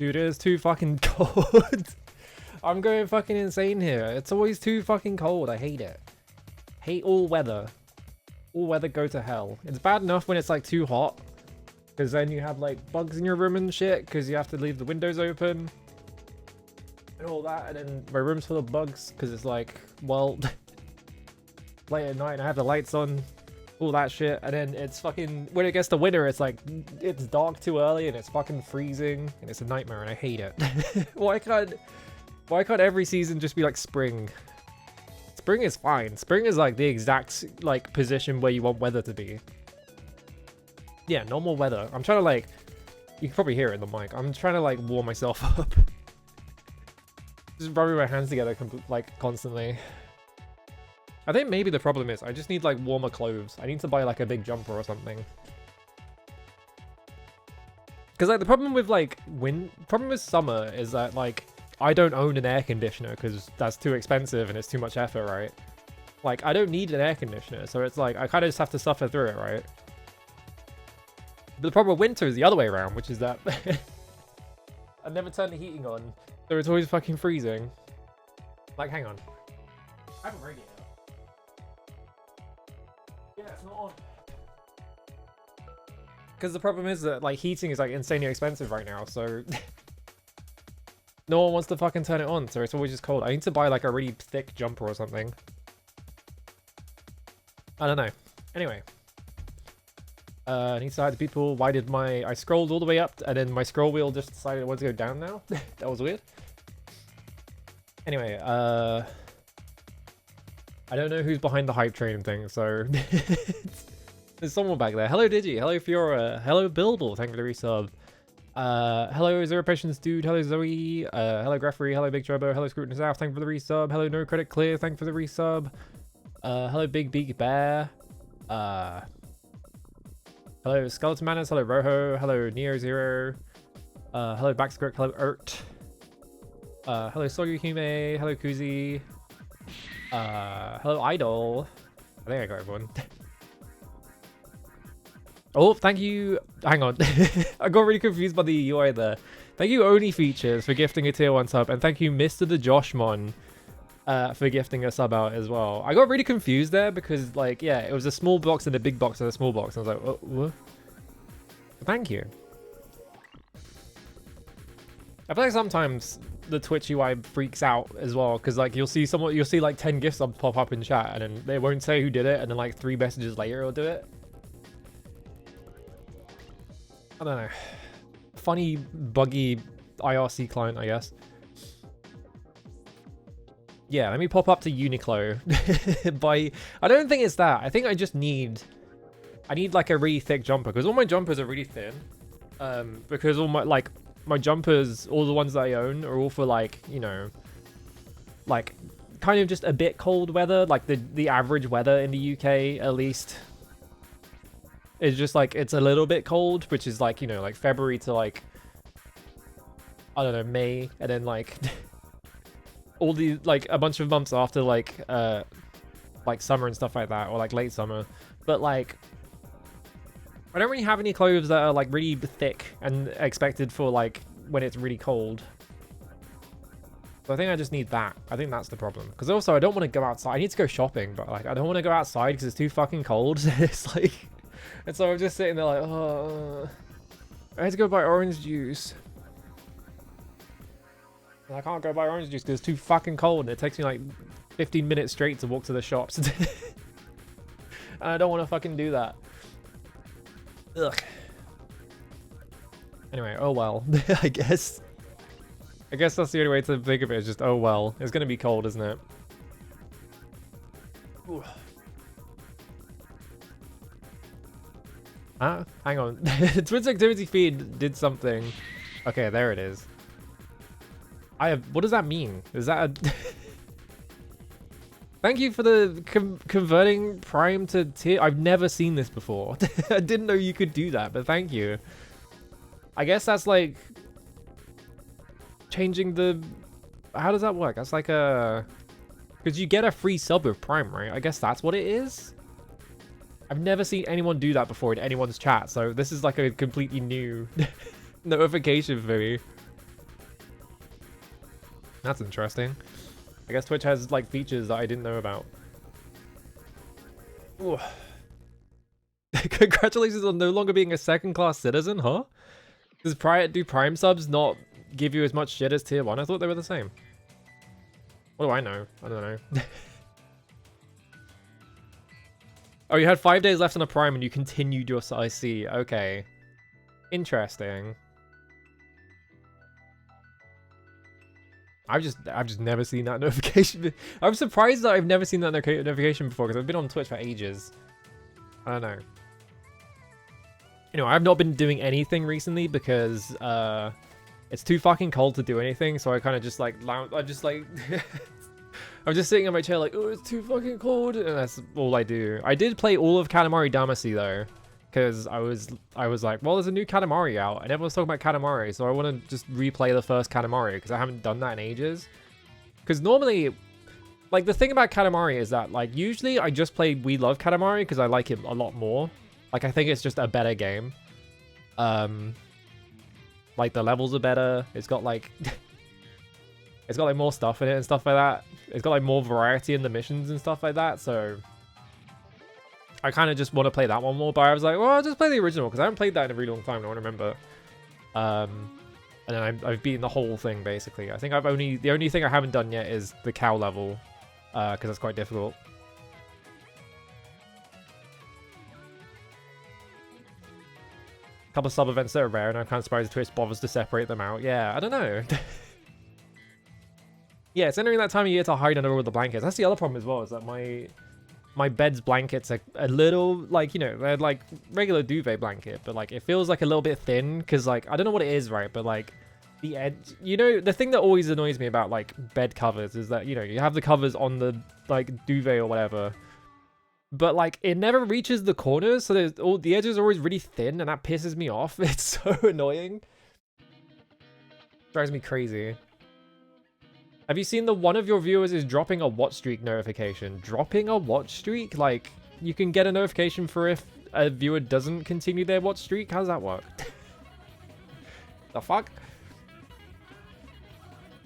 Dude, it is too fucking cold. I'm going fucking insane here. It's always too fucking cold. I hate it. Hate all weather. All weather go to hell. It's bad enough when it's like too hot, because then you have like bugs in your room and shit, because you have to leave the windows open and all that, and then my room's full of bugs because it's like, well, late at night and I have the lights on, all that shit, and then it's fucking, when it gets to winter, it's like, it's dark too early and it's fucking freezing and it's a nightmare and I hate it. Why can't every season just be like spring? Spring is fine. Spring is like the exact like position where you want weather to be. Yeah, normal weather. I'm trying to like, you can probably hear it in the mic. I'm trying to like warm myself up. Just rubbing my hands together like constantly. I think maybe the problem is I just need like warmer clothes. I need to buy like a big jumper or something. Because like the problem with like problem with summer is that like I don't own an air conditioner because that's too expensive and it's too much effort, right? Like I don't need an air conditioner, so it's like I kind of just have to suffer through it, right? But the problem with winter is the other way around, which is that I never turn the heating on, so it's always fucking freezing. Like, hang on. I have a radiator. Yeah, it's not on. Because the problem is that like heating is like insanely expensive right now, so no one wants to fucking turn it on, so it's always just cold. I need to buy like a really thick jumper or something. I don't know. Anyway. I need to say hi to people. Why did I scrolled all the way up and then my scroll wheel just decided it wanted to go down now? That was weird. Anyway, I don't know who's behind the hype train thing, so there's someone back there. Hello Digi, hello Fiora, hello Bilbo, thank you for the resub. Hello Zero Patience Dude, hello Zoe, hello Greffery, hello Big Turbo, hello Scrutineous South, thank you for the resub. Hello No Credit Clear, thank you for the resub. Hello Big Beak Bear. Hello Skeleton Manners, hello Roho, hello Neo Zero, hello Backscript, hello Ert, hello Sogyuhime, hello Kuzi, hello Idol. I think I got everyone. Oh, thank you. Hang on. I got really confused by the UI there. Thank you Oni Features for gifting a tier 1 sub, and thank you Mr. the Joshmon for gifting a sub out as well. I got really confused there because, like, yeah, it was a small box and a big box and a small box. And I was like, what? Thank you. I feel like sometimes the Twitch UI freaks out as well because, like, you'll see like 10 gifts pop up in chat and then they won't say who did it, and then like 3 messages later it'll do it. I don't know. Funny, buggy IRC client, I guess. Yeah, let me pop up to Uniqlo. I don't think it's that. I think I just need like a really thick jumper because all my jumpers are really thin. Because all my jumpers, all the ones that I own, are all for like, you know, like kind of just a bit cold weather, like the average weather in the UK at least. It's just like it's a little bit cold, which is like, you know, like February to like, I don't know, May, and then like all the like a bunch of months after like summer and stuff like that, or like late summer. But like I don't really have any clothes that are like really thick and expected for like when it's really cold. So I think I just need that. I think that's the problem. Because also I don't want to go outside. I need to go shopping, but like I don't want to go outside because it's too fucking cold. It's like, and so I'm just sitting there like, oh, I had to go buy orange juice. And I can't go buy orange juice because it's too fucking cold and it takes me like 15 minutes straight to walk to the shops. And I don't want to fucking do that. Ugh. Anyway, oh well. I guess that's the only way to think of it, is just, oh well. It's gonna be cold, isn't it? Ooh. Ah, hang on. Twitch activity feed did something. Okay, there it is. What does that mean? Is that a... Thank you for the converting Prime to tier. I've never seen this before. I didn't know you could do that, but thank you. I guess that's like changing the... How does that work? That's like a... Because you get a free sub with Prime, right? I guess that's what it is? I've never seen anyone do that before in anyone's chat, so this is like a completely new notification for me. That's interesting. I guess Twitch has like features that I didn't know about. Ooh. Congratulations on no longer being a second-class citizen, huh? Do Prime subs not give you as much shit as tier 1? I thought they were the same. What do I know? I don't know. Oh, you had 5 days left on a Prime and you continued your IC. Okay. Interesting. I've just never seen that notification. I'm surprised that I've never seen that notification before because I've been on Twitch for ages. I don't know. You know, I've not been doing anything recently because it's too fucking cold to do anything. So I kind of just like lounge. I just like I'm just sitting in my chair like, oh, it's too fucking cold, and that's all I do. I did play all of Katamari Damacy though, because I was like, well, there's a new Katamari out, and everyone's talking about Katamari, so I want to just replay the first Katamari because I haven't done that in ages. Because normally, like the thing about Katamari is that like usually I just play We Love Katamari because I like it a lot more. Like I think it's just a better game. Like the levels are better. It's got like it's got like more stuff in it and stuff like that. It's got like more variety in the missions and stuff like that. So I kind of just want to play that one more. But I was like, well, I'll just play the original because I haven't played that in a really long time. I don't remember. And then I've beaten the whole thing basically. I think the only thing I haven't done yet is the cow level because that's quite difficult. A couple of sub events that are rare, and I'm kind of surprised Twitch bothers to separate them out. Yeah, I don't know. Yeah, it's entering that time of year to hide under all the blankets. That's the other problem as well, is that my bed's blankets are a little, like, you know, they're like regular duvet blanket, but like it feels like a little bit thin because like I don't know what it is, right? But like the edge, you know, the thing that always annoys me about like bed covers is that, you know, you have the covers on the like duvet or whatever, but like it never reaches the corners, so there's all the edges are always really thin, and that pisses me off. It's so annoying. Drives me crazy. Have you seen the one of your viewers is dropping a watch streak notification? Dropping a watch streak? Like, you can get a notification for if a viewer doesn't continue their watch streak? How does that work? The fuck?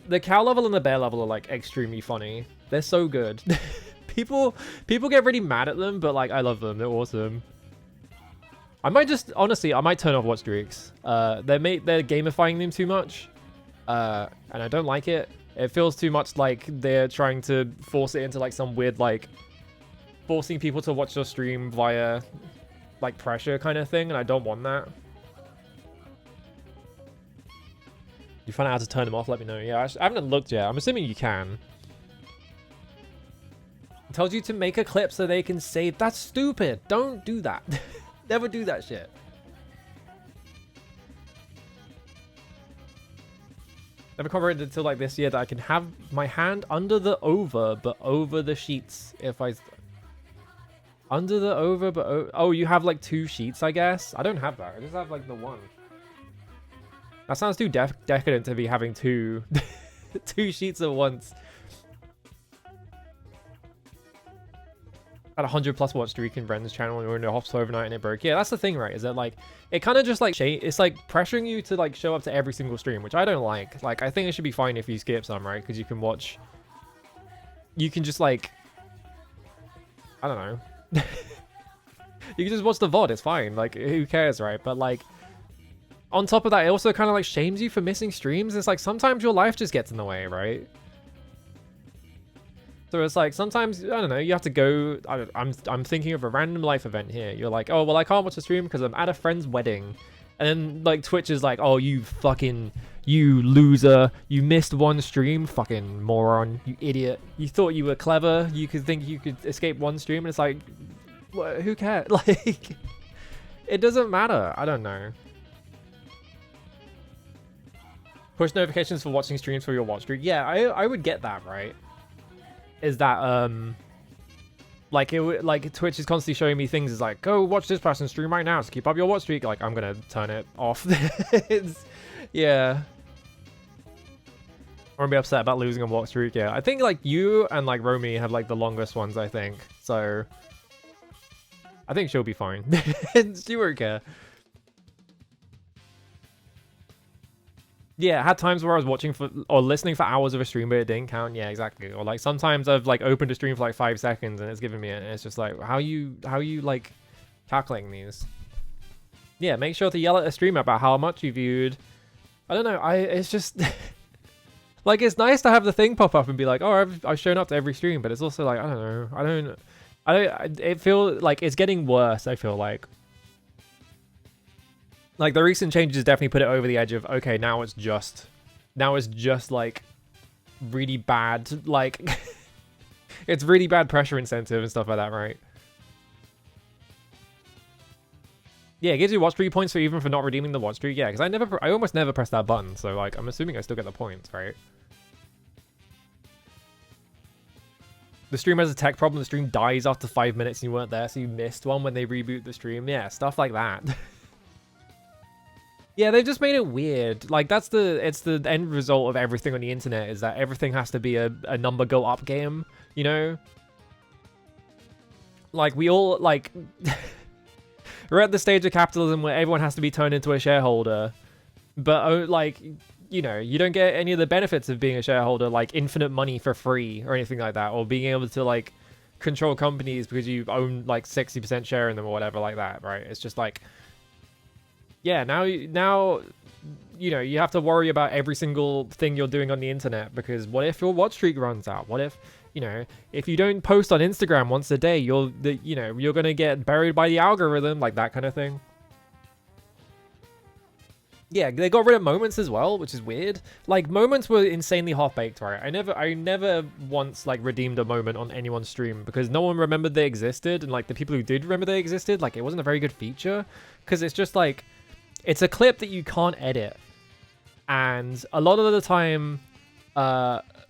The cow level and the bear level are, like, extremely funny. They're so good. People get really mad at them, but, like, I love them. They're awesome. I might just, honestly, I might turn off watch streaks. They're gamifying them too much. And I don't like it. It feels too much like they're trying to force it into like some weird like forcing people to watch your stream via like pressure kind of thing, and I don't want that. You find out how to turn them off, let me know. Yeah, I haven't looked yet. I'm assuming you can. It tells you to make a clip so they can save. That's stupid. Don't do that. Never do that shit. Never covered it until like this year that I can have my hand under the over, but over the sheets. If I under the over, but oh, you have like two sheets, I guess. I don't have that. I just have like the one. That sounds too decadent to be having two two sheets at once. At 100+ watch streak in Brendan's channel and we were in the hospital overnight and it broke. Yeah, that's the thing, right? Is that like it kind of just like it's like pressuring you to like show up to every single stream, which I don't like. Like I think it should be fine if you skip some, right? Because you can watch. You can just like I don't know. You can just watch the VOD. It's fine. Like who cares, right? But like on top of that, it also kind of like shames you for missing streams. It's like sometimes your life just gets in the way, right? So it's like sometimes I don't know, you have to go. I'm thinking of a random life event here. You're like, oh well, I can't watch the stream because I'm at a friend's wedding, and then like Twitch is like, oh you loser, you missed one stream, fucking moron, you idiot. You thought you were clever, you could think you could escape one stream, and it's like, who cares? Like, it doesn't matter. I don't know. Push notifications for watching streams for your watch streak. Yeah, I would get that, right? Is that like Twitch is constantly showing me things is like, go watch this person's stream right now to keep up your watch streak. Like I'm gonna turn it off. Yeah, I won't be upset about losing a watch streak. Yeah, I think like you and like Romy have like the longest ones, I think. So I think she'll be fine. She won't care. Yeah, I had times where I was watching for or listening for hours of a stream, but it didn't count. Yeah, exactly. Or like sometimes I've like opened a stream for like 5 seconds and it's giving me it, and it's just like, how you like calculating these? Yeah, make sure to yell at a streamer about how much you viewed. I don't know. It's just like it's nice to have the thing pop up and be like, oh, I've shown up to every stream, but it's also like I don't know. I don't. It feels like it's getting worse. I feel like the recent changes definitely put it over the edge of okay, now it's just like really bad. Like it's really bad pressure incentive and stuff like that, right? Yeah, it gives you watch streak points for even for not redeeming the watch streak. Yeah, because I almost never press that button, so like I'm assuming I still get the points, right? The stream has a tech problem. The stream dies after 5 minutes and you weren't there, so you missed one when they reboot the stream. Yeah, stuff like that. Yeah, they've just made it weird. Like it's the end result of everything on the internet is that everything has to be a number go up game, you know? Like we all like we're at the stage of capitalism where everyone has to be turned into a shareholder. But like, you know, you don't get any of the benefits of being a shareholder, like infinite money for free or anything like that, or being able to like control companies because you own like 60% share in them or whatever like that, right? It's just like, yeah, now you know, you have to worry about every single thing you're doing on the internet because what if your watch streak runs out? What if, you know, if you don't post on Instagram once a day, you're gonna get buried by the algorithm, like that kind of thing. Yeah, they got rid of moments as well, which is weird. Like moments were insanely half-baked, right? I never once like redeemed a moment on anyone's stream because no one remembered they existed, and like the people who did remember they existed, like it wasn't a very good feature because it's just like it's a clip that you can't edit, and a lot of the time,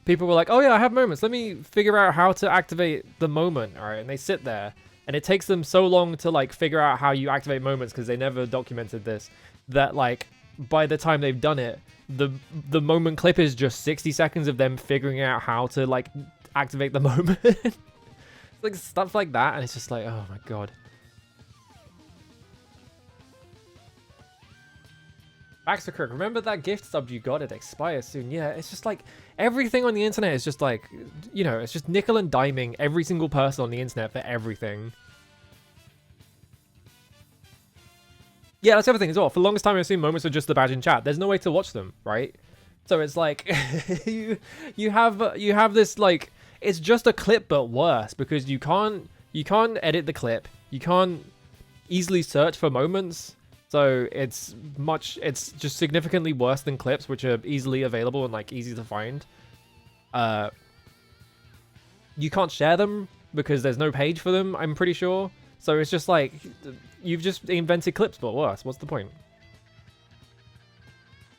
people were like, "Oh yeah, I have moments. Let me figure out how to activate the moment." All right, and they sit there, and it takes them so long to like figure out how you activate moments because they never documented this. That like by the time they've done it, the moment clip is just 60 seconds of them figuring out how to like activate the moment. Like stuff like that, and it's just like, oh my god. Baxter Kirk, remember that gift sub you got? It expires soon. Yeah, it's just like everything on the internet is just like, you know, it's just nickel and diming every single person on the internet for everything. Yeah, that's the other thing as well. For the longest time, I assumed moments were just the badge in chat. There's no way to watch them, right? So it's like you have this like it's just a clip but worse because you can't edit the clip. You can't easily search for moments. So it's just significantly worse than clips, which are easily available and like easy to find. You can't share them because there's no page for them, I'm pretty sure. So it's just like you've just invented clips, but worse. What's the point?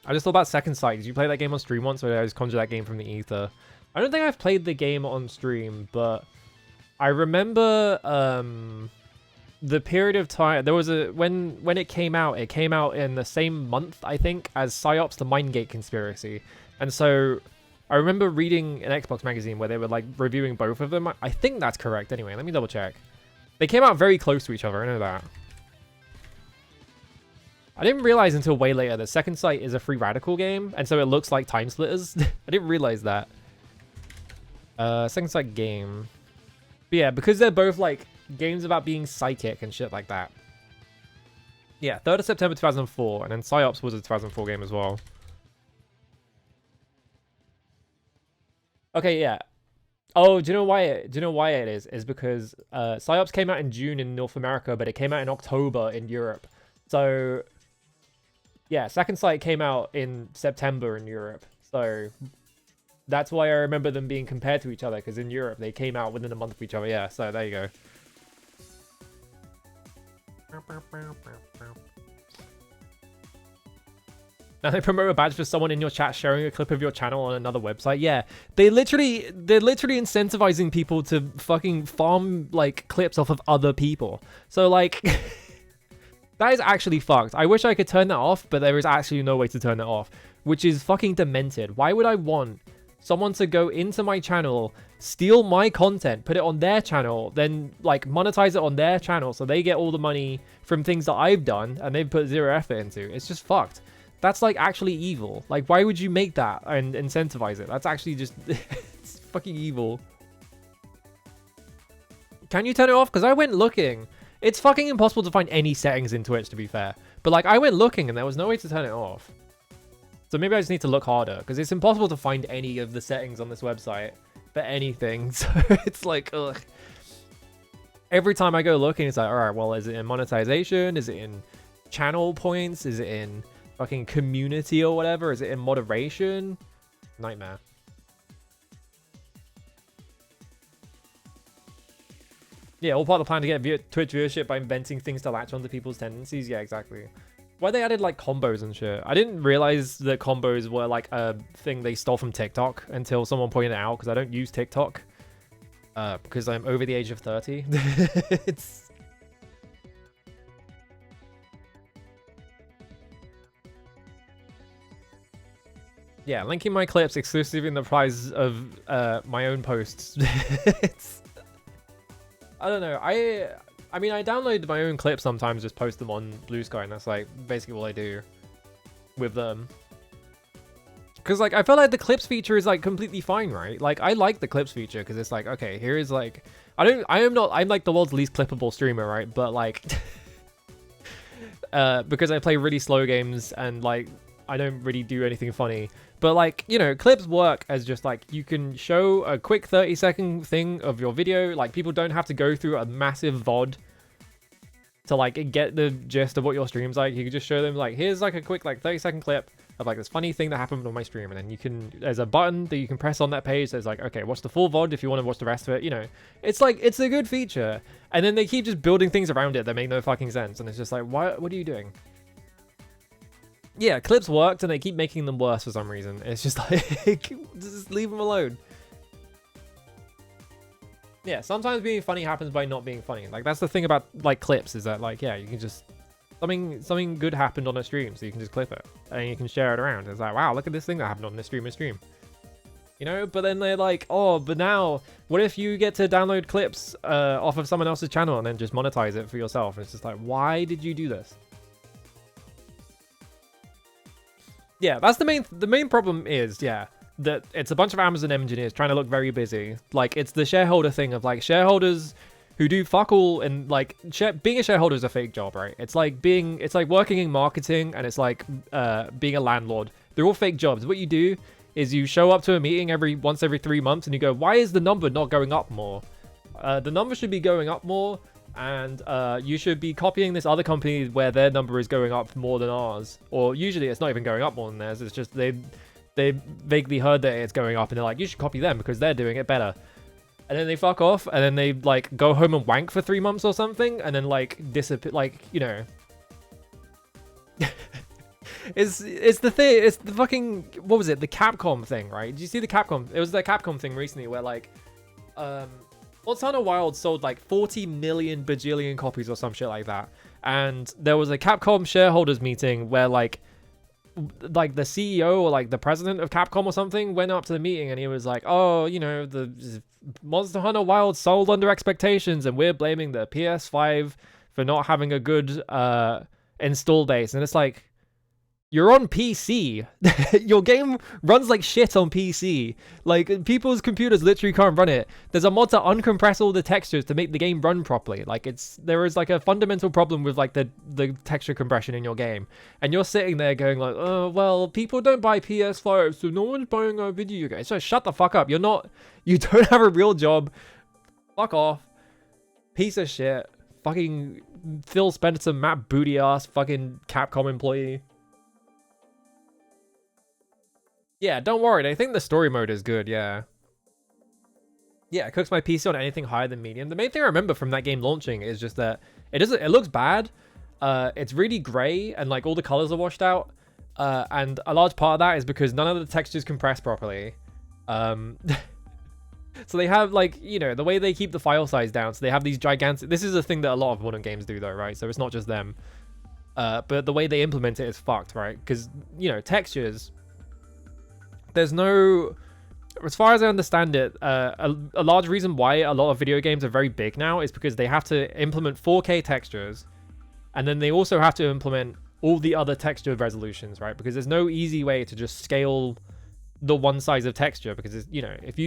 I just thought about Second Sight. Did you play that game on stream once, or did I just conjure that game from the ether? I don't think I've played the game on stream, but I remember the period of time there was a when it came out in the same month, I think, as PsyOps the Mindgate conspiracy. And so I remember reading an Xbox magazine where they were like reviewing both of them. I think that's correct anyway. Let me double check. They came out very close to each other, I know that. I didn't realize until way later that Second Sight is a Free Radical game, and so it looks like Time Splitters. I didn't realize that. Second Sight game. But yeah, because they're both like games about being psychic and shit like that. Yeah, 3rd of September 2004, and then PsyOps was a 2004 game as well. Okay, yeah. Oh, do you know why it is? Is because PsyOps came out in June in North America, but it came out in October in Europe. So yeah, Second Sight came out in September in Europe. So that's why I remember them being compared to each other, because in Europe they came out within a month of each other. Yeah, so there you go. Now they promote a badge for someone in your chat sharing a clip of your channel on another website. Yeah, they're literally incentivizing people to fucking farm like clips off of other people. So like that is actually fucked. I wish I could turn that off, but there is actually no way to turn that off, which is fucking demented. Why would I want someone to go into my channel, steal my content, put it on their channel, then like monetize it on their channel so they get all the money from things that I've done and they've put zero effort into? It's just fucked. that's like actually evil. Like, why would you make that and incentivize it? That's actually just it's fucking evil. Can you turn it off? Because I went looking. It's fucking impossible to find any settings in Twitch, to be fair. But like, I went looking and there was no way to turn it off. So maybe I just need to look harder, because it's impossible to find any of the settings on this website for anything. So it's like, ugh. Every time I go looking, it's like, all right, well, is it in monetization? Is it in channel points? Is it in fucking community or whatever? Is it in moderation? Nightmare. Yeah, all part of the plan to get Twitch viewership by inventing things to latch onto people's tendencies. Yeah, exactly. Why they added like combos and shit. I didn't realize that combos were like a thing they stole from TikTok until someone pointed it out, because I don't use TikTok. Because I'm over the age of 30. It's... Yeah, linking my clips exclusively in the prize of my own posts. It's... I don't know. I mean, I download my own clips sometimes, just post them on Blue Sky, and that's like basically all I do with them. Because like I feel like the clips feature is like completely fine, right? Like I like the clips feature because it's like, okay, here is like, I'm like the world's least clippable streamer, right? But like because I play really slow games and like I don't really do anything funny. But like, you know, clips work as just like, you can show a quick 30-second thing of your video. Like people don't have to go through a massive VOD to like get the gist of what your stream's like. You can just show them like, here's like a quick like 30-second clip of like this funny thing that happened on my stream, and then you can, there's a button that you can press on that page that's like, okay, watch the full VOD if you want to watch the rest of it. You know, it's like, it's a good feature, and then they keep just building things around it that make no fucking sense, and it's just like, what are you doing? Yeah, clips worked, and they keep making them worse for some reason. It's just like, just leave them alone. Yeah, sometimes being funny happens by not being funny. Like that's the thing about like clips, is that like, yeah, you can just, something good happened on a stream, so you can just clip it and you can share it around. It's like, wow, look at this thing that happened on this stream. You know, but then they're like, oh, but now what if you get to download clips off of someone else's channel and then just monetize it for yourself? And it's just like, why did you do this? Yeah, that's the main problem is, yeah, that it's a bunch of Amazon engineers trying to look very busy. Like, it's the shareholder thing of like shareholders who do fuck all, and like being a shareholder is a fake job, right? It's like working in marketing, and it's like being a landlord. They're all fake jobs. What you do is you show up to a meeting once every 3 months and you go, why is the number not going up more? The number should be going up more, and you should be copying this other company where their number is going up more than ours. Or usually it's not even going up more than theirs. It's just they vaguely heard that it's going up and they're like, you should copy them because they're doing it better. And then they fuck off, and then they like go home and wank for 3 months or something, and then like disappear. Like, you know, it's the thing. It's the fucking, what was it? The Capcom thing, right? Did you see the Capcom? It was the Capcom thing recently where like, Monster Hunter Wild sold like 40 million bajillion copies or some shit like that, and there was a Capcom shareholders meeting where like the CEO or like the president of Capcom or something went up to the meeting, and he was like, oh, you know, the Monster Hunter Wild sold under expectations, and we're blaming the PS5 for not having a good install base. And it's like, you're on PC. Your game runs like shit on PC. Like, people's computers literally can't run it. There's a mod to uncompress all the textures to make the game run properly. Like, there is like a fundamental problem with like the texture compression in your game. And you're sitting there going like, oh, well, people don't buy PS5, so no one's buying our video game. So shut the fuck up. You don't have a real job. Fuck off. Piece of shit. Fucking Phil Spencer, Matt Booty ass, fucking Capcom employee. Yeah, don't worry. I think the story mode is good, yeah. Yeah, it cooks my PC on anything higher than medium. The main thing I remember from that game launching is just that it looks bad. It's really gray, and like all the colors are washed out. And a large part of that is because none of the textures compress properly. So they have like, you know, the way they keep the file size down. So they have these gigantic, this is a thing that a lot of modern games do though, right? So it's not just them. But the way they implement it is fucked, right? Because, you know, textures, there's no, as far as I understand it, a large reason why a lot of video games are very big now is because they have to implement 4K textures, and then they also have to implement all the other texture resolutions, right? Because there's no easy way to just scale the one size of texture, because it's, you know, if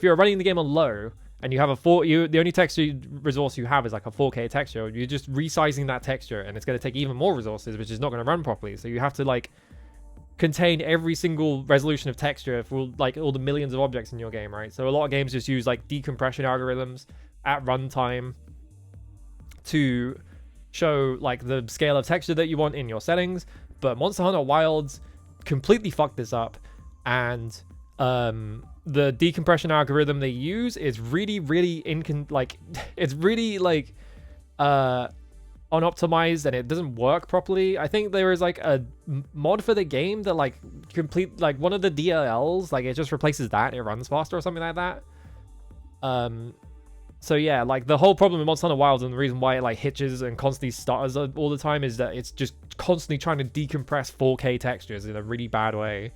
you're running the game on low and you have the only texture resource you have is like a 4K texture, you're just resizing that texture and it's going to take even more resources, which is not going to run properly. So you have to like contain every single resolution of texture for like all the millions of objects in your game, right? So a lot of games just use like decompression algorithms at runtime to show like the scale of texture that you want in your settings. But Monster Hunter Wilds completely fucked this up, and the decompression algorithm they use is really it's really like unoptimized, and it doesn't work properly. I think there is like a mod for the game that like complete like one of the DLLs, like it just replaces that, it runs faster or something like that. So yeah, like the whole problem with Monster Hunter Wilds, and the reason why it like hitches and constantly stutters all the time, is that it's just constantly trying to decompress 4K textures in a really bad way.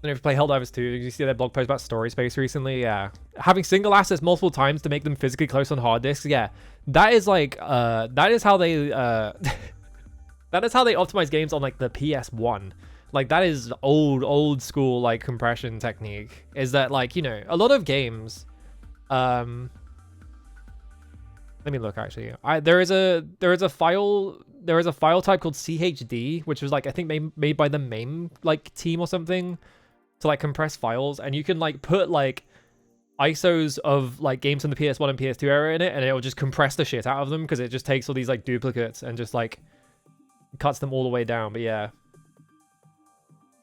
And if you play Helldivers 2, did you see that blog post about story space recently? Yeah. Having single assets multiple times to make them physically close on hard disks. Yeah. That is like, that is how they optimize games on like the PS1. Like that is old school like compression technique. Is that like, you know, a lot of games, let me look actually. There is a file type called CHD, which was like, I think made by the MAME like team or something, to like compress files, and you can like put like ISOs of like games from the PS1 and PS2 era in it, and it will just compress the shit out of them, because it just takes all these like duplicates and just like cuts them all the way down. But yeah,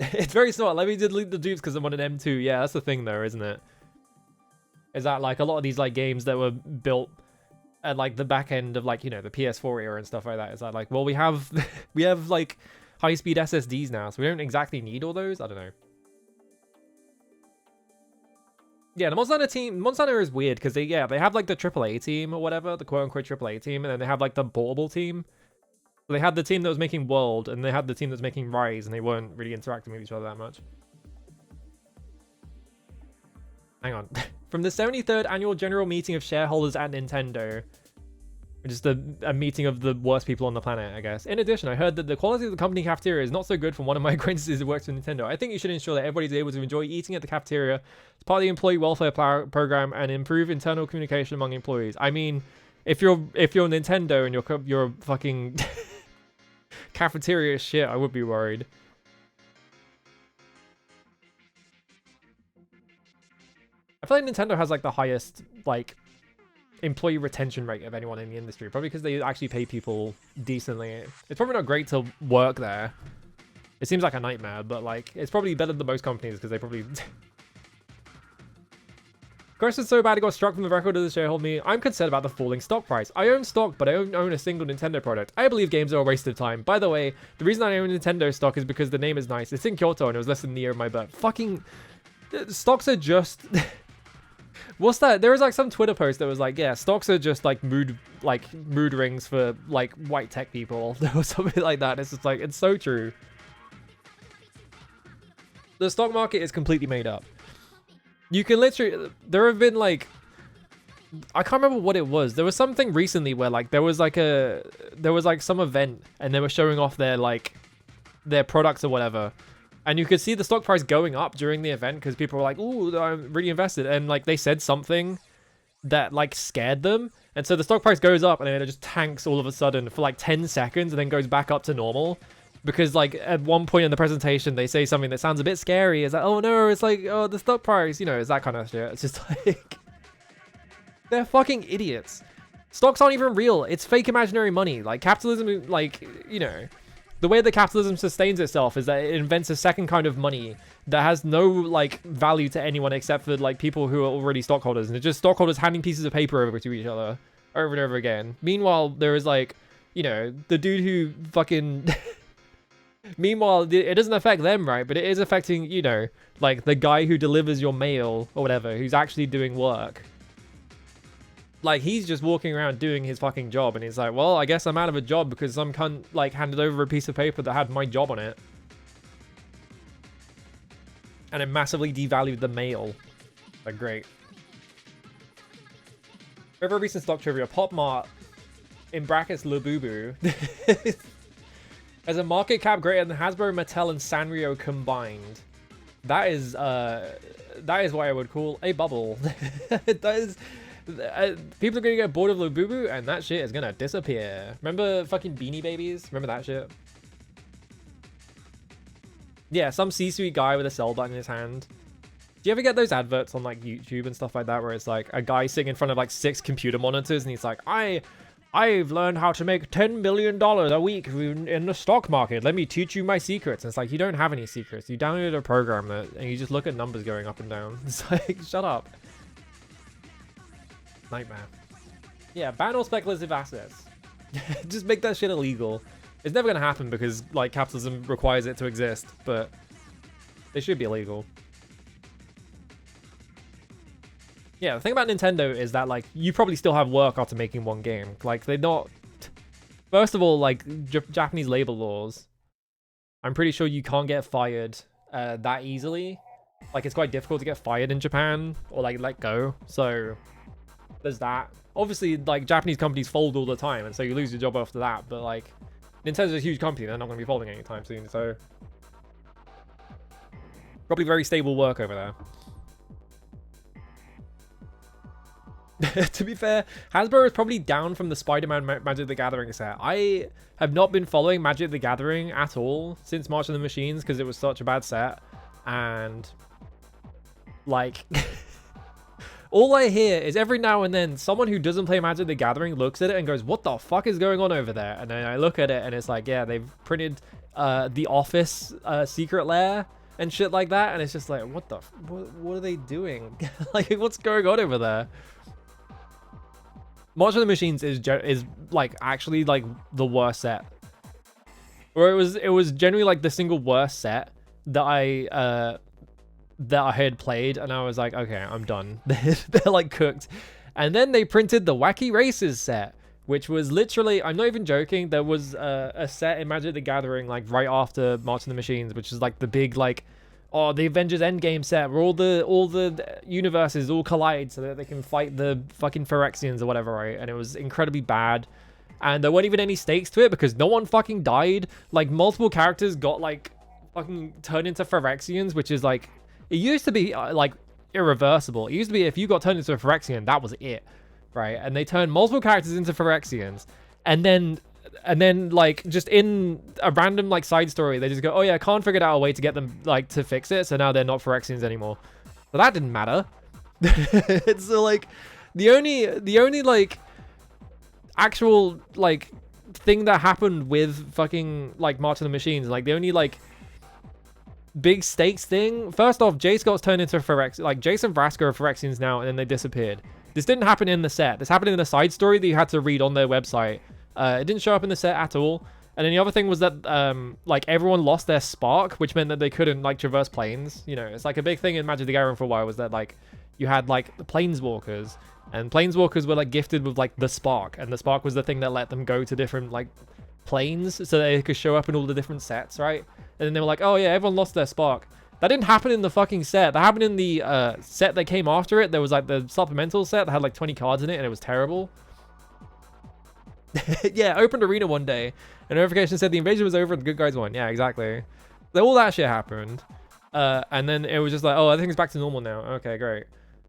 it's very smart. Let me delete the dupes because I'm on an M2. Yeah, that's the thing though, isn't it? Is that like a lot of these like games that were built at like the back end of like, you know, the PS4 era and stuff like that, is that like, well, we have like high speed SSDs now, so we don't exactly need all those. I don't know. Yeah, the Monster Hunter is weird because they have like the AAA team or whatever, the quote unquote AAA team, and then they have like the portable team. So they had the team that was making World, and they had the team that's making Rise, and they weren't really interacting with each other that much. Hang on. From the 73rd annual general meeting of shareholders at Nintendo, which is a meeting of the worst people on the planet, I guess. In addition, I heard that the quality of the company cafeteria is not so good from one of my acquaintances who works for Nintendo. I think you should ensure that everybody's able to enjoy eating at the cafeteria as part of the employee welfare program, and improve internal communication among employees. I mean, if you're Nintendo and you're fucking cafeteria shit, I would be worried. I feel like Nintendo has like the highest like employee retention rate of anyone in the industry, probably because they actually pay people decently. It's probably not great to work there. It seems like a nightmare, but like it's probably better than most companies, because they probably Question's so bad it got struck from the record of the shareholder meeting. I'm concerned about the falling stock price. I own stock, but I don't own a single Nintendo product. I believe games are a waste of time. By the way, the reason I own Nintendo stock is because the name is nice. It's in Kyoto and it was less than the year of my birth. Fucking stocks are just what's that? There was like some Twitter post that was like, yeah, stocks are just like mood rings for like white tech people or something like that. It's just like, it's so true. The stock market is completely made up. You can literally, there have been like, I can't remember what it was. There was something recently where like there was like some event and they were showing off their products or whatever. And you could see the stock price going up during the event because people were like, ooh, I'm really invested. And like they said something that like scared them. And so the stock price goes up and then it just tanks all of a sudden for like 10 seconds and then goes back up to normal. Because like at one point in the presentation, they say something that sounds a bit scary. It's like, oh no, it's like, oh, the stock price, you know, it's that kind of shit. It's just like, they're fucking idiots. Stocks aren't even real. It's fake imaginary money. Like capitalism, like, you know, the way that capitalism sustains itself is that it invents a second kind of money that has no like value to anyone except for like people who are already stockholders. And it's just stockholders handing pieces of paper over to each other over and over again. Meanwhile, there is like, you know, the dude who fucking... Meanwhile, it doesn't affect them, right? But it is affecting, you know, like the guy who delivers your mail or whatever, who's actually doing work. Like, he's just walking around doing his fucking job, and he's like, well, I guess I'm out of a job because some cunt, like, handed over a piece of paper that had my job on it. And it massively devalued the mail. Like, great. Very recent stock trivia. Pop Mart, in brackets Labubu, has a market cap greater than Hasbro, Mattel, and Sanrio combined. That is what I would call a bubble. That is... people are gonna get bored of Labubu, and that shit is gonna disappear. Remember fucking Beanie Babies? Remember that shit? Yeah, some C-suite guy with a sell button in his hand. Do you ever get those adverts on like YouTube and stuff like that, where it's like a guy sitting in front of like 6 computer monitors, and he's like, I've learned how to make $10 million a week in the stock market. Let me teach you my secrets. And it's like, you don't have any secrets. You downloaded a program and you just look at numbers going up and down. It's like, shut up. Nightmare. Yeah, ban all speculative assets. Just make that shit illegal. It's never gonna happen because like capitalism requires it to exist, but they should be illegal. Yeah, the thing about Nintendo is that like you probably still have work after making one game. Like they're not. First of all, like Japanese labor laws, I'm pretty sure you can't get fired that easily. Like it's quite difficult to get fired in Japan or like let go. So there's that. Obviously, like Japanese companies fold all the time, and so you lose your job after that. But like Nintendo's a huge company; they're not going to be folding anytime soon. So probably very stable work over there. To be fair, Hasbro is probably down from the Spider-Man Magic the Gathering set. I have not been following Magic the Gathering at all since March of the Machines because it was such a bad set. And like all I hear is every now and then someone who doesn't play Magic the Gathering looks at it and goes, what the fuck is going on over there? And then I look at it and it's like, yeah, they've printed the Office secret lair and shit like that. And it's just like, what are they doing? Like, what's going on over there? March of the Machines is like actually like the worst set. Or it was generally like the single worst set that I had played, and I was like, okay, I'm done. They're like cooked. And then they printed the Wacky Races set, which was literally, I'm not even joking, there was a set in Magic the Gathering like right after March of the Machines, which is like the big like, oh, the Avengers Endgame set where all the universes all collide so that they can fight the fucking Phyrexians or whatever, right? And it was incredibly bad. And there weren't even any stakes to it because no one fucking died. Like, multiple characters got, like, fucking turned into Phyrexians, which is, like... It used to be, like, irreversible. It used to be if you got turned into a Phyrexian, that was it, right? And they turned multiple characters into Phyrexians. And then, like, just in a random, like, side story, they just go, oh, yeah, I can't figure out a way to get them, like, to fix it. So now they're not Phyrexians anymore. But that didn't matter. So, like, the only, like... actual like thing that happened with fucking like March of the Machines, like the only like big stakes thing, first off, Jace got turned into Phyrexian, like Jace and Vraska are Phyrexians now, and then they disappeared. This didn't happen in the set. This happened in a side story that you had to read on their website. It didn't show up in the set at all. And then the other thing was that like everyone lost their spark, which meant that they couldn't like traverse planes. You know, it's like a big thing in Magic the Gathering for a while was that like you had like the planeswalkers. And planeswalkers were like gifted with like the spark, and the spark was the thing that let them go to different like planes so they could show up in all the different sets, right? And then they were like, oh yeah, everyone lost their spark. That didn't happen in the fucking set. That happened in the set that came after it. There was like the supplemental set that had like 20 cards in it, and it was terrible. Yeah, opened arena one day, and notification said the invasion was over and the good guys won. Yeah, exactly. So all that shit happened, and then it was just like, oh, everything's back to normal now. Okay, great.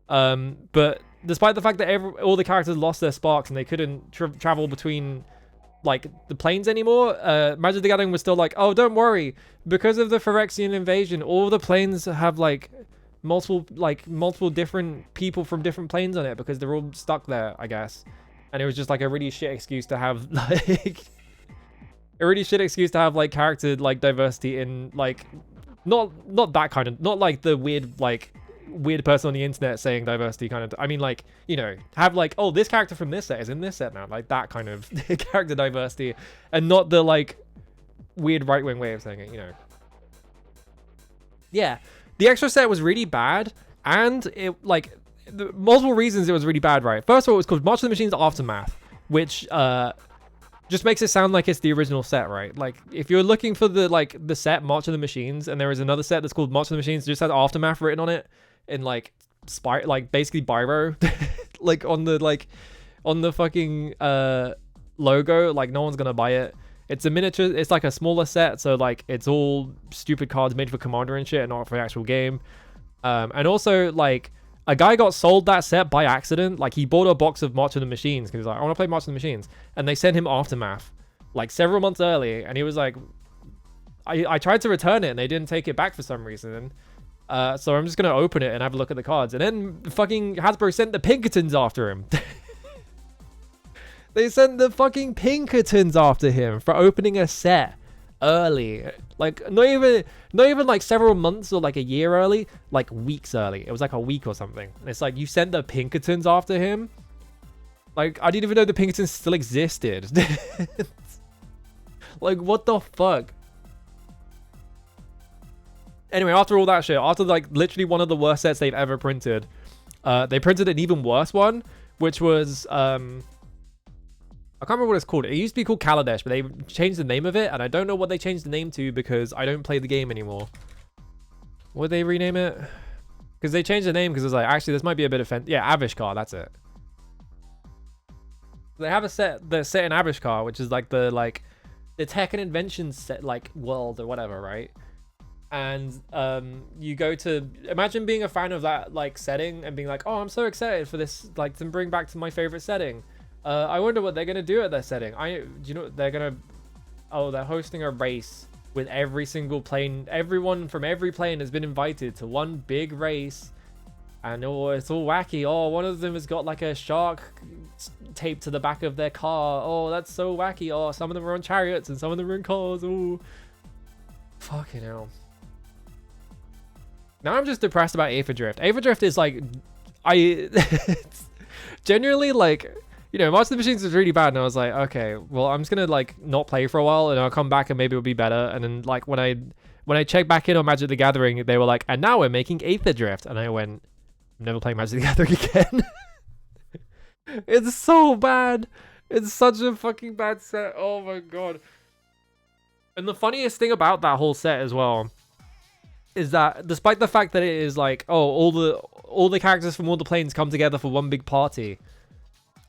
But despite the fact that all the characters lost their sparks and they couldn't travel between like the planes anymore, Magic the Gathering was still like, oh, don't worry, because of the Phyrexian invasion, all the planes have like multiple different people from different planes on it because they're all stuck there, I guess. And it was just like a really shit excuse to have like like character like diversity in like not that kind of, not like the weird person on the internet saying diversity kind of, I mean, like, you know, have like, oh, this character from this set is in this set now, like that kind of character diversity, and not the like weird right-wing way of saying it, you know. Yeah, the extra set was really bad, and it like the multiple reasons it was really bad, right? First of all, it was called March of the Machines Aftermath, which just makes it sound like it's the original set, right? Like, if you're looking for the set March of the Machines, and there is another set that's called March of the Machines, it just has Aftermath written on it in like basically biro, like on the like on the fucking logo. Like no one's gonna buy it. It's a miniature. It's like a smaller set, so like it's all stupid cards made for Commander and shit, and not for the actual game. And also like a guy got sold that set by accident. Like he bought a box of March of the Machines because he was like, I want to play March of the Machines, and they sent him Aftermath like several months early, and he was like, I tried to return it and they didn't take it back for some reason. So I'm just gonna open it and have a look at the cards, and then fucking Hasbro sent the Pinkertons after him. They sent the fucking Pinkertons after him for opening a set early. Like not even like several months or like a year early, like weeks early. It was like a week or something. And it's like you sent the Pinkertons after him. Like I didn't even know the Pinkertons still existed. Like what the fuck? Anyway, after all that shit, after like literally one of the worst sets they've ever printed, they printed an even worse one, which was I can't remember what it's called. It used to be called Kaladesh, but they changed the name of it, and I don't know what they changed the name to because I don't play the game anymore. What did they rename it? Because they changed the name because it was like, actually, this might be a bit offensive. Yeah, Avishkar, that's it. They have a set that's set in Avishkar, which is like the tech and invention set, like world or whatever, right? And you go to imagine being a fan of that like setting and being like, oh, I'm so excited for this, like to bring back to my favorite setting. I wonder what they're gonna do at their setting. Do you know what they're gonna? Oh, they're hosting a race with every single plane. Everyone from every plane has been invited to one big race, and oh, it's all wacky. Oh, one of them has got like a shark taped to the back of their car. Oh, that's so wacky. Oh, some of them are on chariots and some of them are in cars. Oh, fucking hell. Now I'm just depressed about Aether Drift. Aether Drift is like, it's genuinely like, you know, March of the Machines was really bad, and I was like, okay, well, I'm just gonna like not play for a while, and I'll come back and maybe it'll be better. And then like when I checked back in on Magic the Gathering, they were like, and now we're making Aether Drift, and I went, I'm never playing Magic the Gathering again. It's so bad. It's such a fucking bad set. Oh my god. And the funniest thing about that whole set as well is that despite the fact that it is like, oh, all the characters from all the planes come together for one big party,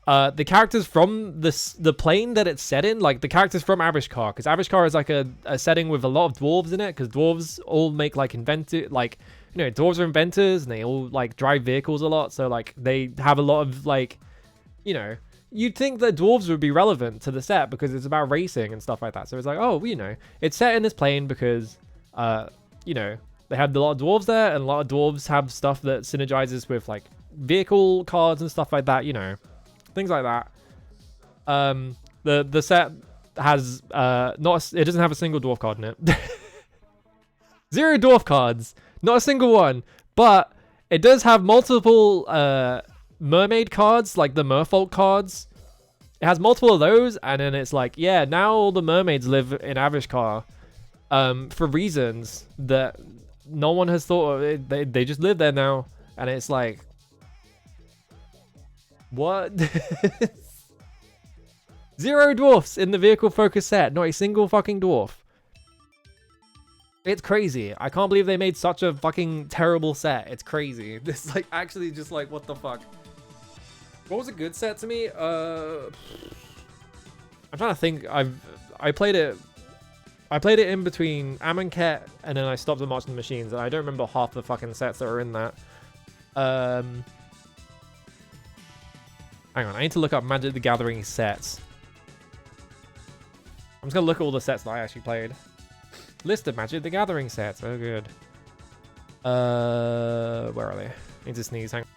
the characters from the plane that it's set in, like the characters from Avishkar, because Avishkar is like a setting with a lot of dwarves in it, because dwarves all make like you know, dwarves are inventors and they all like drive vehicles a lot, so like they have a lot of like, you know, you'd think that dwarves would be relevant to the set because it's about racing and stuff like that. So it's like, oh, you know, it's set in this plane because you know, they had a lot of dwarves there, and a lot of dwarves have stuff that synergizes with like vehicle cards and stuff like that, you know, things like that. The set has it doesn't have a single dwarf card in it. 0 dwarf cards, not a single one, but it does have multiple mermaid cards, like the merfolk cards. It has multiple of those, and then it's like, yeah, now all the mermaids live in Avishkar for reasons that no one has thought of. They just live there now, and it's like, what? 0 dwarfs in the vehicle focus set, not a single fucking dwarf. It's crazy. I can't believe they made such a fucking terrible set. It's crazy. It's like actually just like, what the fuck? What was a good set to me? I'm trying to think. I played it in between Amonkhet and then I stopped at March of the Machines, and I don't remember half the fucking sets that are in that. Hang on, I need to look up Magic the Gathering sets. I'm just gonna look at all the sets that I actually played. List of Magic the Gathering sets. Oh, good. Where are they? I need to sneeze. Hang on.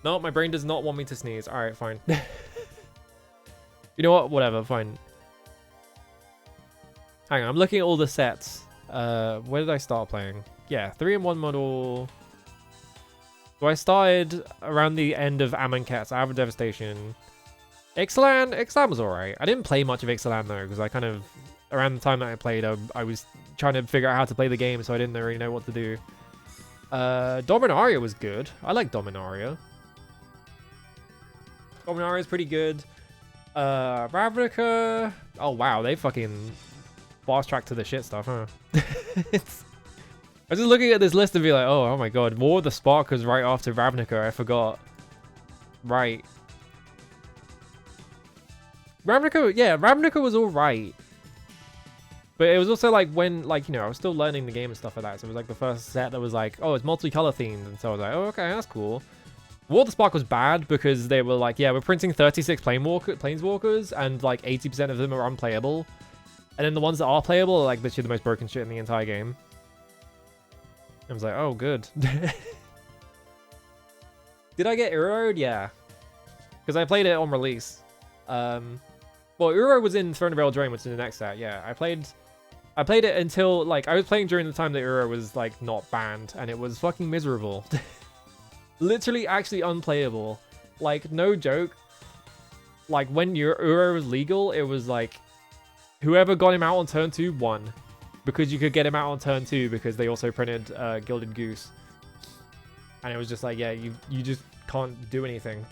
No, my brain does not want me to sneeze. All right, fine. You know what? Whatever, fine. Hang on, I'm looking at all the sets. Where did I start playing? Yeah, 3-in-1 model. So I started around the end of Amonkhet, so Hour of Devastation. Ixalan was alright. I didn't play much of Ixalan though, because I kind of, around the time that I played, I was trying to figure out how to play the game, so I didn't really know what to do. Dominaria was good. I like Dominaria. Dominaria is pretty good. Ravnica. Oh wow, they fucking fast track to the shit stuff, huh? I was just looking at this list and be like, oh my god, War of the Spark was right after Ravnica. I forgot. Right. Ravnica, yeah, Ravnica was alright. But it was also like when, like, you know, I was still learning the game and stuff like that. So it was like the first set that was like, oh, it's multicolor themed. And so I was like, oh, okay, that's cool. War of the Spark was bad because they were like, yeah, we're printing 36 planeswalkers and like 80% of them are unplayable. And then the ones that are playable are like literally the most broken shit in the entire game. I was like, oh, good. Did I get Uro'd? Yeah. Because I played it on release. Well, Uro was in Throne of Eldraine, which is in the next set. Yeah, I played it until, like, I was playing during the time that Uro was, like, not banned. And it was fucking miserable. Literally actually unplayable. Like, no joke. Like, when Uro was legal, it was like, whoever got him out on turn 2 won. Because you could get him out on turn 2 because they also printed Gilded Goose. And it was just like, yeah, you just can't do anything.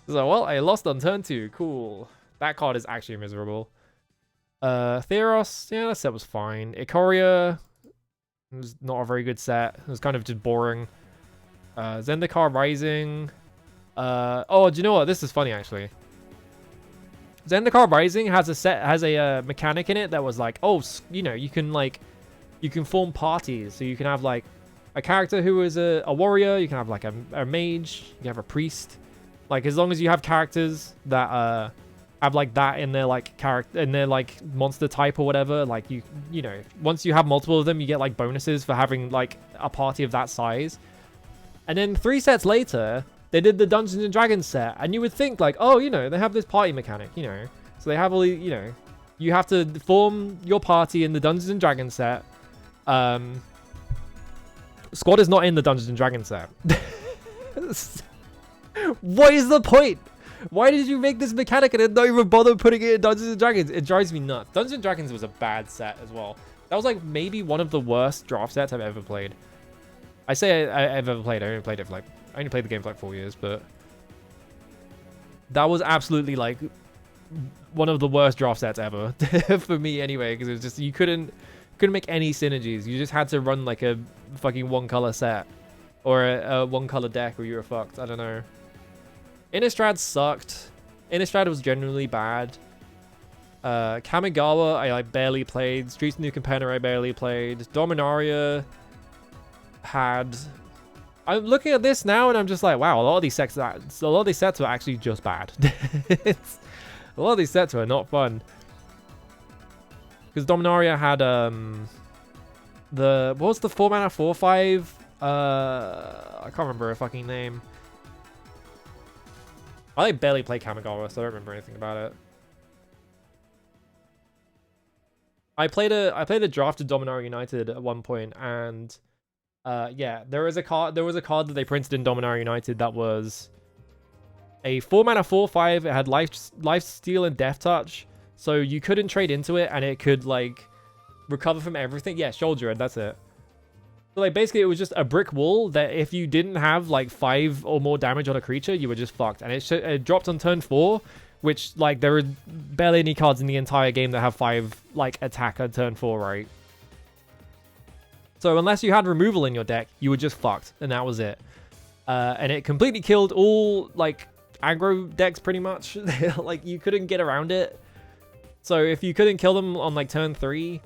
So, well, I lost on turn 2. Cool. That card is actually miserable. Theros, yeah, that set was fine. Ikoria, it was not a very good set. It was kind of just boring. Zendikar Rising. Oh, do you know what? This is funny, actually. Zendikar Rising has a mechanic in it that was like, oh, you know, you can form parties. So you can have like a character who is a warrior. You can have like a mage. You can have a priest. Like, as long as you have characters that have like that in their like monster type or whatever, like you know, once you have multiple of them, you get like bonuses for having like a party of that size. And then 3 sets later, they did the Dungeons and Dragons set, and you would think like, oh, you know, they have this party mechanic, you know, so they have all the, you know, you have to form your party in the Dungeons and Dragons set. Squad is not in the Dungeons and Dragons set. What is the point? Why did you make this mechanic and then not even bother putting it in Dungeons and Dragons? It drives me nuts. Dungeons and Dragons was a bad set as well. That was like maybe one of the worst draft sets I've ever played. I say I've ever played. I only played it for like, I only played the game for like 4 years, but that was absolutely like one of the worst draft sets ever for me anyway, because it was just, you couldn't make any synergies. You just had to run like a fucking 1-color set or a 1-color deck or you were fucked. I don't know. Innistrad sucked. Innistrad was generally bad. Kamigawa I barely played. Streets of New Capenna I barely played. Dominaria had... I'm looking at this now and I'm just like, wow, a lot of these sets were actually just bad. A lot of these sets were not fun. Because Dominaria had what was the 4-mana 4/5? I can't remember a fucking name. I barely play Kamigawa, so I don't remember anything about it. I played a drafted Dominaria United at one point, and yeah, there was a card that they printed in Dominaria United that was a 4-mana 4/5. It had life steal and death touch, so you couldn't trade into it, and it could like recover from everything. Yeah, Shoulder, that's it. So like basically it was just a brick wall that if you didn't have like 5 or more damage on a creature, you were just fucked. And it dropped on turn 4, which like there are barely any cards in the entire game that have 5 like attack on turn 4, right? So unless you had removal in your deck, you were just fucked, and that was it. And it completely killed all like aggro decks pretty much. Like you couldn't get around it. So if you couldn't kill them on like turn 3,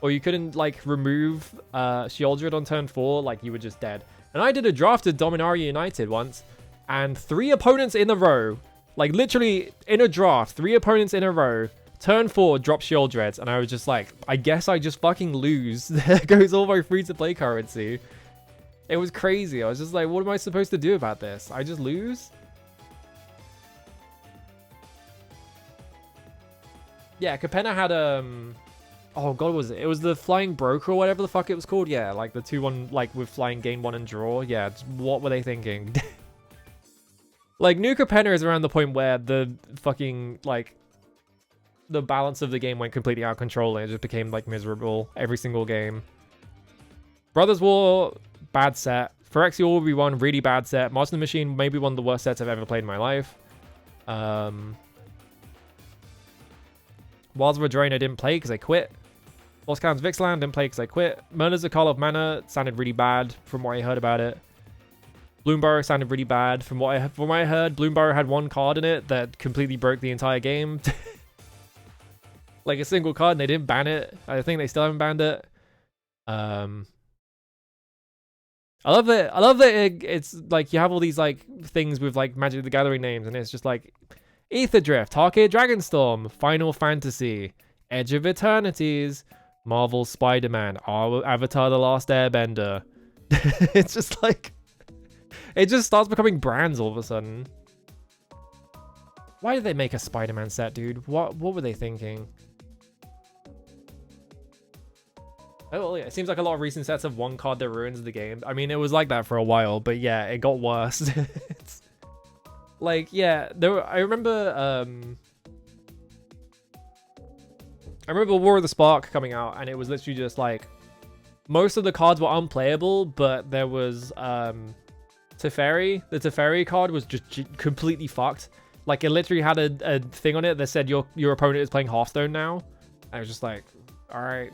or you couldn't like remove Sheoldred on turn 4, like you were just dead. And I did a drafted Dominaria United once, and 3 opponents in a row, like literally in a draft, 3 opponents in a row, turn 4 drop Sheoldred, and I was just like, I guess I just fucking lose. There goes all my free-to-play currency. It was crazy. I was just like, what am I supposed to do about this? I just lose? Yeah, Capenna had oh god, what was it? It was the Flying Broker or whatever the fuck it was called. Yeah, like the 2-1, like with flying gain 1 and draw. Yeah, what were they thinking? Like New Capenna is around the point where the fucking like the balance of the game went completely out of control and it just became like miserable every single game. Brothers War, bad set. Phyrexia will be one really bad set. Monster Machine, maybe one of the worst sets I've ever played in my life. Wilds of Eldraine I didn't play because I quit. Lost Cannons Vixland, didn't play because I quit. Murder's a Call of Mana sounded really bad from what I heard about it. Bloomburrow sounded really bad from what I heard. Bloomburrow had one card in it that completely broke the entire game. Like a single card, and they didn't ban it. I think they still haven't banned it. I love that it's like you have all these like things with like Magic the Gathering names, and it's just like Aether Drift, Harkir Dragonstorm, Final Fantasy, Edge of Eternities, Marvel Spider-Man, Avatar The Last Airbender. It's just like it just starts becoming brands all of a sudden. Why did they make a Spider-Man set, dude? What were they thinking? Oh, well, yeah. It seems like a lot of recent sets have one card that ruins the game. I mean, it was like that for a while, but yeah, it got worse. It's like, yeah, I remember War of the Spark coming out, and it was literally just like most of the cards were unplayable, but there was Teferi. The Teferi card was just completely fucked. Like it literally had a thing on it that said your opponent is playing Hearthstone now. And I was just like, all right.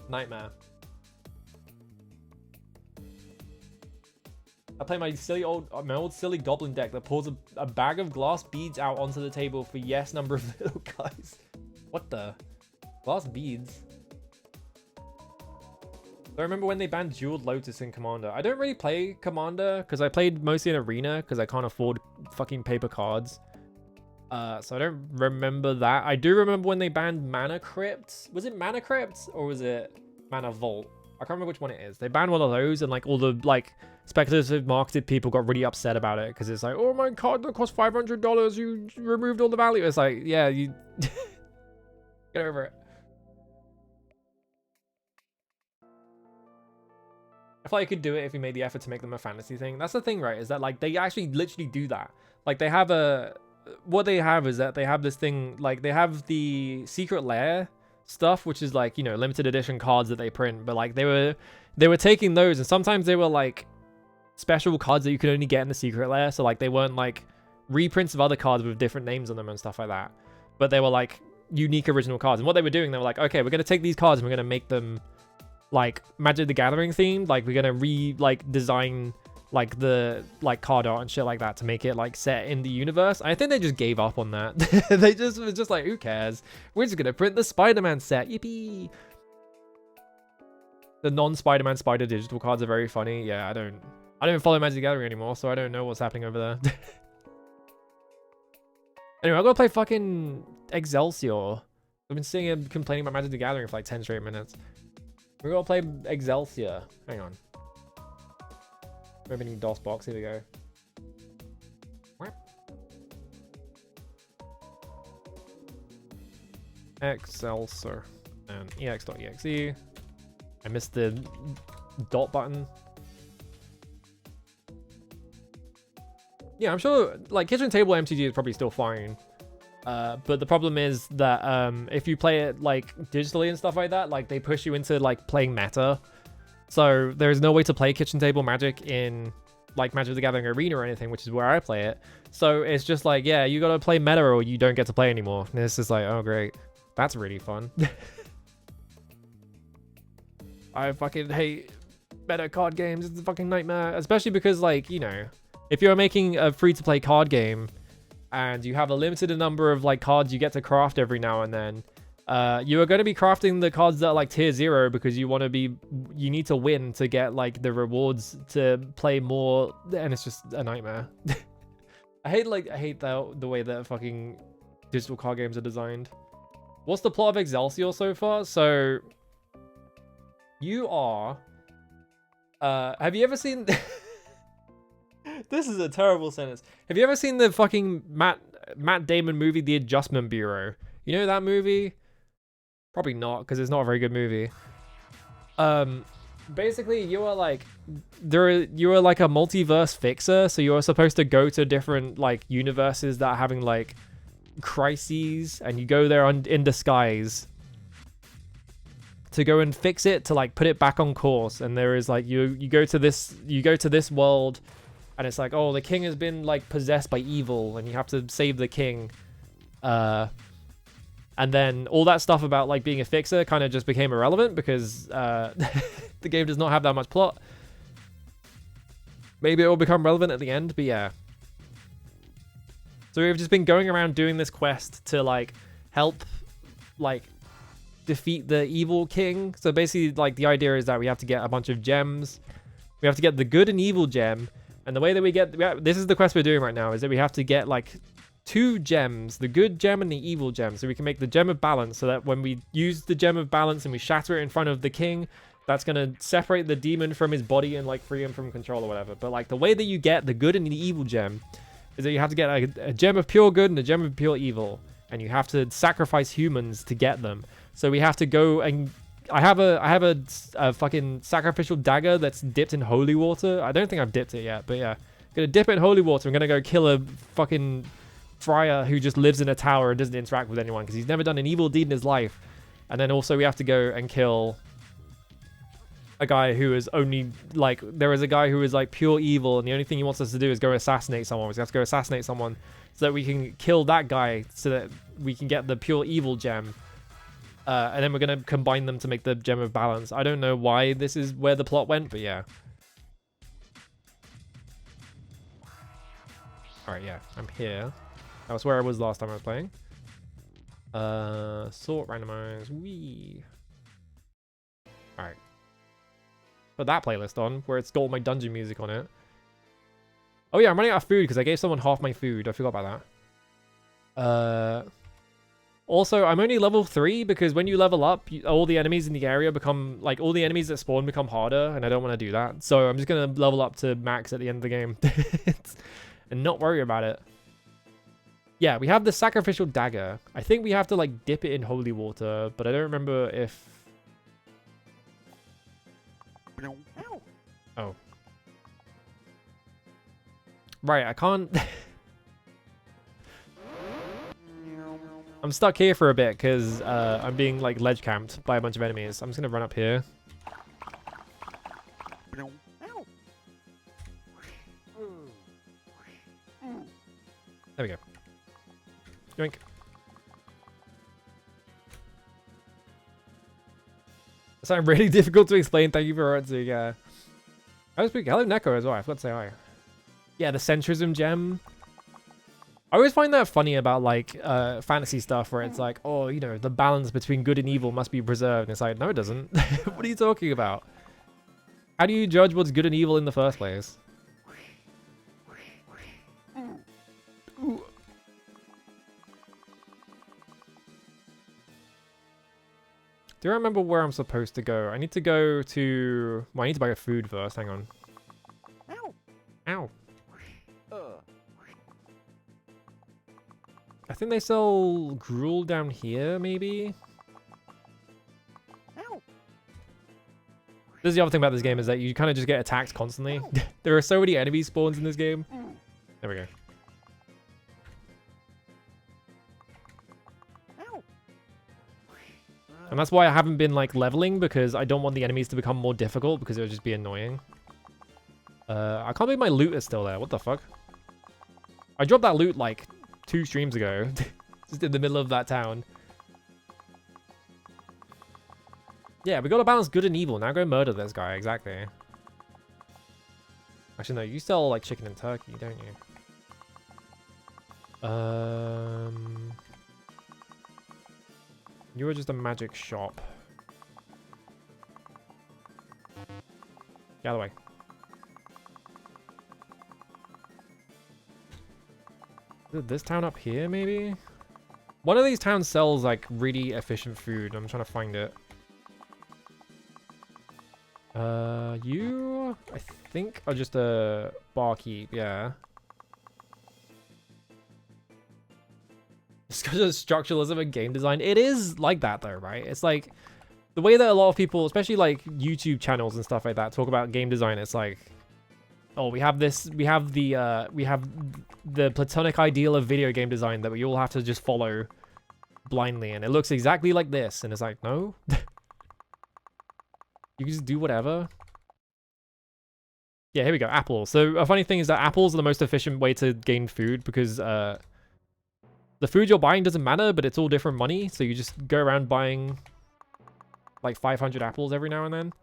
Nightmare. I play my old silly goblin deck that pulls a bag of glass beads out onto the table for yes number of little guys. What the? Glass beads? I remember when they banned Jeweled Lotus in Commander. I don't really play Commander because I played mostly in Arena because I can't afford fucking paper cards. So I don't remember that. I do remember when they banned Mana Crypt. Was it Mana Crypt or was it Mana Vault? I can't remember which one it is. They banned one of those, and like all the like speculative marketed people got really upset about it because it's like, oh my card that cost $500, you removed all the value. It's like, yeah, you get over it. I feel like you could do it if you made the effort to make them a fantasy thing. That's the thing, right? Is that like they actually literally do that. Like they have what they have is that they have this thing, like they have the Secret Lair stuff, which is like, you know, limited edition cards that they print, but like they were taking those, and sometimes they were like special cards that you could only get in the Secret Lair. So like they weren't like reprints of other cards with different names on them and stuff like that, but they were like unique original cards. And what they were doing, they were like, okay, we're gonna take these cards and we're gonna make them like Magic the Gathering themed. Like we're gonna design like the like card art and shit like that to make it like set in the universe. I think they just gave up on that. They just was just like, who cares? We're just gonna print the Spider-Man set. Yippee! The non-Spider-Man Spider digital cards are very funny. Yeah, I don't even follow Magic the Gathering anymore, so I don't know what's happening over there. Anyway, I'm gonna play fucking Excelsior. I've been sitting here complaining about Magic the Gathering for like 10 straight minutes. We're gonna play Excelsior. Hang on. Opening DOS box. Here we go. Excelsior and ex.exe. I missed the dot button. Yeah, I'm sure like kitchen table MTG is probably still fine. But the problem is that if you play it like digitally and stuff like that, like they push you into like playing meta. So there's no way to play kitchen table Magic in like Magic the Gathering Arena or anything, which is where I play it. So it's just like, yeah, you gotta play meta or you don't get to play anymore. And it's just like, oh great, that's really fun. I fucking hate meta card games. It's a fucking nightmare, especially because like, you know, if you're making a free-to-play card game and you have a limited number of like cards you get to craft every now and then, you are going to be crafting the cards that are like tier 0 because you need to win to get like the rewards to play more, and it's just a nightmare. I hate the way that fucking digital card games are designed. What's the plot of Excelsior so far? So you are have you ever seen this is a terrible sentence. Have you ever seen the fucking Matt Damon movie, The Adjustment Bureau? You know that movie? Probably not, because it's not a very good movie. Basically, you are like a multiverse fixer, so you're supposed to go to different like universes that are having like crises, and you go there in disguise to go and fix it, to like put it back on course. And there is like you go to this world, and it's like, oh, the king has been like possessed by evil, and you have to save the king. And then all that stuff about like being a fixer kind of just became irrelevant because the game does not have that much plot. Maybe it will become relevant at the end, but yeah. So we've just been going around doing this quest to like help like defeat the evil king. So basically like the idea is that we have to get a bunch of gems. We have to get the good and evil gem. And the way that we get, this is the quest we're doing right now, is that we have to get like 2 gems, the good gem and the evil gem, so we can make the gem of balance, so that when we use the gem of balance and we shatter it in front of the king, that's going to separate the demon from his body and like free him from control or whatever. But like the way that you get the good and the evil gem is that you have to get a gem of pure good and a gem of pure evil, and you have to sacrifice humans to get them. So we have to go and I have a fucking sacrificial dagger that's dipped in holy water. I don't think I've dipped it yet, but yeah. I'm gonna dip it in holy water. I'm gonna go kill a fucking friar who just lives in a tower and doesn't interact with anyone because he's never done an evil deed in his life. And then also we have to go and kill a guy who is only like, there is a guy who is like pure evil, and the only thing he wants us to do is go assassinate someone. We have to go assassinate someone so that we can kill that guy so that we can get the pure evil gem. And then we're going to combine them to make the gem of balance. I don't know why this is where the plot went, but yeah. Alright, yeah, I'm here. That was where I was last time I was playing. Sort, randomize, wee. Alright. Put that playlist on, where it's got all my dungeon music on it. Oh yeah, I'm running out of food because I gave someone half my food. I forgot about that. Also, I'm only level 3 because when you level up, all the enemies in the area become, like, all the enemies that spawn become harder, and I don't want to do that. So I'm just going to level up to max at the end of the game and not worry about it. Yeah, we have the sacrificial dagger. I think we have to, like, dip it in holy water, but I don't remember if... Oh. Right, I can't... I'm stuck here for a bit because I'm being like ledge camped by a bunch of enemies. I'm just gonna run up here. There we go. Yoink. That sounds really difficult to explain. Thank you for answering. Yeah. I was speaking. Hello, Neko as well. I forgot to say hi. Yeah, the centrism gem. I always find that funny about like fantasy stuff where it's like, oh, you know, the balance between good and evil must be preserved. And it's like, no, it doesn't. What are you talking about? How do you judge what's good and evil in the first place? Ooh. Do I remember where I'm supposed to go? I need to go to... Well, I need to buy a food first. Hang on. Ow. Ow. I think they sell gruel down here, maybe? Ow. This is the other thing about this game, is that you kind of just get attacked constantly. There are so many enemy spawns in this game. There we go. Ow. And that's why I haven't been like leveling, because I don't want the enemies to become more difficult, because it would just be annoying. I can't believe my loot is still there. What the fuck? I dropped that loot like 2 streams ago, just in the middle of that town. Yeah, we gotta balance good and evil. Now go murder this guy, exactly. Actually, no, you sell like chicken and turkey, don't you? You were just a magic shop. Get out of the way. Is it this town up here, maybe? One of these towns sells, like, really efficient food. I'm trying to find it. You, I think, are just a barkeep, yeah. It's because of structuralism and game design. It is like that, though, right? It's like, the way that a lot of people, especially, like, YouTube channels and stuff like that, talk about game design, it's like... Oh, we have this, we have the platonic ideal of video game design that we all have to just follow blindly, and it looks exactly like this, and it's like, no. You can just do whatever. Yeah, here we go, apples. So a funny thing is that apples are the most efficient way to gain food, because The food you're buying doesn't matter, but it's all different money. So you just go around buying like 500 apples every now and then.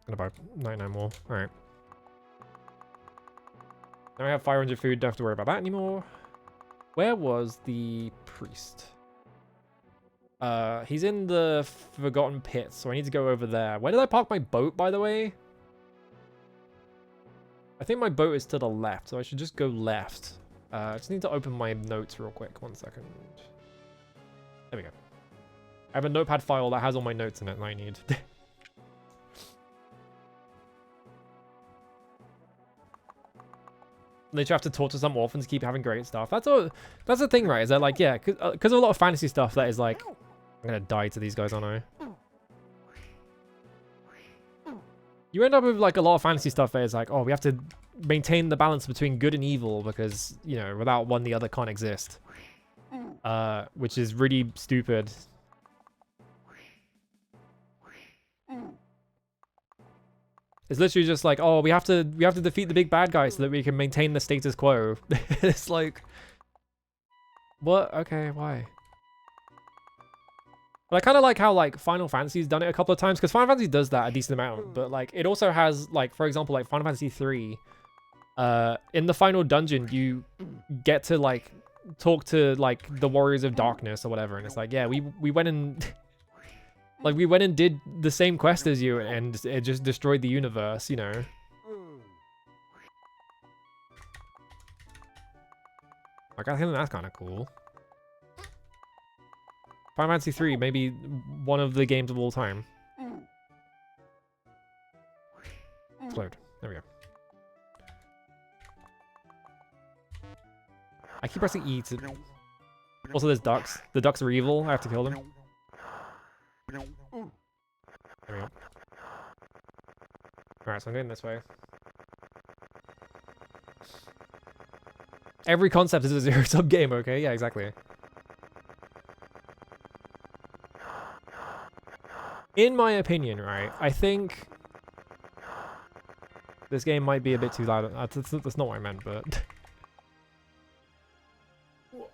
Gonna buy 99 more. All right. Now I have 500 food. Don't have to worry about that anymore. Where was the priest? He's in the Forgotten Pits, so I need to go over there. Where did I park my boat, by the way? I think my boat is to the left, so I should just go left. I just need to open my notes real quick. 1 second. There we go. I have a notepad file that has all my notes in it that I need. Literally have to talk to some orphans, keep having great stuff. That's the thing, right? Is that like, yeah, because of a lot of fantasy stuff that is like, I'm gonna die to these guys, aren't I? You end up with like a lot of fantasy stuff that is like, oh, we have to maintain the balance between good and evil because, you know, without one, the other can't exist. Which is really stupid. It's literally just like, oh, we have to defeat the big bad guy so that we can maintain the status quo. It's like, what? Okay, why? But I kind of like how like Final Fantasy's done it a couple of times, because Final Fantasy does that a decent amount, but like it also has like, for example, like Final Fantasy 3, in the final dungeon you get to like talk to like the Warriors of Darkness or whatever, and it's like, yeah, we went and like we went and did the same quest as you, and it just destroyed the universe, you know. Like I think that's kind of cool. Final Fantasy 3, maybe one of the games of all time. Explode. There we go. I keep pressing E to... Also, there's ducks. The ducks are evil. I have to kill them. There we go. Alright, so I'm going this way. Every concept is a zero-sum game, okay? Yeah, exactly. In my opinion, right, I think this game might be a bit too loud. That's not what I meant, but...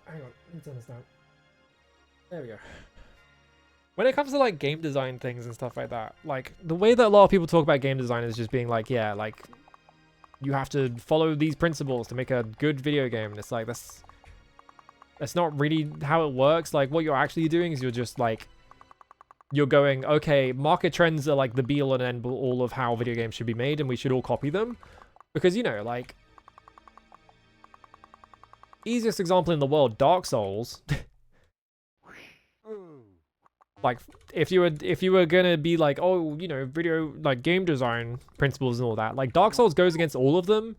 Hang on, let me turn this down. There we go. When it comes to like game design things and stuff like that, like the way that a lot of people talk about game design is just being like, yeah, like you have to follow these principles to make a good video game. And it's like, that's not really how it works. Like what you're actually doing is you're just like, you're going, okay, market trends are like the be all and end all of how video games should be made, and we should all copy them. Because, you know, like, easiest example in the world, Dark Souls. Like, if you were gonna be like, oh, you know, video, like, game design principles and all that, like, Dark Souls goes against all of them.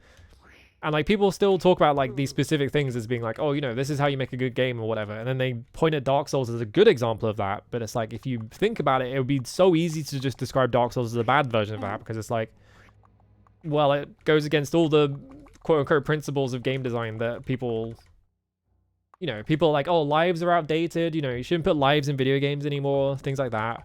And, like, people still talk about, like, these specific things as being like, oh, you know, this is how you make a good game or whatever. And then they point at Dark Souls as a good example of that. But it's like, if you think about it, it would be so easy to just describe Dark Souls as a bad version of that. Because it's like, well, it goes against all the quote-unquote principles of game design that people... You know, people are like, oh, lives are outdated. You know, you shouldn't put lives in video games anymore. Things like that.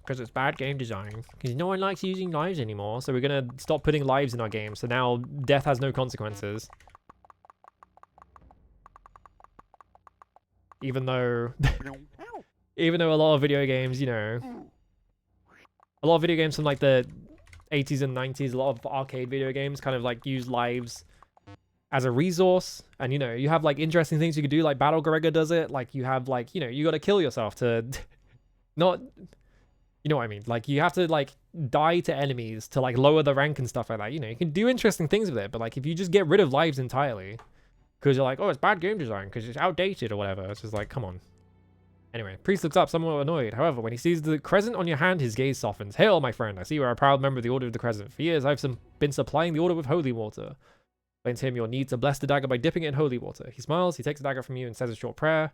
Because it's bad game design. Because no one likes using lives anymore. So we're going to stop putting lives in our games. So now death has no consequences. Even though... even though a lot of video games, you know... A lot of video games from like the 80s and 90s, a lot of arcade video games kind of like use lives as a resource. And, you know, you have like interesting things you could do. Like Battle Gregor does it. Like you have like, you know, you got to kill yourself to not... You know what I mean? Like, you have to, like, die to enemies to, like, lower the rank and stuff like that. You know, you can do interesting things with it, but, like, if you just get rid of lives entirely, because you're like, oh, it's bad game design, because it's outdated or whatever, it's just like, come on. Anyway, Priest looks up, somewhat annoyed. However, when he sees the crescent on your hand, his gaze softens. Hail, my friend. I see you are a proud member of the Order of the Crescent. For years, I've been supplying the Order with holy water. Explain to him your need to bless the dagger by dipping it in holy water. He smiles, he takes the dagger from you and says a short prayer.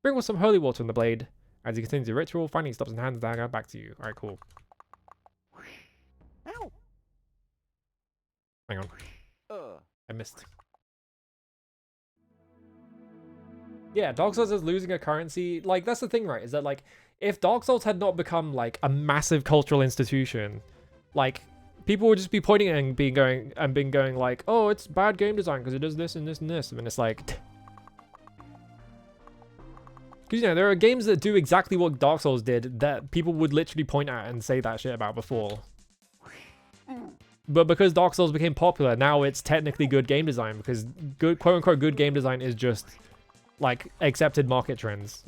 Bring with some holy water in the blade. As he continues the ritual, finally he stops and hands the dagger back to you. Alright, cool. Hang on. I missed. Yeah, Dark Souls is losing a currency. Like, that's the thing, right? Is that, like, if Dark Souls had not become, like, a massive cultural institution, like, people would just be pointing and being going like, oh, it's bad game design because it does this and this and this, and it's like, because you know there are games that do exactly what Dark Souls did that people would literally point at and say that shit about before. But because Dark Souls became popular, now it's technically good game design because good, quote unquote, good game design is just like accepted market trends,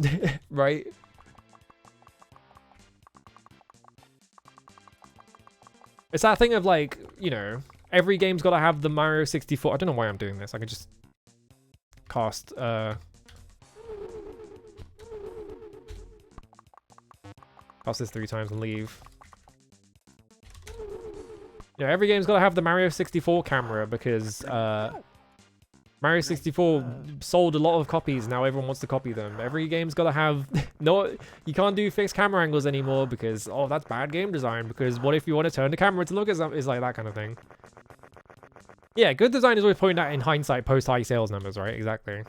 right? It's that thing of like, you know, every game's got to have the Mario 64. I don't know why I'm doing this. I could just cast this 3 times and leave. Yeah, every game's got to have the Mario 64 camera because Mario 64 sold a lot of copies. Now everyone wants to copy them. Every game's got to have... No, you can't do fixed camera angles anymore because, oh, that's bad game design. Because what if you want to turn the camera to look at something? It's like that kind of thing. Yeah, good design is always pointed at in hindsight post-high sales numbers, right? Exactly.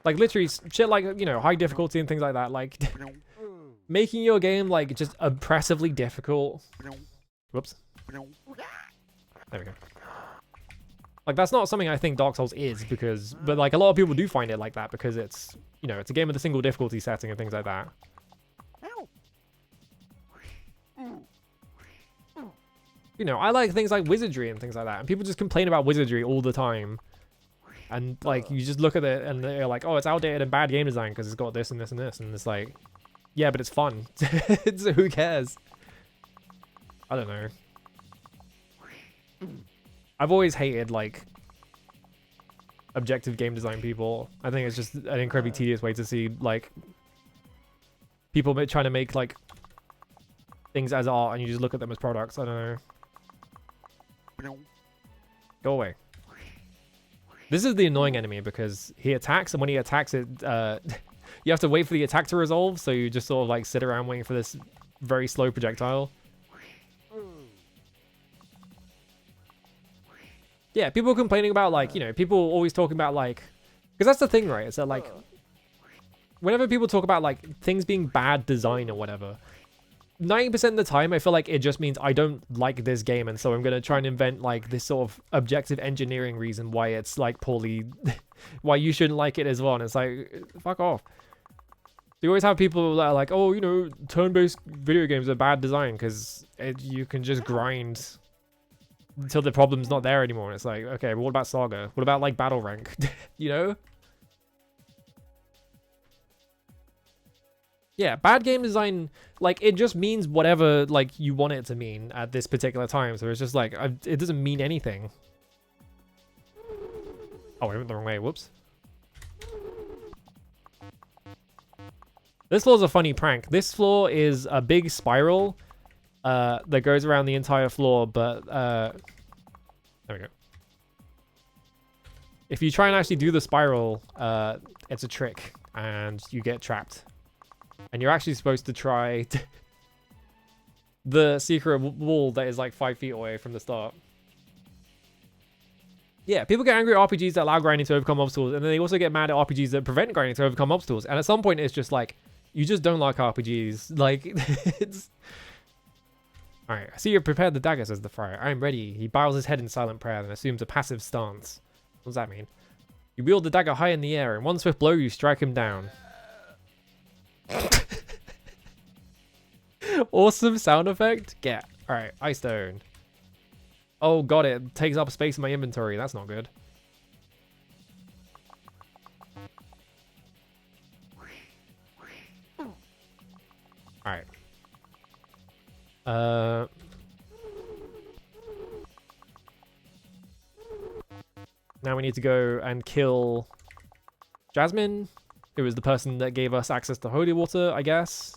Like literally shit like, you know, high difficulty and things like that. Like making your game like just oppressively difficult. Whoops. There we go. Like that's not something I think Dark Souls is because, but like a lot of people do find it like that because it's, you know, it's a game with a single difficulty setting and things like that. You know, I like things like wizardry and things like that, and people just complain about wizardry all the time. And like you just look at it and they're like, oh, it's outdated and bad game design because it's got this and this and this, and it's like, yeah, but it's fun. So who cares? I don't know. I've always hated like objective game design people. I think it's just an incredibly tedious way to see like people trying to make like things as art and you just look at them as products. I don't know. Go away. This is the annoying enemy because he attacks, and when he attacks it, you have to wait for the attack to resolve, so you just sort of like sit around waiting for this very slow projectile. Yeah, people complaining about like, you know, people always talking about like, because that's the thing, right? It's that like, whenever people talk about like things being bad design or whatever, 90% of the time, I feel like it just means I don't like this game, and so I'm going to try and invent, like, this sort of objective engineering reason why it's, like, poorly... why you shouldn't like it as well, and it's like, fuck off. You always have people that are like, oh, you know, turn-based video games are bad design, because you can just grind until the problem's not there anymore, and it's like, okay, but what about Saga? What about, like, Battle Rank? You know? Yeah, bad game design, like, it just means whatever, like, you want it to mean at this particular time. So it's just like, it doesn't mean anything. Oh, I went the wrong way. Whoops. This floor's a funny prank. This floor is a big spiral that goes around the entire floor, but, there we go. If you try and actually do the spiral, it's a trick, and you get trapped. And you're actually supposed to try the secret wall that is like 5 feet away from the start. Yeah, people get angry at RPGs that allow grinding to overcome obstacles, and then they also get mad at RPGs that prevent grinding to overcome obstacles. And at some point, it's just like, you just don't like RPGs. Like, it's... Alright, I see you've prepared the dagger, says the friar. I am ready. He bows his head in silent prayer and assumes a passive stance. What does that mean? You wield the dagger high in the air, and one swift blow, you strike him down. Awesome sound effect. Get. Alright, Ice Stone. Oh god, it takes up space in my inventory. That's not good. Alright. Now we need to go and kill Jasmine. It was the person that gave us access to holy water, I guess.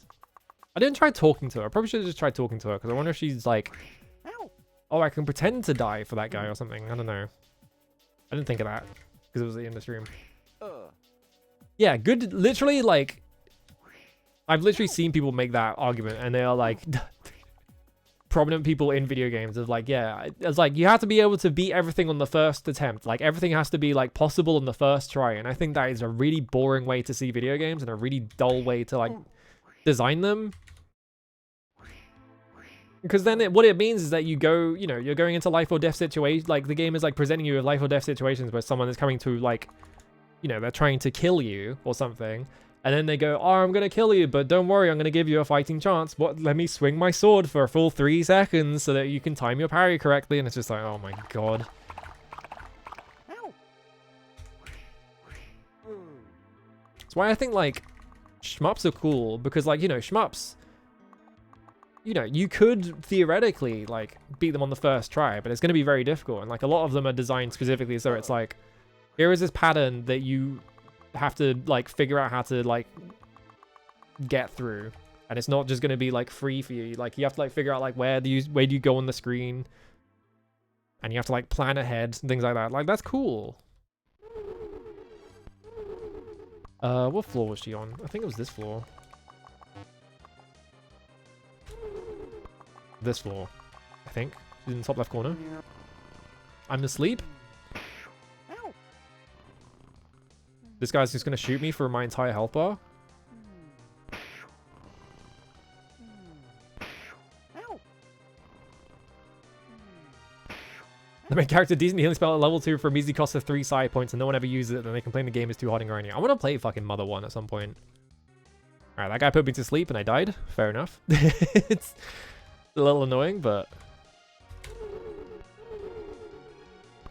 I didn't try talking to her. I probably should have just tried talking to her, because I wonder if she's like... Oh, I can pretend to die for that guy or something. I don't know. I didn't think of that, because it was in this room. Yeah, good... Literally, like... I've literally seen people make that argument, and they are like... prominent people in video games of like, yeah, it's like you have to be able to beat everything on the first attempt. Like everything has to be like possible on the first try. And I think that is a really boring way to see video games and a really dull way to like design them. Because then what it means is that you go, you know, you're going into life or death situations. Like the game is like presenting you with life or death situations where someone is coming to like, you know, they're trying to kill you or something. And then they go, oh, I'm going to kill you, but don't worry, I'm going to give you a fighting chance. What? Let me swing my sword for a full 3 seconds so that you can time your parry correctly. And it's just like, oh my god. That's why I think, like, shmups are cool. Because, like, you know, shmups, you know, you could theoretically, like, beat them on the first try. But it's going to be very difficult. And, like, a lot of them are designed specifically so it's like, here is this pattern that you have to like figure out how to like get through, and it's not just going to be like free for you. Like you have to like figure out like where do you go on the screen, and you have to like plan ahead and things like that. Like that's cool. What floor was she on? I think it was this floor. This floor, I think. She's in the top left corner. I'm asleep. This guy's just going to shoot me for my entire health bar. The main character decent healing spell at level 2 for a measly cost of 3 side points and no one ever uses it, then they complain the game is too hard and grindy. I want to play fucking Mother 1 at some point. Alright, that guy put me to sleep and I died. Fair enough. It's a little annoying, but...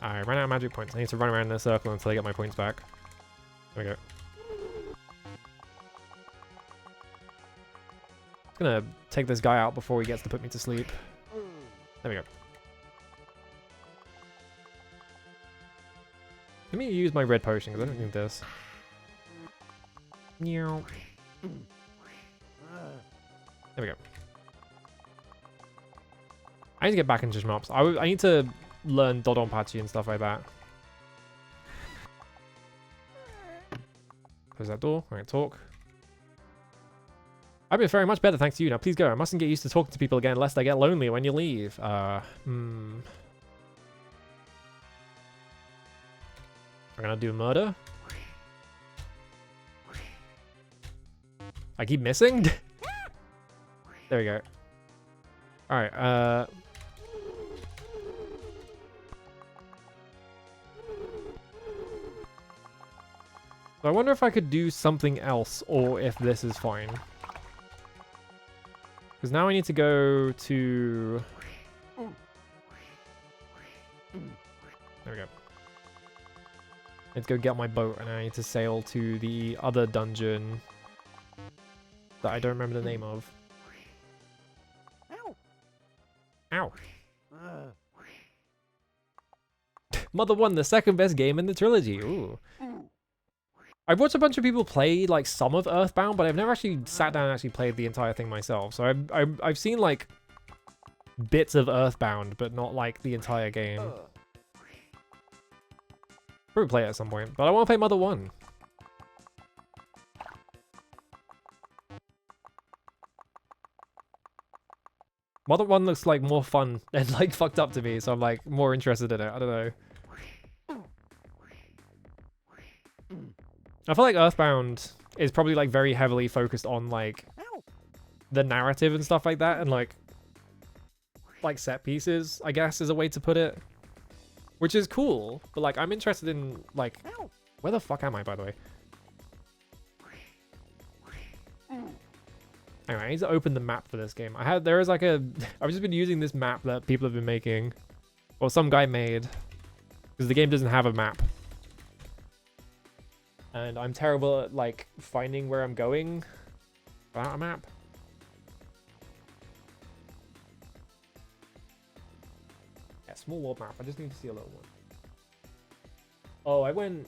I ran out of magic points. I need to run around in a circle until I get my points back. There we go. Just gonna take this guy out before he gets to put me to sleep. There we go. Let me use my red potion because I don't need this. There we go. I need to get back into shmups. I need to learn Dodonpachi and stuff like that. Close that door. Alright, talk. I've been very much better thanks to you. Now please go. I mustn't get used to talking to people again lest I get lonely when you leave. I'm gonna do murder. I keep missing? There we go. Alright, so I wonder if I could do something else or if this is fine. Because now I need to go to... There we go. Let's go get my boat and I need to sail to the other dungeon that I don't remember the name of. Ow. Mother 1, the second best game in the trilogy. Ooh. I've watched a bunch of people play like some of Earthbound, but I've never actually sat down and actually played the entire thing myself. So I've seen like bits of Earthbound, but not like the entire game. Probably play it at some point, but I want to play Mother 1. Mother 1 looks like more fun and like fucked up to me, so I'm like more interested in it. I don't know. I feel like Earthbound is probably like very heavily focused on like the narrative and stuff like that, and like set pieces, I guess is a way to put it, which is cool. But like I'm interested in like, where the fuck am I, by the way? Anyway, I need to open the map for this game. I've just been using this map that people have been making, or some guy made, because the game doesn't have a map. And I'm terrible at, like, finding where I'm going without a map. Yeah, small world map. I just need to see a little one. Oh, I went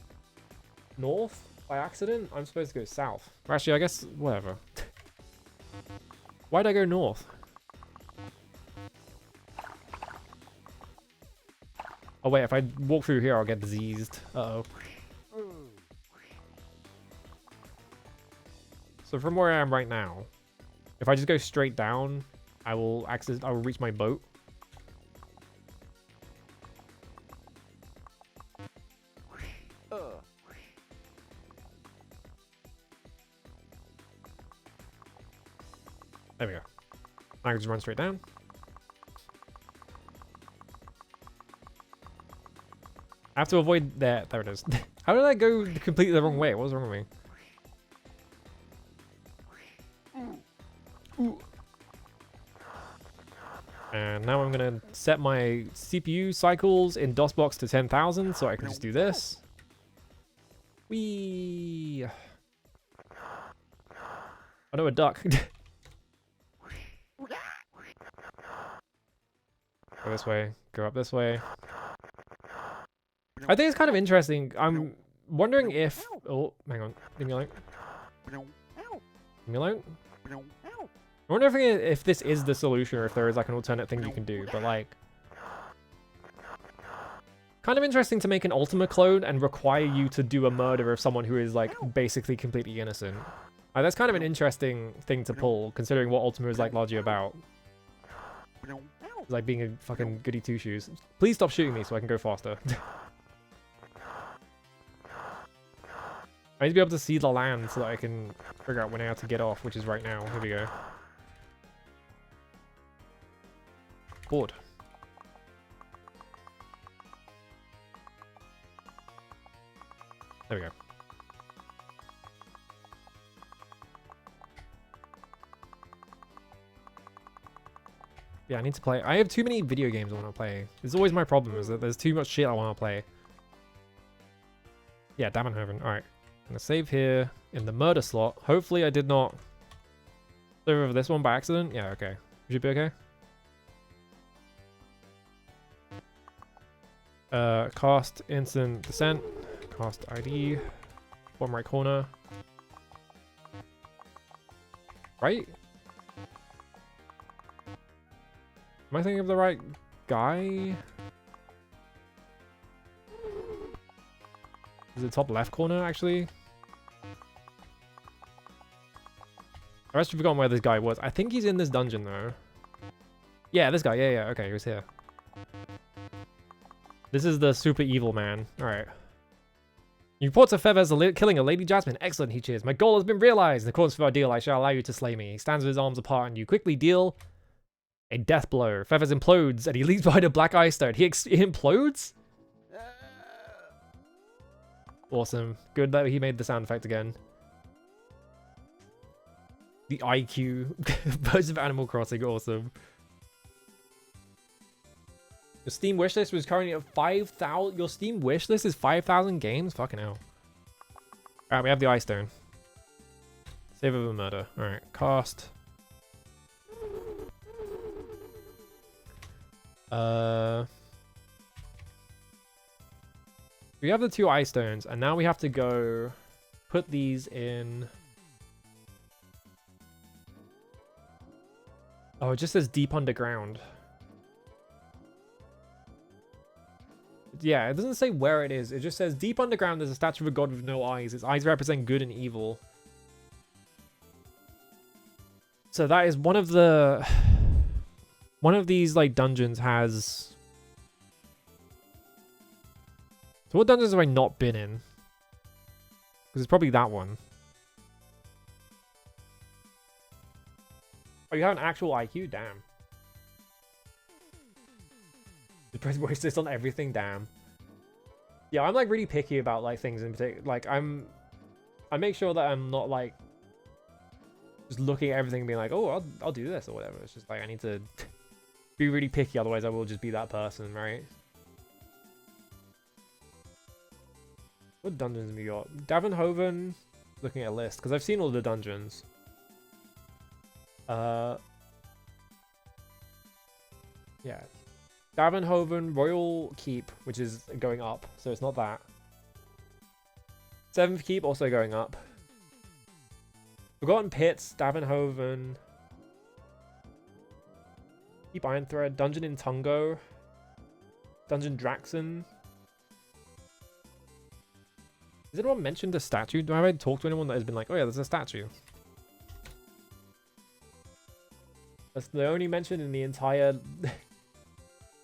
north by accident? I'm supposed to go south. Or actually, I guess, whatever. Why'd I go north? Oh, wait, if I walk through here, I'll get diseased. Uh-oh. So from where I am right now, if I just go straight down, I will reach my boat. There we go. I can just run straight down. I have to avoid that. There it is. How did I go completely the wrong way? What was wrong with me? Ooh. And now I'm going to set my CPU cycles in DOSBox to 10,000 so I can just do this. Whee! Oh no, a duck. Go this way, go up this way. I think it's kind of interesting. I'm wondering if... Oh, hang on. Leave me alone. Leave me alone. I wonder if this is the solution or if there is like an alternate thing you can do, but like... Kind of interesting to make an Ultima clone and require you to do a murder of someone who is like basically completely innocent. That's kind of an interesting thing to pull, considering what Ultima is like largely about. It's like being a fucking goody two-shoes. Please stop shooting me so I can go faster. I need to be able to see the land so that I can figure out when I have to get off, which is right now. Here we go. Board. There we go. Yeah, I need to play. I have too many video games I want to play. It's always my problem, is that there's too much shit I want to play. Yeah, Davenhoven. Alright. I'm going to save here in the murder slot. Hopefully I did not save over this one by accident. Yeah, okay. Should be okay. Cast instant descent. Cast ID. Bottom right corner. Right? Am I thinking of the right guy? Is it top left corner, actually? I actually forgotten where this guy was. I think he's in this dungeon, though. Yeah, this guy. Yeah. Okay, he was here. This is the super evil man. Alright. You report to Fevez killing a Lady Jasmine. Excellent, he cheers. My goal has been realized. In accordance with our deal, I shall allow you to slay me. He stands with his arms apart and you quickly deal a death blow. Fevez implodes and he leaves behind a black ice stone. He implodes? Awesome. Good that he made the sound effect again. The IQ. Birds of Animal Crossing. Awesome. Your Steam wishlist was currently at 5,000. Your Steam wishlist is 5,000 games? Fucking hell. Alright, we have the Ice Stone. Save of a murder. Alright, cast. We have the 2 Ice Stones, and now we have to go put these in. Oh, it just says deep underground. Yeah, it doesn't say where it is. It just says deep underground there's a statue of a god with no eyes. Its eyes represent good and evil. So that is one of the... One of these, like, dungeons has... So what dungeons have I not been in? Because it's probably that one. Oh, you have an actual IQ? Damn. The press voice this on everything, damn. Yeah, I'm like really picky about like things in particular. Like I make sure that I'm not like just looking at everything and being like, oh, I'll do this or whatever. It's just like I need to be really picky, otherwise I will just be that person, right? What dungeons have we got? Davenhoven, looking at a list because I've seen all the dungeons. Yeah. Davenhoven, Royal Keep, which is going up, so it's not that. 7th Keep, also going up. Forgotten Pits, Davenhoven. Keep Iron Thread, Dungeon in Tungo. Dungeon Draxon. Has anyone mentioned a statue? Do I ever talk to anyone that has been like, oh yeah, there's a statue? That's the only mention in the entire...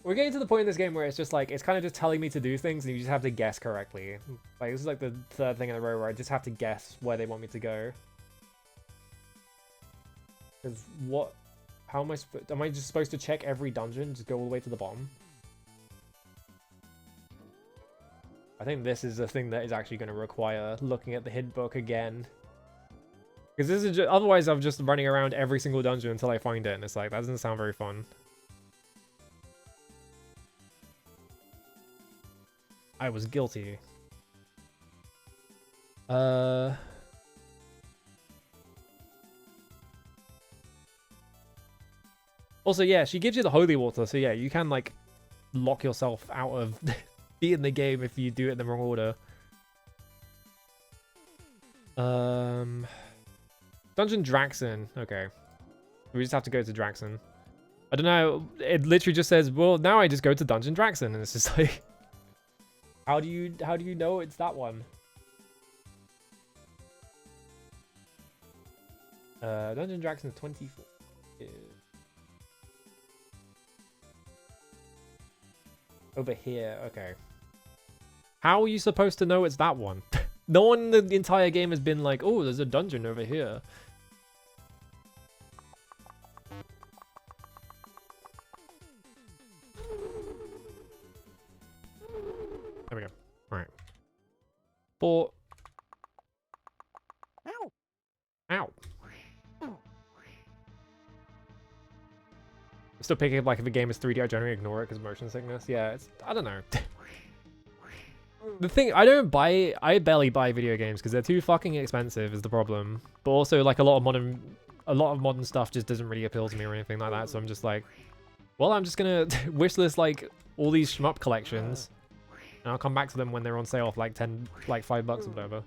We're getting to the point in this game where it's just like, it's kind of just telling me to do things and you just have to guess correctly. Like, this is like the third thing in a row where I just have to guess where they want me to go. Because what... How am I just supposed to check every dungeon? Just go all the way to the bottom? I think this is the thing that is actually going to require looking at the hint book again. Because this is just, otherwise I'm just running around every single dungeon until I find it, and it's like, that doesn't sound very fun. I was guilty. Also, yeah, she gives you the holy water, so yeah, you can, like, lock yourself out of beating the game if you do it in the wrong order. Dungeon Draxon. Okay. We just have to go to Draxon. I don't know. It literally just says, well, now I just go to Dungeon Draxon, and it's just like, how do you know it's that one? Dungeon Draxon 24. Over here, okay. How are you supposed to know it's that one? No one in the entire game has been like, oh, there's a dungeon over here. There we go. Alright. Ow. Ow. I'm still picking up, like, if a game is 3D, I generally ignore it because motion sickness. Yeah, it's... I don't know. The thing, I barely buy video games because they're too fucking expensive is the problem. But also, like, a lot of modern stuff just doesn't really appeal to me or anything like that. So I'm just like, well, I'm just gonna wishlist, like, all these shmup collections. And I'll come back to them when they're on sale for, like, $5 or whatever.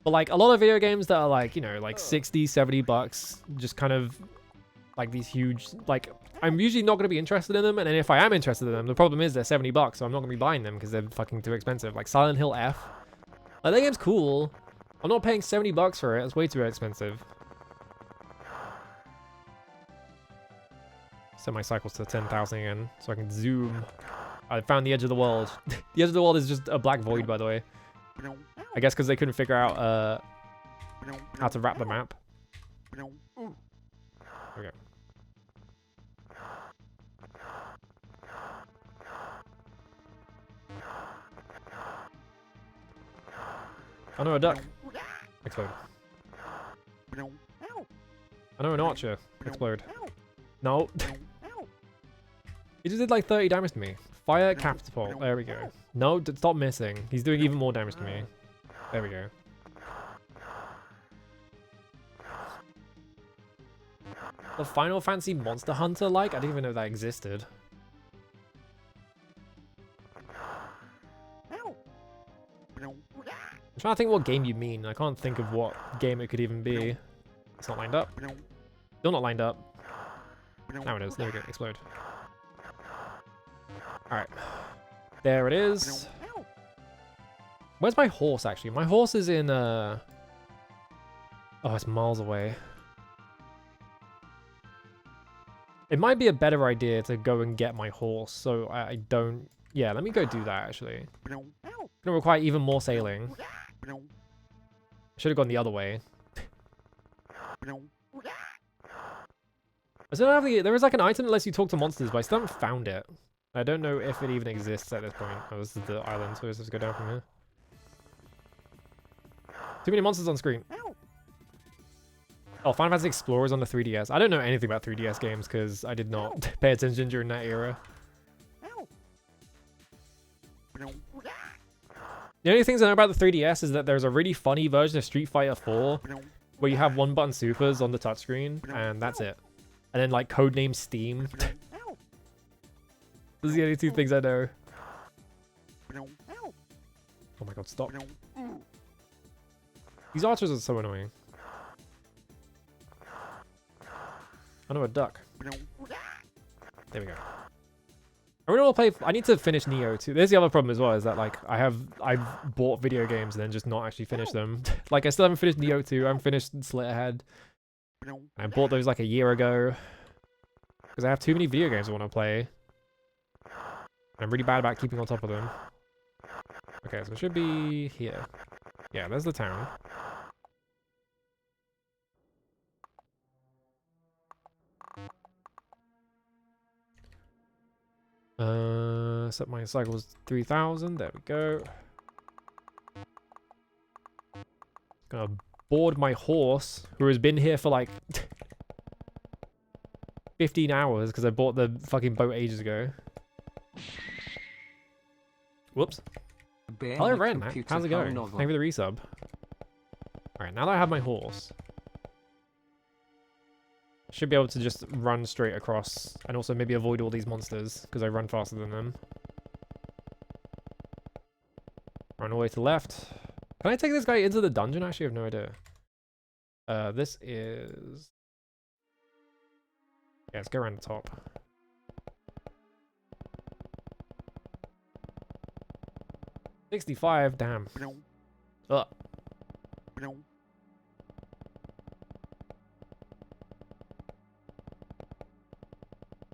But, like, a lot of video games that are, like, you know, like, 60, 70 bucks, just kind of... like these huge, like, I'm usually not going to be interested in them, and then if I am interested in them, the problem is they're 70 bucks, so I'm not going to be buying them because they're fucking too expensive. Like Silent Hill F. Like, that game's cool. I'm not paying 70 bucks for it. It's way too expensive. Set my cycles to 10,000 again so I can zoom. I found the edge of the world. The edge of the world is just a black void, by the way. I guess because they couldn't figure out how to wrap the map. Okay. I know a duck. Explode. I know an archer. Explode. No. He just did like 30 damage to me. Fire catapult. There we go. No, stop missing. He's doing even more damage to me. There we go. The Final Fantasy Monster Hunter like? I didn't even know that existed. I'm trying to think what game you mean. I can't think of what game it could even be. It's not lined up. Still not lined up. Now it is. There we go. Explode. Alright. There it is. Where's my horse, actually? My horse is in, Oh, it's miles away. It might be a better idea to go and get my horse, so I don't... Yeah, let me go do that, actually. It's gonna require even more sailing. I should have gone the other way. I still don't have the... There is like an item that lets you talk to monsters, but I still haven't found it. I don't know if it even exists at this point. Oh, this is the island, so let's just go down from here. Too many monsters on screen. Oh, Final Fantasy Explorer's on the 3DS. I don't know anything about 3DS games because I did not pay attention during that era. The only things I know about the 3DS is that there's a really funny version of Street Fighter 4 where you have one-button supers on the touchscreen, and that's it. And then, like, codename Steam. Those are the only two things I know. Oh my god, stop. These archers are so annoying. I know a duck. There we go. I really want to play... I need to finish Neo too. There's the other problem as well, is that, like, I've bought video games and then just not actually finished them. Like, I still haven't finished Neo 2. I haven't finished Slitterhead. I bought those like a year ago. Because I have too many video games I want to play. I'm really bad about keeping on top of them. Okay, so it should be here. Yeah, there's the town. Set my cycles 3000. There we go. Gonna board my horse, who has been here for like 15 hours because I bought the fucking boat ages ago. Whoops. Hello, Ren. How's it going? Thank you for the resub. Alright, now that I have my horse, I should be able to just run straight across and also maybe avoid all these monsters because I run faster than them. Run all the way to the left. Can I take this guy into the dungeon? Actually, I have no idea. This is... Yeah, let's go around the top. $65, damn. Ugh.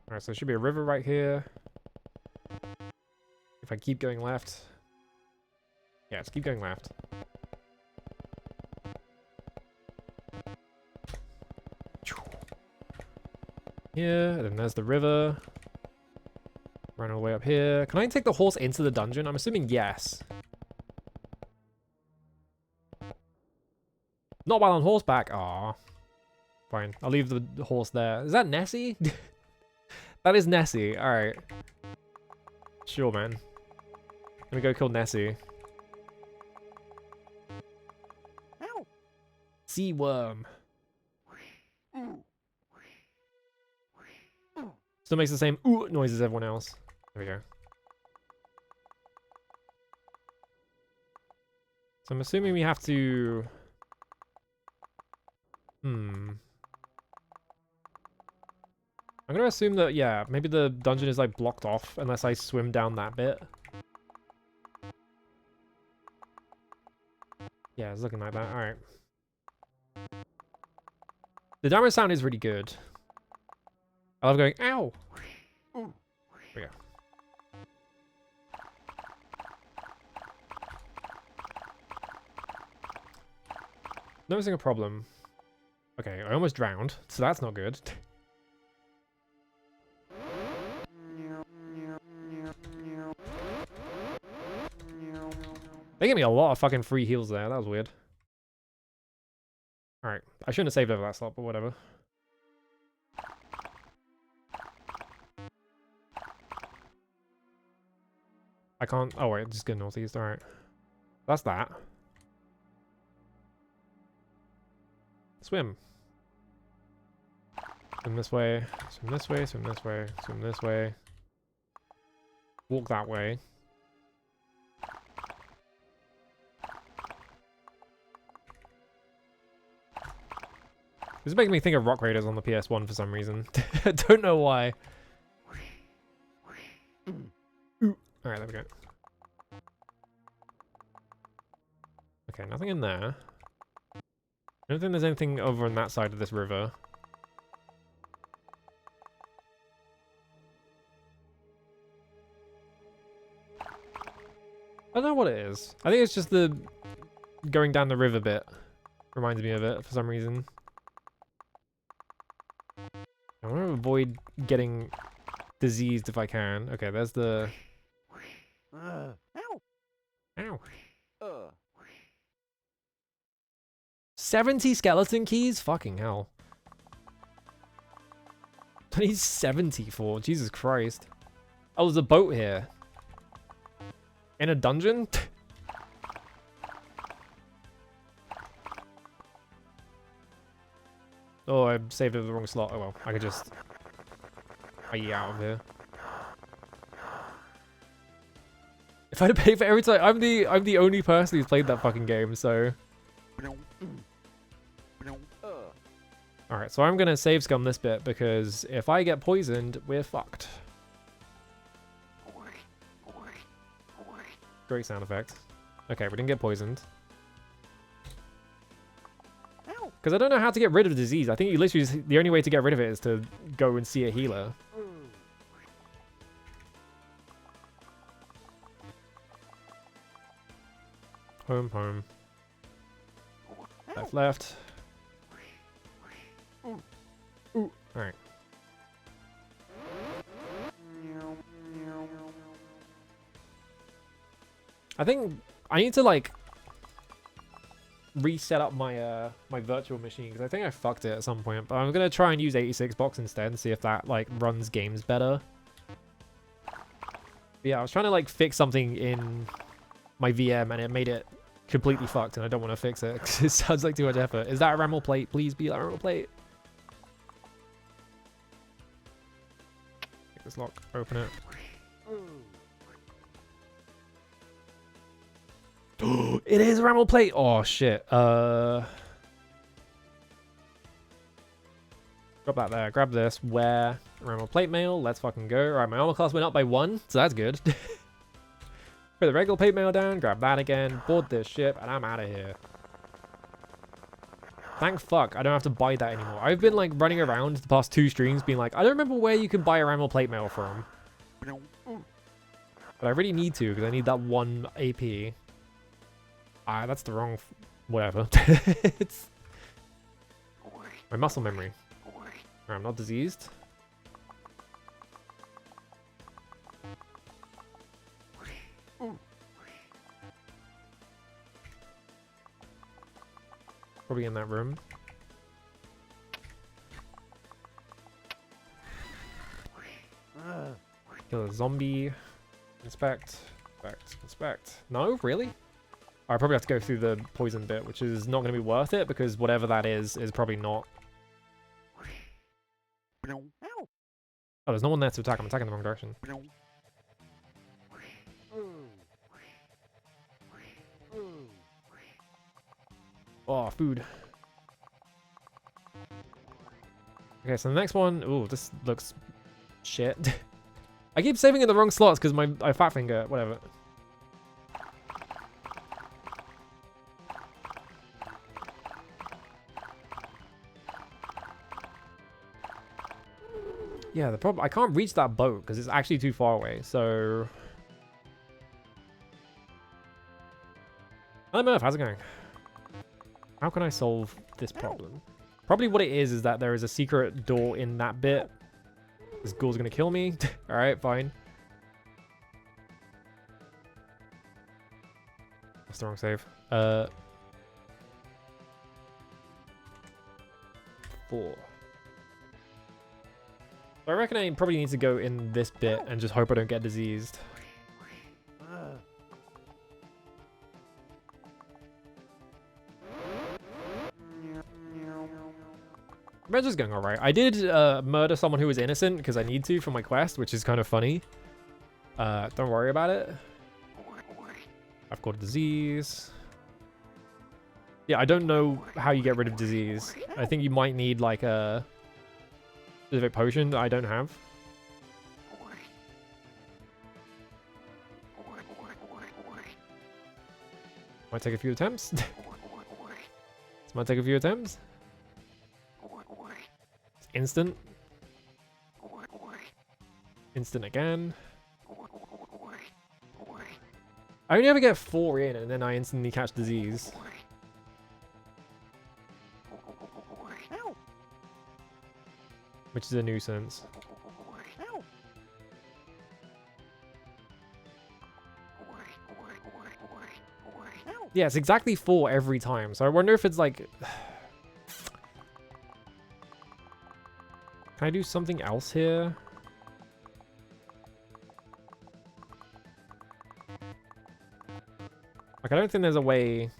Alright, so there should be a river right here. If I keep going left. Yeah, let's keep going left. Here, and then there's the river. Run all the way up here. Can I take the horse into the dungeon? I'm assuming yes. Not while on horseback. Aw. Fine. I'll leave the horse there. Is that Nessie? That is Nessie. Alright. Sure, man. Let me go kill Nessie. Sea worm. Still makes the same ooh noise as everyone else. There we go. So I'm assuming we have to... I'm gonna assume that, yeah, maybe the dungeon is like blocked off unless I swim down that bit. Yeah, it's looking like that. Alright. The damage sound is really good. I love going, ow! There we go. Noticing a problem. Okay, I almost drowned, so that's not good. They gave me a lot of fucking free heals there, that was weird. Alright, I shouldn't have saved over that slot, but whatever. I can't... Oh wait, just get northeast, alright. That's that. Swim. Swim this way, swim this way, swim this way, swim this way. Walk that way. This is making me think of Rock Raiders on the PS1 for some reason. I don't know why. Alright, there we go. Okay, nothing in there. I don't think there's anything over on that side of this river. I don't know what it is. I think it's just the going down the river bit. Reminds me of it for some reason. I want to avoid getting diseased if I can. Okay, there's the... Ow. 70 skeleton keys? Fucking hell. I need 70 for. Jesus Christ. Oh, there's a boat here. In a dungeon? Oh, I saved it in the wrong slot. Oh well, I could just... Get out of here. If I had to pay for every time, I'm the only person who's played that fucking game, so... Alright, so I'm gonna save scum this bit, because if I get poisoned, we're fucked. Great sound effect. Okay, we didn't get poisoned. Because I don't know how to get rid of disease. I think you literally just, the only way to get rid of it is to go and see a healer. Home, home. Left, left. Ooh. Alright. I think I need to like reset up my my virtual machine because I think I fucked it at some point. But I'm gonna try and use 86 box instead and see if that like runs games better. But yeah, I was trying to like fix something in my VM and it made it completely fucked, and I don't want to fix it because it sounds like too much effort. Is that a ramble plate? Please be that ramble plate. Take this lock, open it. It is a ramble plate. Oh shit. Drop that there. Grab this. Where? Ramble plate mail. Let's fucking go. Alright, my armor class went up by 1, so that's good. Put the regular plate mail down. Grab that again. Board this ship, and I'm out of here. Thank fuck, I don't have to buy that anymore. I've been like running around the past 2 streams being like, I don't remember where you can buy a ramble plate mail from. But I really need to because I need that 1 AP. That's the wrong... whatever. It's... my muscle memory. I'm not diseased. Probably in that room. Kill a zombie. Inspect. Inspect. Inspect. No? Really? I probably have to go through the poison bit, which is not going to be worth it because whatever that is probably not. Oh, there's no one there to attack. I'm attacking the wrong direction. Oh, food. Okay, so the next one... ooh, this looks shit. I keep saving in the wrong slots because my fat finger... whatever. Yeah, the problem... I can't reach that boat because it's actually too far away, so... Hello, Murph. How's it going? How can I solve this problem? Probably what it is that there is a secret door in that bit. This ghoul's gonna kill me. Alright, fine. That's the wrong save. 4. So I reckon I probably need to go in this bit and just hope I don't get diseased. Register's going alright. I did murder someone who was innocent because I need to for my quest, which is kind of funny. Don't worry about it. I've got a disease. Yeah, I don't know how you get rid of disease. I think you might need like a specific potion that I don't have. Might take a few attempts. This might take a few attempts. It's instant. Instant again. I only ever get 4 in and then I instantly catch disease. Which is a nuisance. Yeah, it's exactly 4 every time. So I wonder if it's like... Can I do something else here? Like, I don't think there's a way...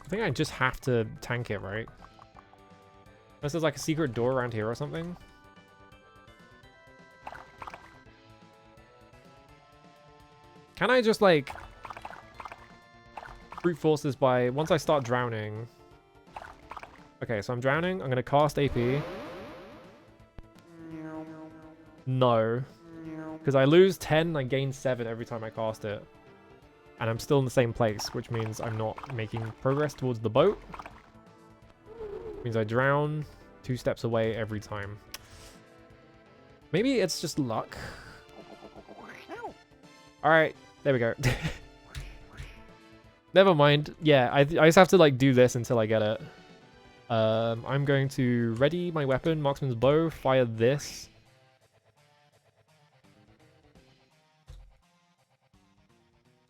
I think I just have to tank it, right? Unless there's like a secret door around here or something. Can I just like... brute force this by... once I start drowning... Okay, so I'm drowning. I'm going to cast AP. No. Because I lose 10, I gain 7 every time I cast it. And I'm still in the same place, which means I'm not making progress towards the boat. Means I drown 2 steps away every time. Maybe it's just luck. Alright, there we go. Never mind. Yeah, I just have to like do this until I get it. I'm going to ready my weapon, marksman's bow, fire this.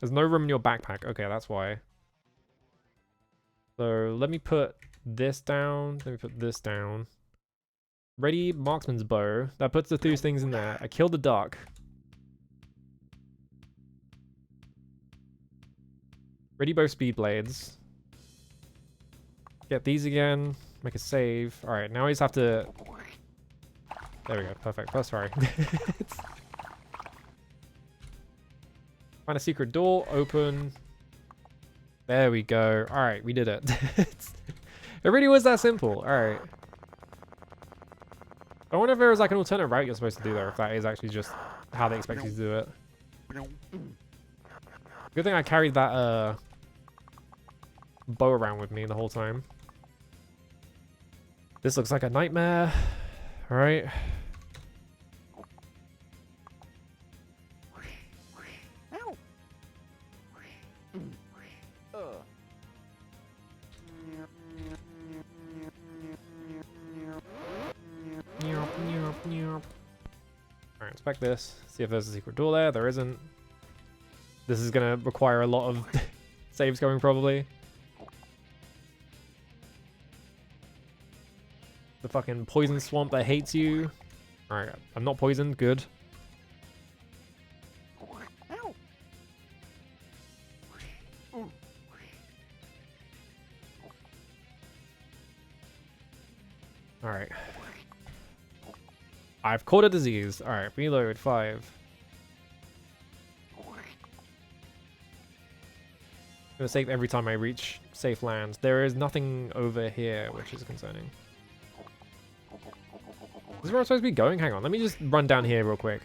There's no room in your backpack. Okay, that's why. So let me put this down. Let me put this down. Ready marksman's bow. That puts the 2 things in there. I killed the duck. Ready bow speed blades. Get these again. Make a save. Alright, now I just have to... There we go. Perfect. Oh, sorry. Find a secret door. Open. There we go. Alright, we did it. It really was that simple. Alright. I wonder if there was like an alternate route you're supposed to do there, if that is actually just how they expect you to do it. Good thing I carried that bow around with me the whole time. This looks like a nightmare. Alright. Alright, inspect this. See if there's a secret door there. There isn't. This is gonna require a lot of saves going, probably. The fucking poison swamp that hates you. Alright, I'm not poisoned. Good. Alright. I've caught a disease. Alright, reload 5. Gonna save every time I reach safe lands. There is nothing over here, which is concerning. This is where I'm supposed to be going? Hang on, let me just run down here real quick.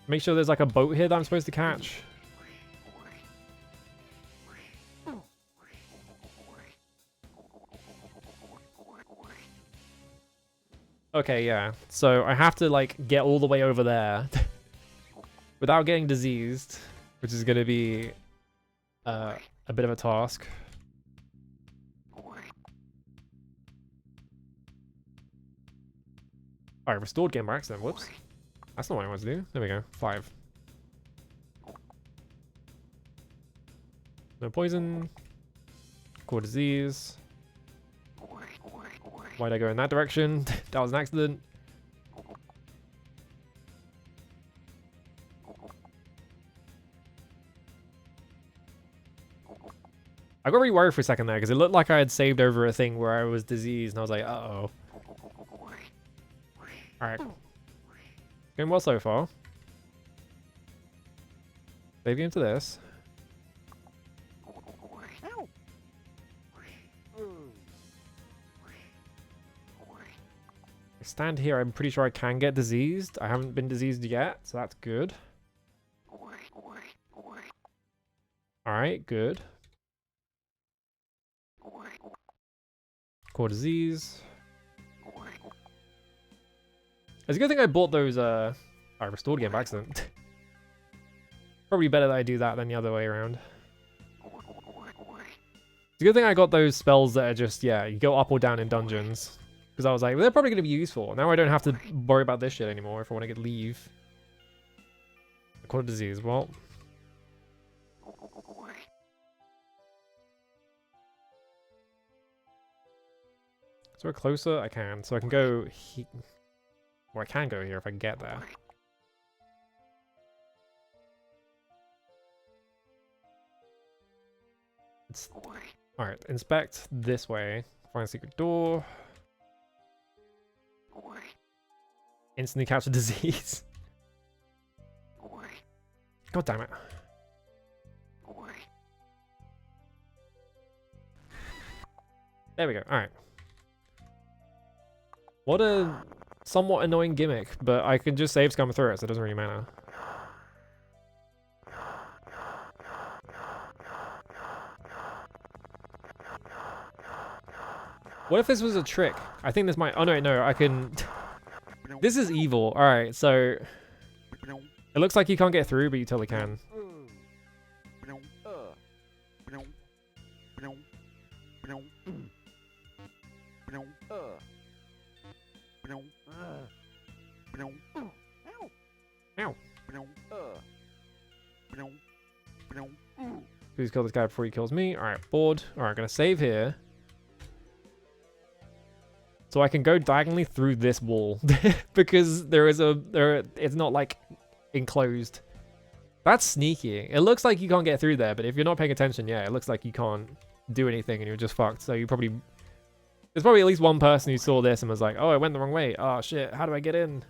Make sure there's like a boat here that I'm supposed to catch. Okay, yeah. So I have to like get all the way over there without getting diseased, which is gonna be a bit of a task. Alright, restored game by accident. Whoops. That's not what I wanted to do. There we go. 5. No poison. Core disease. Why'd I go in that direction? That was an accident. I got really worried for a second there because it looked like I had saved over a thing where I was diseased and I was like, uh-oh. Alright. Going well so far. Save into this. I stand here, I'm pretty sure I can get diseased. I haven't been diseased yet, so that's good. Alright, good. Core disease. It's a good thing I bought those, I restored game by accident. Probably better that I do that than the other way around. It's a good thing I got those spells that are just, yeah, you go up or down in dungeons. Because I was like, well, they're probably going to be useful. Now I don't have to worry about this shit anymore if I want to get leave. Core disease, well. So we're closer, I can. So I can go here. Well, I can go here if I can get there. Alright, inspect this way. Find a secret door. Instantly capture disease. God damn it. There we go. Alright. What a somewhat annoying gimmick, but I can just save scum through it, so it doesn't really matter. What if this was a trick? I think this might... Oh, no, I can... This is evil. Alright, so... It looks like you can't get through, but you totally can. Ow. Please kill this guy before he kills me. Alright, bored. Alright, gonna save here. So I can go diagonally through this wall. Because it's not like enclosed. That's sneaky. It looks like you can't get through there, but if you're not paying attention, yeah, it looks like you can't do anything and you're just fucked. So there's probably at least one person who saw this and was like, oh, I went the wrong way. Oh shit, how do I get in?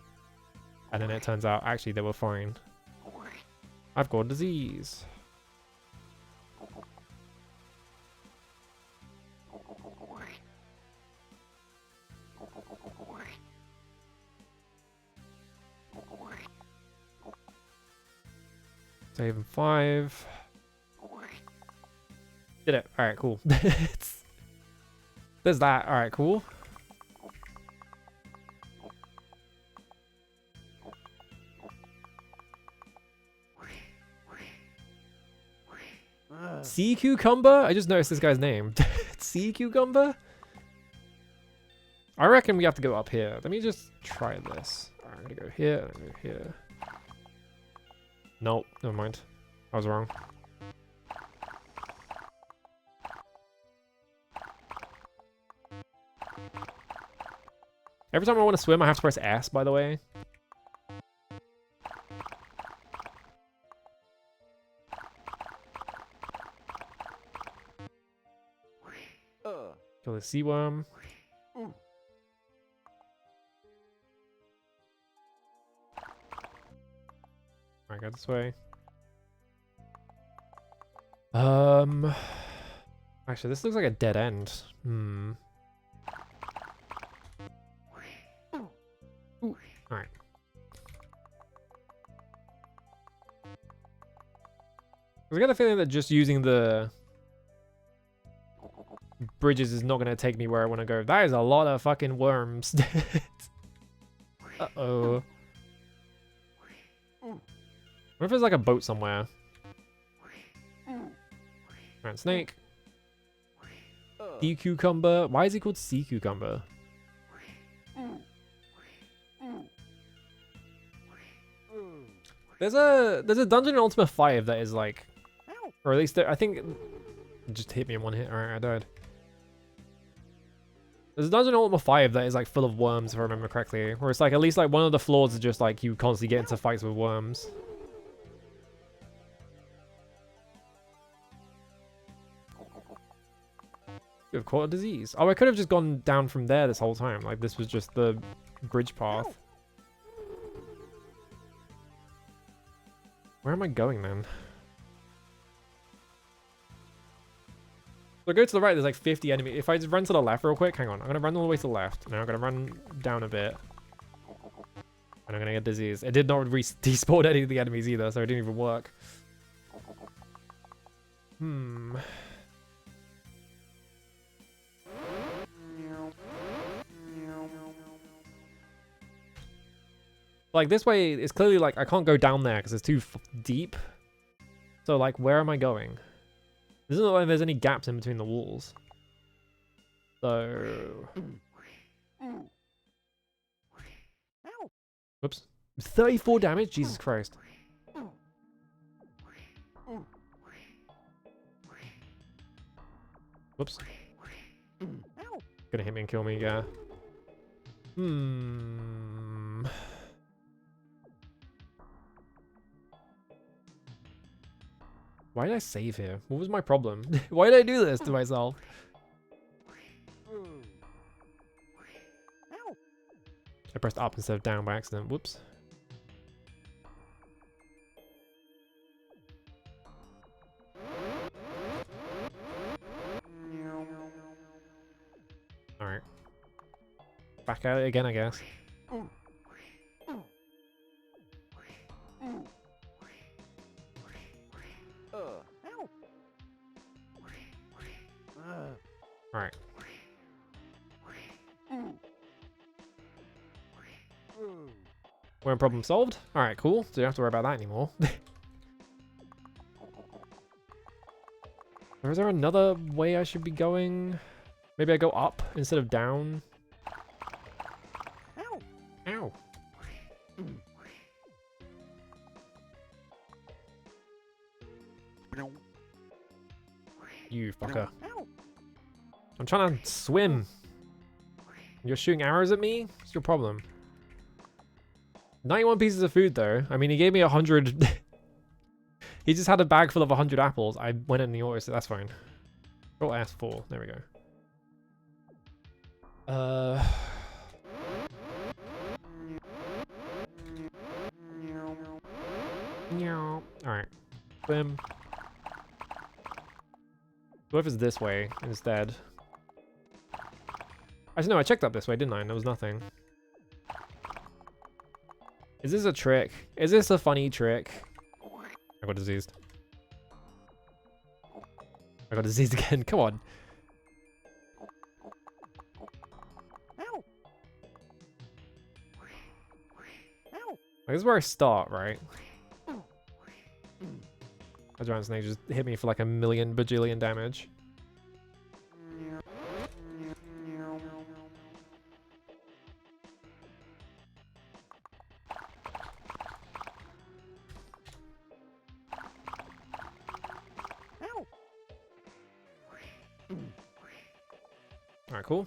And then it turns out actually they were fine. I've got disease. Save in 5. Did it. Alright, cool. There's that. Alright, cool. Sea cucumber? I just noticed this guy's name. Sea cucumber? I reckon we have to go up here. Let me just try this. Alright, I'm gonna go here, and go here. Nope, never mind. I was wrong. Every time I want to swim, I have to press S, by the way. Kill the sea worm. Alright, go this way. Actually, this looks like a dead end. Alright. I got a feeling that just using the bridges is not going to take me where I want to go. That is a lot of fucking worms. Uh-oh. What if there's like a boat somewhere? Alright, snake. Sea cucumber. Why is he called sea cucumber? There's a dungeon in Ultima 5 that is like, or at least I think it just hit me in one hit. Alright, I died. There's a dungeon in Ultima 5 that is like full of worms, if I remember correctly, where it's like at least like one of the floors is just like you constantly get into fights with worms. You have caught a disease. Oh, I could have just gone down from there this whole time. Like this was just the bridge path. Where am I going then? So I go to the right, there's like 50 enemies. If I just run to the left real quick, hang on. I'm gonna run all the way to the left. Now I'm gonna run down a bit. And I'm gonna get disease. It did not despawn any of the enemies either, so it didn't even work. Like this way, it's clearly like I can't go down there because it's too deep. So like, where am I going? It doesn't look like there's any gaps in between the walls. So... Whoops. 34 damage? Jesus Christ. Whoops. Gonna hit me and kill me, yeah. Why did I save here? What was my problem? Why did I do this to myself? I pressed up instead of down by accident. Whoops. Alright. Back at it again, I guess. Alright. One problem solved. All right, cool. So you don't have to worry about that anymore. Or is there another way I should be going? Maybe I go up instead of down. Ow. Ow. You fucker. I'm trying to swim. You're shooting arrows at me? What's your problem? 91 pieces of food though. I mean, he gave me 100. He just had a bag full of 100 apples. I went in the order, so that's fine. Roll S4. There we go. Alright. Swim. What if it's this way instead? Actually, no, I checked up this way, didn't I? And there was nothing. Is this a trick? Is this a funny trick? I got diseased. I got diseased again. Come on. Like, this is where I start, right? A giant snake just hit me for like a million bajillion damage. Alright, cool.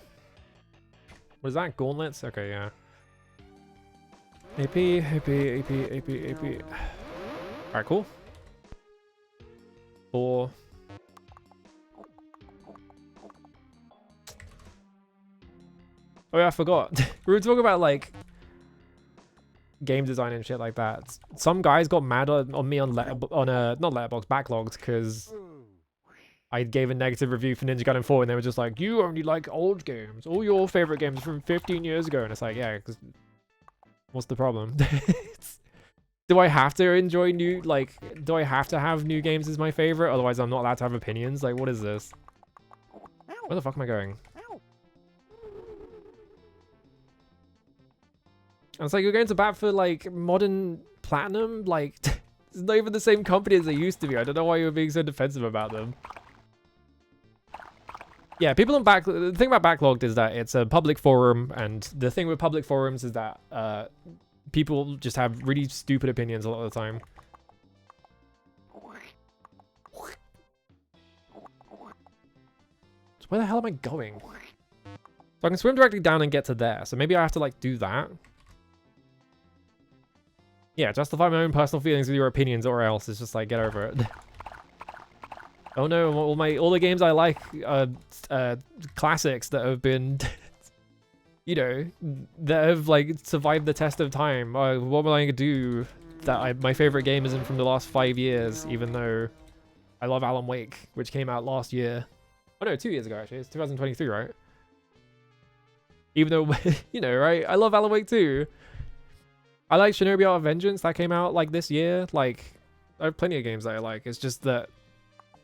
What is that? Gauntlets? Okay, yeah. AP, AP, AP, AP, AP. Alright, cool. 4. Oh yeah, I forgot. We were talking about like game design and shit like that. Some guys got mad on me on not Letterboxd, Backlogged, because I gave a negative review for Ninja Gaiden 4 and they were just like, you only like old games. All your favorite games from 15 years ago. And it's like, yeah, because what's the problem? Do I have to enjoy new, like, do I have to have new games as my favorite? Otherwise, I'm not allowed to have opinions? Like, what is this? Where the fuck am I going? And it's like, you're going to bat for, like, modern Platinum? Like, it's not even the same company as they used to be. I don't know why you're being so defensive about them. Yeah, people on the thing about Backlogged is that it's a public forum, and the thing with public forums is that, people just have really stupid opinions a lot of the time. So where the hell am I going? So I can swim directly down and get to there. So maybe I have to like do that. Yeah, justify my own personal feelings with your opinions, or else it's just like, get over it. Oh no, all the games I like are classics that have been you know, that have like survived the test of time. What am I gonna do that my favorite game isn't from the last 5 years, even though I love Alan Wake, which came out last year. Oh no, 2 years ago actually. It's 2023, right? Even though, you know, right? I love Alan Wake too. I like Shinobi Art of Vengeance. That came out like this year. Like, I have plenty of games that I like. It's just that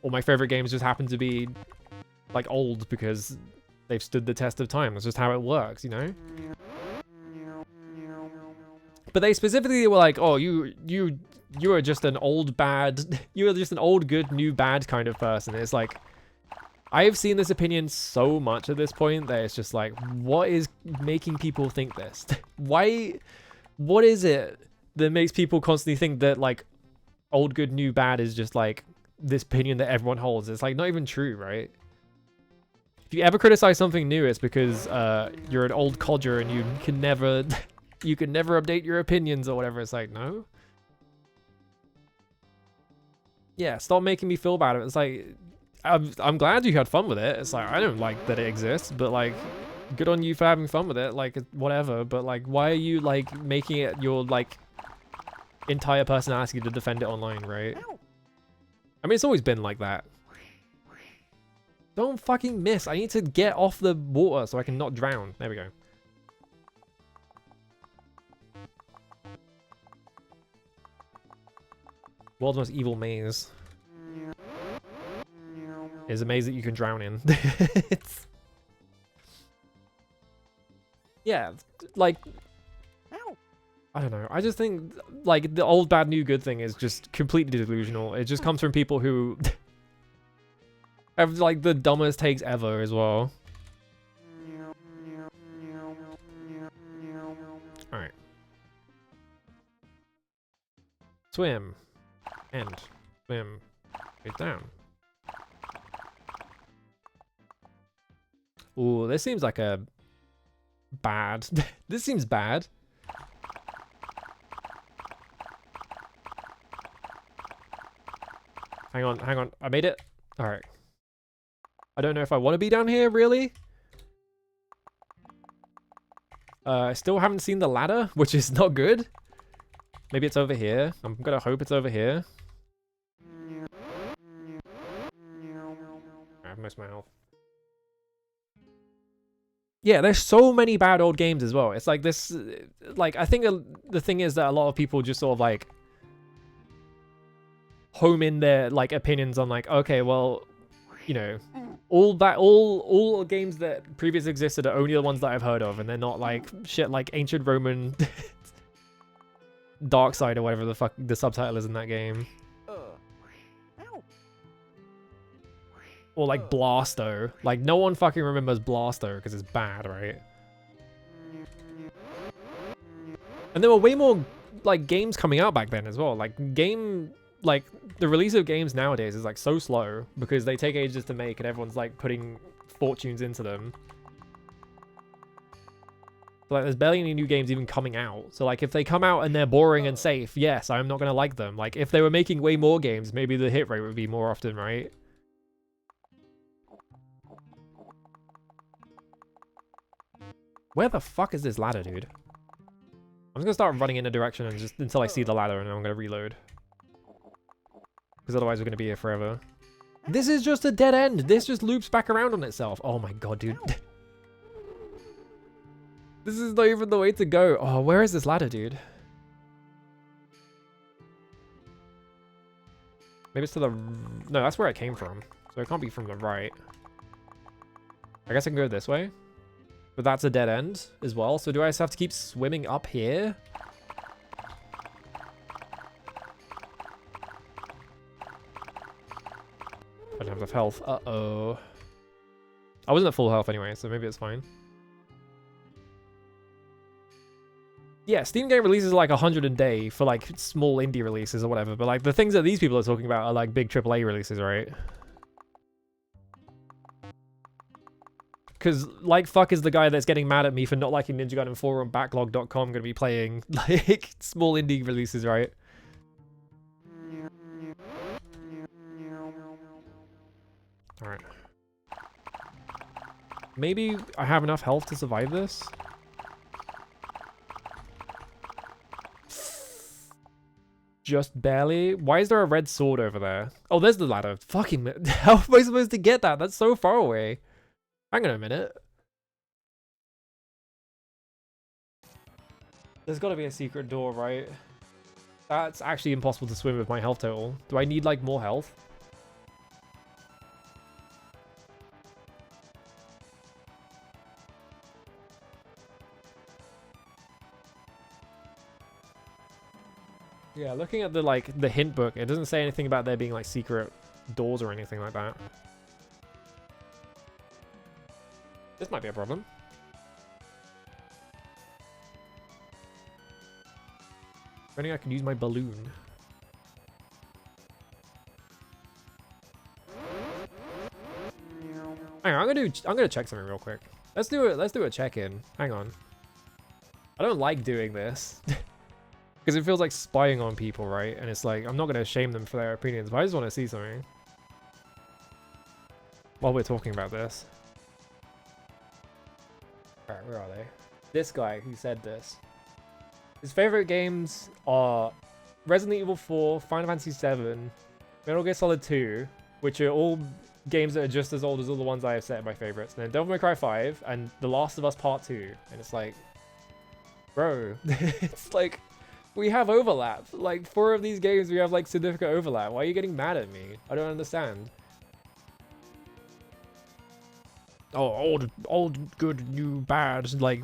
all my favorite games just happen to be like old because they've stood the test of time. That's just how it works, you know? But they specifically were like, oh, you are just an old bad, you are just an old good, new bad kind of person. It's like, I've seen this opinion so much at this point that it's just like, what is making people think this? What is it that makes people constantly think that like old good, new bad is just like this opinion that everyone holds? It's like not even true, right? If you ever criticize something new, it's because you're an old codger and you can never update your opinions or whatever. It's like, no. Yeah, stop making me feel bad. It's like, I'm glad you had fun with it. It's like, I don't like that it exists, but like, good on you for having fun with it. Like, whatever. But like, why are you like making it your like entire personality to defend it online, right? I mean, it's always been like that. Don't fucking miss. I need to get off the water so I can not drown. There we go. World's most evil maze. It's a maze that you can drown in. It's... Yeah, like... I don't know. I just think like the old bad new good thing is just completely delusional. It just comes from people who have like the dumbest takes ever as well. All right. Swim. End. Swim. Get down. Ooh, this seems like a bad. This seems bad. Hang on, hang on. I made it. All right. I don't know if I want to be down here, really. I still haven't seen the ladder, which is not good. Maybe it's over here. I'm gonna hope it's over here. I have most of my health. Yeah, there's so many bad old games as well. It's like this, like, I think the thing is that a lot of people just sort of like home in their like opinions on like, okay, well, you know, all games that previously existed are only the ones that I've heard of, and they're not like shit like ancient Roman Dark Side or whatever the fuck the subtitle is in that game. Or like Blasto. Like no one fucking remembers Blasto because it's bad, right? And there were way more like games coming out back then as well. Like the release of games nowadays is like so slow because they take ages to make and everyone's like putting fortunes into them. Like there's barely any new games even coming out. So like if they come out and they're boring and safe, yes, I'm not gonna like them. Like if they were making way more games, maybe the hit rate would be more often, right? Where the fuck is this ladder, dude? I'm just gonna start running in a direction and just until I see the ladder and then I'm gonna reload. Because otherwise we're gonna be here forever. This is just a dead end. This just loops back around on itself. Oh my god, dude. This is not even the way to go. Oh, where is this ladder, dude? Maybe it's to the... No, that's where it came from. So it can't be from the right. I guess I can go this way. But that's a dead end as well. So do I just have to keep swimming up here? I don't have enough health. Uh-oh. I wasn't at full health anyway, so maybe it's fine. Yeah, Steam game releases like 100 a day for like small indie releases or whatever. But like the things that these people are talking about are like big AAA releases, right? Because like fuck is the guy that's getting mad at me for not liking Ninja Gaiden 4 on backlog.com going to be playing like small indie releases, right? Alright. Maybe I have enough health to survive this? Just barely. Why is there a red sword over there? Oh, there's the ladder. Fucking... How am I supposed to get that? That's so far away. Hang on a minute. There's gotta be a secret door, right? That's actually impossible to swim with my health total. Do I need, like, more health? Yeah, looking at the, like, the hint book, it doesn't say anything about there being, like, secret doors or anything like that. This might be a problem. If only I could use my balloon. Hang on, I'm gonna check something real quick. Let's do a check-in. Hang on. I don't like doing this. Because it feels like spying on people, right? And it's like, I'm not gonna shame them for their opinions, but I just want to see something. While we're talking about this. Alright, where are they? This guy who said this. His favorite games are Resident Evil 4, Final Fantasy 7, Metal Gear Solid 2, which are all games that are just as old as all the ones I have set in my favorites. And then Devil May Cry 5 and The Last of Us Part 2. And it's like, bro, it's like, we have overlap. Like, 4 of these games we have like significant overlap. Why are you getting mad at me? I don't understand. Oh, old, good, new, bad. Like,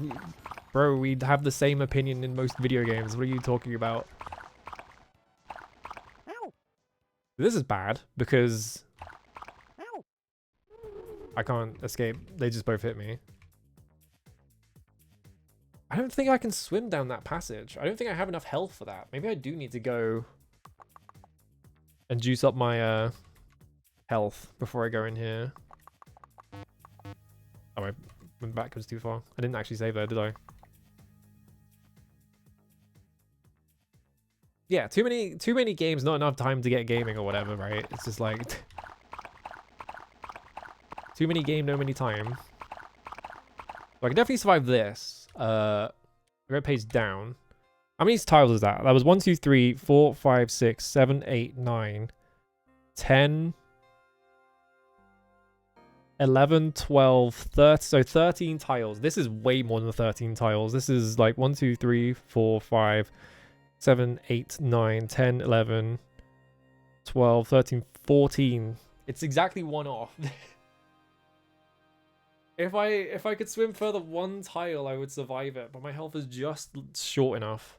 Bro, we have the same opinion in most video games. What are you talking about? Ow. This is bad because Ow. I can't escape. They just both hit me. I don't think I can swim down that passage. I don't think I have enough health for that. Maybe I do need to go and juice up my health before I go in here. Oh, I went backwards too far. I didn't actually save there, did I? Yeah, too many games, not enough time to get gaming or whatever, right? It's just like too many game, no many time. So I can definitely survive this. Go page down. How many tiles is that? That was 1, 2, 3, 4, 5, 6, 7, 8, 9, 10, 11, 12, 13. So 13 tiles. This is way more than 13 tiles. This is like 1, 2, 3, 4, 5, 7, 8, 9, 10, 11, 12, 13, 14. It's exactly one off. If I could swim further one tile, I would survive it, but my health is just short enough.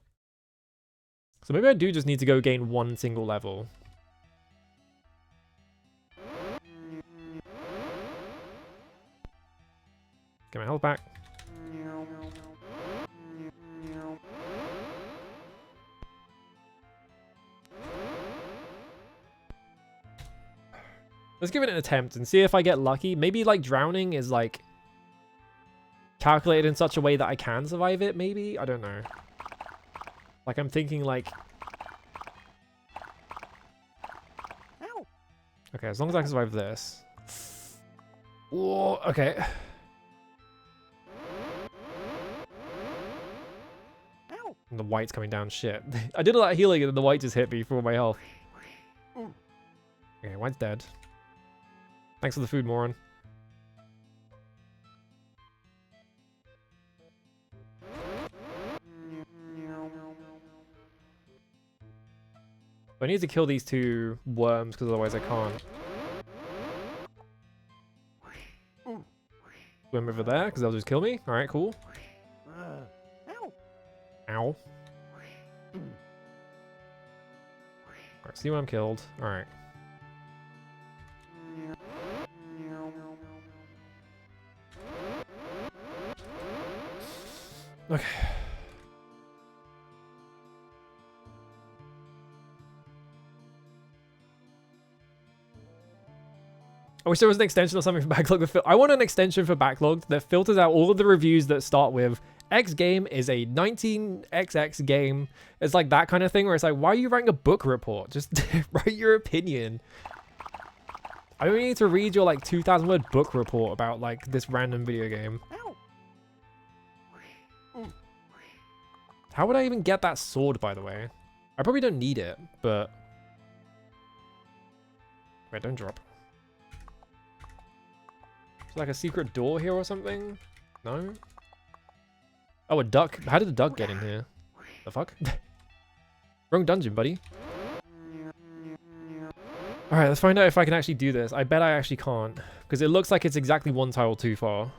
So maybe I do just need to go gain one single level. Get my health back. Let's give it an attempt and see if I get lucky. Maybe like drowning is like calculated in such a way that I can survive it, maybe? I don't know. Like I'm thinking like... Ow. Okay, as long as I can survive this. Whoa, okay. Ow. And the white's coming down, shit. I did a lot of healing and then the white just hit me for my health. Okay, white's dead. Thanks for the food, moron. I need to kill these two worms because otherwise I can't. Swim over there because they'll just kill me. Alright, cool. Ow. Ow. Alright, see when I'm killed. Alright. Okay. I wish there was an extension or something for Backlog. I want an extension for Backlog that filters out all of the reviews that start with X game is a 19XX game. It's like that kind of thing where it's like, why are you writing a book report? Just write your opinion. I don't need to read your like 2,000 word book report about like this random video game. How would I even get that sword, by the way? I probably don't need it, but... Wait, don't drop. Is there like a secret door here or something? No? Oh, a duck. How did the duck get in here? The fuck? Wrong dungeon, buddy. Alright, let's find out if I can actually do this. I bet I actually can't. Because it looks like it's exactly one tile too far.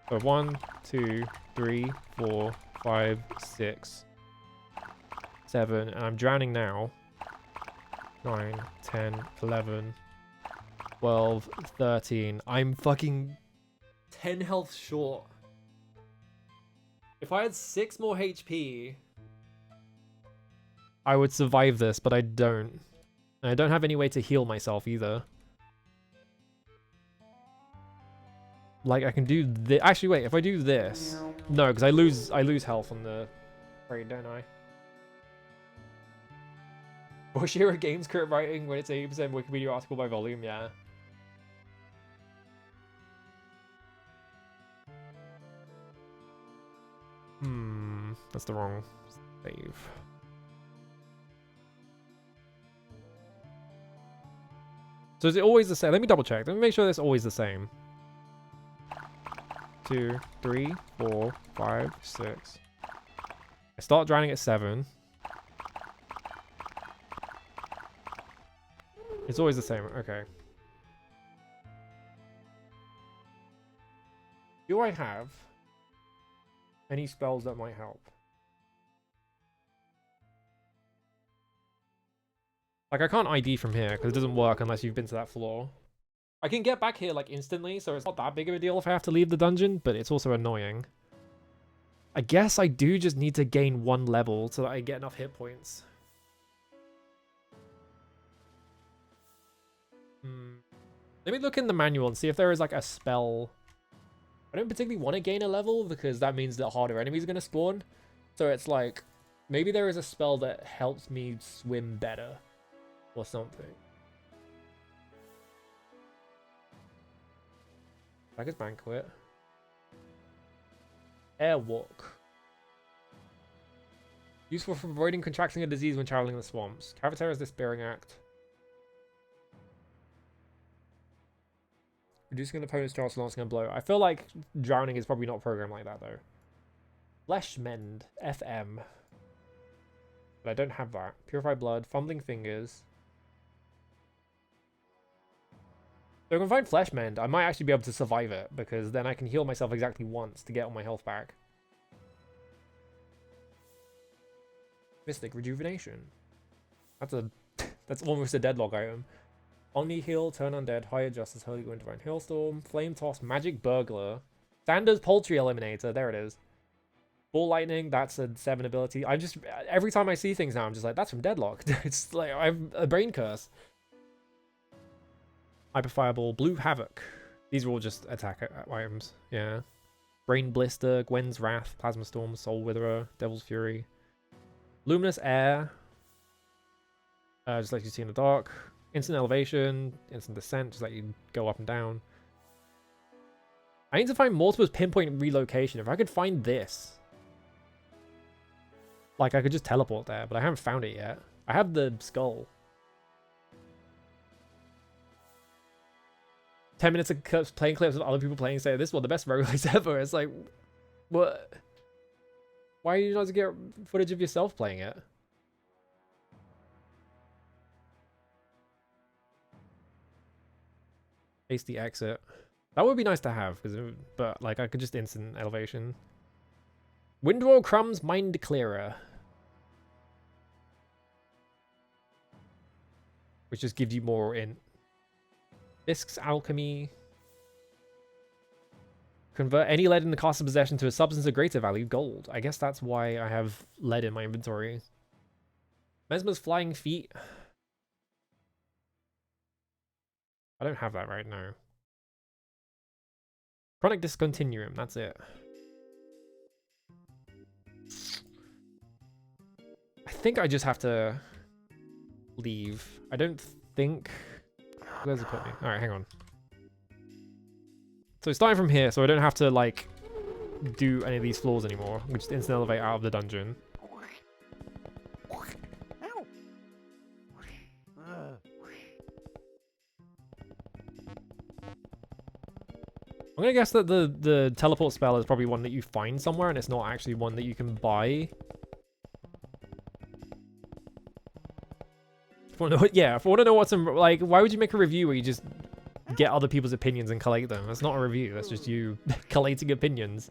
So 1, 2, 3, 4, 5, 6, 7, and I'm drowning now. 9, 10, 11, 12, 13. I'm fucking 10 health short. If I had 6 more HP, I would survive this, but I don't. And I don't have any way to heal myself either. Like, I can do this. Actually, wait, if I do this... No, because I lose health on the raid, don't I? Bushira Games crit writing when it's 80% Wikipedia article by volume, yeah. That's the wrong save. So is it always the same? Let me double check. Let me make sure it's always the same. 2, 3, 4, 5, 6. I start drowning at 7. It's always the same. Okay. Do I have Any spells that might help. Like, I can't ID from here because it doesn't work unless you've been to that floor. I can get back here, like, instantly, so it's not that big of a deal if I have to leave the dungeon, but it's also annoying. I guess I do just need to gain 1 level so that I get enough hit points. Let me look in the manual and see if there is, like, a spell. I don't particularly want to gain a level because that means that harder enemies are going to spawn. So it's like, maybe there is a spell that helps me swim better or something. Beggar's Banquet. Airwalk. Useful for avoiding contracting a disease when traveling in the swamps. Cavitera is the Spearing Act. Reducing an opponent's chance of launching a blow. I feel like drowning is probably not programmed like that, though. Flesh Mend. FM. But I don't have that. Purify Blood. Fumbling Fingers. So if I can find Flesh Mend, I might actually be able to survive it, because then I can heal myself exactly once to get all my health back. Mystic Rejuvenation. That's almost a deadlock item. Omni Heal, Turn Undead, Higher Justice, Holy Wind, Divine Hailstorm, Flame Toss, Magic Burglar, Sanders Poultry Eliminator, there it is. Ball Lightning, that's a 7 ability. I'm just, every time I see things now, I'm just like, that's from Deadlock. It's like, I have a brain curse. Hyper Fireball, Blue Havoc. These are all just attack items, yeah. Brain Blister, Gwen's Wrath, Plasma Storm, Soul Witherer, Devil's Fury. Luminous Air. Just like you see in the dark. Instant Elevation, Instant Descent, just let you go up and down. I need to find multiple pinpoint relocation. If I could find this, like, I could just teleport there, but I haven't found it yet. I have the skull. 10 minutes of playing clips of other people playing, say this is one of the best roguelikes ever. It's like, what? Why do you not get footage of yourself playing it? Hasty exit. That would be nice to have, but like I could just instant elevation. Windwall Crumbs Mind Clearer, which just gives you more int. Fisk's Alchemy. Convert any lead in the caster's possession to a substance of greater value, gold. I guess that's why I have lead in my inventory. Mesmer's Flying Feet. I don't have that right now. Chronic Discontinuum, that's it. I think I just have to leave. I don't think... Where's it put me? Alright, hang on. So starting from here, so I don't have to, like, do any of these floors anymore. We just instant elevate out of the dungeon. I'm gonna guess that the teleport spell is probably one that you find somewhere and it's not actually one that you can buy. If I want to know what's in, like, why would you make a review where you just get other people's opinions and collate them? That's not a review, that's just you collating opinions.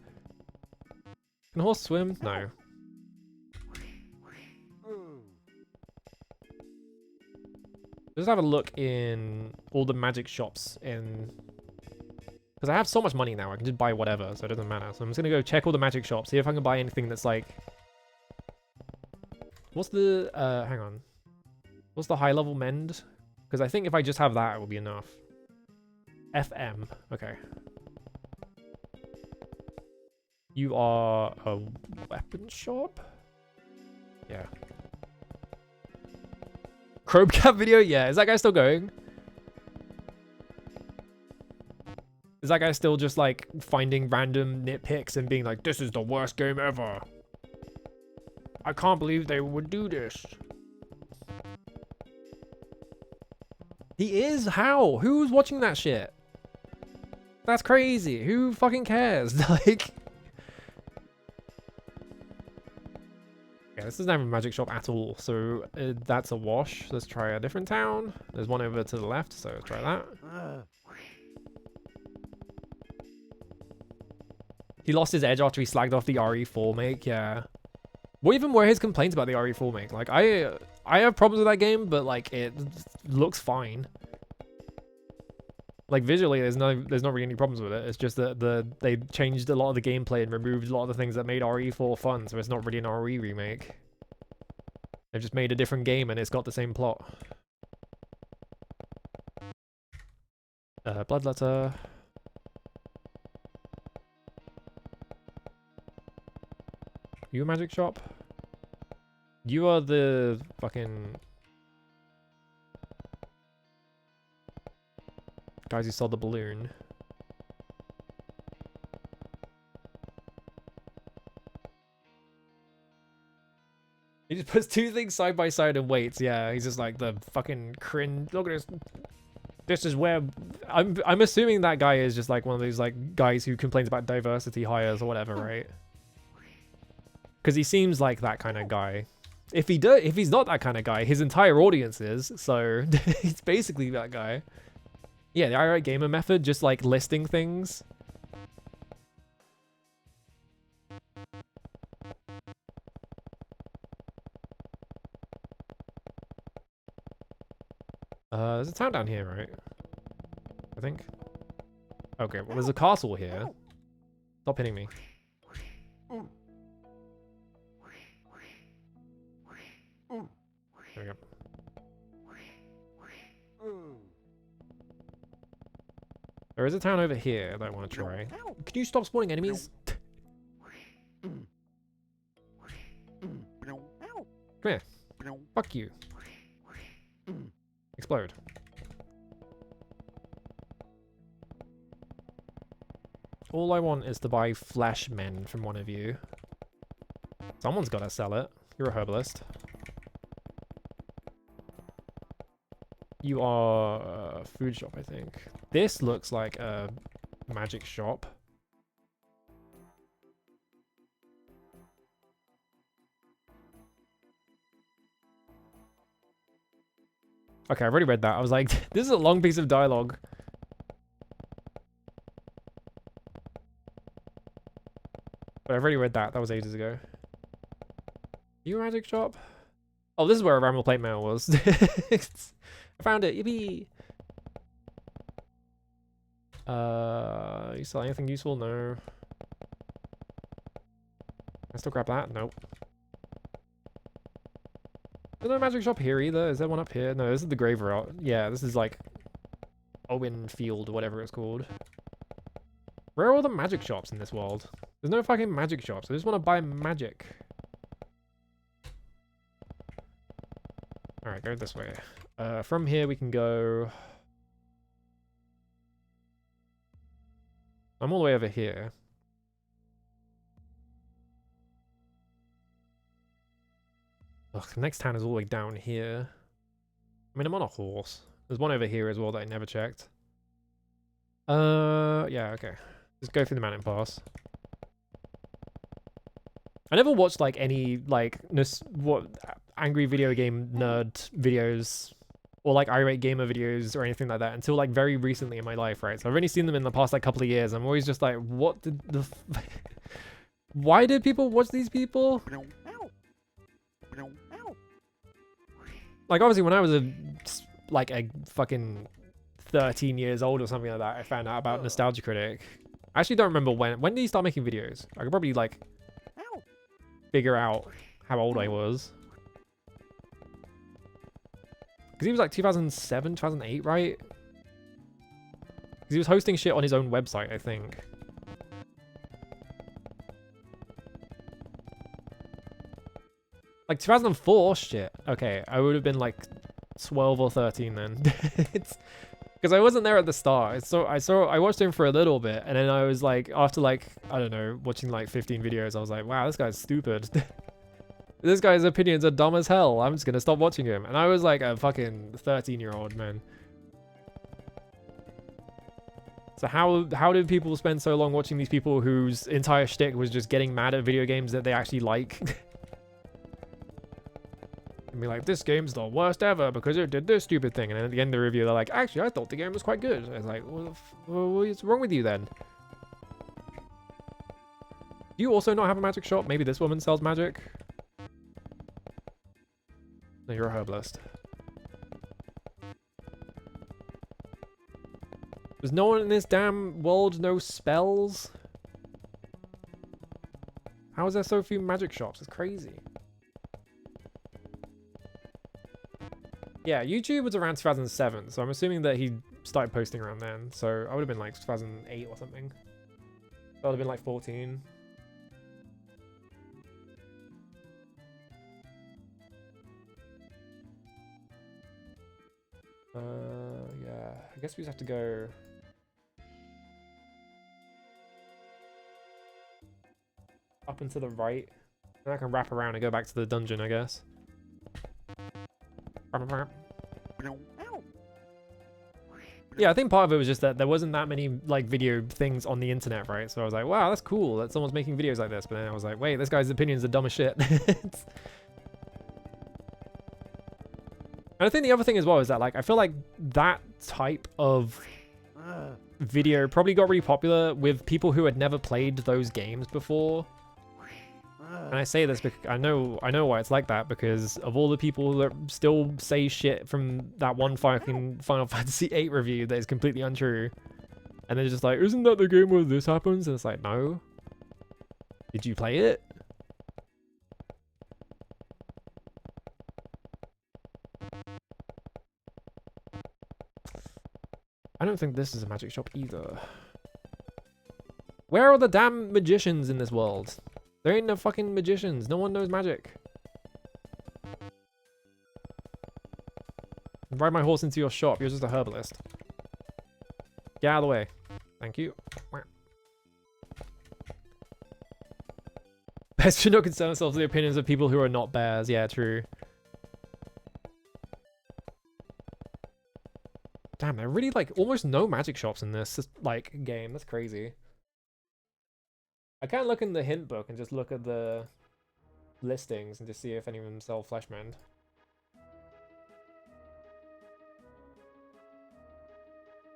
Can a horse swim? No. Just have a look in all the magic shops in... Because I have so much money now, I can just buy whatever, so it doesn't matter. So I'm just going to go check all the magic shops, see if I can buy anything that's like... What's the... hang on. What's the high level mend? Because I think if I just have that, it will be enough. FM. Okay. You are a weapon shop? Yeah. Chromecap video? Yeah. Is that guy still going? Is that guy still just, like, finding random nitpicks and being like, this is the worst game ever? I can't believe they would do this. He is? How? Who's watching that shit? That's crazy. Who fucking cares? Like... Yeah, this doesn't have a magic shop at all, so that's a wash. Let's try a different town. There's one over to the left, so let's try that. He lost his edge after he slagged off the RE4 make, yeah. What even were his complaints about the RE4 make? Like, I have problems with that game, but like, it looks fine. Like, visually, there's not really any problems with it. It's just that they changed a lot of the gameplay and removed a lot of the things that made RE4 fun, so it's not really an RE remake. They've just made a different game and it's got the same plot. Bloodletter. You a magic shop? You are the fucking guys who sold the balloon. He just puts two things side by side and waits. Yeah, he's just like the fucking cringe. Look at this. This is where I'm assuming that guy is just like one of those like guys who complains about diversity hires or whatever, right? Because he seems like that kind of guy. If he's not that kind of guy, his entire audience is. So he's basically that guy. Yeah, the irate gamer method, just like listing things. There's a town down here, right? I think. Okay, well, there's a castle here. Stop hitting me. There we go. There is a town over here that I want to try. Can you stop spawning enemies? Come here. Fuck you. Explode. All I want is to buy flesh men from one of you. Someone's got to sell it. You're a herbalist. You are a food shop, I think. This looks like a magic shop. Okay, I've already read that. I was like, this is a long piece of dialogue. But I've already read that. That was ages ago. You a magic shop? Oh, this is where a Ramble Plate Mail was. I found it. Yippee! You sell anything useful? No. I still grab that? Nope. There's no magic shop here either. Is there one up here? No, this is the grave route. Yeah, this is like Owen Field, whatever it's called. Where are all the magic shops in this world? There's no fucking magic shops. I just want to buy magic. Alright, go this way. From here we can go... I'm all the way over here. Ugh, the next town is all the way down here. I mean, I'm on a horse. There's one over here as well that I never checked. Yeah, okay. Just go through the mountain pass. I never watched, like, any, like, angry video game nerd videos or, like, irate gamer videos or anything like that until, like, very recently in my life, right? So I've only seen them in the past, like, couple of years. I'm always just like, what did the... Why did people watch these people? Like, obviously, when I was a fucking 13 years old or something like that, I found out about Nostalgia Critic. I actually don't remember when. When did he start making videos? I could probably, like, figure out how old I was. Because he was, like, 2007, 2008, right? Because he was hosting shit on his own website, I think. Like 2004, shit. Okay, I would have been like 12 or 13 then. It's because I wasn't there at the start. I watched him for a little bit, and then I was like, after like, I don't know, watching like 15 videos, I was like, wow, this guy's stupid. This guy's opinions are dumb as hell. I'm just gonna stop watching him. And I was like a fucking 13-year-old, man. So how did people spend so long watching these people whose entire shtick was just getting mad at video games that they actually like? And be like, this game's the worst ever because it did this stupid thing. And then at the end of the review, they're like, actually, I thought the game was quite good. I was like, well, what's wrong with you then? Do you also not have a magic shop? Maybe this woman sells magic? No, you're a herbalist. There's no one in this damn world knows spells? How is there so few magic shops? It's crazy. Yeah, YouTube was around 2007, so I'm assuming that he started posting around then. So I would have been like 2008 or something. I would have been like 14. Yeah, I guess we just have to go... up and to the right. Then I can wrap around and go back to the dungeon, I guess. Yeah, I think part of it was just that there wasn't that many like video things on the internet, right? So I was like, wow, that's cool that someone's making videos like this. But then I was like, wait, this guy's opinions are dumb as shit. And I think the other thing as well is that like I feel like that type of video probably got really popular with people who had never played those games before. And I say this because I know why it's like that, because of all the people that still say shit from that one fucking Final Fantasy VIII review that is completely untrue. And they're just like, isn't that the game where this happens? And it's like, no. Did you play it? I don't think this is a magic shop either. Where are the damn magicians in this world? There ain't no fucking magicians. No one knows magic. Ride my horse into your shop. You're just a herbalist. Get out of the way. Thank you. Bears should not concern themselves with the opinions of people who are not bears. Yeah, true. Damn, there are really like almost no magic shops in this like game. That's crazy. I can't look in the hint book and just look at the listings and just see if any of them sell Fleshmend.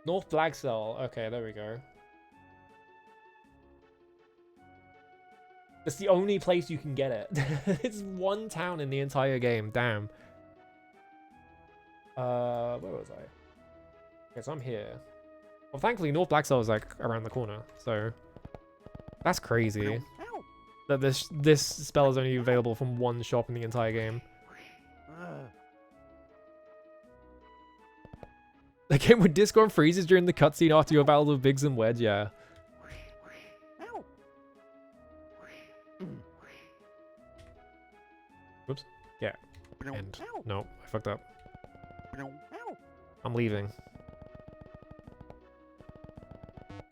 North Blacksell. Okay, there we go. It's the only place you can get it. It's one town in the entire game. Damn. Where was I? Okay, so I'm here. Well, thankfully, North Blacksell is like around the corner, so that's crazy. That this spell is only available from one shop in the entire game. The game with Discord freezes during the cutscene after your battle with Biggs and Wedge, yeah. Whoops. Yeah. End. No, I fucked up. I'm leaving.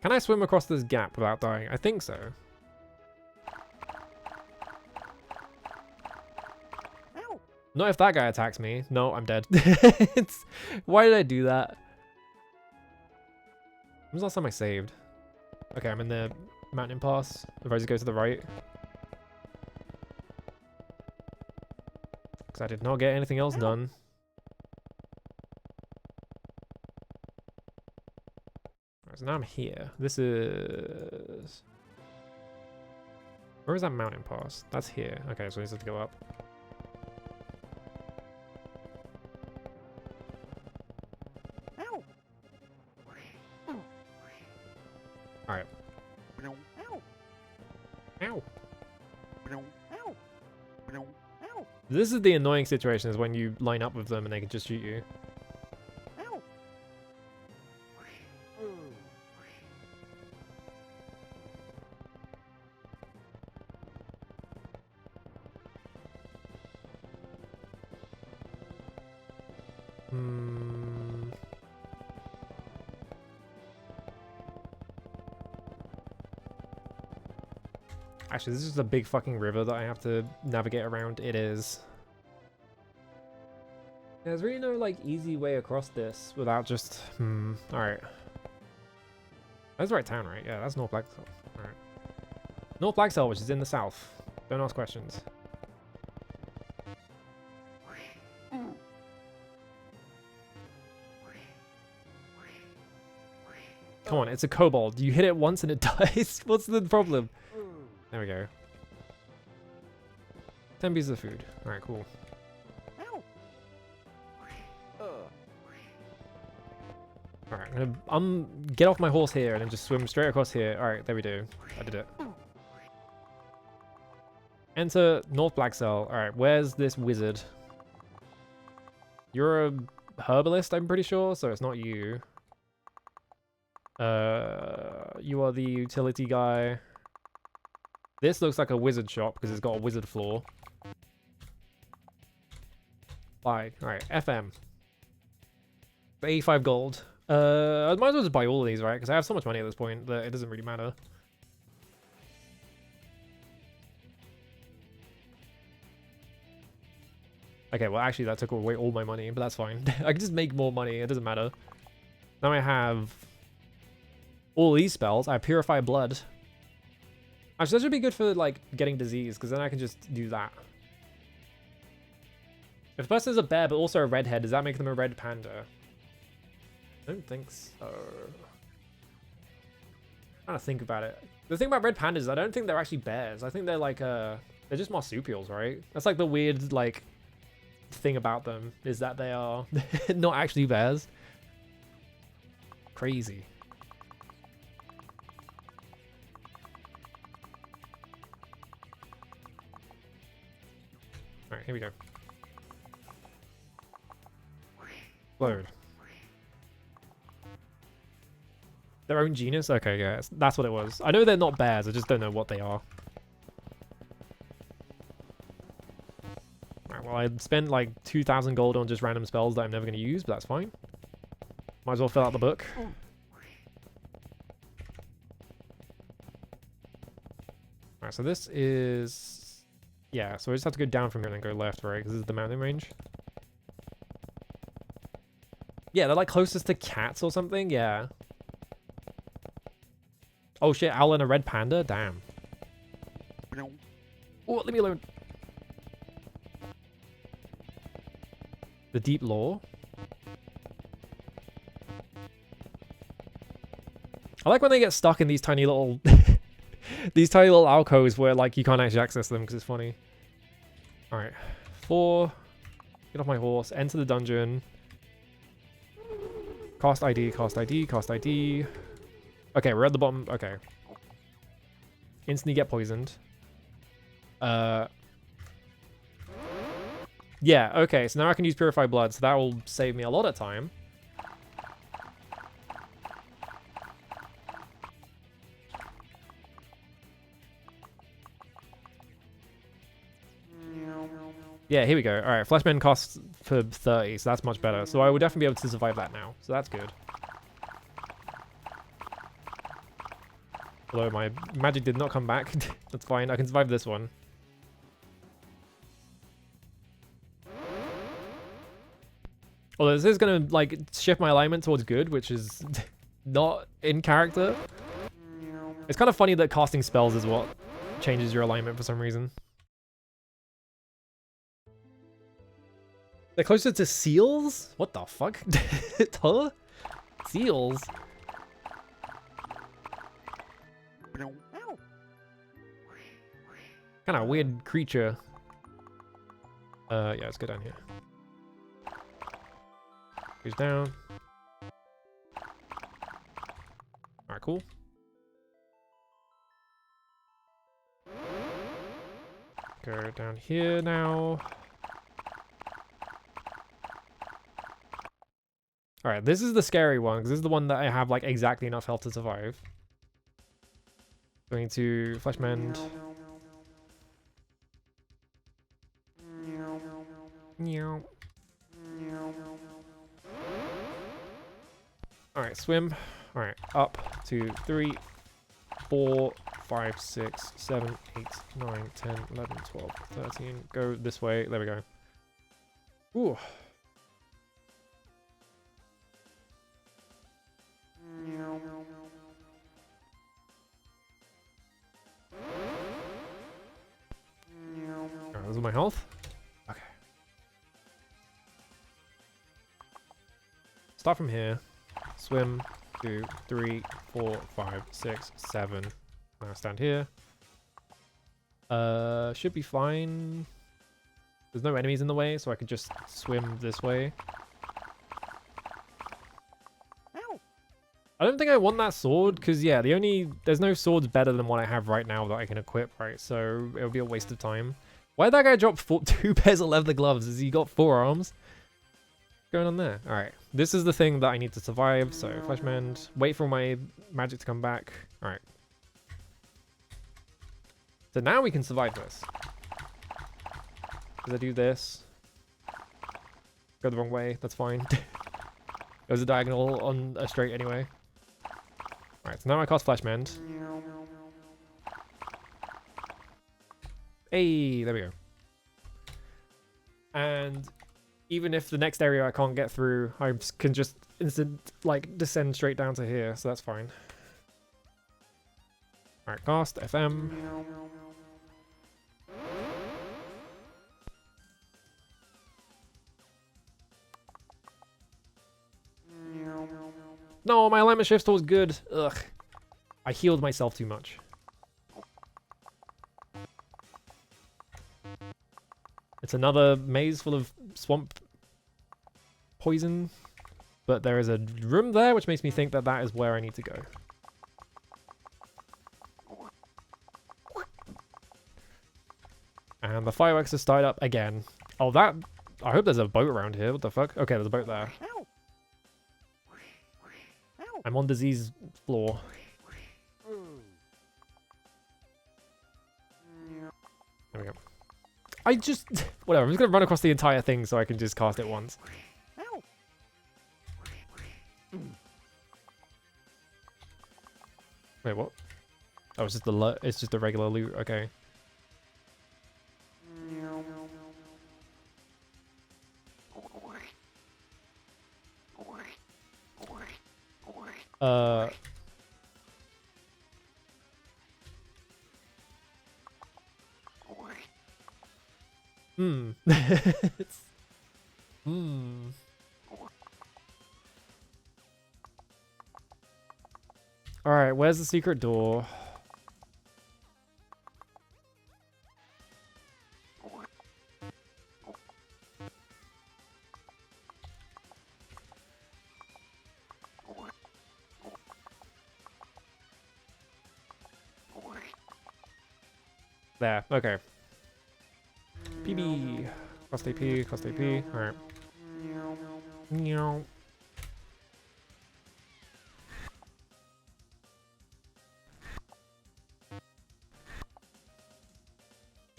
Can I swim across this gap without dying? I think so. Not if that guy attacks me. No, I'm dead. Why did I do that? When was the last time I saved? Okay, I'm in the mountain pass. If I just go to the right. Because I did not get anything else done. Right, so now I'm here. This is... Where is that mountain pass? That's here. Okay, so we just have to go up. Alright. Ow. This is the annoying situation, is when you line up with them and they can just shoot you. Actually, this is a big fucking river that I have to navigate around. It is. There's really no, like, easy way across this without just... Alright. That's the right town, right? Yeah, that's North Blacksell. Alright. North Blacksell, which is in the south. Don't ask questions. Come on, it's a kobold. You hit it once and it dies. What's the problem? There we go. 10 pieces of food. Alright, cool. Ow. Alright, I'm gonna get off my horse here and then just swim straight across here. Alright, there we do. I did it. Enter North Black Cell. Alright, where's this wizard? You're a herbalist, I'm pretty sure, so it's not you. You are the utility guy. This looks like a wizard shop because it's got a wizard floor. Buy. Alright, FM. For 85 gold. I might as well just buy all of these, right? Because I have so much money at this point that it doesn't really matter. Okay, well actually that took away all my money, but that's fine. I can just make more money, it doesn't matter. Now I have all these spells. I have Purify Blood. Actually, that should be good for like getting disease, because then I can just do that. If the person is a bear but also a redhead, does that make them a red panda? I don't think so. I'm trying to think about it. The thing about red pandas, I don't think they're actually bears. I think they're like they're just marsupials, right? That's like the weird like thing about them, is that they are not actually bears. Crazy. Alright, here we go. Load. Their own genus? Okay, yeah, that's what it was. I know they're not bears, I just don't know what they are. Alright, well I spent like 2,000 gold on just random spells that I'm never going to use, but that's fine. Might as well fill out the book. Alright, so this is... Yeah, so I just have to go down from here and then go left, right? Because this is the mountain range. Yeah, they're like closest to cats or something, yeah. Oh shit, owl and a red panda? Damn. Oh, leave me alone. The deep lore. I like when they get stuck in these tiny little these tiny little alcoves where like you can't actually access them because it's funny. Alright. 4. Get off my horse. Enter the dungeon. Cost ID, cost ID, cost ID. Okay, we're at the bottom. Okay. Instantly get poisoned. Yeah, okay, so now I can use Purify Blood, so that will save me a lot of time. Yeah, here we go. Alright, Fleshman costs for 30, so that's much better. So I will definitely be able to survive that now, so that's good. Although my magic did not come back. That's fine, I can survive this one. Although this is going to like shift my alignment towards good, which is not in character. It's kind of funny that casting spells is what changes your alignment for some reason. They're closer to seals? What the fuck? Huh? Seals? Kind of weird creature. Yeah, let's go down here. Goes down. Alright, cool. Go down here now. Alright, this is the scary one, because this is the one that I have like exactly enough health to survive. Going to Flesh Mend. Meow. Alright, swim. Alright, up to 3, 4, 5, 6, 7, 8, 9, 10, 11, 12, 13. Go this way. There we go. Ooh. Alright, this is my health. Okay. Start from here. Swim. 2, 3, 4, 5, 6, 7. Now stand here. Should be fine. There's no enemies in the way, so I could just swim this way. Ow. I don't think I want that sword, because, yeah, there's no swords better than what I have right now that I can equip, right? So it would be a waste of time. Why did that guy drop 2 pairs of leather gloves? Has he got 4 arms? What's going on there? Alright, this is the thing that I need to survive, so flesh mend. Wait for my magic to come back. Alright. So now we can survive this. Because I do this. Go the wrong way, that's fine. It was a diagonal on a straight anyway. Alright, so now I cast Flesh Mend. Hey, there we go. And even if the next area I can't get through, I can just descend straight down to here, so that's fine. Alright, cast FM. No, my alignment shift was good. Ugh. I healed myself too much. It's another maze full of swamp poison. But there is a room there, which makes me think that that is where I need to go. And the fireworks are started up again. Oh, that... I hope there's a boat around here. What the fuck? Okay, there's a boat there. Ow. Ow. I'm on disease floor. There we go. I just... Whatever, I'm just going to run across the entire thing so I can just cast it once. Ow. Wait, what? Oh, it's just the regular loot. Okay. It's... Alright, where's the secret door? There, okay. PB. Cost AP, cost AP. Alright. Meow.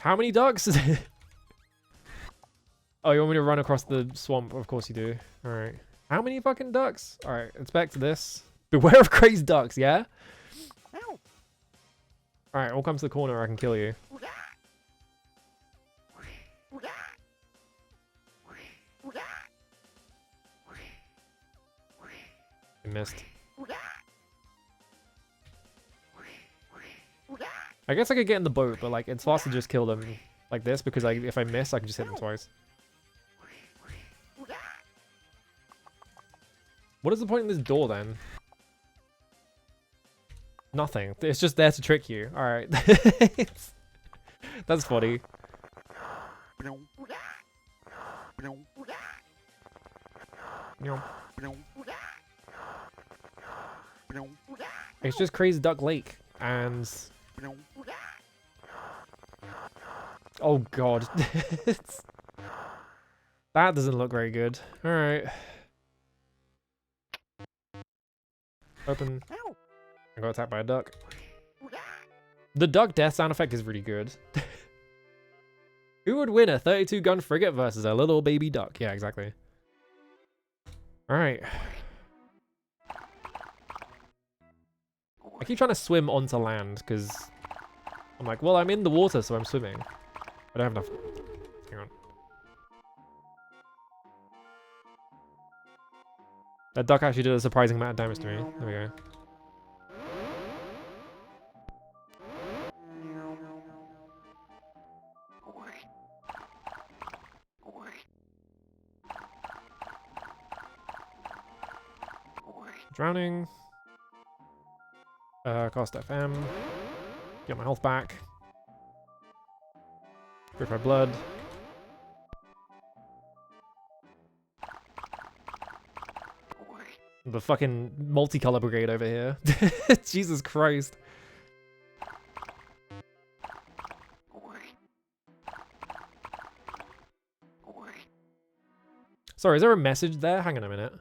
How many ducks? Oh, you want me to run across the swamp? Of course you do. Alright. How many fucking ducks? Alright, it's back to this. Beware of crazed ducks, yeah? Ow. Alright, all come to the corner, I can kill you. I missed. I guess I could get in the boat, but like it's faster to just kill them like this because if I miss, I can just hit them twice. What is the point in this door then? Nothing. It's just there to trick you. All right. That's funny. It's just Crazy Duck Lake and... Oh god. That doesn't look very good. Alright. Open. I got attacked by a duck. The duck death sound effect is really good. Who would win a 32 gun frigate versus a little baby duck? Yeah, exactly. Alright. I keep trying to swim onto land because I'm like, well, I'm in the water, so I'm swimming. I don't have enough. Hang on. That duck actually did a surprising amount of damage to me. There we go. Drowning. Cost FM. Get my health back. Purify blood. The fucking multicolor brigade over here. Jesus Christ. Sorry, is there a message there? Hang on a minute.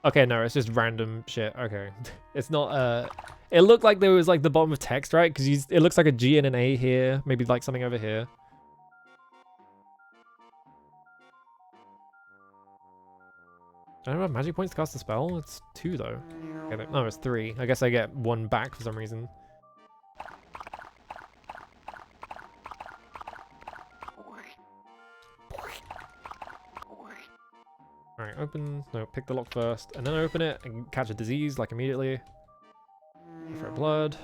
Okay, no, it's just random shit. Okay. It's not, it looked like there was like the bottom of text, right? Because it looks like a G and an A here. Maybe like something over here. I don't have magic points to cast a spell. It's 2 though. Okay, no, it's 3. I guess I get 1 back for some reason. Alright, open. No, pick the lock first, and then open it and catch a disease like immediately. For blood.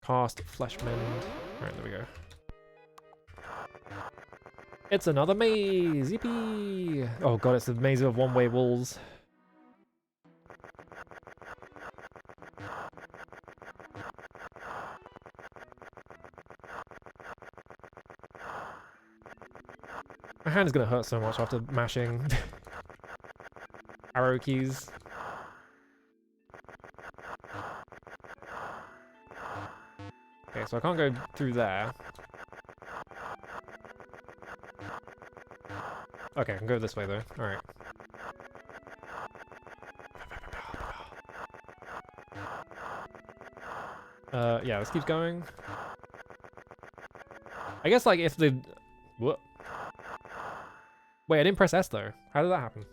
Cast Flesh Mend. Alright, there we go. It's another maze! Yippee! Oh god, it's a maze of one-way walls. My hand is gonna hurt so much after mashing arrow keys. Okay, so I can't go through there. Okay, I can go this way though. Alright. Yeah, this keeps going. I guess like if the... What? Wait, I didn't press S though. How did that happen?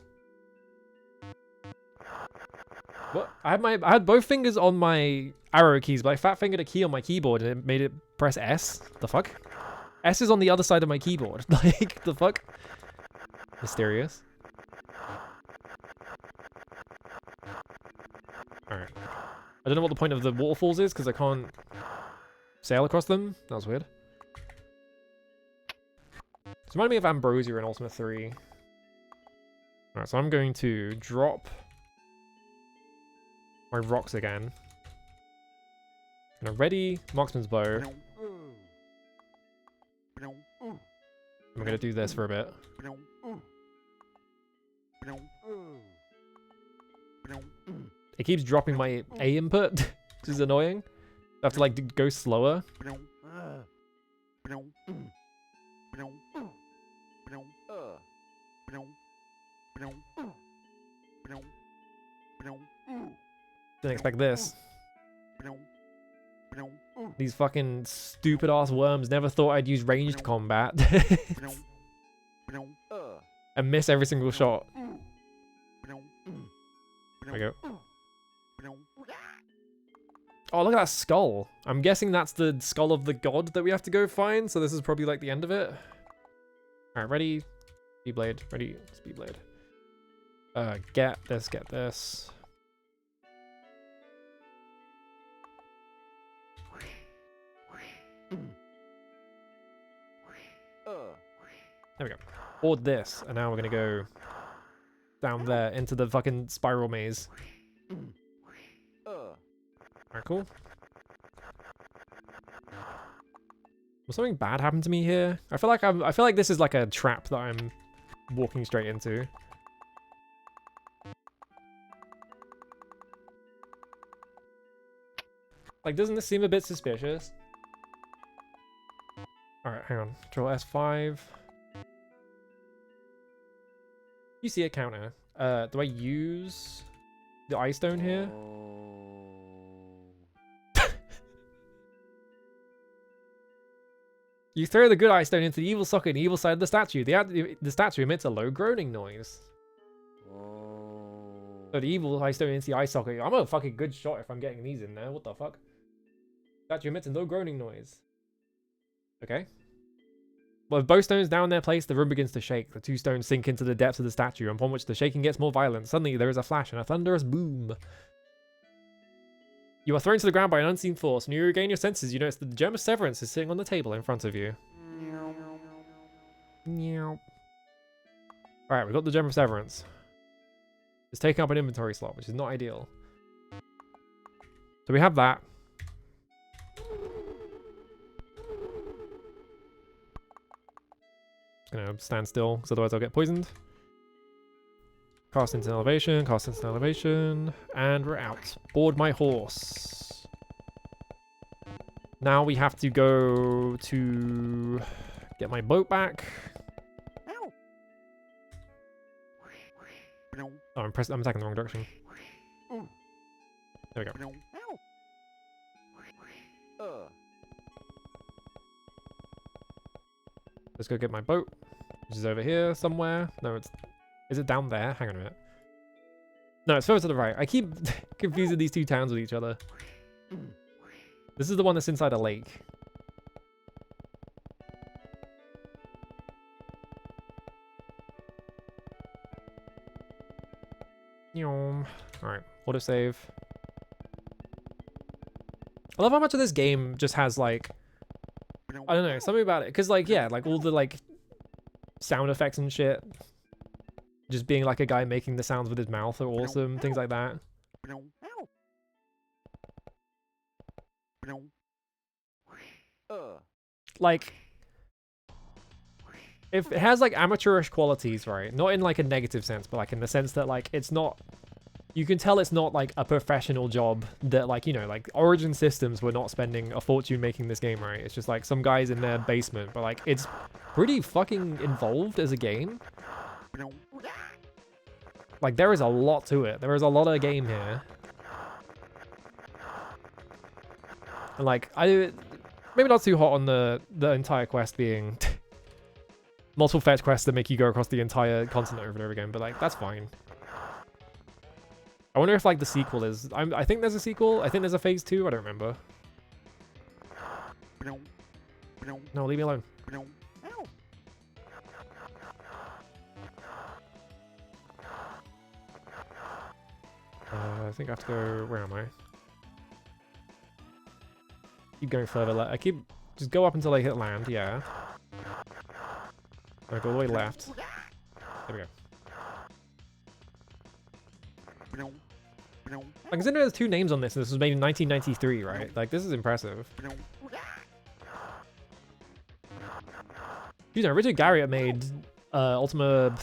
What? I had both fingers on my arrow keys, but I fat fingered a key on my keyboard and it made it press S. The fuck? S is on the other side of my keyboard. Like, the fuck? Mysterious. Alright. I don't know what the point of the waterfalls is because I can't sail across them. That was weird. It's reminding me of Ambrosia in Ultima 3. Alright, so I'm going to drop my rocks again. Gonna ready Marksman's Bow. I'm gonna do this for a bit. It keeps dropping my A input, which is annoying. I have to like go slower. Didn't expect this. These fucking stupid ass worms never thought I'd use ranged combat. And miss every single shot. There we go. Oh, look at that skull. I'm guessing that's the skull of the god that we have to go find, so this is probably like the end of it. Alright, ready? Speed blade. Ready? Speed blade. Get this, get this. There we go. Hoard this, and now we're gonna go down there into the fucking spiral maze. Alright, cool. Will something bad happen to me here? I feel like this is like a trap that I'm walking straight into. Like, doesn't this seem a bit suspicious? Alright, hang on. Control S5. You see a counter. Do I use the ice stone here? You throw the good ice stone into the evil socket on the evil side of the statue. The statue emits a low groaning noise. So the evil ice stone into the eye socket. I'm a fucking good shot if I'm getting these in there. What the fuck? Statue emits a low groaning noise. Okay. Well, with both stones down in their place, the room begins to shake. The 2 stones sink into the depths of the statue, upon which the shaking gets more violent. Suddenly, there is a flash and a thunderous boom. You are thrown to the ground by an unseen force. When you regain your senses, you notice that the gem of severance is sitting on the table in front of you. Alright, we got the gem of severance. It's taking up an inventory slot, which is not ideal. So we have that. gonna stand still, because otherwise I'll get poisoned. Cast instant elevation, cast instant elevation, and we're out. Board my horse. Now we have to go to get my boat back. Ow. Oh, I'm attacking the wrong direction. There we go. Ow. Let's go get my boat, which is over here somewhere. No, is it down there? Hang on a minute. No, it's further to the right. I keep confusing these two towns with each other. This is the one that's inside a lake. Alright, autosave. I love how much of this game just has, like, I don't know, something about it. Because, like, yeah, like, all the, like, sound effects and shit. Just being, like, a guy making the sounds with his mouth are awesome. Things like that. Like, if it has, like, amateurish qualities, right? Not in, like, a negative sense, but, like, in the sense that, like, it's not... You can tell it's not, like, a professional job that, like, you know, like, Origin Systems were not spending a fortune making this game, right? It's just, like, some guys in their basement, but, like, it's pretty fucking involved as a game. Like, there is a lot to it. There is a lot of game here. And, like, maybe not too hot on the entire quest being multiple fetch quests that make you go across the entire continent over and over again, but, like, that's fine. I wonder if, like, the sequel is... I think there's a sequel. I think there's a phase 2. I don't remember. No, leave me alone. I think I have to go... Where am I? Keep going further left. I keep... Just go up until I hit land, yeah. I go all the way left. There we go. Like, considering there's 2 names on this, and this was made in 1993, right? Like, this is impressive. You know, Richard Garriott made Ultima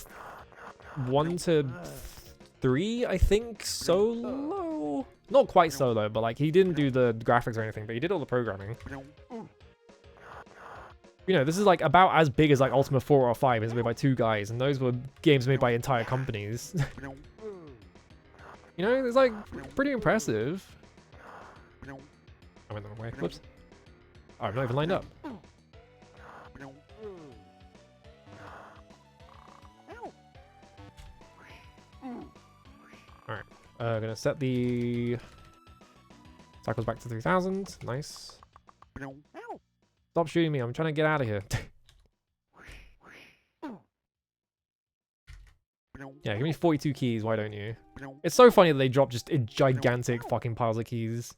1 to 3, I think, solo? Not quite solo, but, like, he didn't do the graphics or anything, but he did all the programming. You know, this is, like, about as big as, like, Ultima 4 or 5 is made by 2 guys, and those were games made by entire companies. You know, it's, like, pretty impressive. I went the wrong way. Whoops. Oh, I'm not even lined up. Alright. Gonna set the... Cycles back to 3000. Nice. Stop shooting me. I'm trying to get out of here. Yeah, give me 42 keys, why don't you? It's so funny that they drop just gigantic fucking piles of keys.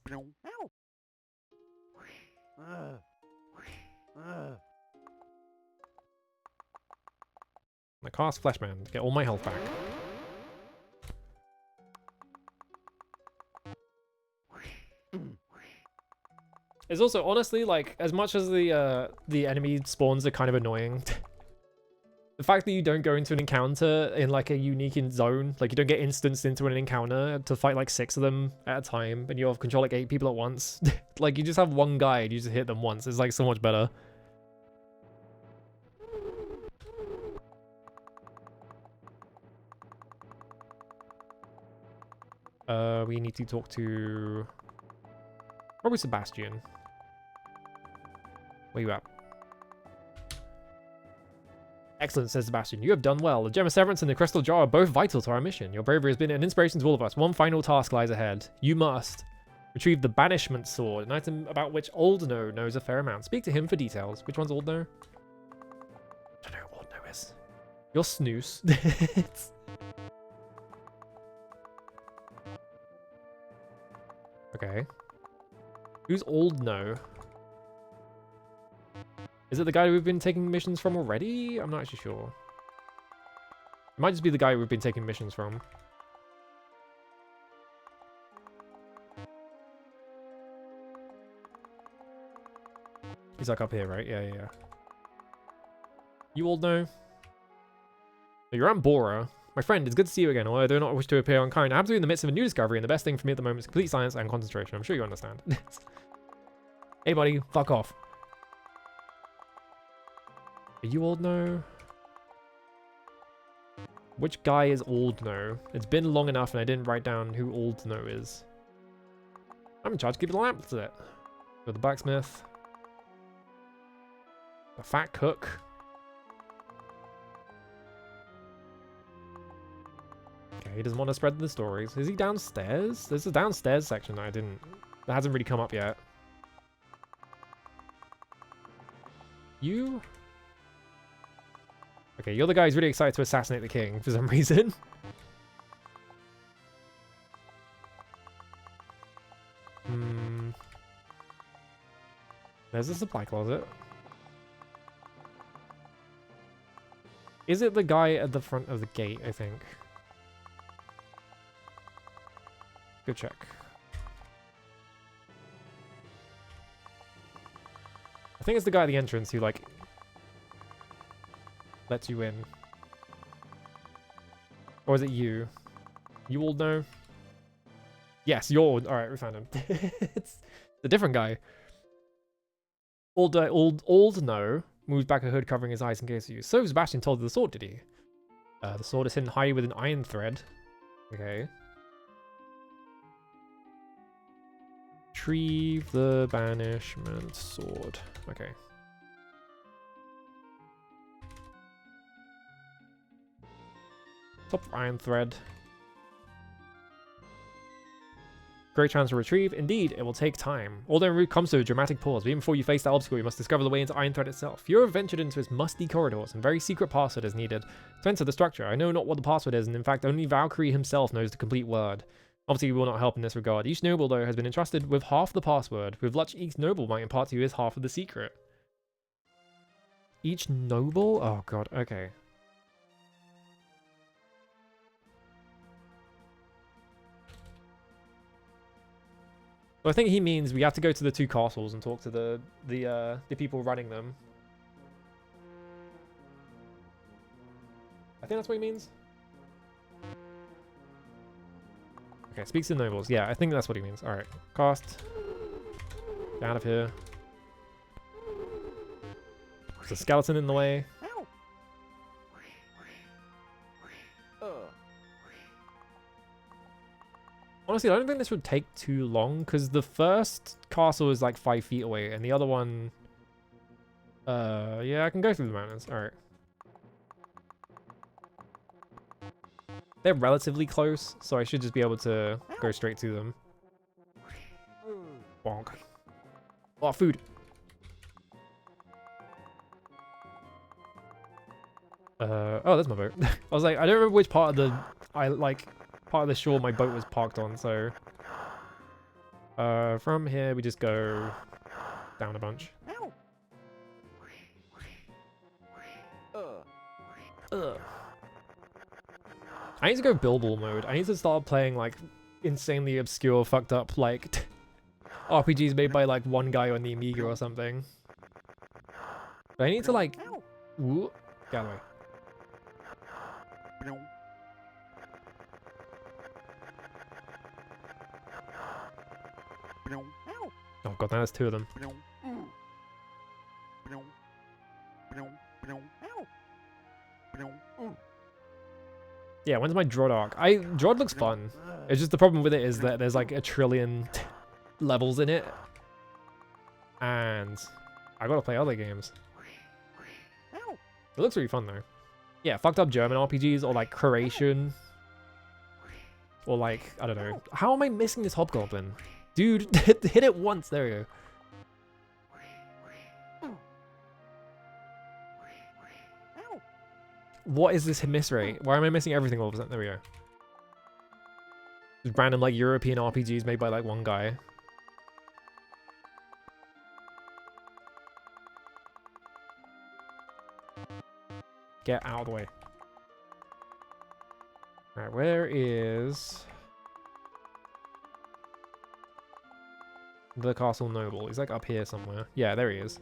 I cast Fleshman to get all my health back. It's also, honestly, like, as much as the enemy spawns are kind of annoying, the fact that you don't go into an encounter in, like, a unique zone, like, you don't get instanced into an encounter to fight, like, 6 of them at a time, and you have control, like, 8 people at once. Like, you just have one guy and you just hit them once. It's, like, so much better. We need to talk to... Probably Sebastian. Where you at? Excellent, says Sebastian. You have done well. The Gem of Severance and the Crystal Jar are both vital to our mission. Your bravery has been an inspiration to all of us. One final task lies ahead. You must retrieve the Banishment Sword, an item about which Oldno knows a fair amount. Speak to him for details. Which one's Oldno? I don't know who Oldno is. You're Snooze. Okay. Who's Oldno? Is it the guy we've been taking missions from already? I'm not actually sure. It might just be the guy we've been taking missions from. He's like up here, right? Yeah, yeah, yeah. You all know. You're Aunt Bora. My friend, it's good to see you again, although I do not wish to appear unkind. I happen to be in the midst of a new discovery, and the best thing for me at the moment is complete silence and concentration. I'm sure you understand. Hey, buddy, fuck off. Are you old no? Which guy is old no? It's been long enough, and I didn't write down who old no is. I'm in charge of keeping the lamp lit. Got the blacksmith. The fat cook. Okay, he doesn't want to spread the stories. Is he downstairs? There's a downstairs section that that hasn't really come up yet. You? Okay, you're the guy who's really excited to assassinate the king for some reason. There's a supply closet. Is it the guy at the front of the gate, I think? Go check. I think it's the guy at the entrance who, like, lets you in. Or is it you? You all know? Yes, you're... Alright, we found him. It's a different guy. Old no moved back a hood covering his eyes in case of use. So Sebastian told you the sword, did he? The sword is hidden high with an iron thread. Okay. Retrieve the banishment sword. Okay. Top iron thread. Great chance to retrieve. Indeed, it will take time. Although route comes to a dramatic pause. But even before you face that obstacle, you must discover the way into Iron Thread itself. You have ventured into its musty corridors, and very secret password is needed to enter the structure. I know not what the password is, and in fact, only Valkyrie himself knows the complete word. Obviously, we will not help in this regard. Each noble, though, has been entrusted with half the password. With luck, each noble might impart to you his half of the secret. Each noble? Oh god, okay. Well, I think he means we have to go to the two castles and talk to the people running them. I think that's what he means. Okay, speaks to nobles. Yeah, I think that's what he means. Alright, cast. Get out of here. There's a skeleton in the way. Honestly, I don't think this would take too long, because the first castle is like 5 feet away, and the other one... yeah, I can go through the mountains. Alright. They're relatively close, so I should just be able to go straight to them. Bonk. Oh, food! Oh, that's my boat. I was like, I don't remember which part of the... part of the shore my boat was parked on, so... from here we just go down a bunch. Ugh. I need to go Bilbo mode. I need to start playing, like, insanely obscure, fucked up, like, RPGs made by, like, one guy on the Amiga or something. But I need to, like... Ooh, get away. Oh god, now there's 2 of them. Yeah, when's my Drod arc? Drod looks fun. It's just the problem with it is that there's like a trillion levels in it. And I gotta play other games. It looks really fun though. Yeah, fucked up German RPGs or like Croatian. Or like, I don't know. How am I missing this Hobgoblin? Dude, hit it once. There we go. What is this miss rate? Why am I missing everything all of a sudden? There we go. Just random like European RPGs made by like one guy. Get out of the way. Alright, where is the castle noble? He's like up here somewhere. Yeah, there he is.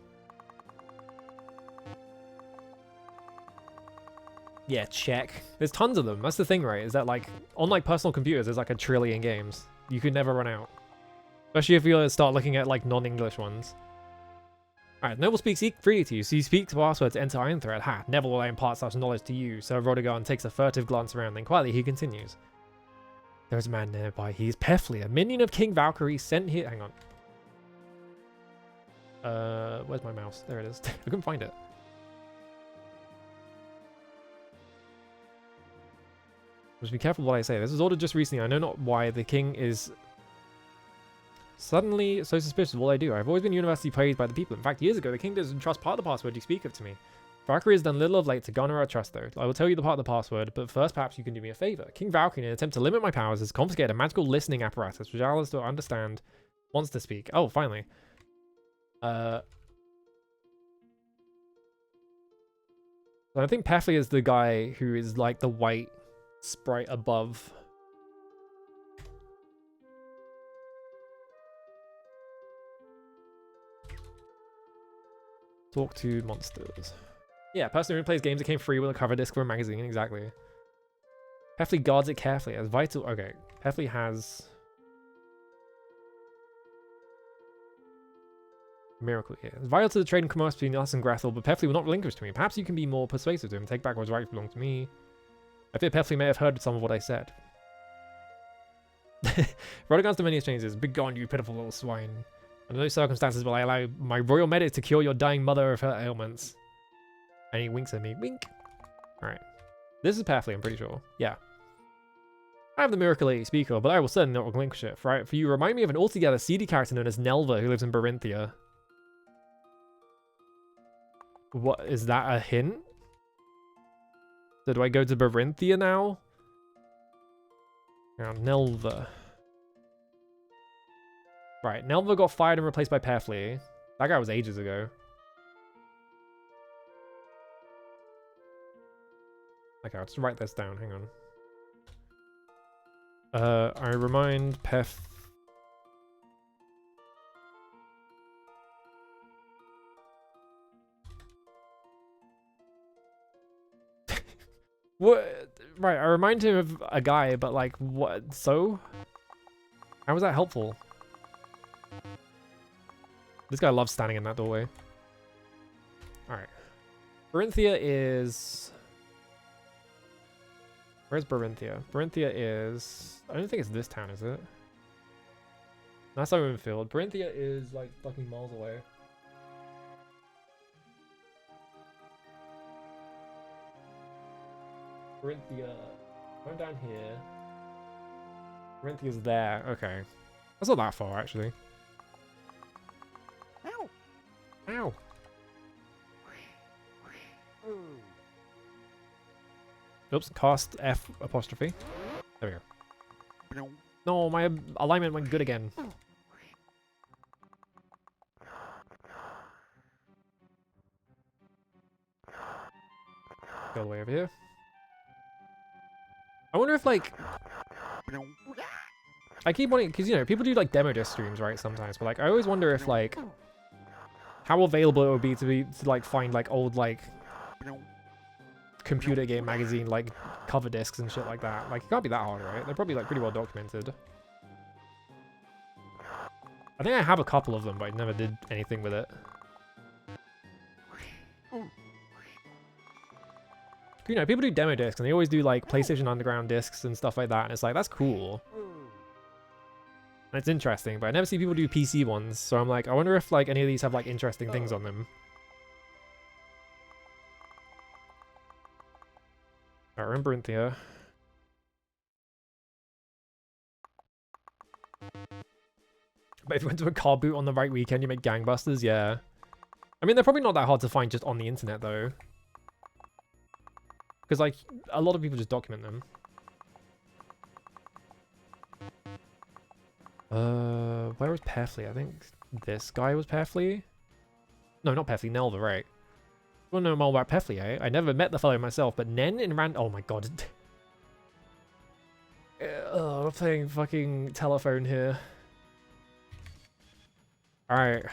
Yeah, check. There's tons of them. That's the thing, right? Is that like on like personal computers, there's like a trillion games. You could never run out. Especially if you start looking at like non-English ones. Alright, Noble speaks freely to you, so you speak the password to enter Iron Thread. Ha, Neville will impart such knowledge to you. So Rodigan takes a furtive glance around, then quietly he continues. There's a man nearby. He's Pefli, a minion of King Valkyrie sent here. Hang on. Where's my mouse? There it is. I couldn't find it. Must be careful what I say. This was ordered just recently. I know not why. The king is suddenly so suspicious of all I do. I've always been universally praised by the people. In fact, years ago, the king doesn't trust part of the password you speak of to me. Valkyrie has done little of late to garner our trust, though. I will tell you the part of the password, but first, perhaps you can do me a favor. King Valkyrie, in an attempt to limit my powers, has confiscated a magical listening apparatus, which Alistair understand wants to speak. Oh, finally. So I think Pefli is the guy who is like the white sprite above. Talk to monsters. Yeah, person who plays games that came free with a cover disc for a magazine, exactly. Pefli guards it carefully as vital. Okay, Pefli has miracle here. It's vital to the trade and commerce between us and Grethel, but Pefli will not relinquish to me. Perhaps you can be more persuasive to him, take back what's right belong to me. I fear Pefli may have heard some of what I said. Rodigan's dominion changes. Begone, you pitiful little swine. Under those circumstances will I allow my royal medic to cure your dying mother of her ailments. And he winks at me. Wink. Alright. This is Pefli, I'm pretty sure. Yeah. I have the miracle that you speak of, but I will certainly not relinquish it. For you remind me of an altogether seedy character known as Nelva, who lives in Barinthia. What? Is that a hint? So do I go to Barinthia now? Now, Nelva. Right, Nelva got fired and replaced by Pefli. That guy was ages ago. Okay, I'll just write this down. Hang on. I remind Pef... What? Right, I remind him of a guy, but like, what? So? How was that helpful? This guy loves standing in that doorway. Alright. Barinthia is... Where's Barinthia? Barinthia is... I don't think it's this town, is it? That's Owenfield. Barinthia is like fucking miles away. Barinthia. I'm down here. Barinthia's there. Okay. That's not that far, actually. Ow! Ow! Oops, cast F apostrophe. There we go. No, my alignment went good again. Go all the way over here. I wonder if, like... I keep wanting... Because, you know, people do, like, demo disc streams, right, sometimes. But, like, I always wonder if, like... How available it would be to like, find, like, old, like... computer game magazine, like, cover discs and shit like that. Like, it can't be that hard, right? They're probably, like, pretty well documented. I think I have a couple of them, but I never did anything with it. You know, people do demo discs, and they always do, like, PlayStation Underground discs and stuff like that, and it's like, that's cool. And it's interesting, but I never see people do PC ones, so I'm like, I wonder if, like, any of these have, like, interesting things on them. I remember Barinthia. But if you went to a car boot on the right weekend, you make gangbusters, yeah. I mean, they're probably not that hard to find just on the internet, though. Because, like, a lot of people just document them. Where was Pefli? I think this guy was Pefli? No, not Pefli, Nelva, right. I want to know more about Pefli, eh? I never met the fellow myself, but Nen in Rand... Oh my god. We're playing fucking telephone here. Alright.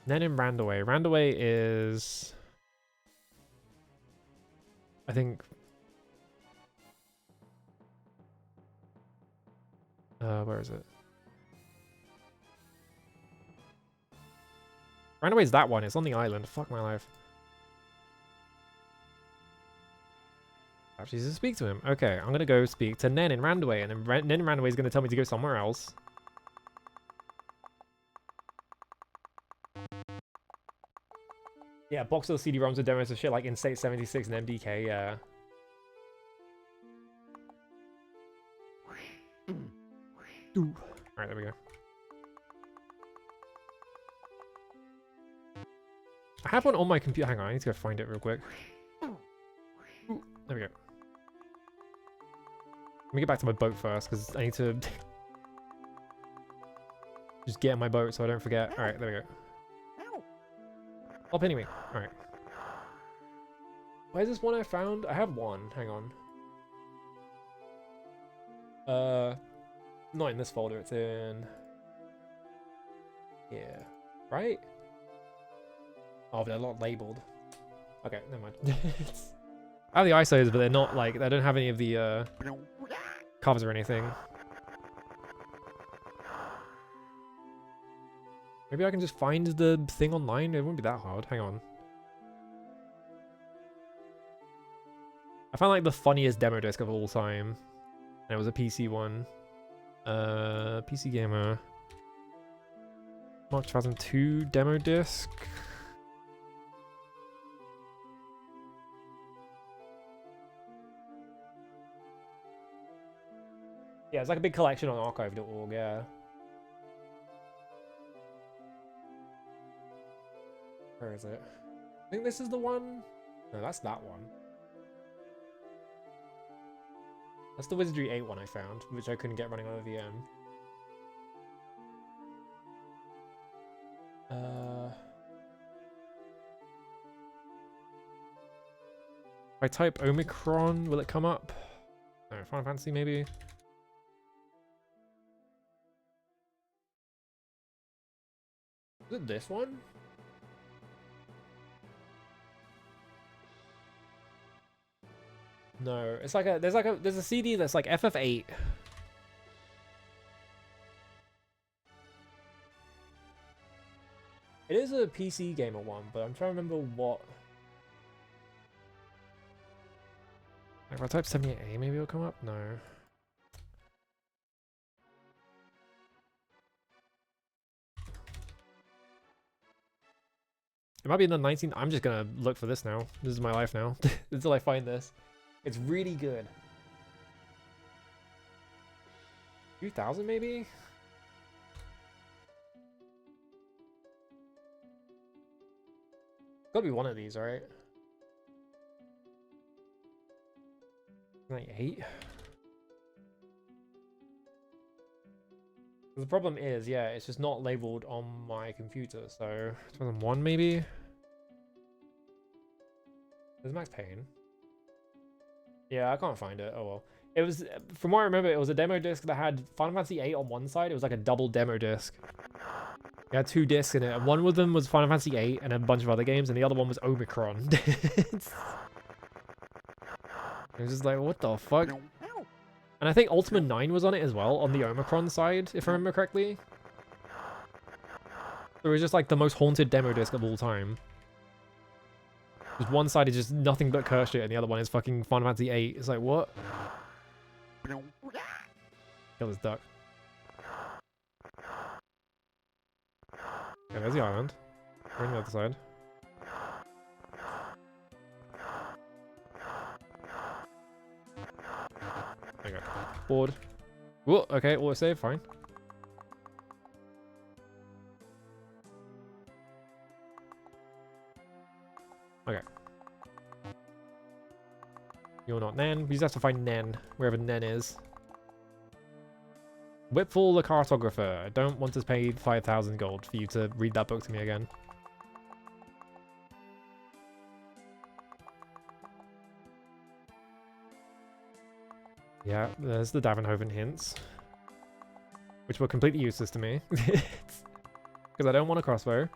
Then in Randaway. Randaway is... I think... where is it? Randaway is that one. It's on the island. Fuck my life. Actually, to speak to him. Okay, I'm gonna go speak to Nen in Randaway, and then Nen in Randaway is gonna tell me to go somewhere else. Yeah, box of CD-ROMs with demos of shit like In-State 76 and MDK, yeah. Alright, there we go. I have one on my computer. Hang on, I need to go find it real quick. Ooh, there we go. Let me get back to my boat first, because I need to just get in my boat so I don't forget. Alright, there we go. Up anyway. Alright. Where's this one I found? I have one. Hang on. Not in this folder. It's in... Yeah. Right? Oh, they're not labeled. Okay, never mind. I have the ISOs, but they're not like... They don't have any of the covers or anything. Maybe I can just find the thing online? It won't be that hard. Hang on. I found like the funniest demo disc of all time. And it was a PC one. PC Gamer. March 2002 demo disc. Yeah, it's like a big collection on archive.org, yeah. Where is it? I think this is the one. No, that's that one. That's the Wizardry 8 one I found, which I couldn't get running on a VM. If I type Omicron, will it come up? No, Final Fantasy maybe? Is it this one? No, it's like there's a CD that's like FF8. It is a PC Gamer one, but I'm trying to remember what. Like if I type 78A, maybe it'll come up. No. It might be in the 19. I'm just gonna look for this now. This is my life now until I find this. It's really good. 2000 maybe? Gotta be one of these, right? 98? The problem is, yeah, it's just not labeled on my computer, so 2001 maybe? There's Max Payne. Yeah, I can't find it. Oh well. It was, from what I remember, it was a demo disc that had Final Fantasy VIII on one side. It was like a double demo disc. It had 2 discs in it, and one of them was Final Fantasy VIII and a bunch of other games, and the other one was Omicron. It was just like, what the fuck? And I think Ultima 9 was on it as well, on the Omicron side, if I remember correctly. It was just like the most haunted demo disc of all time. Because one side is just nothing but curse shit, and the other one is fucking Final Fantasy VIII. It's like, what? Kill this duck. Yeah, there's the island. We're on the other side. There you go. Board. Whoa, okay, autosave, fine. Okay. You're not Nen. We just have to find Nen, wherever Nen is. Whipful the Cartographer. I don't want to pay 5,000 gold for you to read that book to me again. Yeah, there's the Davenhoven hints. Which were completely useless to me. Because I don't want a crossbow.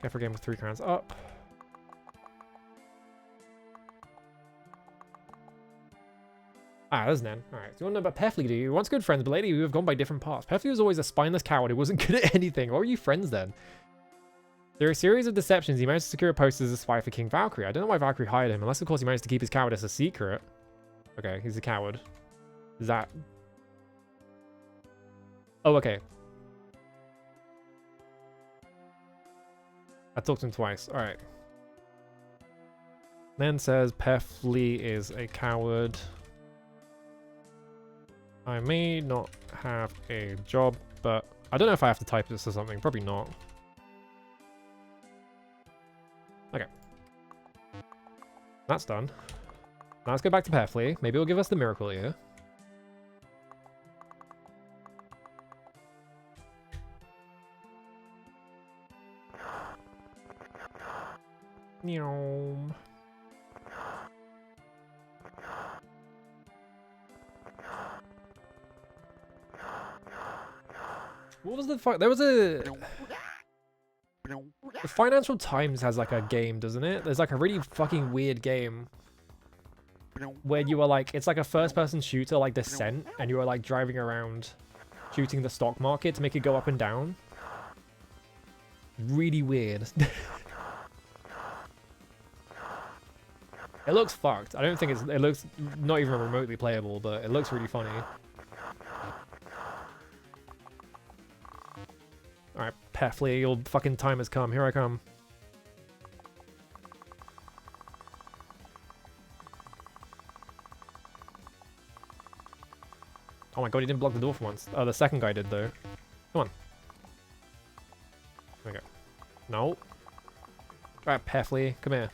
Get for a game with 3 crowns up. Ah, there's Nen. Alright, so you want to know about Pefley, do you? Once good friends, but lately we have gone by different paths. Pefley was always a spineless coward who wasn't good at anything. Why were you friends then? There are a series of deceptions. He managed to secure a post as a spy for King Valkyrie. I don't know why Valkyrie hired him, unless of course he managed to keep his cowardice a secret. Okay, he's a coward. Is that... Oh, okay. I talked to him twice. Alright. Nen says Pefley is a coward. I may not have a job, but I don't know if I have to type this or something. Probably not. Okay. That's done. Now let's go back to Pefley. Maybe he'll give us the miracle here. Meow. What was the fuck? There was a... The Financial Times has like a game, doesn't it? There's like a really fucking weird game where you are like, it's like a first-person shooter like Descent, and you are like driving around shooting the stock market to make it go up and down. Really weird. It looks fucked. I don't think it looks not even remotely playable, but it looks really funny. Alright, Pefley, your fucking time has come. Here I come. Oh my god, he didn't block the door for once. Oh, the second guy did, though. Come on. There we go. No. Alright, Pefley, come here.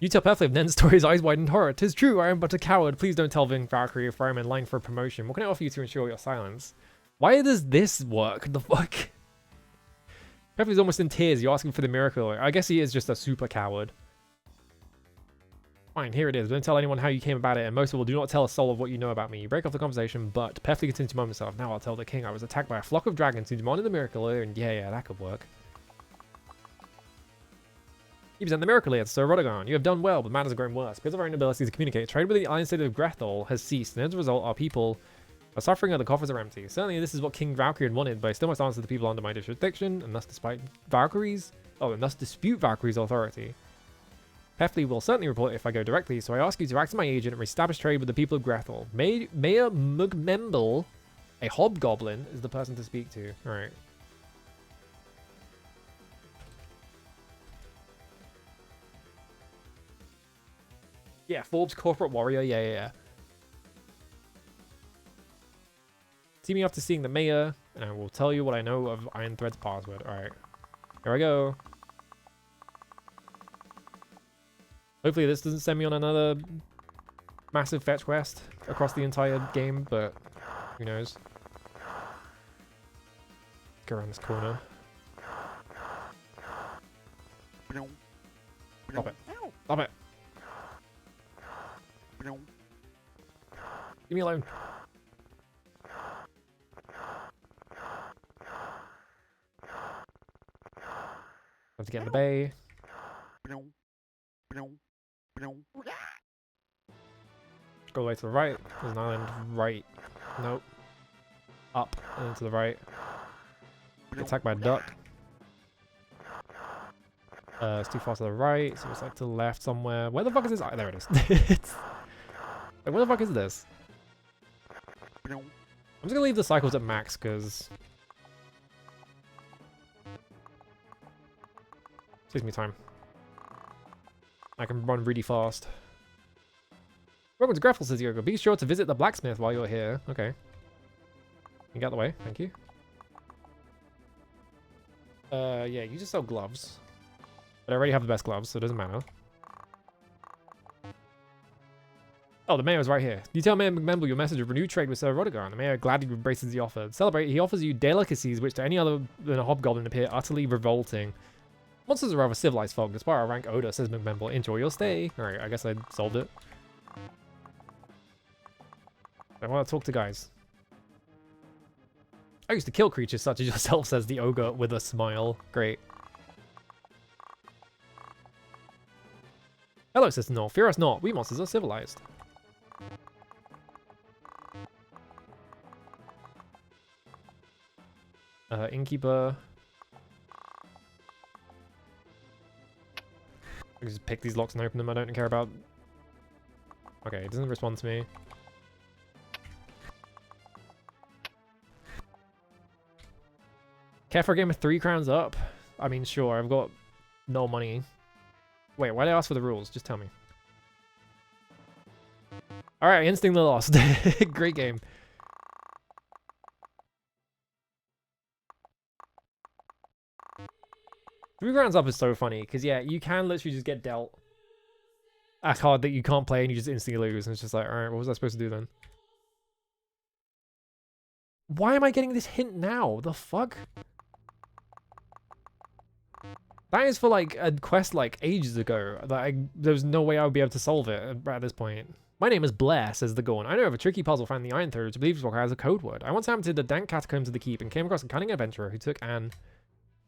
You tell Pefley of Nen's story, his eyes wide in horror. 'Tis true, I am but a coward. Please don't tell Valkyrie if I am in line for a promotion. What can I offer you to ensure your silence? Why does this work? The fuck? Pefley's almost in tears. You're asking for the miracle. I guess he is just a super coward. Fine, here it is. Don't tell anyone how you came about it, and most of all, do not tell a soul of what you know about me. You break off the conversation, but Pefley continues to moan himself. Now I'll tell the king I was attacked by a flock of dragons who demanded the miracle, and yeah, that could work. You present the miracle here, Sir Rodogan. You have done well, but matters have grown worse. Because of our inability to communicate, trade with the Iron State of Grethel has ceased, and as a result, our people are suffering and the coffers are empty. Certainly, this is what King Valkyrie had wanted, but I still must answer the people under my jurisdiction, and thus dispute Valkyrie's authority. Pefley will certainly report if I go directly, so I ask you to act as my agent and reestablish trade with the people of Grethel. Mayor Mugmemble, a hobgoblin, is the person to speak to. Alright. Yeah, Forbes corporate warrior, yeah. See me after seeing the mayor, and I will tell you what I know of Iron Thread's password. Alright. Here I go. Hopefully this doesn't send me on another massive fetch quest across the entire game, but who knows. Go around this corner. Stop it. Stop it. Leave me alone. Have to get in the bay. Go away to the right. There's an island right. Nope. Up and then to the right. Get attacked by a duck. It's too far to the right, so it's like to the left somewhere. Where the fuck is this? Oh, there it is. Like, where the fuck is this? I'm just gonna leave the cycles at max because saves me time. I can run really fast. Welcome to Grethel, says Yoga. Be sure to visit the blacksmith while you're here. Okay. You get out the way, thank you. Yeah, you just sell gloves. But I already have the best gloves, so it doesn't matter. Oh, the mayor is right here. You tell Mayor McMemble your message of renewed trade with Sir Rodogan. The mayor gladly embraces the offer. To celebrate, he offers you delicacies which to any other than a hobgoblin appear utterly revolting. Monsters are rather civilized folk. Despite our rank odor, says McMemble. Enjoy your stay. Alright, I guess I solved it. I want to talk to guys. I used to kill creatures such as yourself, says the ogre with a smile. Great. Hello, Sister North. Fear us not. We monsters are civilized. Innkeeper. I just pick these locks and open them. I don't care about... Okay, it doesn't respond to me. Care for a game of 3 crowns up? I mean, sure, I've got no money. Wait, why did I ask for the rules? Just tell me. Alright, I instantly lost. Great game. Three rounds up is so funny, because yeah, you can literally just get dealt a card that you can't play and you just instantly lose, and it's just like, alright, what was I supposed to do then? Why am I getting this hint now? The fuck? That is for like a quest like ages ago. There was no way I would be able to solve it at this point. My name is Blair, says the Gorn. I know of a tricky puzzle found in the Iron Throat which I believe requires a code word. I once entered the dank catacombs of the keep and came across a cunning adventurer who took an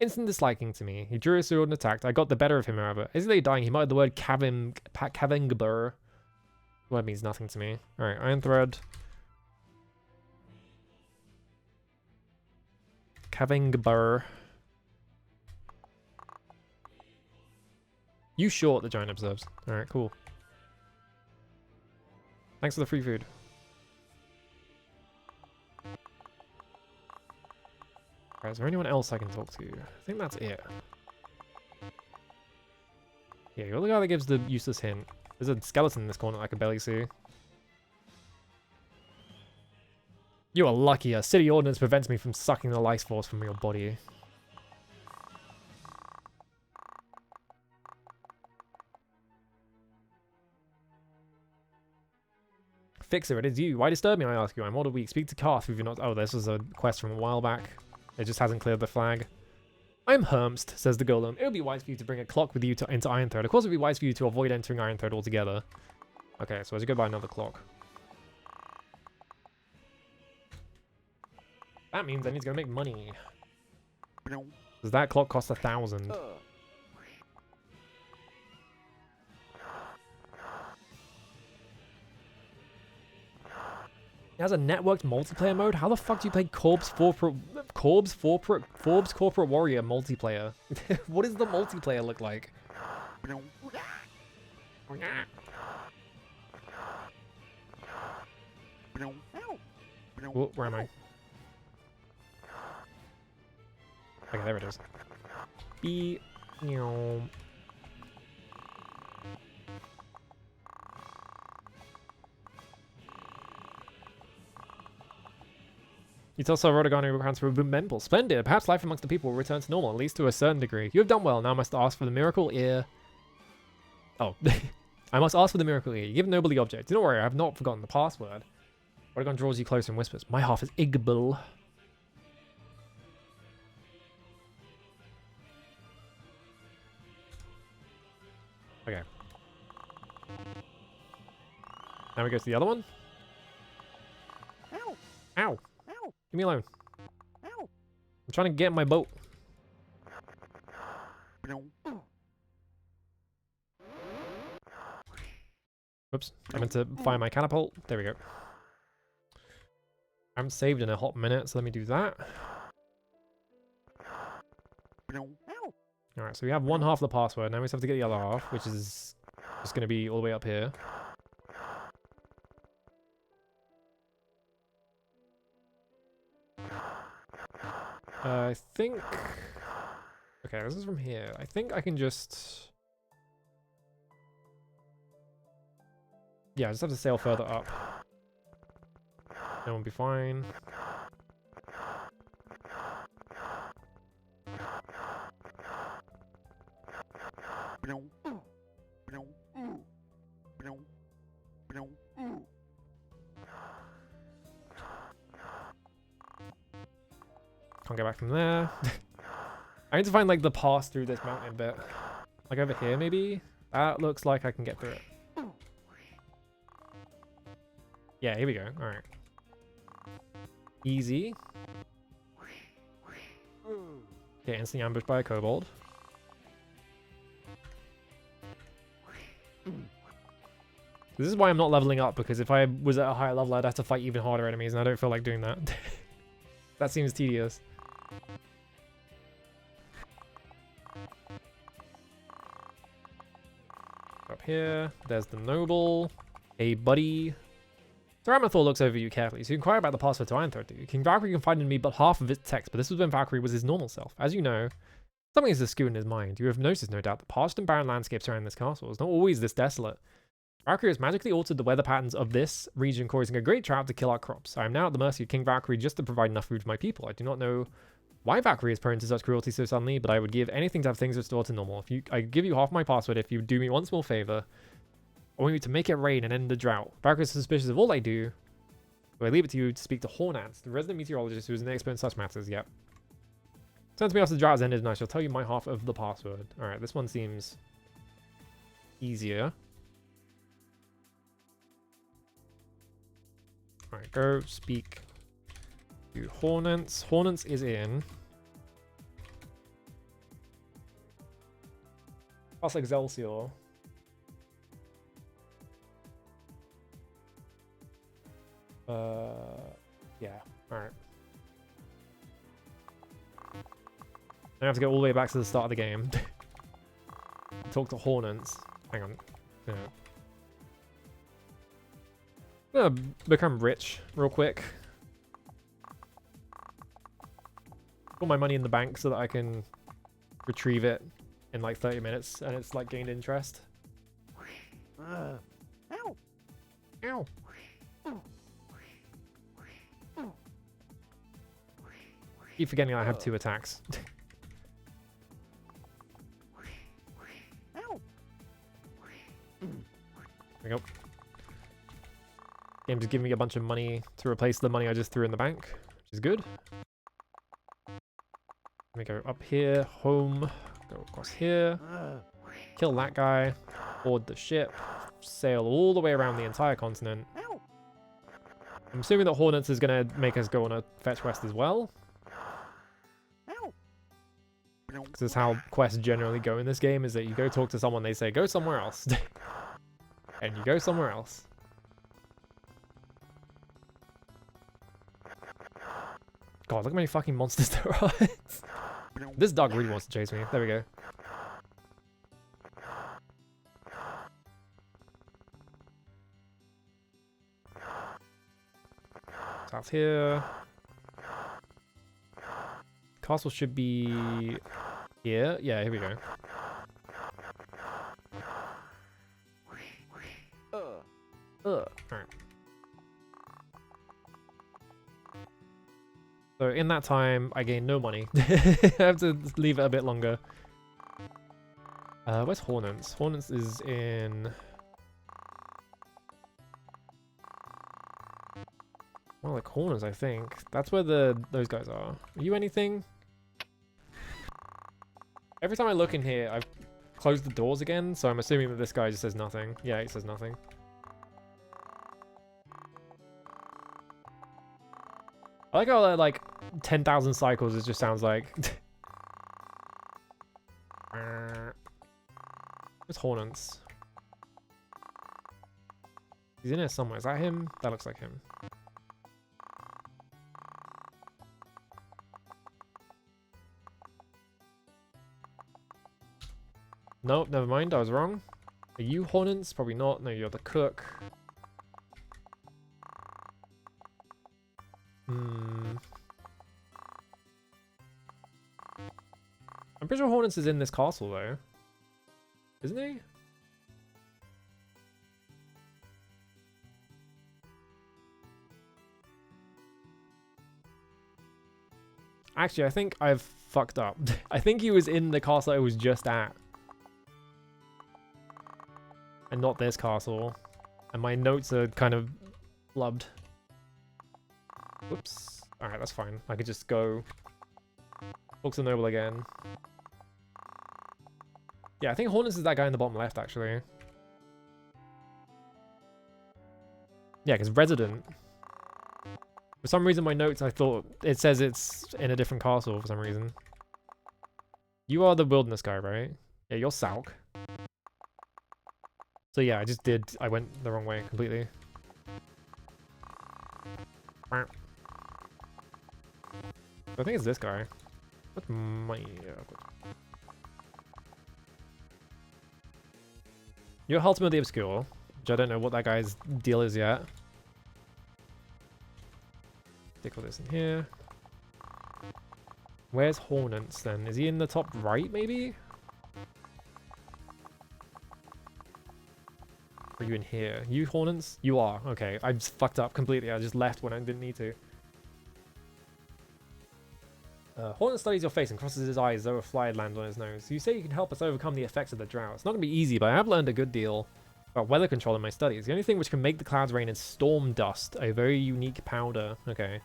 instant disliking to me. He drew his sword and attacked. I got the better of him, however. As he lay dying, he muttered the word Kavingbur. Word means nothing to me. Alright, Iron Thread. Kavingbur. You short, the giant observes. Alright, cool. Thanks for the free food. Alright, is there anyone else I can talk to? I think that's it. Yeah, you're the guy that gives the useless hint. There's a skeleton in this corner I can barely see. You are lucky. A city ordinance prevents me from sucking the life force from your body. Fixer, it is you. Why disturb me, I ask you? I'm ordered weak. Speak to Karth if you're not... Oh, this was a quest from a while back. It just hasn't cleared the flag. I'm Hermst, says the golem. It would be wise for you to bring a clock with you into Iron Thread. Of course it would be wise for you to avoid entering Iron Thread altogether. Okay, so I should go buy another clock. That means I need to go make money. Does that clock cost 1,000? It has a networked multiplayer mode? How the fuck do you play Corpse Corporate Warrior multiplayer? What does the multiplayer look like? Oh, where am I? Okay, there it is. You tell Sir Rodogani accounts for Memple. Splendid. Perhaps life amongst the people will return to normal, at least to a certain degree. You have done well. Now I must ask for the miracle ear. Oh. I must ask for the miracle ear. You give noble the object. Do not worry, I have not forgotten the password. Rodogon draws you closer and whispers. My half is Igbil. Okay. Now we go to the other one. Ow! Ow. Ow! Leave me alone. Ow! I'm trying to get in my boat. Whoops. I meant to fire my catapult. There we go. I haven't saved in a hot minute, so let me do that. Alright, so we have one half of the password. Now we just have to get the other half, which is just going to be all the way up here. I think... Okay, this is from here. I think I can just... Yeah, I just have to sail further up. That won't be fine. Can't get back from there. I need to find like the pass through this mountain bit. Like over here maybe? That looks like I can get through it. Yeah, here we go. Alright. Easy. Get instantly ambushed by a kobold. This is why I'm not leveling up, because if I was at a higher level, I'd have to fight even harder enemies, and I don't feel like doing that. That seems tedious. Up here, there's the noble. Hey, buddy. The Ramathor looks over you carefully, so you inquire about the password to Ironthroat. King Valkyrie confided in me but half of its text, but this was when Valkyrie was his normal self. As you know, something is askew in his mind. You have noticed, no doubt, the parched and barren landscapes around this castle is not always this desolate. Valkyrie has magically altered the weather patterns of this region, causing a great drought to kill our crops. I am now at the mercy of King Valkyrie just to provide enough food for my people. I do not know why Valkyrie is prone to such cruelty so suddenly, but I would give anything to have things restored to normal. I give you half my password if you do me one small favor. I want you to make it rain and end the drought. Valkyrie is suspicious of all I do, so I leave it to you to speak to Hornance, the resident meteorologist who is an expert in such matters. Yep. Turn to me after the drought has ended and I shall tell you my half of the password. Alright, this one seems easier. Alright, go speak to Hornance. Hornance is in plus Excelsior. Yeah, alright. I have to go all the way back to the start of the game. Talk to Hornance. Hang on. Yeah. I'm gonna become rich real quick. Put my money in the bank so that I can retrieve it in like 30 minutes and it's like gained interest. Ow. Ow. Keep forgetting I have 2 attacks. Ow. There we go. Game just giving me a bunch of money to replace the money I just threw in the bank, which is good. Let me go up here, home, go across here, kill that guy, board the ship, sail all the way around the entire continent. Ow. I'm assuming that Hornets is going to make us go on a fetch quest as well. Ow. Because this is how quests generally go in this game, is that you go talk to someone, they say, go somewhere else. And you go somewhere else. God, look how many fucking monsters there are. This dog really wants to chase me. There we go. South here. Castle should be here. Yeah, here we go. Alright. So in that time, I gain no money. I have to leave it a bit longer. Where's Hornance? Hornance is in... Well, the corners, I think. That's where those guys are. Are you anything? Every time I look in here, I've closed the doors again, so I'm assuming that this guy just says nothing. Yeah, he says nothing. I like how like 10,000 cycles it just sounds like. Where's Hornance? He's in here somewhere. Is that him? That looks like him. Nope, never mind. I was wrong. Are you Hornance? Probably not. No, you're the cook. I'm pretty sure Hornance is in this castle, though. Isn't he? Actually, I think I've fucked up. I think he was in the castle I was just at. And not this castle. And my notes are kind of flubbed. Whoops. Alright, that's fine. I could just go... Talk to the noble again. Yeah, I think Hornance is that guy in the bottom left, actually. Yeah, because resident. For some reason, my notes, I thought it says it's in a different castle for some reason. You are the wilderness guy, right? Yeah, you're Salk. So yeah, I went the wrong way completely. I think it's this guy. What my... You're Ultimate the Obscure, which I don't know what that guy's deal is yet. Stick all this in here. Where's Hornets then? Is he in the top right, maybe? Or are you in here? You Hornets? You are. Okay, I just fucked up completely. I just left when I didn't need to. Hornet studies your face and crosses his eyes as though a fly had landed on his nose. You say you can help us overcome the effects of the drought. It's not going to be easy, but I have learned a good deal about weather control in my studies. The only thing which can make the clouds rain is storm dust, a very unique powder. Okay.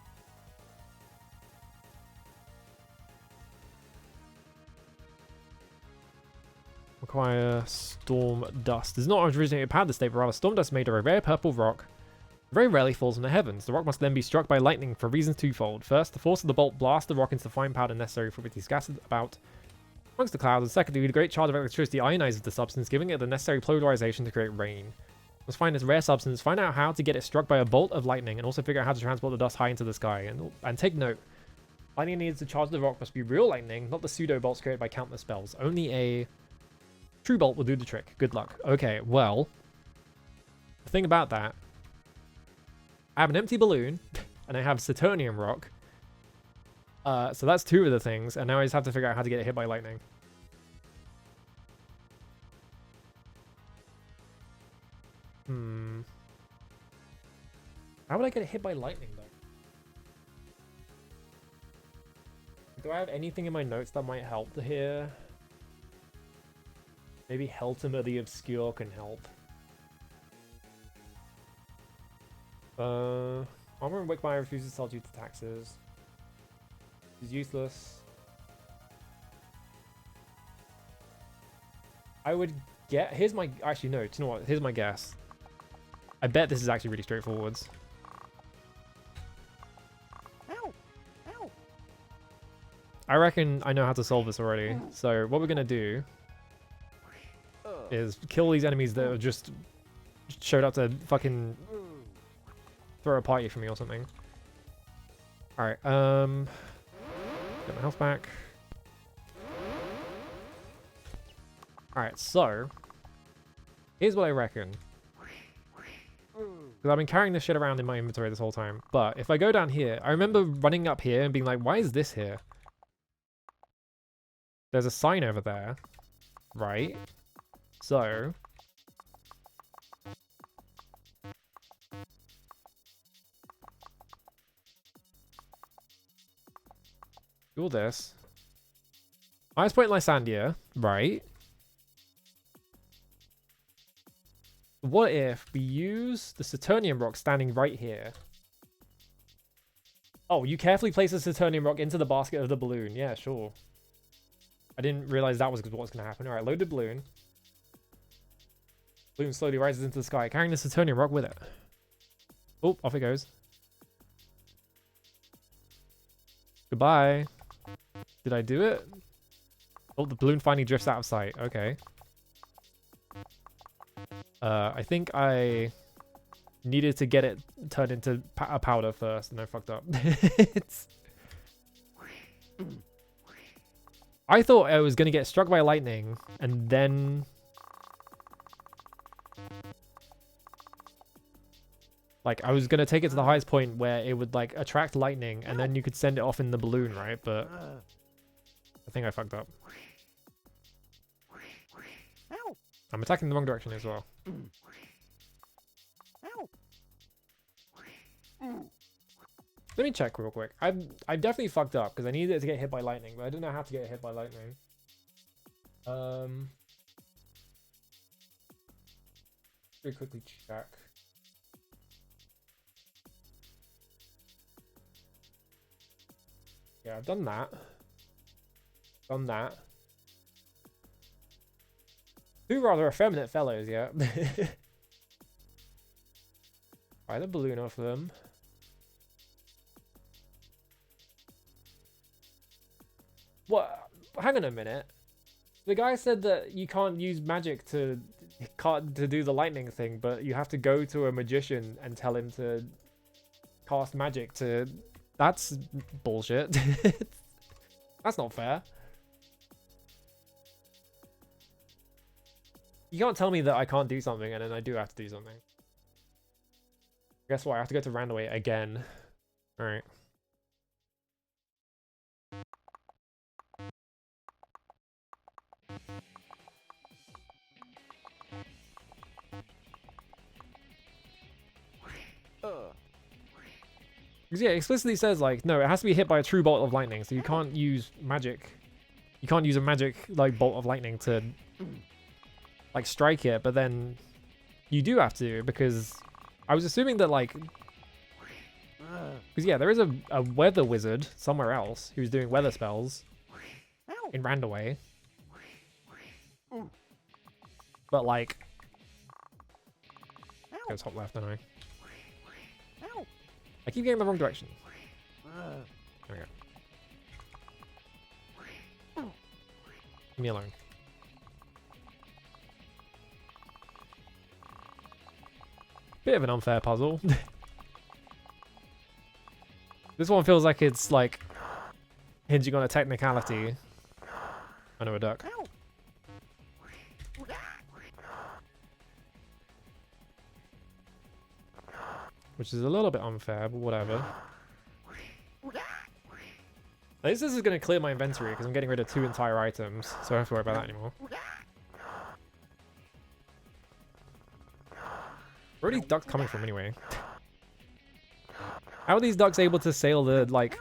Require storm dust. This is not originated powder state, but rather storm dust made of a rare purple rock. Very rarely falls from the heavens. The rock must then be struck by lightning for reasons twofold. First, the force of the bolt blasts the rock into the fine powder necessary for it to be scattered about amongst the clouds. And secondly, the great charge of electricity ionizes the substance, giving it the necessary polarization to create rain. Let's find this rare substance, find out how to get it struck by a bolt of lightning, and also figure out how to transport the dust high into the sky. And take note, lightning needs to charge the rock must be real lightning, not the pseudo bolts created by countless spells. Only a true bolt will do the trick. Good luck. Okay, well, the thing about that, I have an empty balloon, and I have Saturnium rock. So that's two of the things, and now I just have to figure out how to get it hit by lightning. How would I get it hit by lightning, though? Do I have anything in my notes that might help here? Maybe Heltima the Obscure can help. Armor and Wickmeyer refuses to sell due to taxes. He's useless. I would get... Here's my... Actually, no. Do you know what? Here's my guess. I bet this is actually really straightforward. Ow! Ow! I reckon I know how to solve this already. So what we're going to do is kill these enemies that have just showed up to fucking throw a party for me or something. Alright, get my health back. Alright, so here's what I reckon. Because I've been carrying this shit around in my inventory this whole time. But if I go down here, I remember running up here and being like, why is this here? There's a sign over there. Right? So do all this. Highest point Lysandia, right? What if we use the Saturnium rock standing right here? Oh, you carefully place the Saturnium rock into the basket of the balloon. Yeah, sure. I didn't realize that was what was going to happen. Alright, loaded balloon. Balloon slowly rises into the sky, carrying the Saturnium rock with it. Oh, off it goes. Goodbye. Did I do it? Oh, the balloon finally drifts out of sight. Okay. I think I needed to get it turned into a powder first, and I fucked up. I thought I was going to get struck by lightning, and then... Like, I was going to take it to the highest point where it would, like, attract lightning, and then you could send it off in the balloon, right? But I think I fucked up. I'm attacking the wrong direction as well. Let me check real quick. I definitely fucked up because I needed it to get hit by lightning, but I didn't know how to get hit by lightning. Very quickly check. Yeah, I've done that. Done that. Two rather effeminate fellows, yeah. Buy the balloon off of them. What? hang on a minute. The guy said that you can't use magic to do the lightning thing, but you have to go to a magician and tell him to cast magic to... That's bullshit. That's not fair. You can't tell me that I can't do something and then I do have to do something. Guess what? I have to go to Randaway again. Alright. Because yeah, it explicitly says like, no, it has to be hit by a true bolt of lightning, so you can't use magic. You can't use a magic like bolt of lightning to like strike it, but then you do have to, because I was assuming that like, because yeah, there is a weather wizard somewhere else who's doing weather spells in Randaway. But like, go top left, don't I? I keep getting the wrong direction. There we go. Leave me alone. Bit of an unfair puzzle. This one feels like it's like hinging on a technicality. I know a duck. Which is a little bit unfair, but whatever. At least this is going to clear my inventory because I'm getting rid of 2 entire items, so I don't have to worry about that anymore. Where are these ducks coming from anyway? How are these ducks able to sail the, like,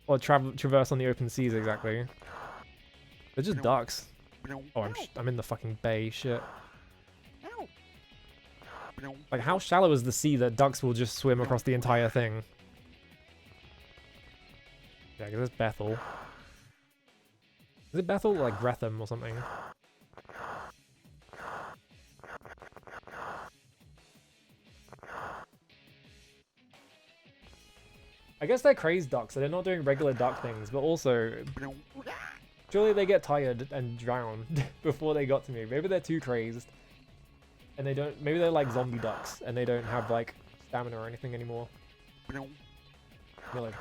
or traverse on the open seas exactly? They're just ducks. Oh, I'm in the fucking bay, shit. Like, how shallow is the sea that ducks will just swim across the entire thing? Yeah, because it's Bethel. Is it Bethel? Like Gretham or something? I guess they're crazed ducks, so they're not doing regular duck things, but also... Surely they get tired and drown before they got to me. Maybe they're too crazed. And they don't... Maybe they're like zombie ducks, and they don't have, like, stamina or anything anymore. Really.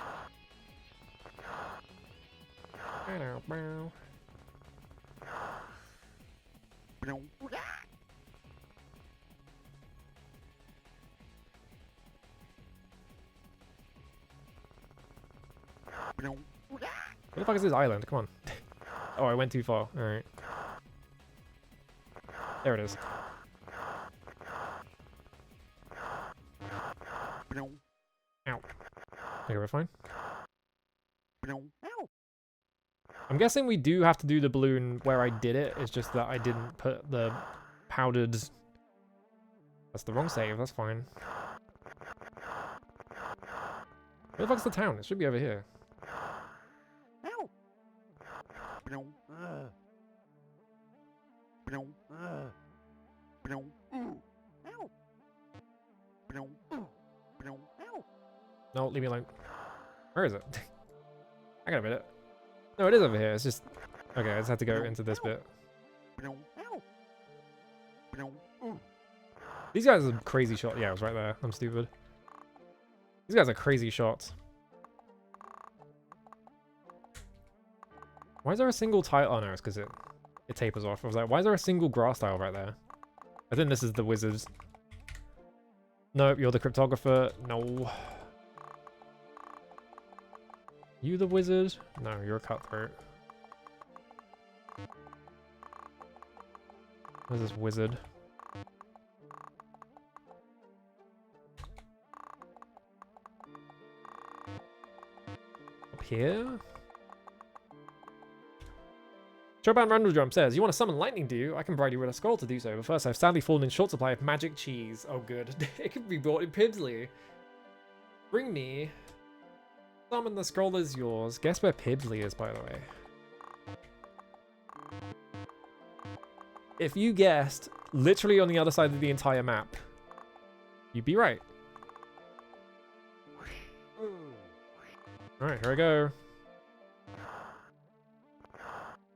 Where the fuck is this island? Come on. Oh, I went too far. Alright. There it is. Ow. Okay, we're fine. I'm guessing we do have to do the balloon where I did it. It's just that I didn't put the powdered... That's the wrong save. That's fine. Where the fuck's the town? It should be over here. No, leave me alone. Where is it? I got a minute. No, it is over here. It's just... Okay, I just had to go into this bit. These guys are crazy shots. Yeah, I was right there. I'm stupid. These guys are crazy shots. Why is there a single tile? Oh no, it's because it tapers off. I was like, why is there a single grass tile right there? I think this is the wizards. Nope, you're the cryptographer. No. You the wizard? No, you're a cutthroat. Where's this wizard? Up here? Choban Randledrum says, you want to summon lightning, do you? I can provide you with a scroll to do so, but first I've sadly fallen in short supply of magic cheese. Oh good. It can be bought in Pibsley. Bring me. Summon the scroll is yours. Guess where Pibsley is, by the way. If you guessed literally on the other side of the entire map, you'd be right. Alright, here I go.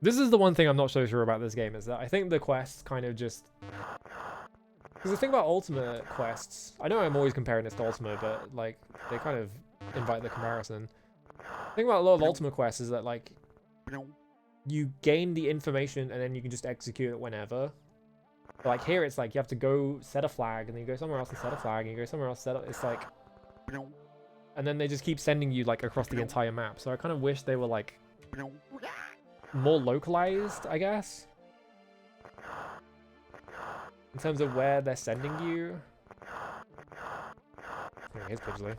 This is the one thing I'm not so sure about this game, is that I think the quests kind of just... Because the thing about Ultimate quests, I know I'm always comparing this to Ultimate, but like they kind of invite the comparison. The thing about a lot of Ultimate quests is that like you gain the information and then you can just execute it whenever. But like here it's like you have to go set a flag and then you go somewhere else and set a flag and you go somewhere else, it's like... And then they just keep sending you like across the entire map. So I kind of wish they were like more localized, I guess. In terms of where they're sending you. Oh, here's Pidgely.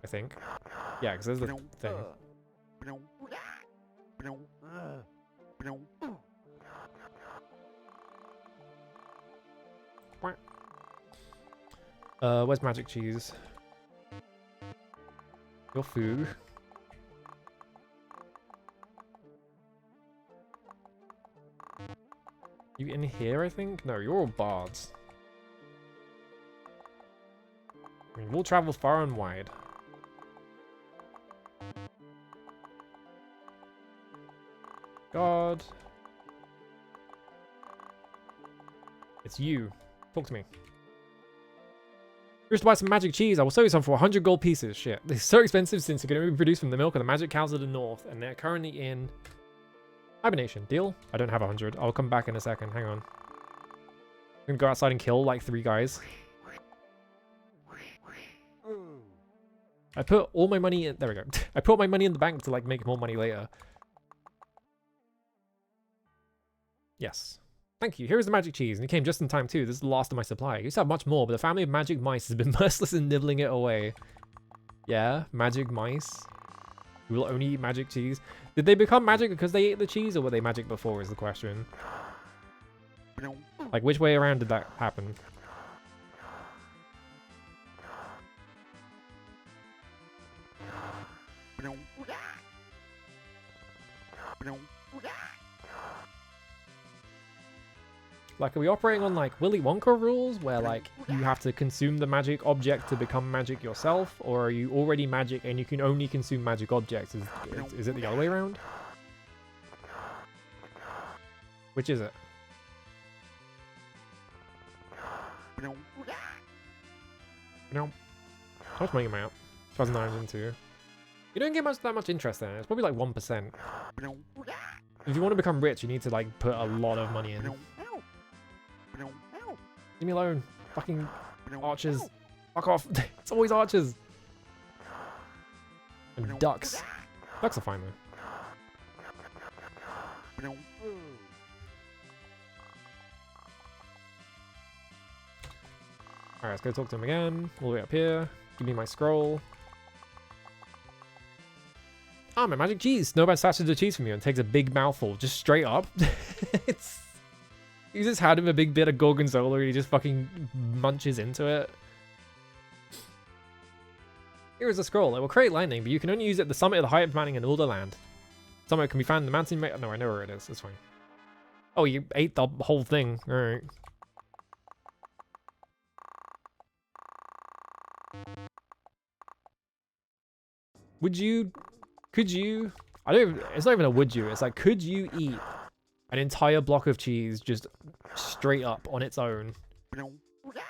I think. Yeah, because there's the thing. Where's Magic Cheese? Your food. You in here, I think? No, you're all bards. I mean, we'll travel far and wide. God. It's you. Talk to me. Wish to buy some magic cheese. I will sell you some for 100 gold pieces. Shit. They're so expensive since they're going to be produced from the milk of the magic cows of the north. And they're currently in hibernation. Deal? I don't have 100. I'll come back in a second. Hang on. I'm going to go outside and kill like 3 guys. I put all my money in... There we go. I put my money in the bank to like make more money later. Yes. Thank you. Here is the magic cheese, and it came just in time too. This is the last of my supply. I used to have much more, but the family of magic mice has been merciless in nibbling it away. Yeah, magic mice. We will only eat magic cheese. Did they become magic because they ate the cheese, or were they magic before is the question. Like, which way around did that happen? Like, are we operating on, like, Willy Wonka rules, where, like, you have to consume the magic object to become magic yourself? Or are you already magic and you can only consume magic objects? Is it the other way around? Which is it? No. How much money am I out? 2,902. You don't get that much interest in it. It's probably like 1%. If you want to become rich, you need to, like, put a lot of money in. Leave me alone. Fucking archers. Fuck off. It's always archers. And ducks. Ducks are fine though. Alright, let's go talk to him again. All the way up here. Give me my scroll. Ah, my magic cheese. Snowbird snatches the cheese from you and takes a big mouthful. Just straight up. It's... You just had him a big bit of gorgonzola and he just fucking munches into it. Here is a scroll. It will create lightning, but you can only use it at the summit of the height of mountain in Alderland. Somewhere can be found in the mountain. No, I know where it is. It's fine. Oh, you ate the whole thing. Alright. Would you... Could you... I don't even... It's not even a would you. It's like, could you eat an entire block of cheese just straight up on its own?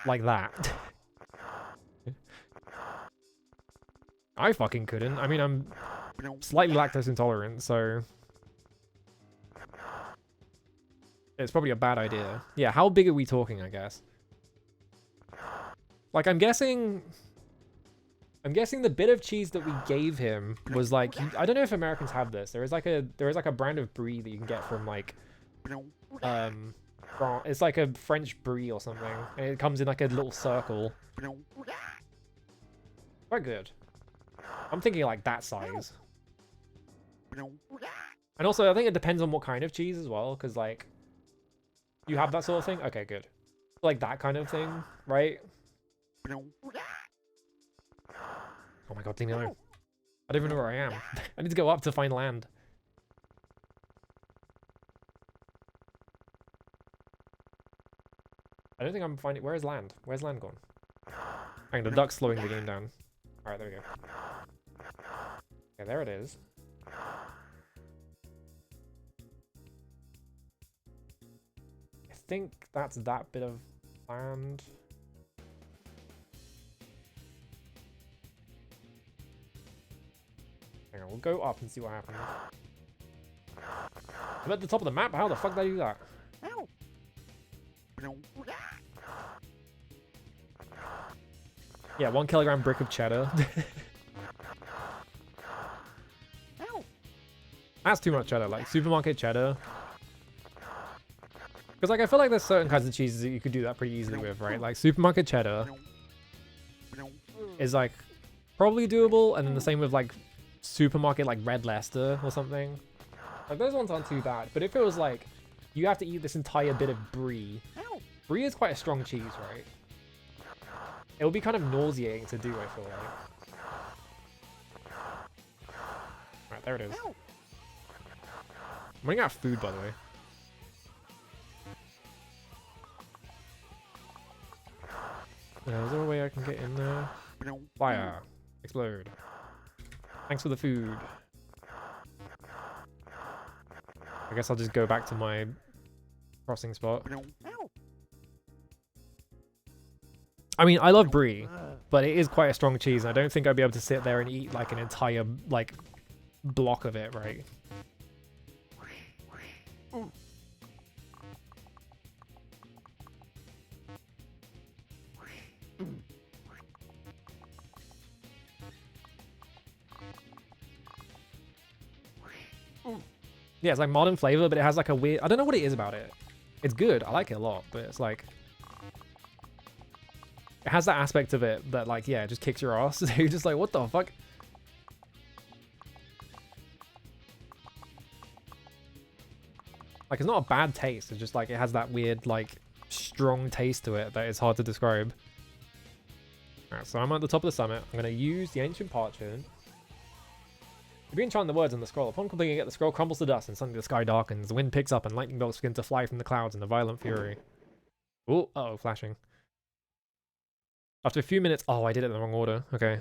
Like that. I fucking couldn't. I mean, I'm slightly lactose intolerant, so... It's probably a bad idea. Yeah, how big are we talking, I guess? Like, I'm guessing the bit of cheese that we gave him was like, I don't know if Americans have this. There is like a brand of brie that you can get from like it's like a French brie or something, and it comes in like a little circle. Quite good. I'm thinking like that size. And also I think it depends on what kind of cheese as well, because like you have that sort of thing. Okay, good. Like that kind of thing, right? Oh my god, Dino. I don't even know where I am. I need to go up to find land. I don't think I'm finding... Where is land? Where's land gone? Hang on, the duck's slowing the game down. Alright, there we go. Okay, there it is. I think that's that bit of land. Hang on, we'll go up and see what happens. I'm at the top of the map. How the fuck did I do that? Ow. Yeah, 1 kilogram brick of cheddar. Ow. That's too much cheddar, like supermarket cheddar. Because like I feel like there's certain kinds of cheeses that you could do that pretty easily with, right? Like supermarket cheddar is like probably doable, and then the same with like supermarket like red Leicester or something. Like those ones aren't too bad, but if it was like you have to eat this entire bit of brie. Brie is quite a strong cheese, right? It would be kind of nauseating to do, I feel like. Alright, there it is. I'm running out of food, by the way. Is there a way I can get in there? Fire. Explode. Thanks for the food. I guess I'll just go back to my crossing spot. I mean, I love brie, but it is quite a strong cheese, and I don't think I'd be able to sit there and eat like an entire like block of it, right? Yeah, it's like modern flavor, but it has like a weird... I don't know what it is about it. It's good. I like it a lot, but it's like... It has that aspect of it that like, yeah, it just kicks your ass. You're just like, what the fuck? Like, it's not a bad taste. It's just like, it has that weird, like, strong taste to it that is hard to describe. Alright, so I'm at the top of the summit. I'm going to use the ancient parchment. You've been chanting the words on the scroll. Upon completing it, the scroll crumbles to dust and suddenly the sky darkens. The wind picks up and lightning bolts begin to fly from the clouds in a violent fury. Oh, uh-oh, flashing. After a few minutes... Oh, I did it in the wrong order. Okay.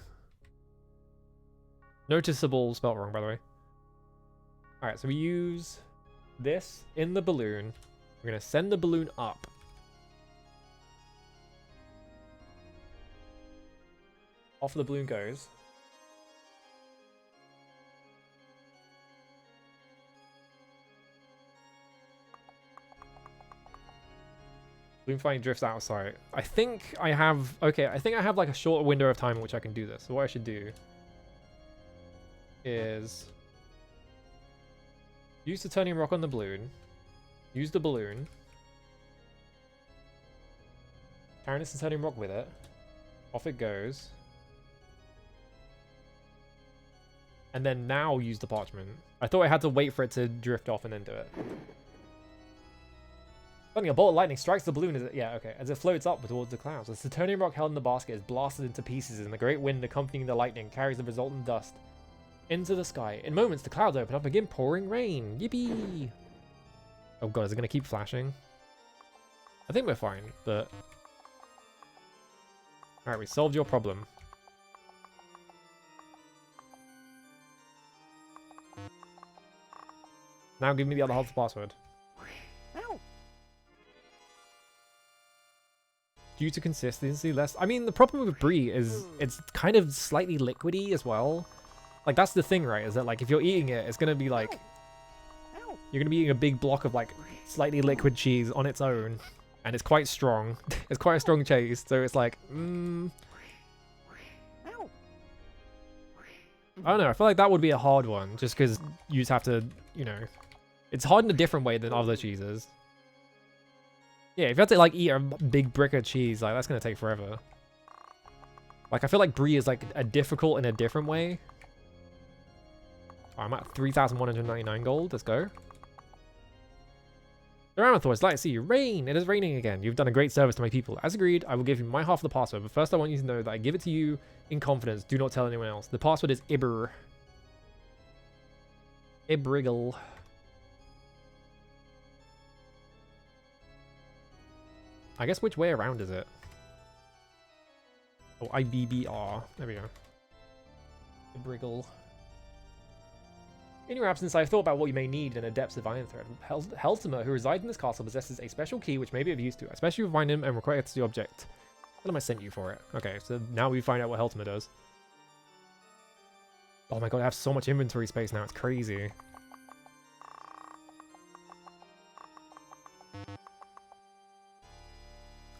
Noticeable spelt wrong, by the way. Alright, so we use this in the balloon. We're going to send the balloon up. Off the balloon goes. Balloon flying drifts out of sight. I think I have... Okay, I think I have like a shorter window of time in which I can do this. So what I should do is use the turning rock on the balloon. Use the balloon. Harness the turning rock with it. Off it goes. And then now use the parchment. I thought I had to wait for it to drift off and then do it. Suddenly, a bolt of lightning strikes the balloon as it, yeah, okay, as it floats up towards the clouds. As the turning rock held in the basket is blasted into pieces, and the great wind accompanying the lightning carries the resultant dust into the sky. In moments, the clouds open up and begin pouring rain. Yippee! Oh god, is it going to keep flashing? I think we're fine, but... Alright, we solved your problem. Now give me the other half of the password. Due to consistency, less... I mean, the problem with brie is it's kind of slightly liquidy as well. Like, that's the thing, right? Is that, like, if you're eating it, it's going to be, like... You're going to be eating a big block of, like, slightly liquid cheese on its own. And it's quite strong. It's quite a strong cheese, so it's like... I don't know, I feel like that would be a hard one, just because you just have to, you know... It's hard in a different way than other cheeses. Yeah, if you have to, like, eat a big brick of cheese, like, that's going to take forever. Like, I feel like brie is, like, a difficult in a different way. Oh, I'm at 3,199 gold. Let's go. The Ramathor, it's like to see you. Rain! It is raining again. You've done a great service to my people. As agreed, I will give you my half of the password, but first I want you to know that I give it to you in confidence. Do not tell anyone else. The password is Ibr. Ibriggle. I guess which way around is it? Oh, IBBR. There we go. Ibriggle. In your absence, I have thought about what you may need in the depths of Iron Thread. Heltimer, who resides in this castle, possesses a special key which may be of use to you, especially if you find him and request the object. What am I sent you for it? Okay, so now we find out what Heltimer does. Oh my god, I have so much inventory space now, it's crazy.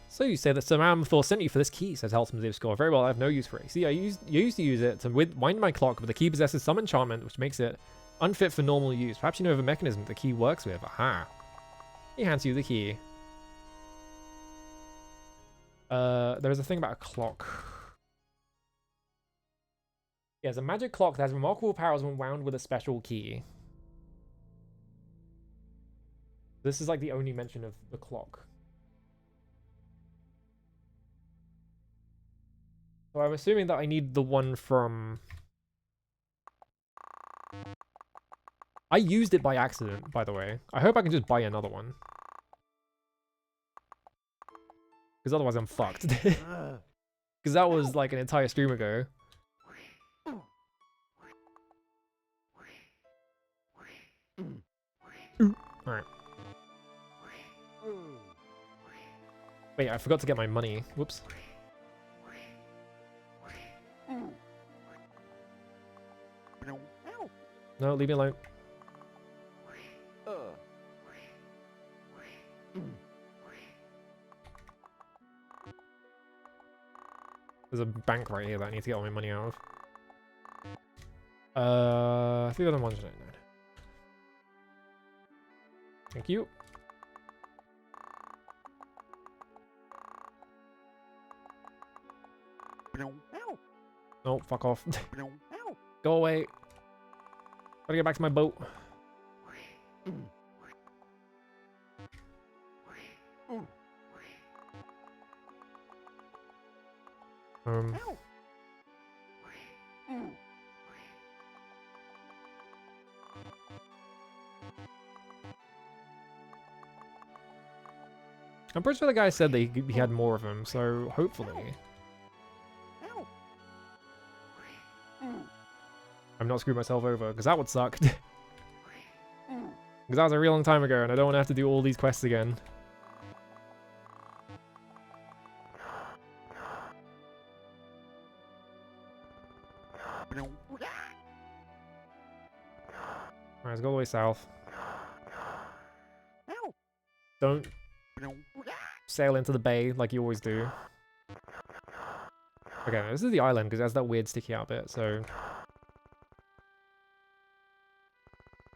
So you say that Sir Amthor sent you for this key, says Heltimer score. Very well, I have no use for it. See, you used to use it to wind my clock, but the key possesses some enchantment which makes it unfit for normal use. Perhaps you know of a mechanism the key works with. Aha. He hands you the key. There is a thing about a clock. Yeah, it's a magic clock that has remarkable powers when wound with a special key. This is like the only mention of the clock. So I'm assuming that I need the one from... I used it by accident, by the way. I hope I can just buy another one. Because otherwise I'm fucked. Because that was like an entire stream ago. Alright. Wait, I forgot to get my money. Whoops. No, leave me alone. There's a bank right here that I need to get all my money out of. 3,199. Thank you. No, fuck off. Go away. Gotta get back to my boat. I'm pretty sure the guy said that he had more of them, so hopefully. I'm not screwing myself over, because that would suck. Because that was a real long time ago, and I don't want to have to do all these quests again. Alright, let's go all the way south. Don't sail into the bay like you always do. Okay, this is the island, because it has that weird sticky out bit, so...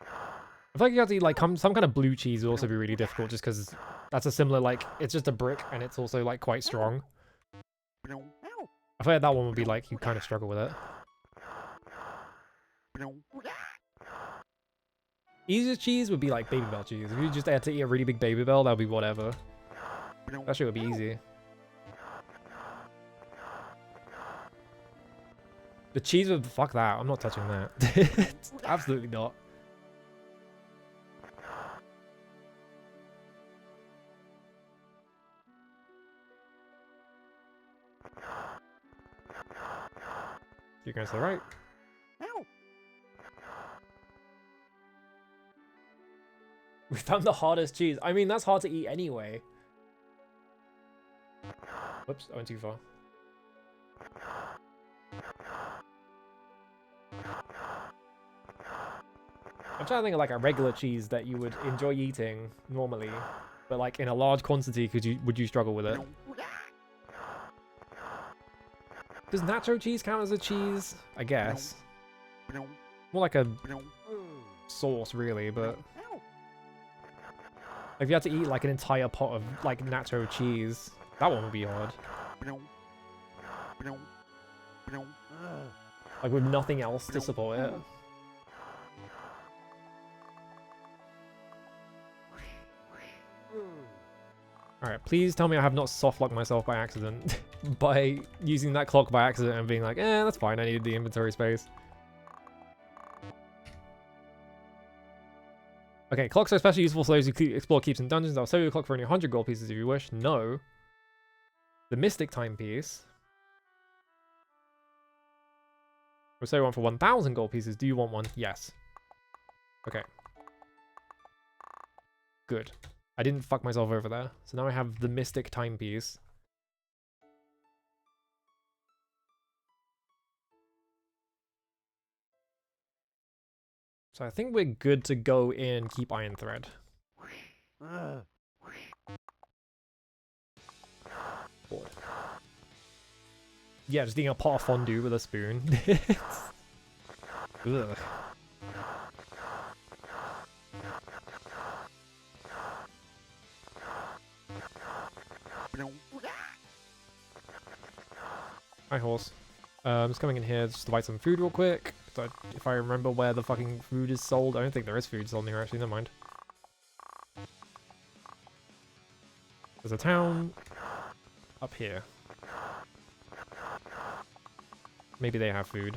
I feel like you have to eat like some kind of blue cheese would also be really difficult, just because that's a similar, like, it's just a brick, and it's also, like, quite strong. I feel like that one would be, like, you kind of struggle with it. Easiest cheese would be, like, Baby Bell cheese. If you just had to eat a really big Baby Bell, that would be whatever. That shit would be easy. The cheese would... Fuck that. I'm not touching that. Absolutely not. You're going to the right. We found the hardest cheese. I mean, that's hard to eat anyway. Whoops, I went too far. I'm trying to think of like a regular cheese that you would enjoy eating normally, but like in a large quantity, would you struggle with it? Does nacho cheese count as a cheese? I guess. More like a sauce, really, but... If you had to eat like an entire pot of like nacho cheese, that one would be hard. Like with nothing else to support it. Alright, please tell me I have not soft-locked myself by accident. By using that clock by accident and being like, eh, that's fine, I needed the inventory space. Okay, clocks are especially useful for those who explore keeps and dungeons. I'll sell you a clock for only 100 gold pieces if you wish. No. The Mystic Timepiece. We'll sell you one for 1,000 gold pieces. Do you want one? Yes. Okay. Good. I didn't fuck myself over there. So now I have the Mystic Timepiece. So I think we're good to go in keep Iron Thread. Bored. Yeah, just eating a pot of fondue with a spoon. Ugh. Hi, horse. I'm just coming in here just to buy some food real quick. So if I remember where the fucking food is sold. I don't think there is food sold here, actually. Never mind. There's a town up here. Maybe they have food.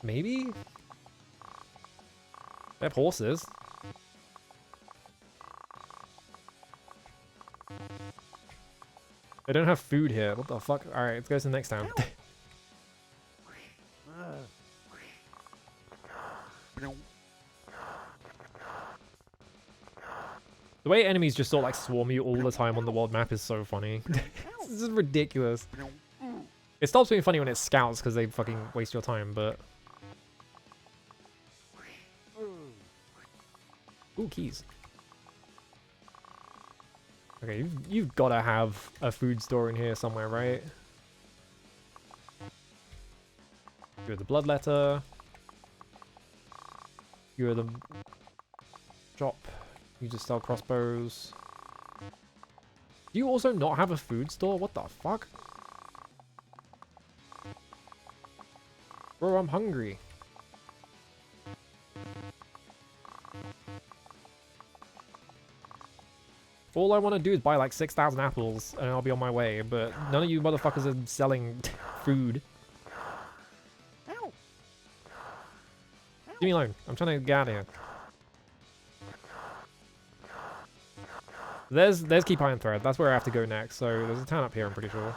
Maybe? They have horses. They don't have food here. What the fuck? Alright, let's go to the next town. The way enemies just sort of like swarm you all the time on the world map is so funny. This is ridiculous. It stops being funny when it's scouts because they fucking waste your time, but... Ooh, keys. Okay, you've got to have a food store in here somewhere, right? You're the bloodletter. You're the shop. You just sell crossbows. Do you also not have a food store? What the fuck? Bro, I'm hungry. All I want to do is buy like 6,000 apples and I'll be on my way, but none of you motherfuckers are selling food. Leave me alone. I'm trying to get out of here. There's Keep Iron Thread. That's where I have to go next. So there's a town up here, I'm pretty sure.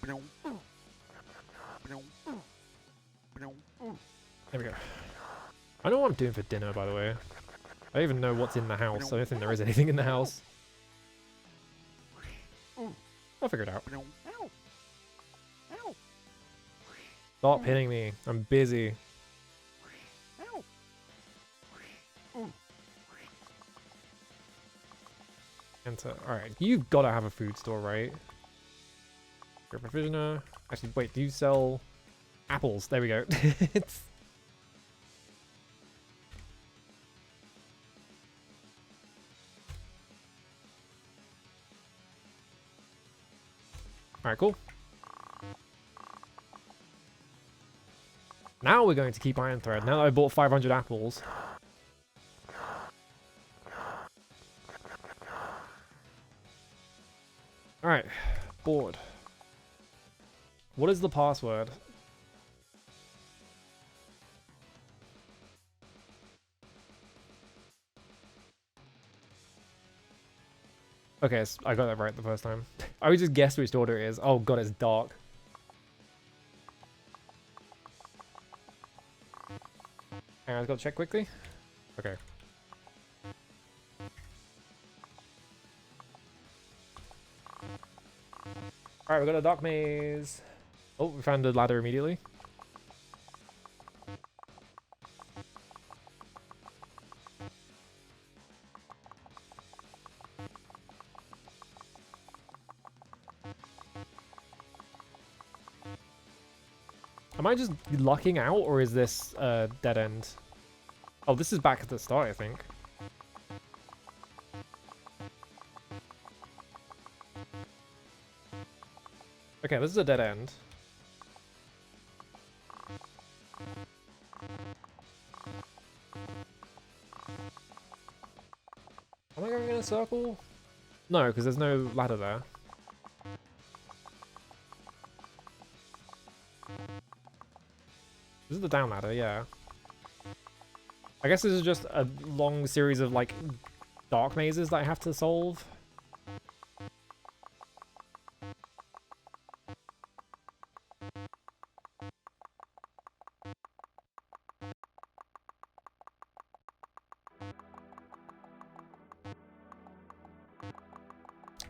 There we go. I know what I'm doing for dinner, by the way. I don't even know what's in the house. I don't think there is anything in the house. I'll figure it out. Stop hitting me. I'm busy. Enter. Alright, you've got to have a food store, right? You're a provisioner. Actually, wait, do you sell apples? There we go. It's... Alright, cool. Now we're going to keep Iron Thread. Now that I bought 500 apples. Alright, bored. What is the password? Okay, so I got that right the first time. I would just guess which order it is. Oh god, it's dark. Hang on, I've got to check quickly. Okay. Alright, we got a dark maze. Oh, we found the ladder immediately. Am I just lucking out, or is this dead end? Oh, this is back at the start, I think. Okay, this is a dead end. Am I going in a circle? No, because there's no ladder there. This is the down ladder, yeah. I guess this is just a long series of, like, dark mazes that I have to solve.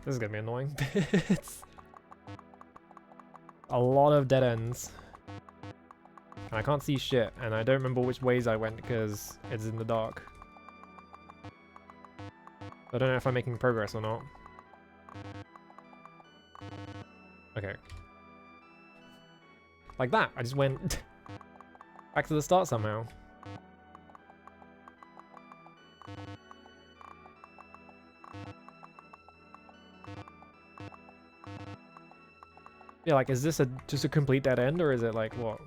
This is gonna be annoying. It's a lot of dead ends. And I can't see shit, and I don't remember which ways I went because it's in the dark. I don't know if I'm making progress or not. Okay. Like that, I just went back to the start somehow. Yeah, like, is this just a complete dead end, or is it like, what?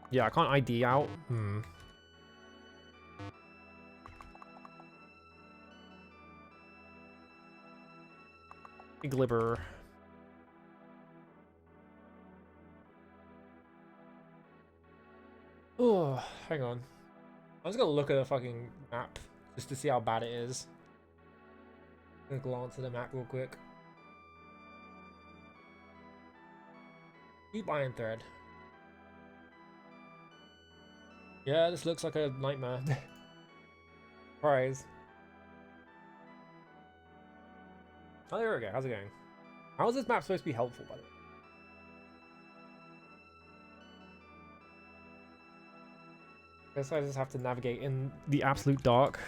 Yeah, I can't ID out. Glibber. Oh, hang on. I'm just gonna look at the fucking map just to see how bad it is. I'm gonna glance at the map real quick. Deep Iron Thread. Yeah, this looks like a nightmare. Surprise. Oh, there we go. How's it going? How is this map supposed to be helpful, by the way? Guess I just have to navigate in the absolute dark.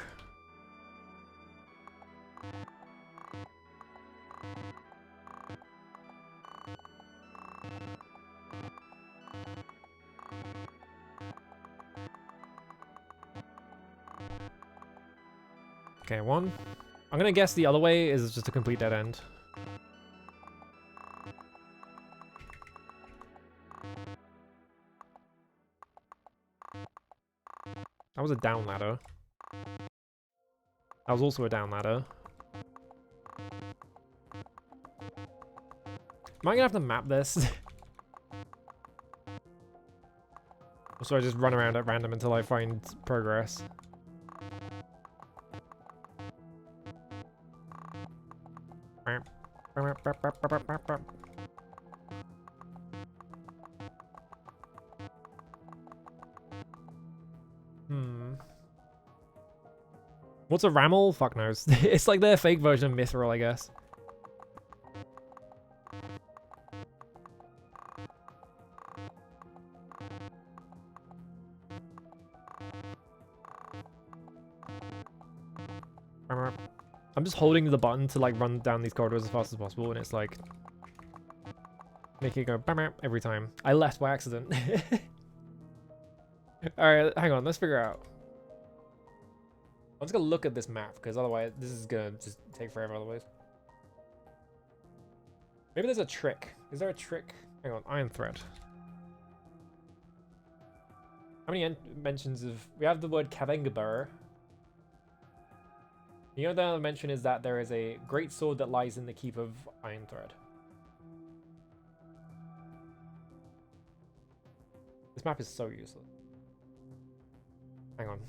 Okay, one. I'm gonna guess the other way is just a complete dead end. That was a down ladder. That was also a down ladder. Am I gonna have to map this? Or so I just run around at random until I find progress? What's a Ramel? Fuck knows. It's like their fake version of Mithril, I guess. I'm just holding the button to like run down these corridors as fast as possible, and it's like making it go bam every time. I left by accident. Alright, hang on, let's figure out. I'm just gonna look at this map, because otherwise this is gonna just take forever otherwise. Maybe there's a trick. Is there a trick? Hang on, Iron Thread. How many mentions of... We have the word Kavengabur. The other mention is that there is a great sword that lies in the keep of Iron Thread. This map is so useless. Hang on.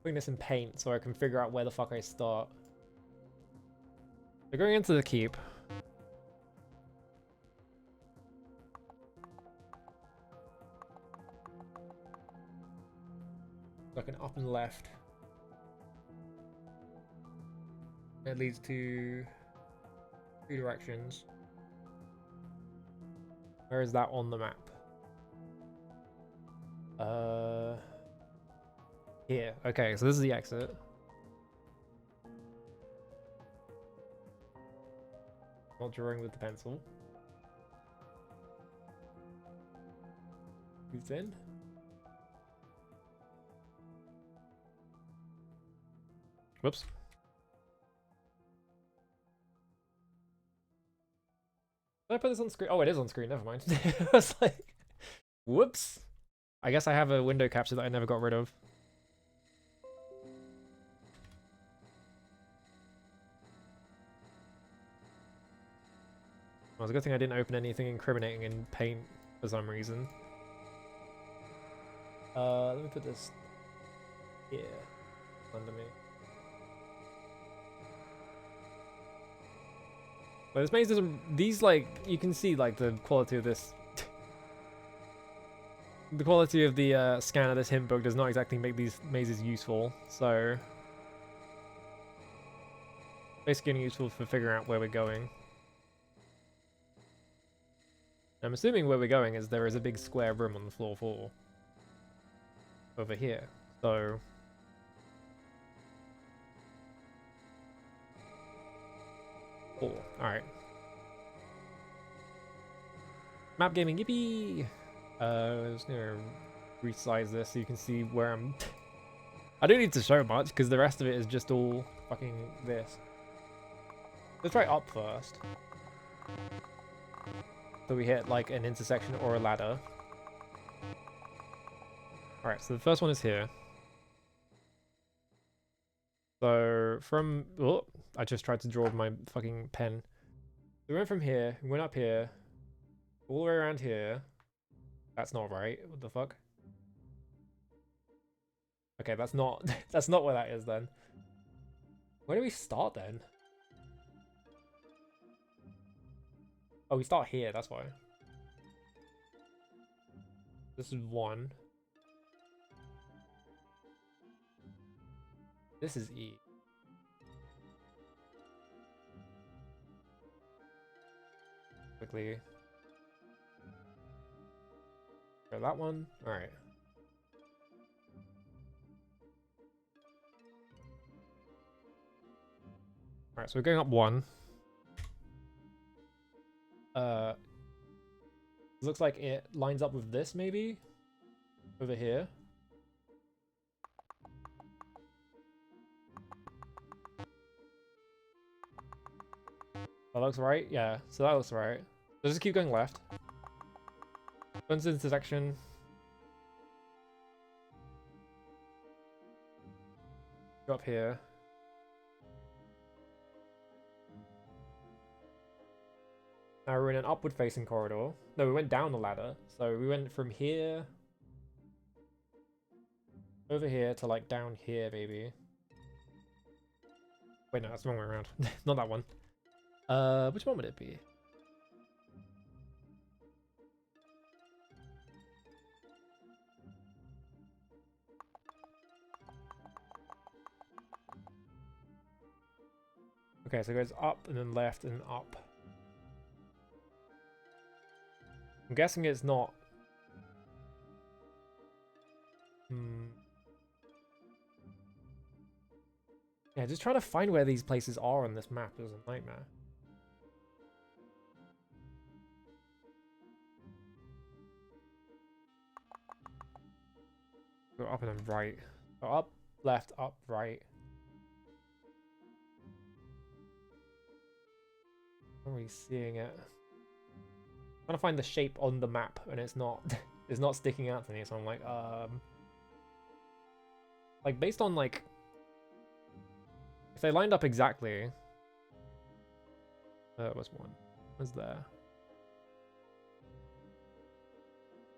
Putting this in paint so I can figure out where the fuck I start. We're going into the keep. Like an up and left. It leads to 2 directions. Where is that on the map? Here. Okay, so this is the exit. Not drawing with the pencil. Who's in? Whoops. Did I put this on screen? Oh, it is on screen. Never mind. I was like, whoops. I guess I have a window capture that I never got rid of. Well, it's a good thing I didn't open anything incriminating in paint for some reason. Let me put this here under me. But this maze doesn't. These, like, you can see, like, the quality of this. The quality of the scan of this hint book does not exactly make these mazes useful, so. Basically, only useful for figuring out where we're going. I'm assuming where we're going is there is a big square room on the floor 4. Over here, so. Cool. Alright. Map gaming, yippee! I'm just gonna resize this so you can see where I'm. I don't need to show much because the rest of it is just all fucking this. Let's try up first. So we hit like an intersection or a ladder. Alright, so the first one is here. So from... Oh, I just tried to draw with my fucking pen. We went from here, we went up here, all the way around here. That's not right. What the fuck? Okay, that's not... that's not where that is then. Where do we start then? Oh, we start here, that's why. This is 1. This is E. Quickly. Go that one. Alright. Alright, so we're going up 1. Looks like it lines up with this, maybe? Over here. That looks right? Yeah, so that looks right. So just keep going left. Turns into intersection. Go up here. Now we're in an upward facing corridor. No, we went down the ladder. So we went from here over here to like down here maybe. Wait, no, that's the wrong way around. Not that one. Which one would it be? Okay, so it goes up and then left and up. I'm guessing it's not. Yeah, just trying to find where these places are on this map is a nightmare. Go up and then right. Go up, left, up, right. I'm not really seeing it. I'm trying to find the shape on the map and it's not it's not sticking out to me, so I'm like based on like if they lined up exactly. What's one? What's there?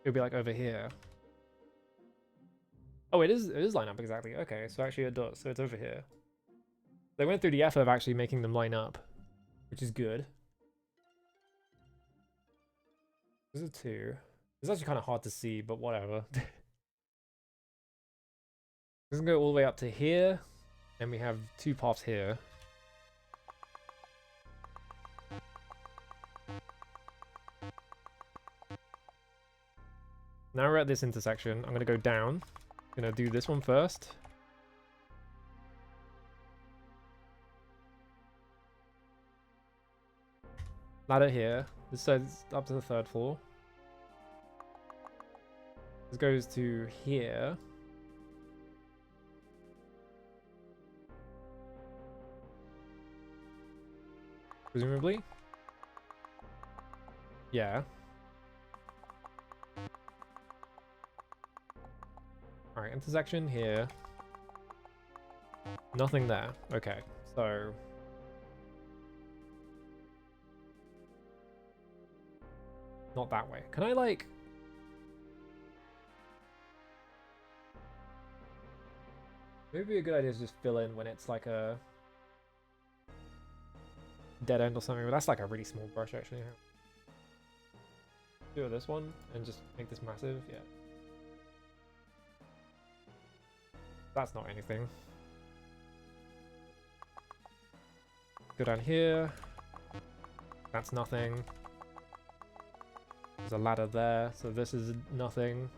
It would be like over here. Oh, it is lined up exactly. Okay, so actually it does. So it's over here. They went through the effort of actually making them line up, which is good. This is 2. It's actually kind of hard to see, but whatever. This can go all the way up to here, and we have 2 paths here. Now we're at this intersection. I'm going to go down. I'm going to do this one first. Ladder here. This says up to the 3rd floor. This goes to here. Presumably. Yeah. Alright, intersection here. Nothing there. Okay, so... Not that way. Can I, like... Maybe a good idea is just fill in when it's like a dead end or something, but that's like a really small brush actually. Do this one and just make this massive, yeah. That's not anything. Go down here. That's nothing. There's a ladder there, so this is nothing.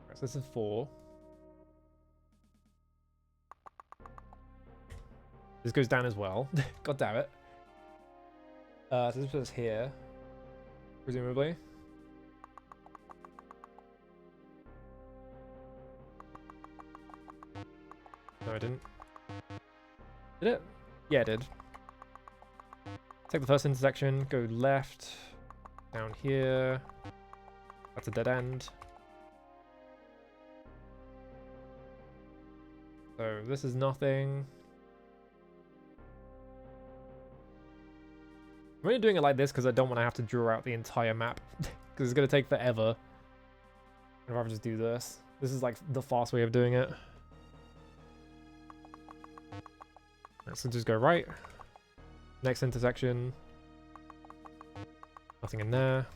Right, so this is 4. This goes down as well. God damn it. So this was here, presumably. No, I didn't. Did it? Yeah, it did. Take the first intersection, go left, down here. That's a dead end. So this is nothing. I'm only doing it like this because I don't want to have to draw out the entire map because it's going to take forever. I'd rather just do this. This is like the fast way of doing it. Right, so just go right. Next intersection. Nothing in there.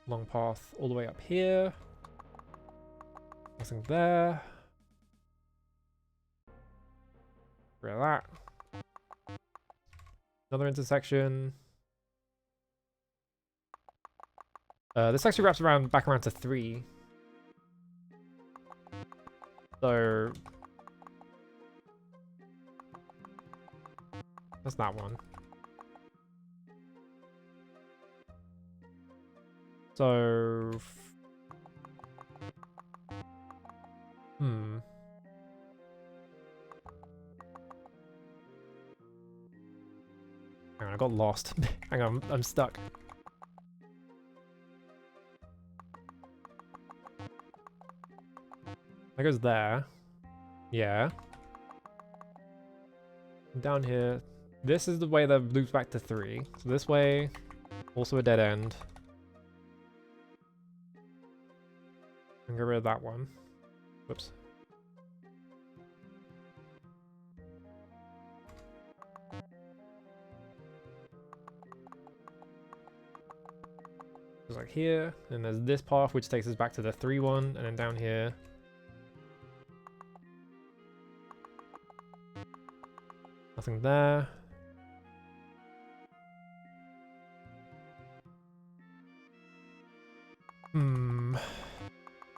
Long path all the way up here. Nothing there. Rid of that. Another intersection. This actually wraps around back around to 3. So that's that one. So Hang on, I got lost. Hang on, I'm stuck. That goes there. Yeah. Down here. This is the way that loops back to 3. So this way, also a dead end. And get rid of that one. Whoops. It's like here, and there's this path which takes us back to the 3 one, and then down here. Nothing there.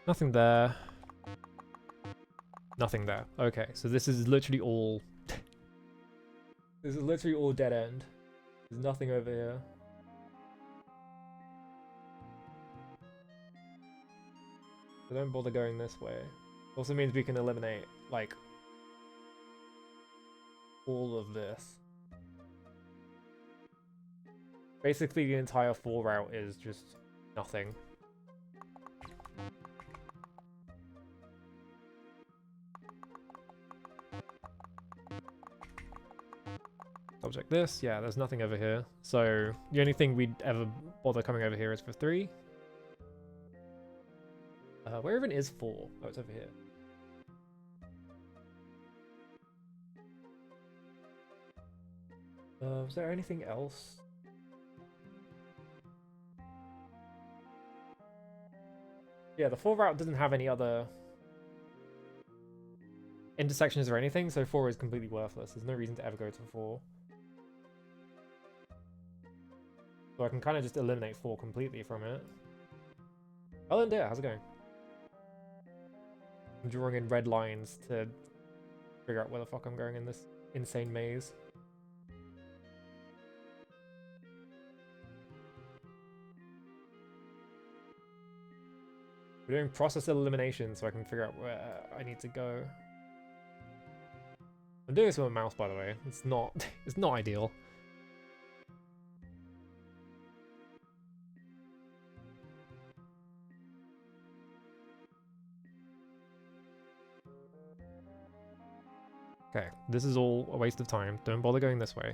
Nothing there. Nothing there. Okay, so this is literally all... this is literally all dead end. There's nothing over here. So don't bother going this way. Also means we can eliminate, like, all of this. Basically, the entire 4 route is just nothing. Object this, yeah, there's nothing over here. So the only thing we'd ever bother coming over here is for 3. Where even is 4? Oh, it's over here. Is there anything else? Yeah, the 4 route doesn't have any other intersections or anything, so 4 is completely worthless. There's no reason to ever go to 4. So I can kind of just eliminate 4 completely from it. Oh, dear, how's it going? I'm drawing in red lines to figure out where the fuck I'm going in this insane maze. We're doing process elimination so I can figure out where I need to go. I'm doing this with a mouse, by the way. It's not it's not ideal. Okay, this is all a waste of time. Don't bother going this way.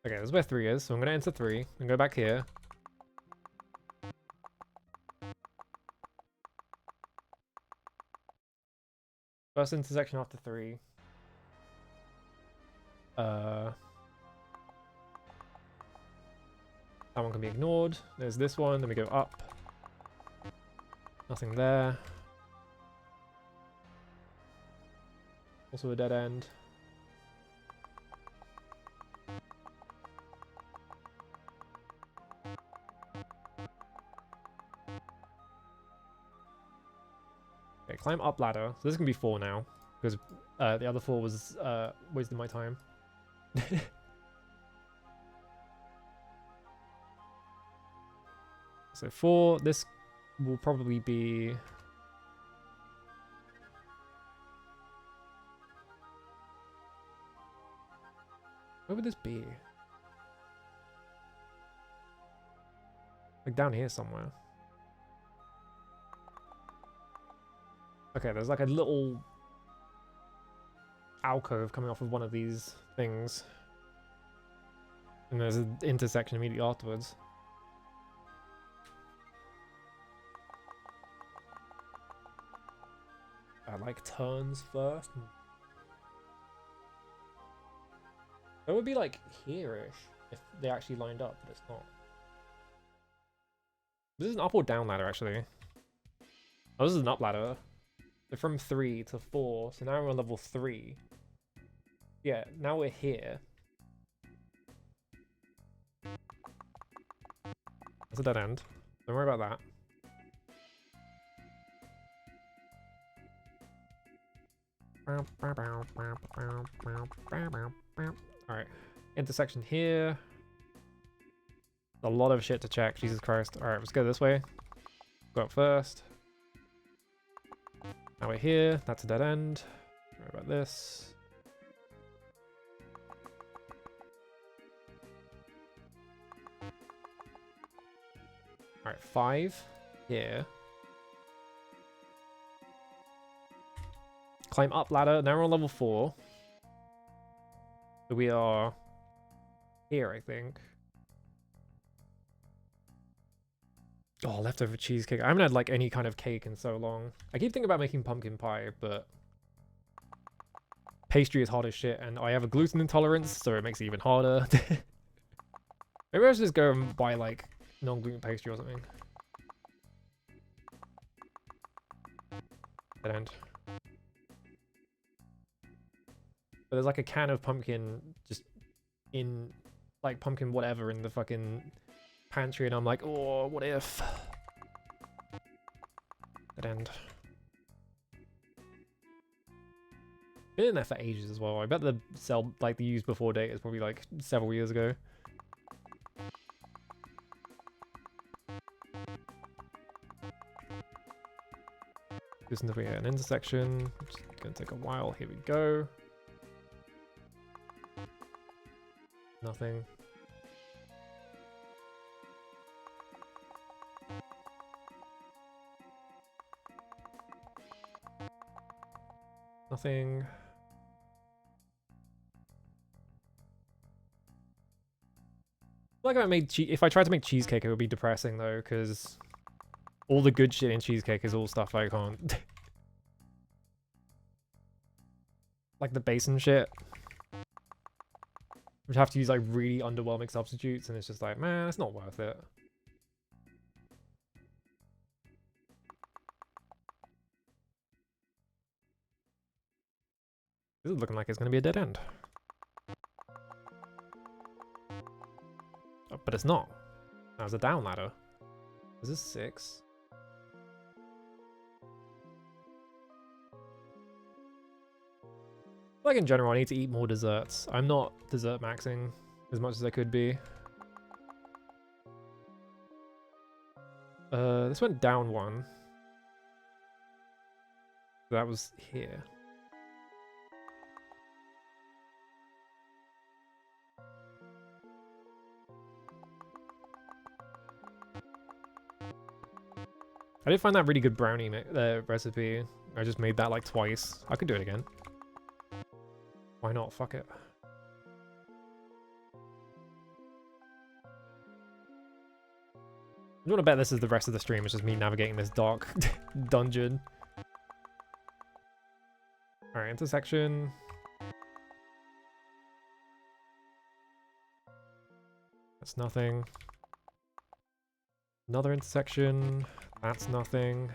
Okay, this is where 3 is, so I'm gonna enter 3 and go back here. First intersection after 3. That one can be ignored. There's this one, then we go up. Nothing there. Also a dead end. Okay, climb up ladder. So this can be 4 now, because the other 4 was wasting my time. So 4, this will probably be... Where would this be? Like down here somewhere. Okay, there's like a little alcove coming off of one of these things. And there's an intersection immediately afterwards. I like turns first. It would be like here-ish if they actually lined up, but it's not. This is an up or down ladder, actually. Oh, this is an up ladder. So from 3 to 4, so now we're on level 3. Yeah, now we're here. That's a dead end. Don't worry about that. Alright, intersection here. A lot of shit to check, Jesus Christ. Alright, let's go this way. Go up first. Now we're here, that's a dead end. Don't worry about this. Alright, 5 here. Climb up ladder, now we're on level 4. So we are here, I think. Oh, leftover cheesecake. I haven't had like any kind of cake in so long. I keep thinking about making pumpkin pie, but pastry is hard as shit, and I have a gluten intolerance, so it makes it even harder. Maybe I should just go and buy like non-gluten pastry or something. Dead end. But there's like a can of pumpkin just in like pumpkin whatever in the fucking pantry, and I'm like, oh, what if? Dead end. Been in there for ages as well. I bet the sell like the use before date is probably like several years ago. Just until we hit an intersection. It's gonna take a while. Here we go. Nothing. Nothing. Like if I tried to make cheesecake, it would be depressing though, because all the good shit in cheesecake is all stuff I can't. Like the base and shit. Would have to use like really underwhelming substitutes, and it's just like, man, it's not worth it. This is looking like it's going to be a dead end. Oh, but it's not. That was a down ladder. Is this 6? Like in general, I need to eat more desserts. I'm not dessert maxing as much as I could be. This went down 1. That was here. I did find that really good brownie recipe. I just made that like twice. I could do it again. Why not? Fuck it. I want to bet this is the rest of the stream. It's just me navigating this dark dungeon. Alright, intersection. That's nothing. Another intersection. That's nothing.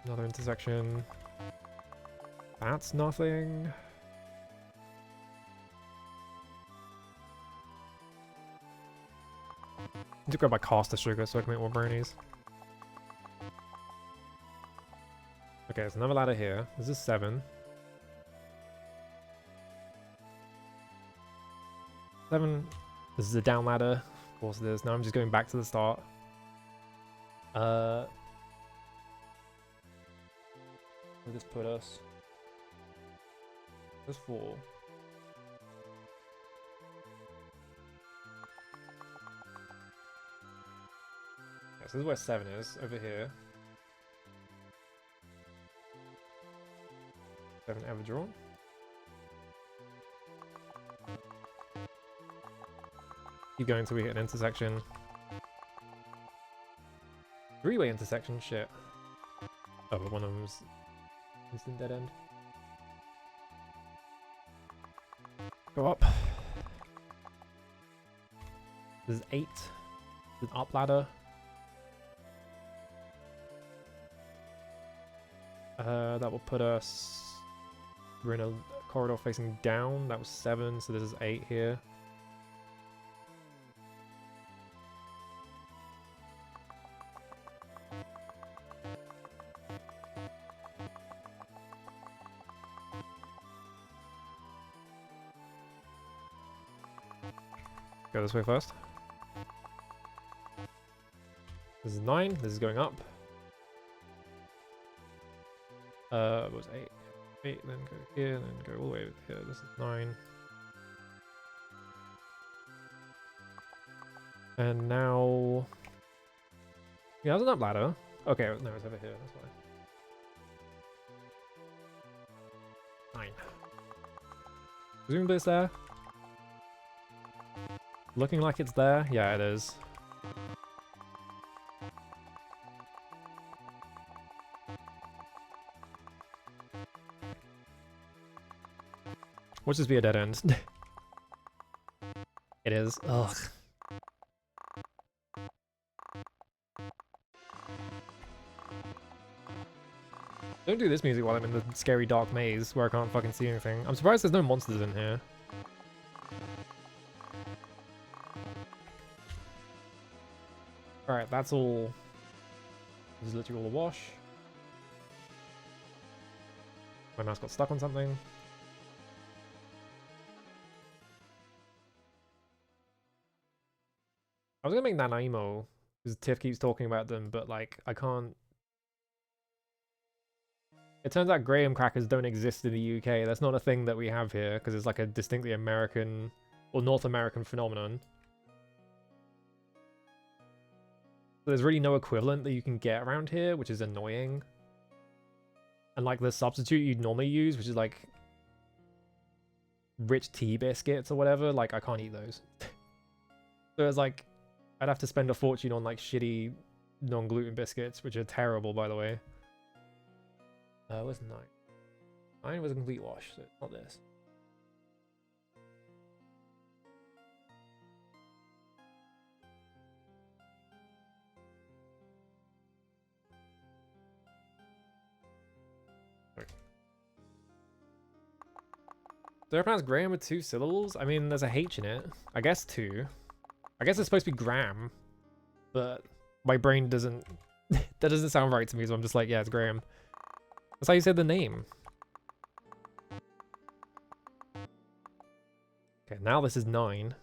Another intersection. That's nothing. I need to grab my caster sugar so I can make more brownies. Okay, there's another ladder here. This is 7. 7. This is a down ladder. Of course it is. Now I'm just going back to the start. Where did this put us? There's 4. Yeah, so this is where 7 is, over here. 7 ever drawn. Keep going until we hit an intersection. 3-way intersection, shit. Oh, but one of them's instant dead end. Go up. There's 8. There's an up ladder. That will put us... We're in a corridor facing down. That was 7, so this is 8 here. Go this way first. This is 9. This is going up. What was 8? 8, then go here, then go all the way over here. This is 9. And now... Yeah, there's an up ladder. Okay, no, it's over here, that's why. 9. Presumably it's there. Looking like it's there? Yeah, it is. Watch this be a dead end. It is. Ugh. Don't do this music while I'm in the scary dark maze where I can't fucking see anything. I'm surprised there's no monsters in here. Alright, that's all. This is literally all a wash. My mouse got stuck on something. I was gonna make Nanaimo, because Tiff keeps talking about them, but like, I can't... It turns out graham crackers don't exist in the UK. That's not a thing that we have here, because it's like a distinctly American, or North American phenomenon. So there's really no equivalent that you can get around here, which is annoying. And like the substitute you'd normally use, which is like rich tea biscuits or whatever, like I can't eat those. So it's like, I'd have to spend a fortune on like shitty non-gluten biscuits, which are terrible, by the way. Where's 9? 9 was a complete wash, so it's not this. Do I pronounce Graham with 2 syllables? I mean, there's a H in it. I guess 2. I guess it's supposed to be Graham, but my brain doesn't... that doesn't sound right to me, so I'm just like, yeah, it's Graham. That's how you said the name. Okay, now this is 9.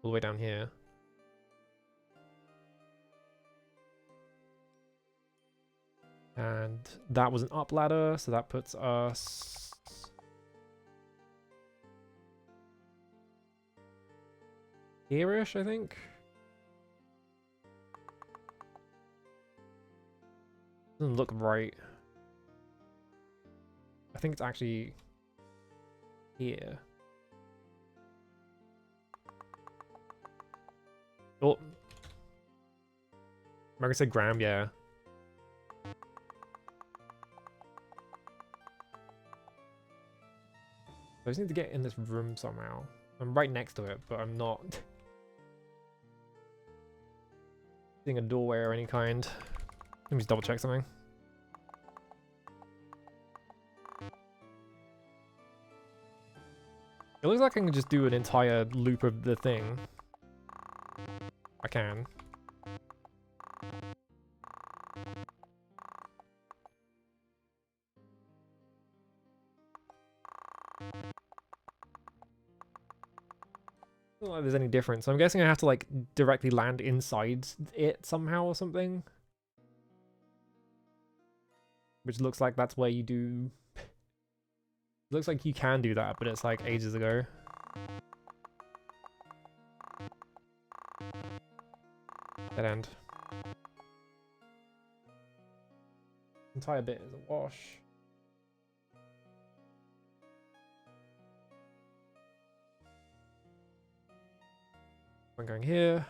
All the way down here. And that was an up ladder, so that puts us... here-ish, I think. Doesn't look right. I think it's actually here. Oh. America said Graham, yeah. I just need to get in this room somehow. I'm right next to it, but I'm not seeing a doorway or any kind. Let me just double check something. It looks like I can just do an entire loop of the thing. I can. I don't know if there's any difference. I'm guessing I have to like directly land inside it somehow or something. Which looks like that's where you do... Looks like you can do that, but it's like ages ago. Dead end. Entire bit is a wash. I'm going here.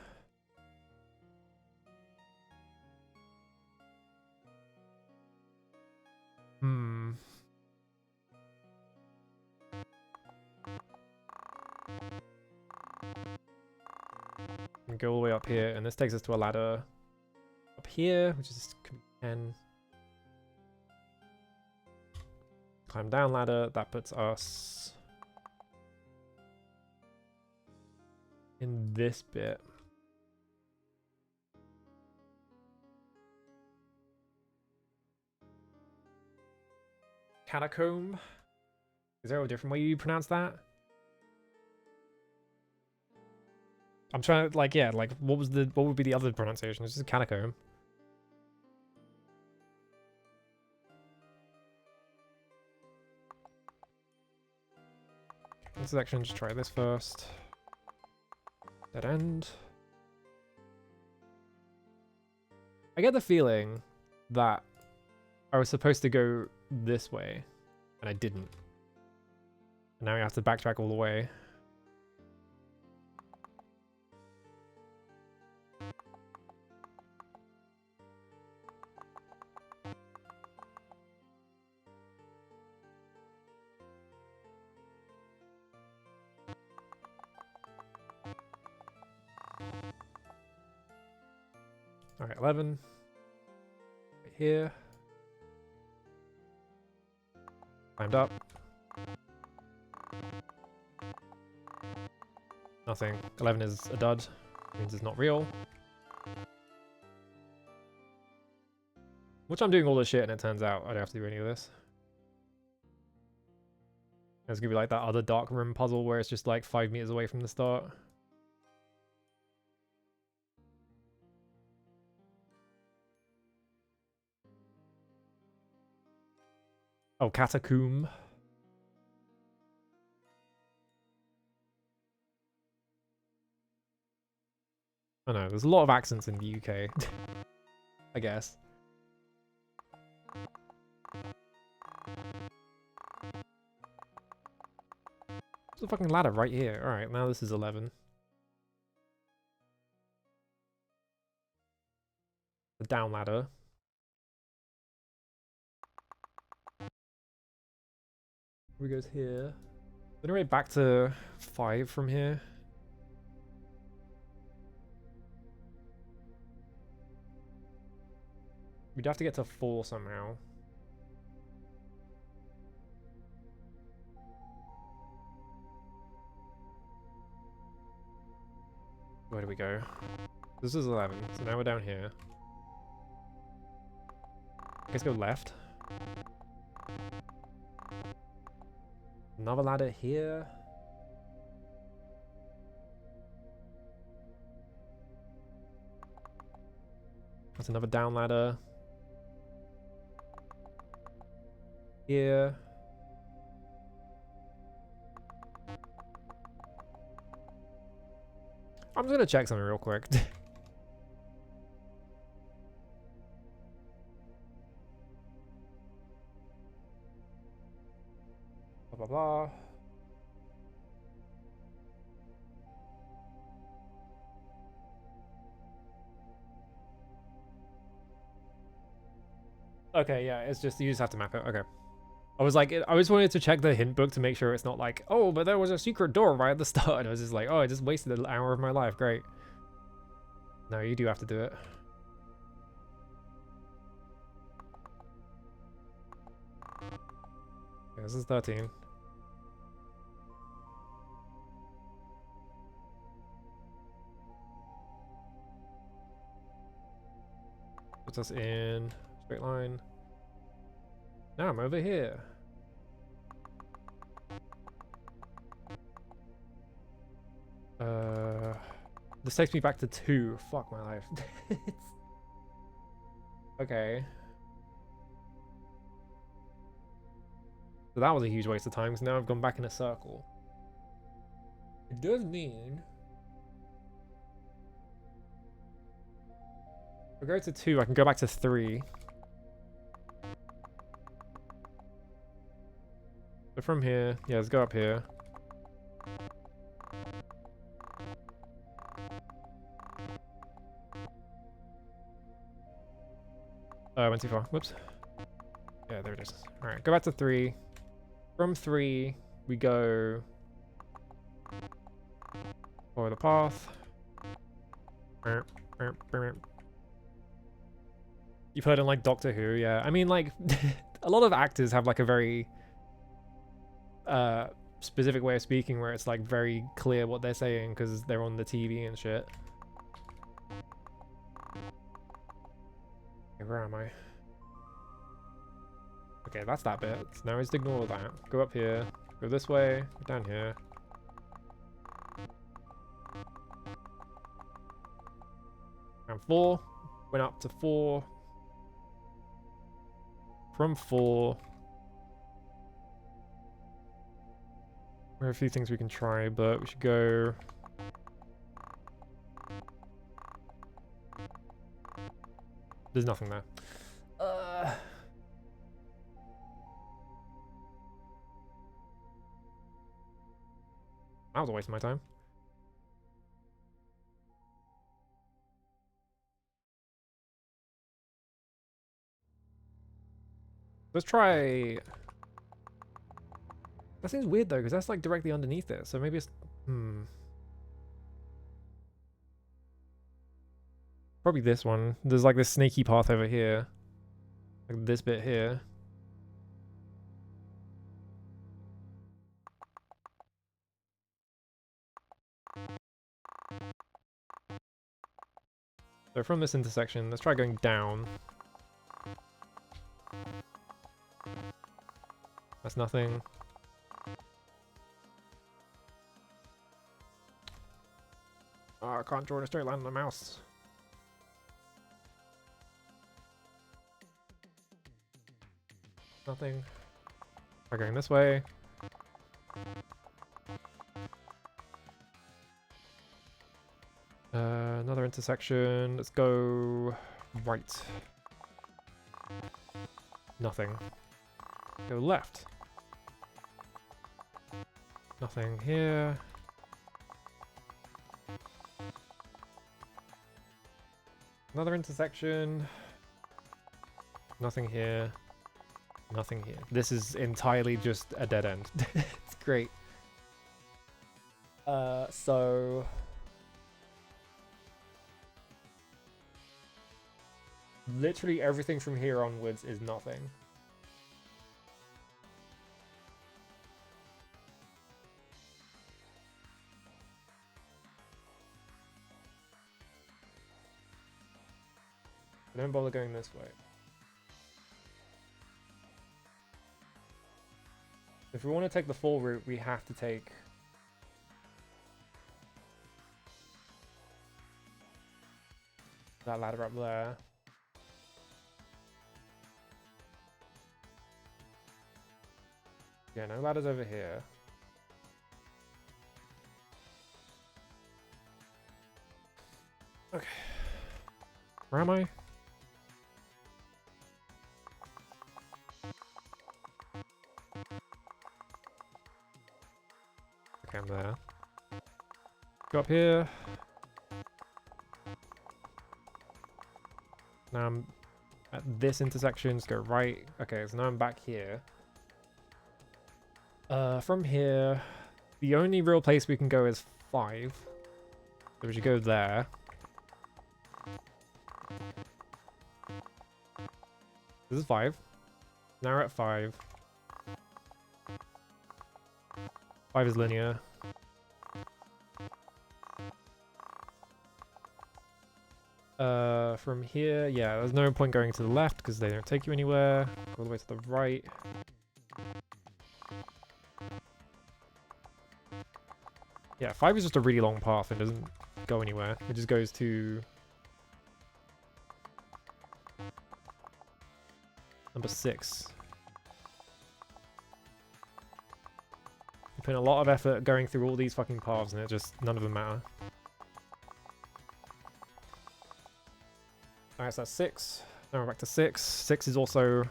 And go all the way up here, and this takes us to a ladder up here, which is 10. Climb down ladder, that puts us in this bit. Catacomb? Is there a different way you pronounce that? I'm trying to, like, yeah, like, what would be the other pronunciation? It's just catacomb. This section, just try this first. Dead end. I get the feeling that I was supposed to go this way, and I didn't. And now I have to backtrack all the way. Alright, 11. Right here. Climbed up. Nothing. 11 is a dud. Means it's not real. Which I'm doing all this shit and it turns out I don't have to do any of this. It's gonna be like that other dark room puzzle where it's just like 5 meters away from the start. Oh, catacomb. I know, there's a lot of accents in the UK. I guess. There's a fucking ladder right here. Alright, now this is 11. The down ladder. We goes here. Anyway, back to 5 from here. We'd have to get to 4 somehow. Where do we go? This is 11, so now we're down here. I guess go left. Another ladder here. That's another down ladder. Here. I'm just gonna check something real quick. Blah, blah, blah. Okay, yeah, it's just, you just have to map it. Okay. I was like, I just wanted to check the hint book to make sure it's not like, oh, but there was a secret door right at the start. And I was just like, oh, I just wasted an hour of my life. Great. No, you do have to do it. Yeah, this is 13. Puts us in straight line. Now I'm over here. This takes me back to 2. Fuck my life. Okay. So that was a huge waste of time because now I've gone back in a circle. It does mean if I go to 2, I can go back to 3. So from here, yeah, let's go up here. Oh, I went too far. Whoops. Yeah, there it is. Alright, go back to 3. From 3, we go... follow the path. You've heard in, like, Doctor Who, yeah. I mean, like, a lot of actors have, like, a very... specific way of speaking where it's, like, very clear what they're saying because they're on the TV and shit. Okay, where am I? Okay, that's that bit. So now just ignore that. Go up here. Go this way. Go down here. And 4. Went up to 4. From 4. There are a few things we can try, but we should go... There's nothing there. That was a waste of my time. Let's try... That seems weird though, because that's like directly underneath it, so maybe it's... Probably this one. There's like this snaky path over here. Like this bit here. So from this intersection, let's try going down. That's nothing. Oh, I can't draw in a straight line on the mouse. Nothing. Try going this way. Another intersection. Let's go right. Nothing. Go left. Nothing here. Another intersection. Nothing here. Nothing here. This is entirely just a dead end. It's great. So... Literally everything from here onwards is nothing. Don't bother going this way. If we want to take the full route, we have to take... that ladder up there. Yeah, no ladders over here. Okay. Where am I? Okay, I'm there. Go up here. Now I'm at this intersection, just go right. Okay, so now I'm back here. From here, the only real place we can go is 5. So we should go there. This is 5. Now we're at 5. 5 is linear. From here, yeah, there's no point going to the left because they don't take you anywhere. Go all the way to the right. Yeah, 5 is just a really long path and doesn't go anywhere. It just goes to number 6. You put in a lot of effort going through all these fucking paths and it just, none of them matter. Alright, so that's 6. Now we're back to 6. 6 is also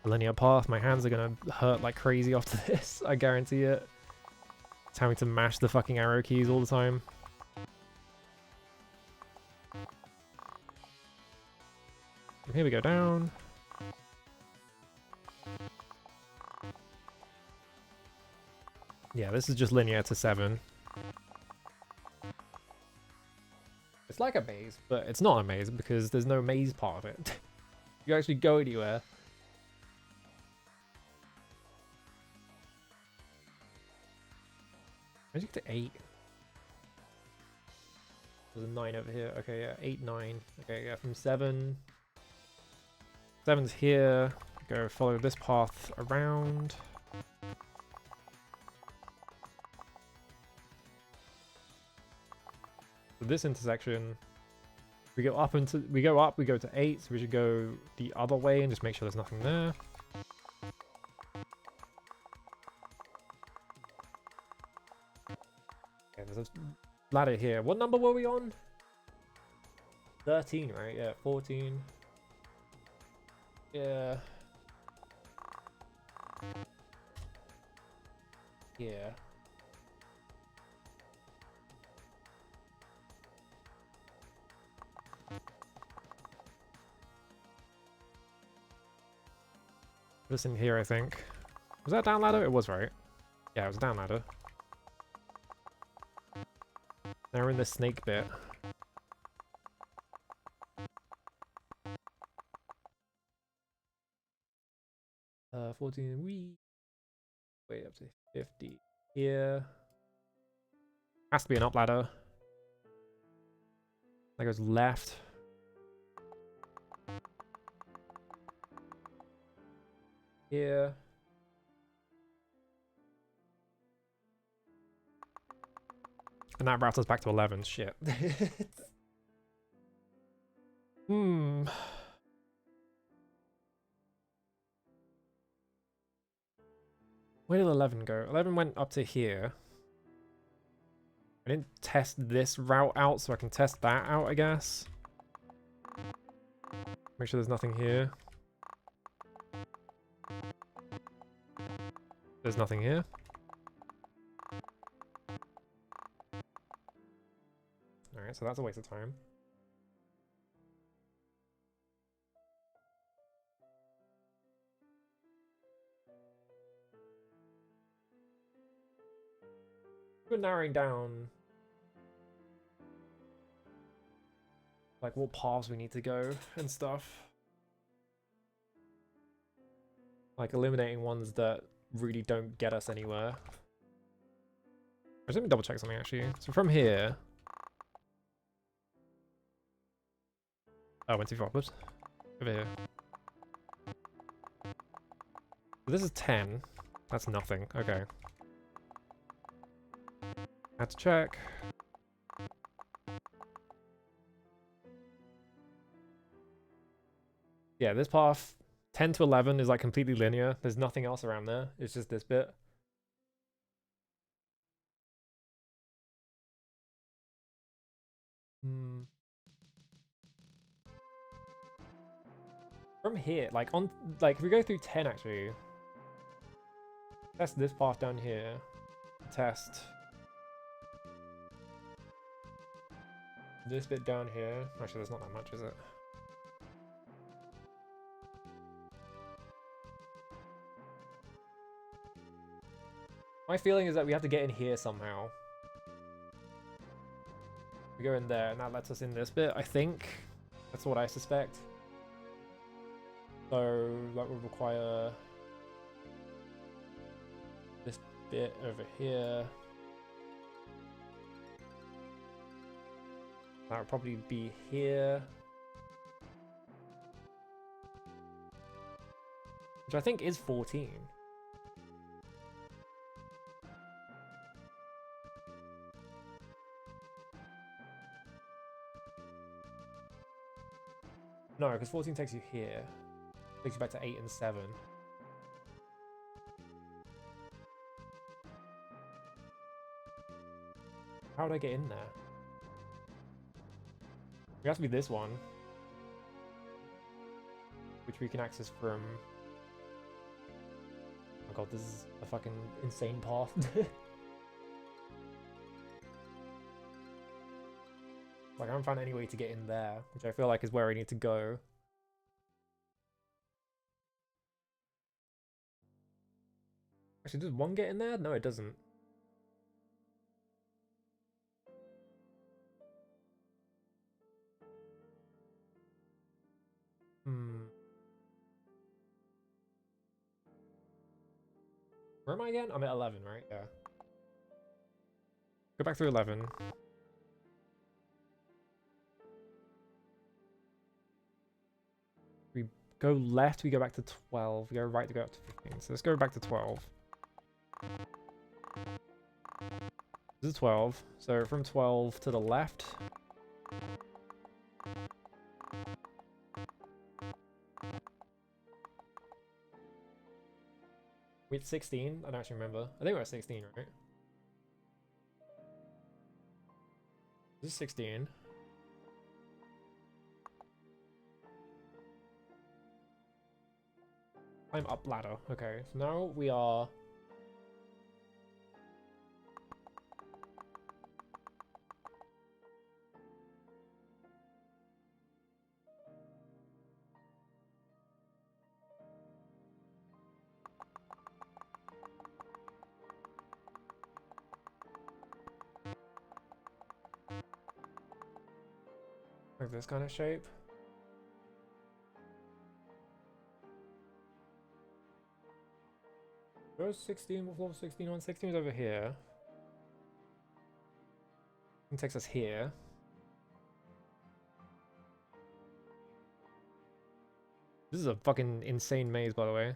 a linear path. My hands are gonna hurt like crazy after this, I guarantee it. It's having to mash the fucking arrow keys all the time. From here we go down. Yeah, this is just linear to 7. It's like a maze, but it's not a maze because there's no maze part of it. You actually go anywhere. How did you get to 8? There's a 9 over here. Okay, yeah, 8, 9. Okay, yeah, from 7. 7's here. Go follow this path around. So this intersection, we go up, we go to 8, so we should go the other way and just make sure there's nothing there. Okay, there's a ladder here. What number were we on? 13, right? Yeah, 14. Yeah. Yeah. This in here, I think. Was that a down ladder? It was, right? Yeah, it was a down ladder. Now we're in the snake bit. Uh, 14, wee. Way up to 50 here. Has to be an up ladder. That goes left. Here. And that routes us back to 11. Shit. Hmm. Where did 11 go? 11 went up to here. I didn't test this route out, so I can test that out, I guess. Make sure there's nothing here. There's nothing here. Alright, so that's a waste of time. We're narrowing down like what paths we need to go and stuff. Like eliminating ones that really don't get us anywhere. Let me double check something actually. So from here. Oh, I went too far. Whoops. Over here. So this is 10. That's nothing. Okay. Had to check. Yeah, this path 10 to 11 is like completely linear. There's nothing else around there. It's just this bit. From here, like if we go through 10 actually, test this path down here. Test this bit down here. Actually, there's not that much, is it? My feeling is that we have to get in here somehow. We go in there, and that lets us in this bit, I think. That's what I suspect. So that would require this bit over here. That would probably be here. Which I think is 14. No, because 14 takes you here. Takes you back to 8 and 7. How would I get in there? It has to be this one. Which we can access from... Oh my god, this is a fucking insane path. Like, I haven't found any way to get in there, which I feel like is where I need to go. Actually, does one get in there? No, it doesn't. Where am I again? I'm at 11, right? Yeah. Go back through 11. We go left, we go back to 12. We go right to go up to 15. So let's go back to 12. This is 12. So from 12 to the left. We're at 16. I don't actually remember. I think we're at 16, right? This is 16. Climb up ladder. Okay, so now we are... like this kind of shape. Where's 16? What floor 16 on? 16 is over here. It takes us here. This is a fucking insane maze, by the way.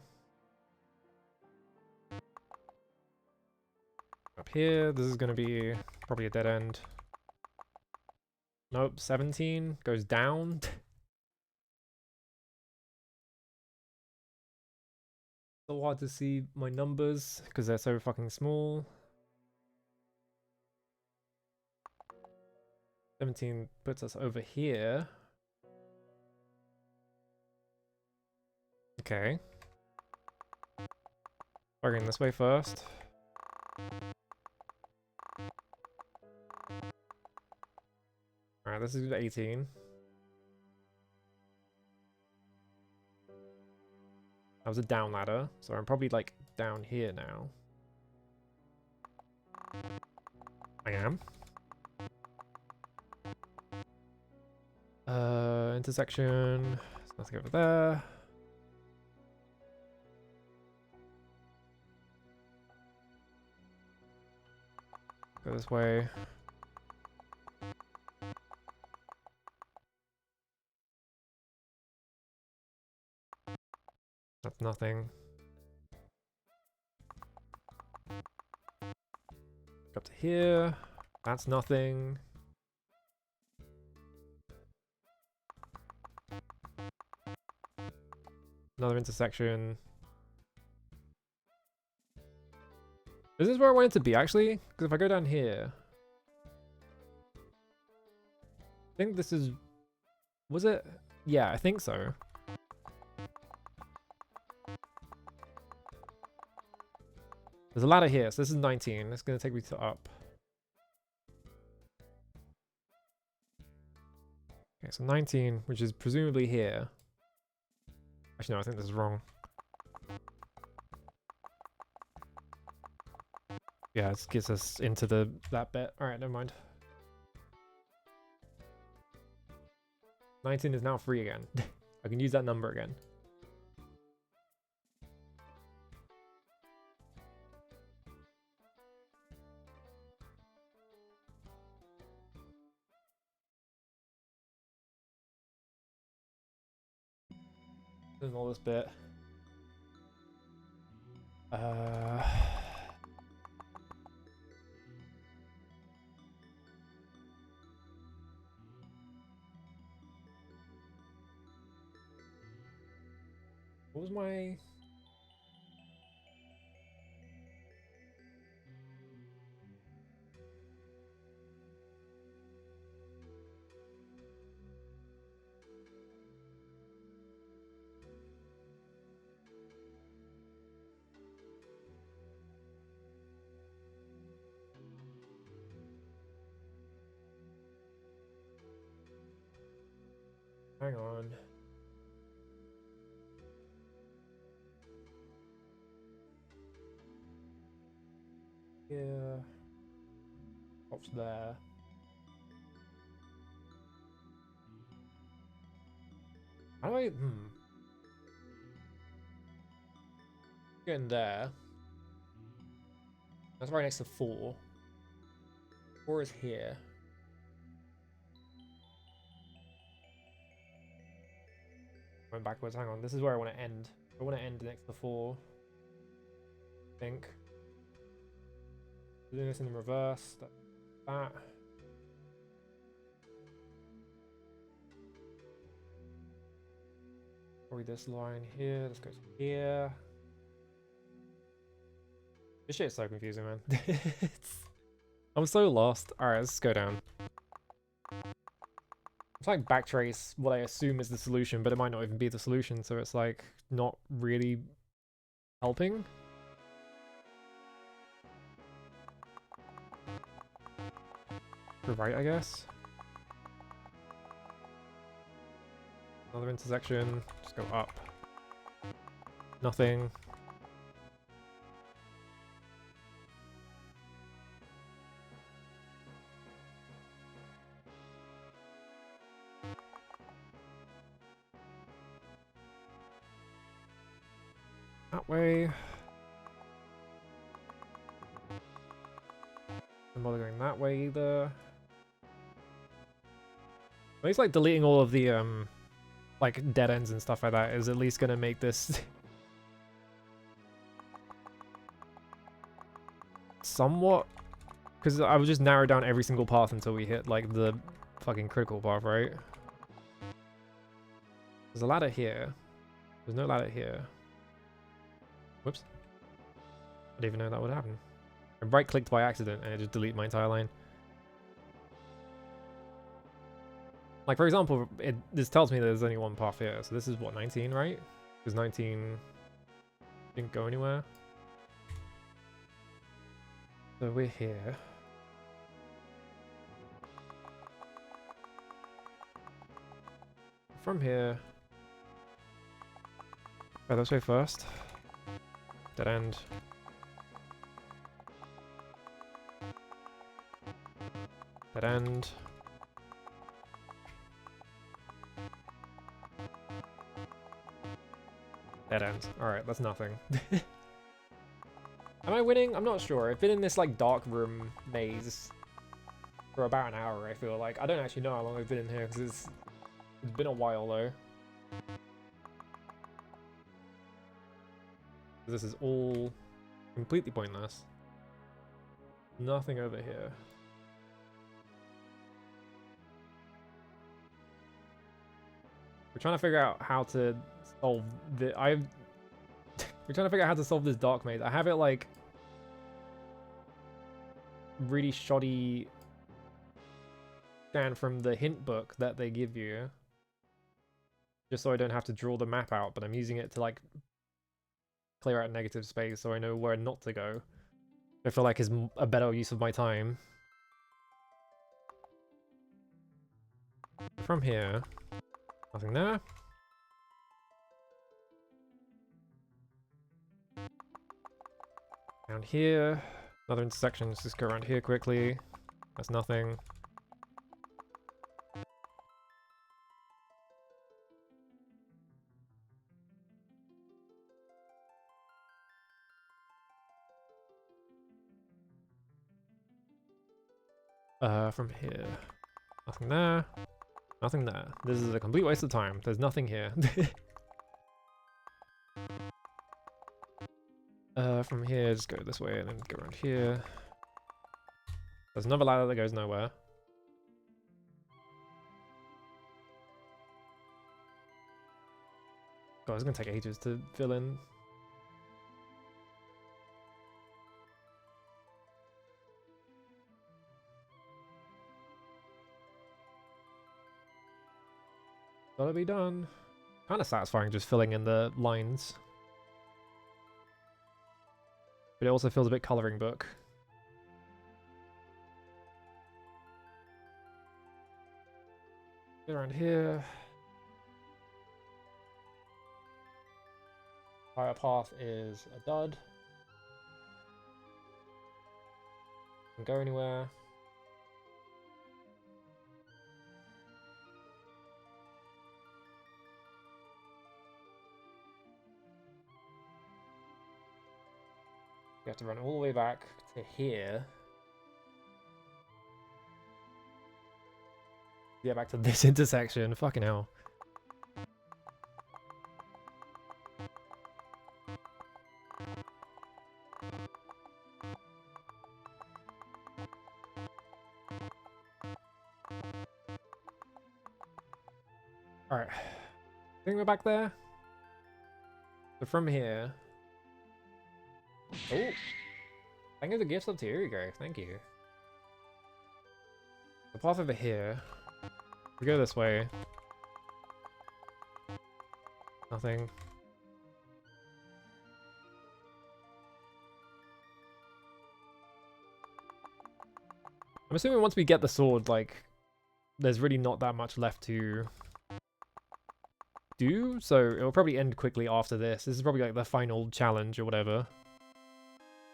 Up here, this is gonna be probably a dead end. Nope, 17 goes down. So hard to see my numbers because they're so fucking small. 17 puts us over here. Okay. Going this way first. Alright, this is 18. That was a down ladder, so I'm probably like down here now. I am. Intersection. So let's go over there. Go this way. That's nothing. Go up to here. That's nothing. Another intersection. This is where I wanted to be, actually. Because if I go down here... think this is... Was it? Yeah, I think so. There's a ladder here, so this is 19. It's going to take me to up. Okay, so 19, which is presumably here. Actually, no, I think this is wrong. Yeah, this gets us into that bit. Alright, never mind. 19 is now free again. I can use that number again. And all this bit. What was my... Hang on. Yeah. What's there? How do I... Getting there. That's right next to 4. 4 is here. Going backwards, hang on. This is where I want to end. I want to end next to 4. I think. Doing this in reverse. That. Probably this line here. Let's go to here. This shit is so confusing, man. I'm so lost. Alright, let's go down. I'm trying to backtrace what I assume is the solution, but it might not even be the solution, so it's like not really helping. We're right, I guess. Another intersection. Just go up. Nothing. That way. Don't bother going that way either. At least like deleting all of the like dead ends and stuff like that is at least gonna make this somewhat, because I would just narrow down every single path until we hit like the fucking critical path, right? There's a ladder here. There's no ladder here. Whoops. I didn't even know that would happen. I right-clicked by accident and it just deleted my entire line. Like, for example, this tells me there's only one path here. So this is, what, 19, right? Because 19 didn't go anywhere. So we're here. From here... Oh, this way first. Dead end. Dead end. Dead end. Alright, that's nothing. Am I winning? I'm not sure. I've been in this like dark room maze for about an hour, I feel like. I don't actually know how long I've been in here because it's been a while though. This is all completely pointless. Nothing over here. We're trying to figure out how to solve the... we're trying to figure out how to solve this dark maze. I have it like really shoddy scan from the hint book that they give you. Just so I don't have to draw the map out, but I'm using it to like clear out negative space so I know where not to go. I feel like is a better use of my time. From here, nothing there. Down here, another intersection. Let's just go around here quickly. That's nothing. From here, nothing there. Nothing there. This is a complete waste of time. There's nothing here. From here, just go this way and then go around here. There's another ladder that goes nowhere. God, it's gonna take ages to fill in. Gotta be done. Kind of satisfying just filling in the lines. But it also feels a bit coloring book. Get around here. Fire path is a dud. Can go anywhere. You have to run all the way back to here. Get back to this intersection. Fucking hell. Alright. I think we're back there. So from here... Oh! Thank you for the gifts up to you, Greg. Thank you. The path over here. We go this way. Nothing. I'm assuming once we get the sword, like, there's really not that much left to do, so it'll probably end quickly after this. This is probably like the final challenge or whatever.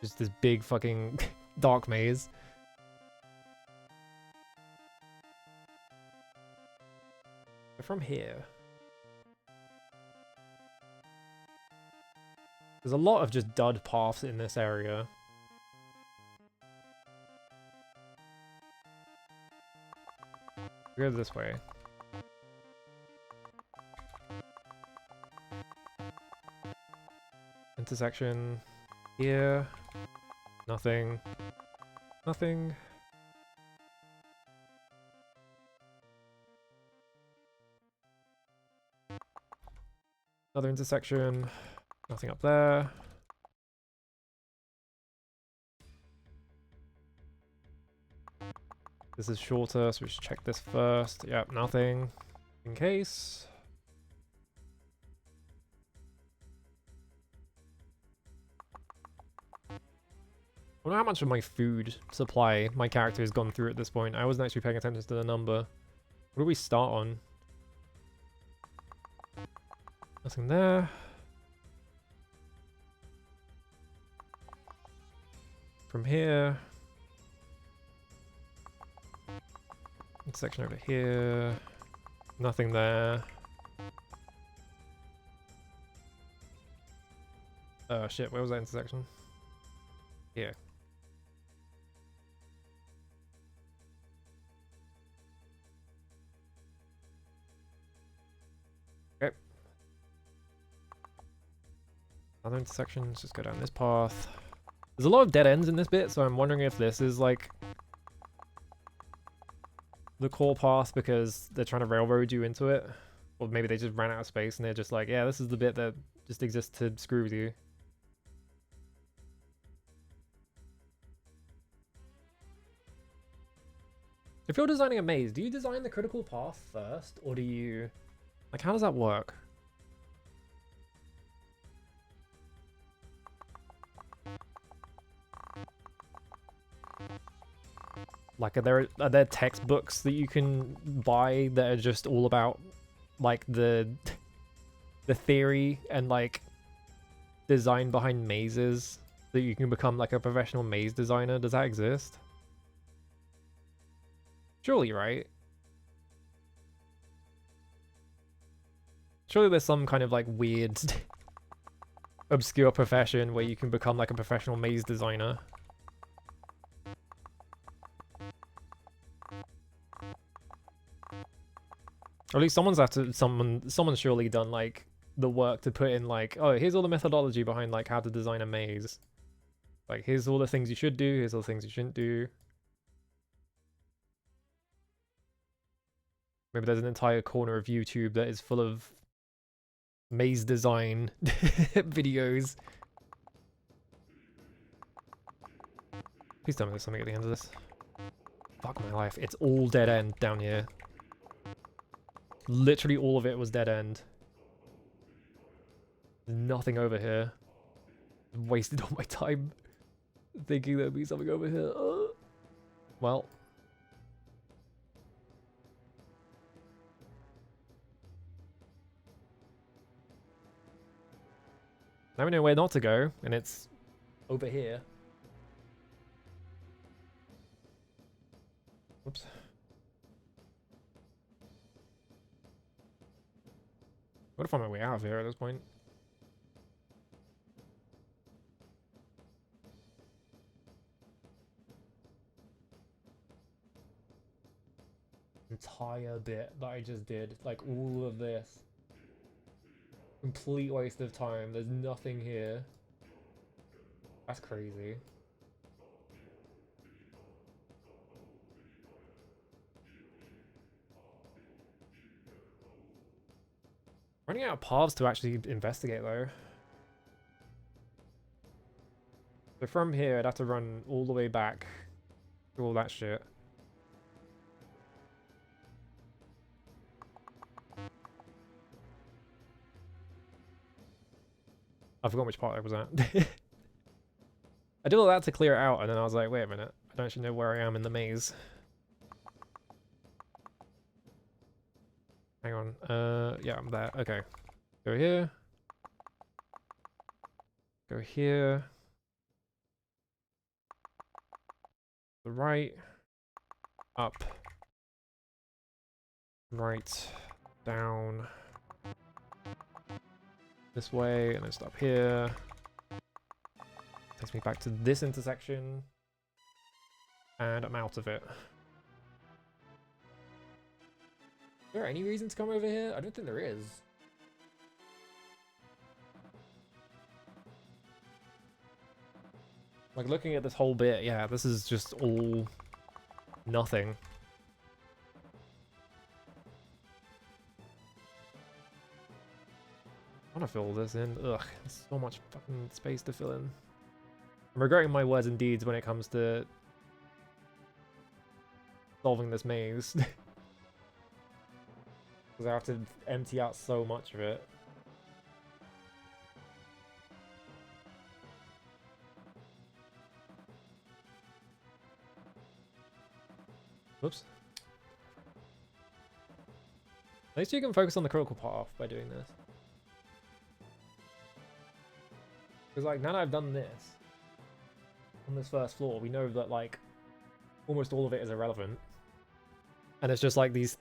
Just this big fucking dark maze. From here, there's a lot of just dud paths in this area. Go this way. Intersection here. Nothing. Nothing. Another intersection. Nothing up there. This is shorter, so we should check this first. Yep, nothing. In case. I wonder how much of my food supply my character has gone through at this point. I wasn't actually paying attention to the number. What do we start on? Nothing there. From here. Section over here. Nothing there. Oh shit, where was that intersection? Here. Okay. Other intersections, just go down this path. There's a lot of dead ends in this bit, so I'm wondering if this is like the core path because they're trying to railroad you into it. Or maybe they just ran out of space and they're just like, yeah, this is the bit that just exists to screw with you. If you're designing a maze, do you design the critical path first, or do you... Like, how does that work? Like, are there textbooks that you can buy that are just all about, like, the theory and, like, design behind mazes that you can become, like, a professional maze designer? Does that exist? Surely, right? Surely there's some kind of, like, weird, obscure profession where you can become, like, a professional maze designer. Or at least someone's surely done, like, the work to put in, like, oh, here's all the methodology behind, like, how to design a maze. Like, here's all the things you should do, here's all the things you shouldn't do. Maybe there's an entire corner of YouTube that is full of maze design videos. Please tell me there's something at the end of this. Fuck my life. It's all dead end down here. Literally all of it was dead end. There's nothing over here. I've wasted all my time thinking there'd be something over here. Well. Now we know where not to go, and it's over here. Whoops. What if I'm on my way out of here at this point? Entire bit that I just did, like all of this. Complete waste of time. There's nothing here. That's crazy. Running out of paths to actually investigate though. So from here, I'd have to run all the way back to all that shit. I forgot which part I was at. I did all that to clear it out, and then I was like, wait a minute. I don't actually know where I am in the maze. Hang on. Yeah, I'm there. Okay. Go here. Go here. The right. Up. Right. Down. This way, and then stop here. Takes me back to this intersection. And I'm out of it. Is there any reason to come over here? I don't think there is. Like, looking at this whole bit, yeah, this is just all nothing. I want to fill this in. Ugh, there's so much fucking space to fill in. I'm regretting my words and deeds when it comes to solving this maze. Because I have to empty out so much of it. Whoops. At least you can focus on the critical path by doing this. Because, like, now that I've done this, on this first floor, we know that, like, almost all of it is irrelevant. And it's just, like, these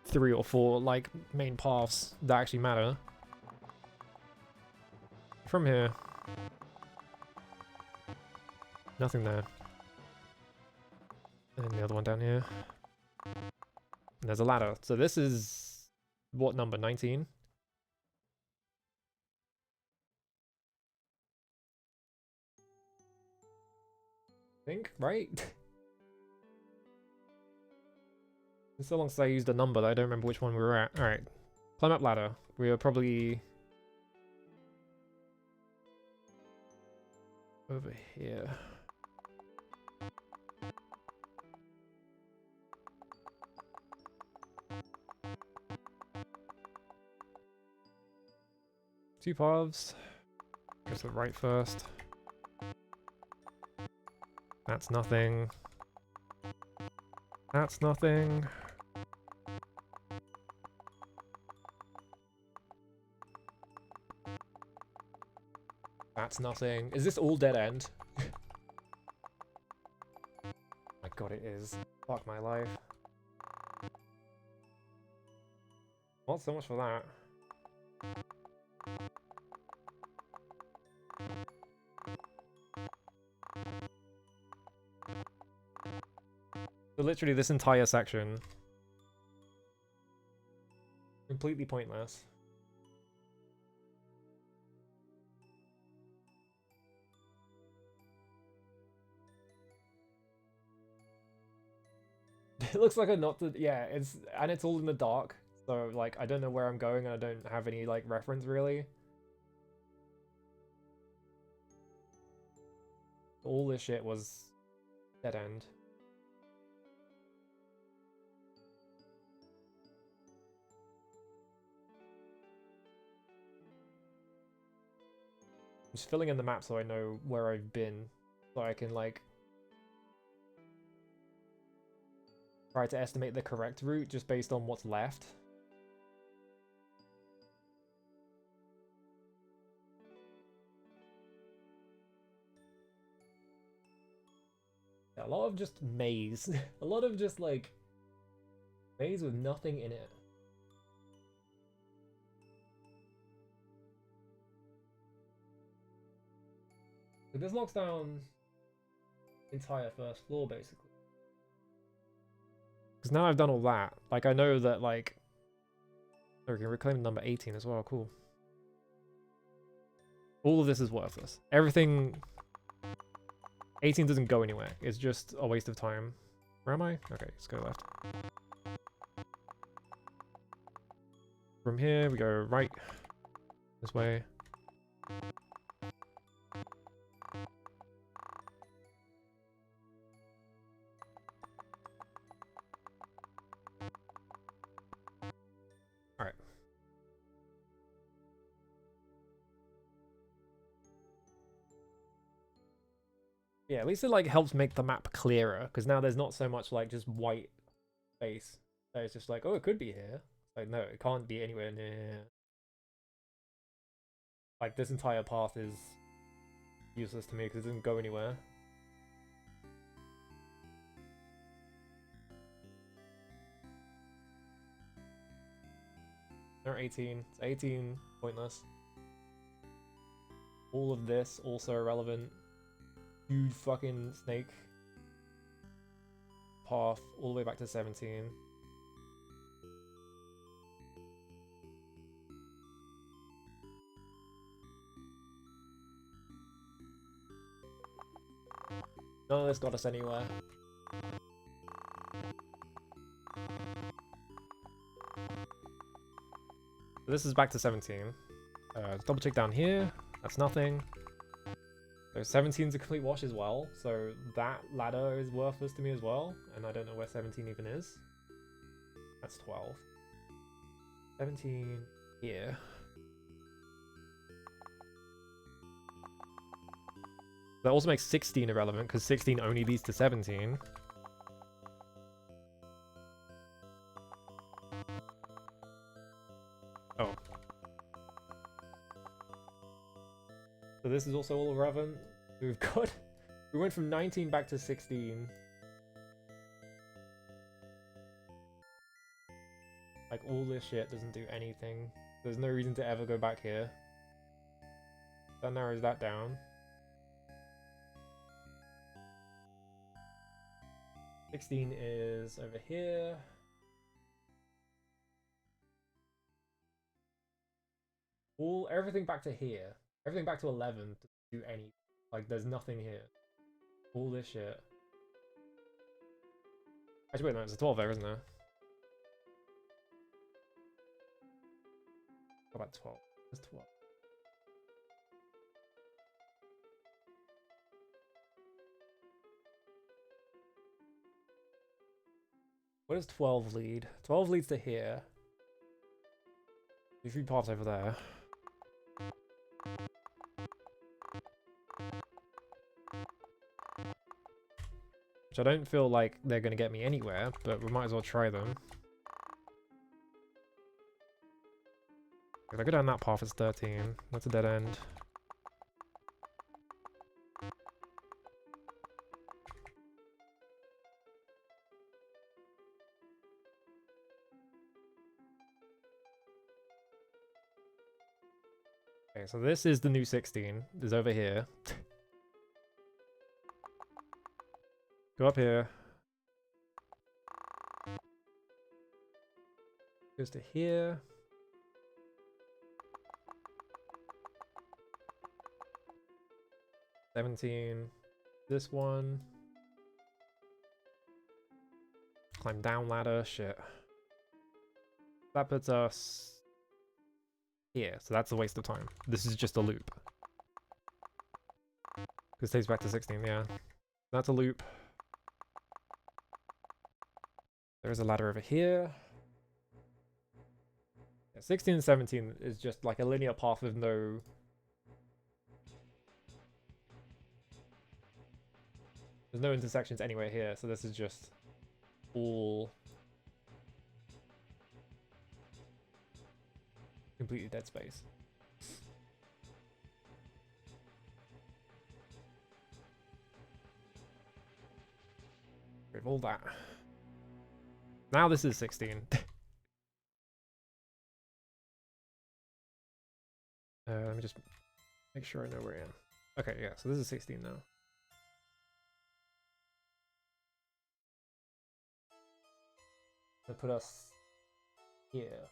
3 or 4, like, main paths that actually matter. From here. Nothing there. And then the other one down here. And there's a ladder. So this is... what number? 19? I think, right? It's so long since I used a number that I don't remember which one we were at. Alright. Climb up ladder. We are probably... over here. 2 paths. Go to the right first. That's nothing. That's nothing. That's nothing. Is this all dead end? My god, it is. Fuck my life. Not so much for that. So literally this entire section. Completely pointless. It looks like a not to, yeah, it's all in the dark. So like I don't know where I'm going and I don't have any like reference really. All this shit was dead end. I'm just filling in the map so I know where I've been, so I can like try to estimate the correct route just based on what's left. A lot of just maze. A lot of just like maze with nothing in it. So this locks down the entire first floor basically. Because now I've done all that. Like I know that like oh, we can reclaim number 18 as well, cool. All of this is worthless. Everything 18 doesn't go anywhere. It's just a waste of time. Where am I? Okay, let's go left. From here, we go right. This way. Alright. Yeah, at least it like helps make the map clearer, because now there's not so much like just white space. So it's just like, oh, it could be here. Like, no, it can't be anywhere near here. Like, this entire path is useless to me because it doesn't go anywhere. They're 18. It's 18. Pointless. All of this also irrelevant. Huge fucking snake path all the way back to 17. None of this got us anywhere. So this is back to 17. Double check down here. That's nothing. So 17's a complete wash as well. So that ladder is worthless to me as well. And I don't know where 17 even is. That's 12. 17 here. That also makes 16 irrelevant because 16 only leads to 17. Oh. So this is also all irrelevant. We've got... We went from 19 back to 16. Like, all this shit doesn't do anything. There's no reason to ever go back here. That narrows that down. 16 is over here. Everything back to here. Everything back to 11 to do any. Like, there's nothing here. All this shit. Actually, wait, no, it's a 12 there, isn't there? How about 12? There's 12. Where does 12 lead? 12 leads to here. 3 paths over there. which I don't feel like they're going to get me anywhere, but we might as well try them. If I go down that path, it's 13. That's a dead end. Okay, so this is the new 16. Is over here. Go up here. Goes to here. $17. This one. Climb down ladder. Shit. That puts us here, so that's a waste of time. This is just a loop. This takes back to 16, yeah. That's a loop. There's a ladder over here. Yeah, 16 and 17 is just like a linear path with no... There's no intersections anywhere here, so this is just all... completely dead space. With all that. Now this is 16. Let me just make sure I know where I am. Okay, yeah, so this is 16 now. They put us here.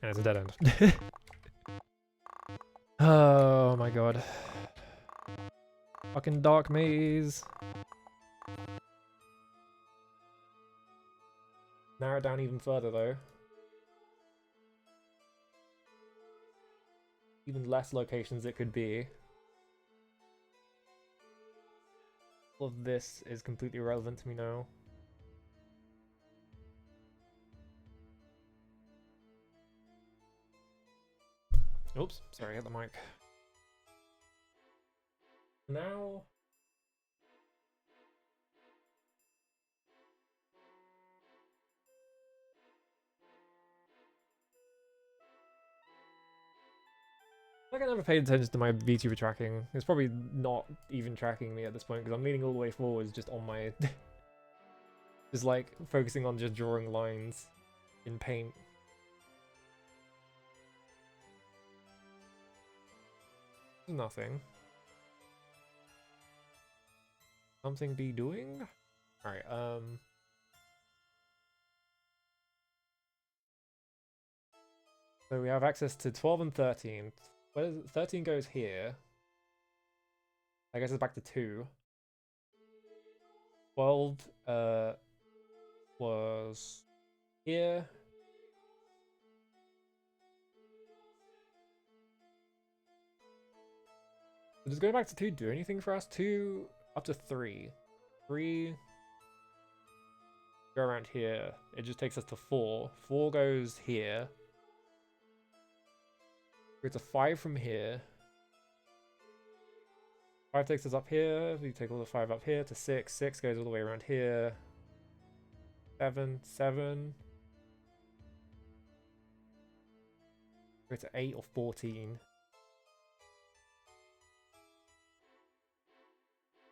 And it's a dead end. Oh my god. Fucking dark maze. Narrow it down even further though. Even less locations it could be. All of this is completely irrelevant to me now. Oops, sorry, hit the mic. Now... I never paid attention to my VTuber tracking. It's probably not even tracking me at this point because I'm leaning all the way forwards just on my... just like focusing on just drawing lines in paint. Nothing. Something be doing? Alright, so we have access to 12 and 13. Where does 13 goes here? I guess it's back to 2. 12 was here. Does going back to 2 do anything for us? 2 up to 3. 3 go around here. It just takes us to 4. 4 goes here. We go to 5 from here. 5 takes us up here. We take all the 5 up here to 6. 6 goes all the way around here. 7. 7. Go to 8 or 14.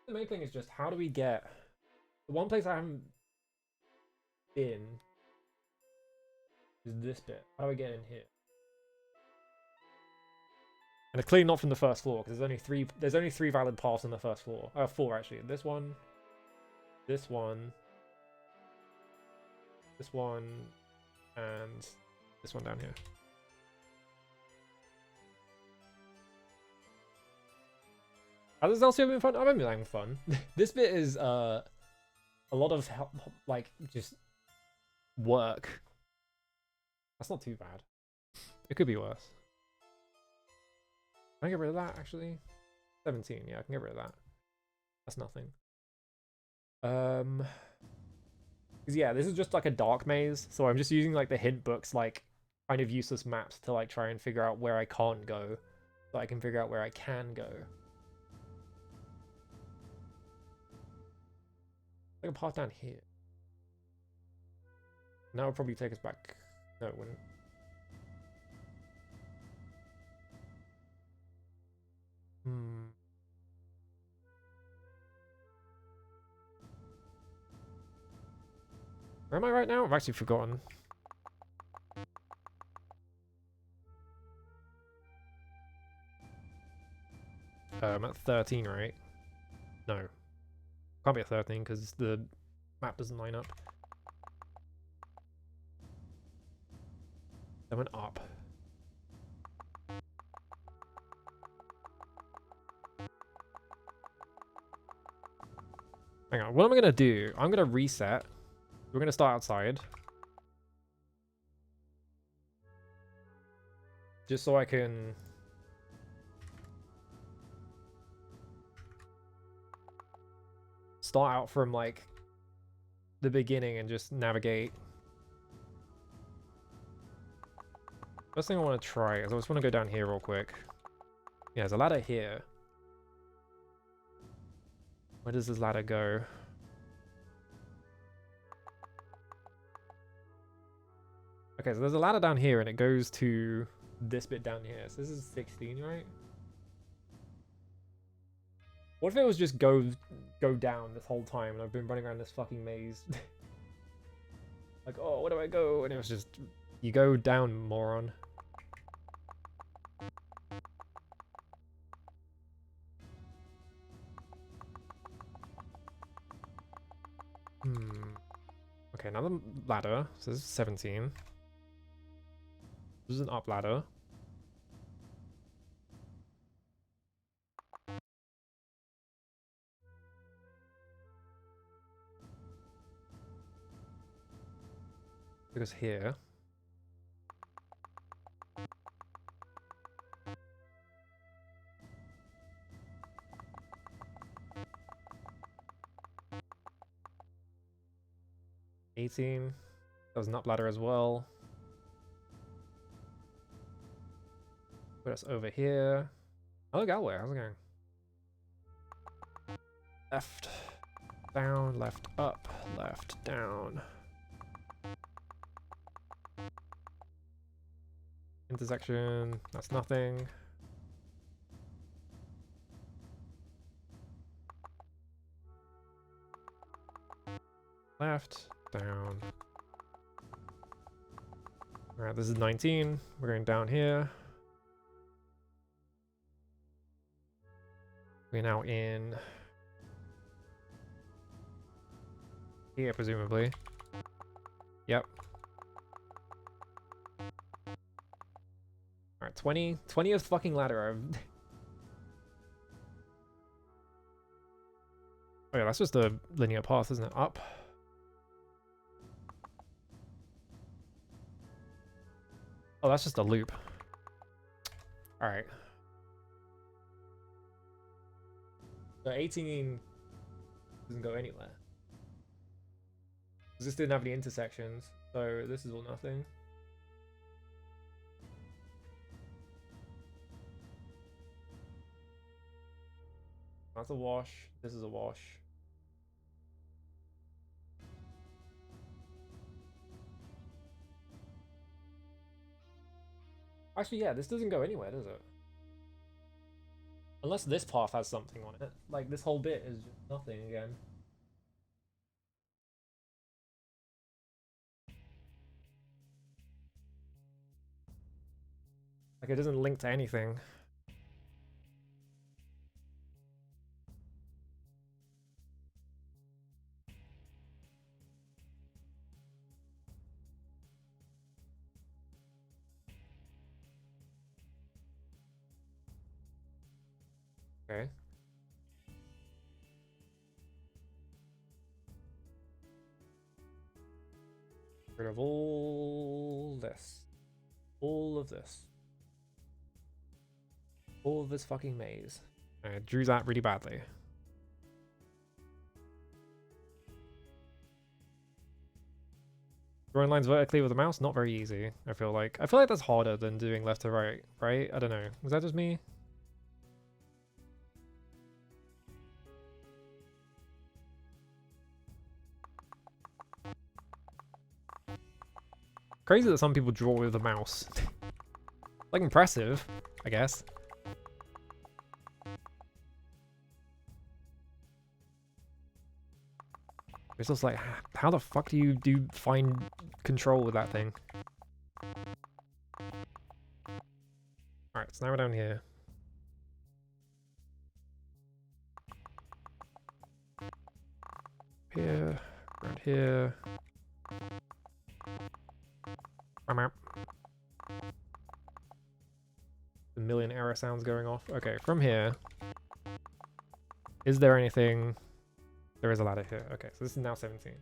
The main thing is just how do we get... The one place I haven't been is this bit. How do I get in here? And it's clearly not from the first floor because there's only three valid paths on the first floor. 4 actually. This one, this one, this one, and this one down here. Has Excelsior been fun? I've been having fun. This bit is a lot of like just work. That's not too bad. It could be worse. Can I get rid of that actually? 17, yeah, I can get rid of that. That's nothing. 'Cause yeah, this is just like a dark maze, so I'm just using like the hint books, like kind of useless maps to like try and figure out where I can't go, so I can figure out where I can go. Like a path down here. That would probably take us back. No, it wouldn't. Hmm. Where am I right now? I've actually forgotten. I'm at 13, right? No. Can't be at 13 because the map doesn't line up. I went up. Hang on, what am I gonna do? I'm gonna reset. We're gonna start outside. Just so I can... start out from, like, the beginning and just navigate. First thing I want to try is I just want to go down here real quick. Yeah, there's a ladder here. Where does this ladder go? Okay, so there's a ladder down here and it goes to this bit down here. So this is 16, right? What if it was just go down this whole time and I've been running around this fucking maze? Like, oh, where do I go? And it was just, you go down, moron. Okay, another ladder. So this is 17. This is an up ladder. Because here. That was an up ladder as well. Put us over here. Hello, Galway. How's it going? Left, down, left, up, left, down. Intersection. That's nothing. Left, down. Alright, this is 19. We're going down here. We're now in here, presumably. Yep. Alright, 20th fucking ladder. Oh yeah, that's just a linear path, isn't it? Up. Oh, that's just a loop. Alright. So 18 doesn't go anywhere. This didn't have any intersections, so this is all nothing. That's a wash. This is a wash. Actually, yeah, this doesn't go anywhere, does it? Unless this path has something on it. Like, this whole bit is just nothing again. Like, it doesn't link to anything. Okay. Rid of all this. All of this. All of this fucking maze. I drew that really badly. Drawing lines vertically with the mouse, not very easy, I feel like. I feel like that's harder than doing left to right, right? I don't know. Is that just me? Crazy that some people draw with the mouse. Like, impressive, I guess. It's just like, how the fuck do you find control with that thing? Alright, so now we're down here. Here, around here. I'm out. A million error sounds going off. Okay, from here. Is there anything? There is a ladder here. Okay, so this is now 17.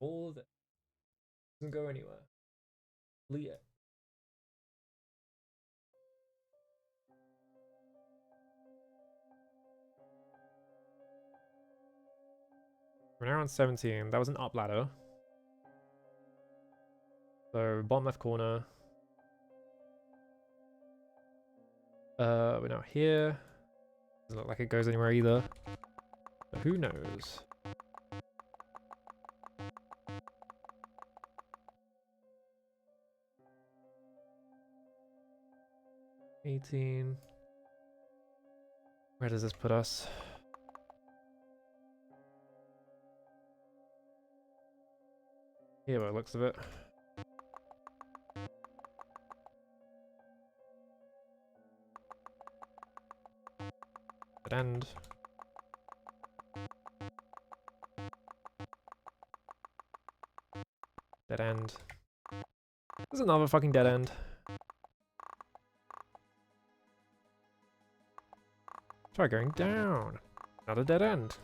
All of it doesn't go anywhere. Delete it. We're now on 17. That was an up ladder. So bottom left corner. We're now here. Doesn't look like it goes anywhere either. But who knows? $18. Where does this put us? Here, by the looks of it. Dead end. Dead end. There's another fucking dead end. Try going down. Another dead end.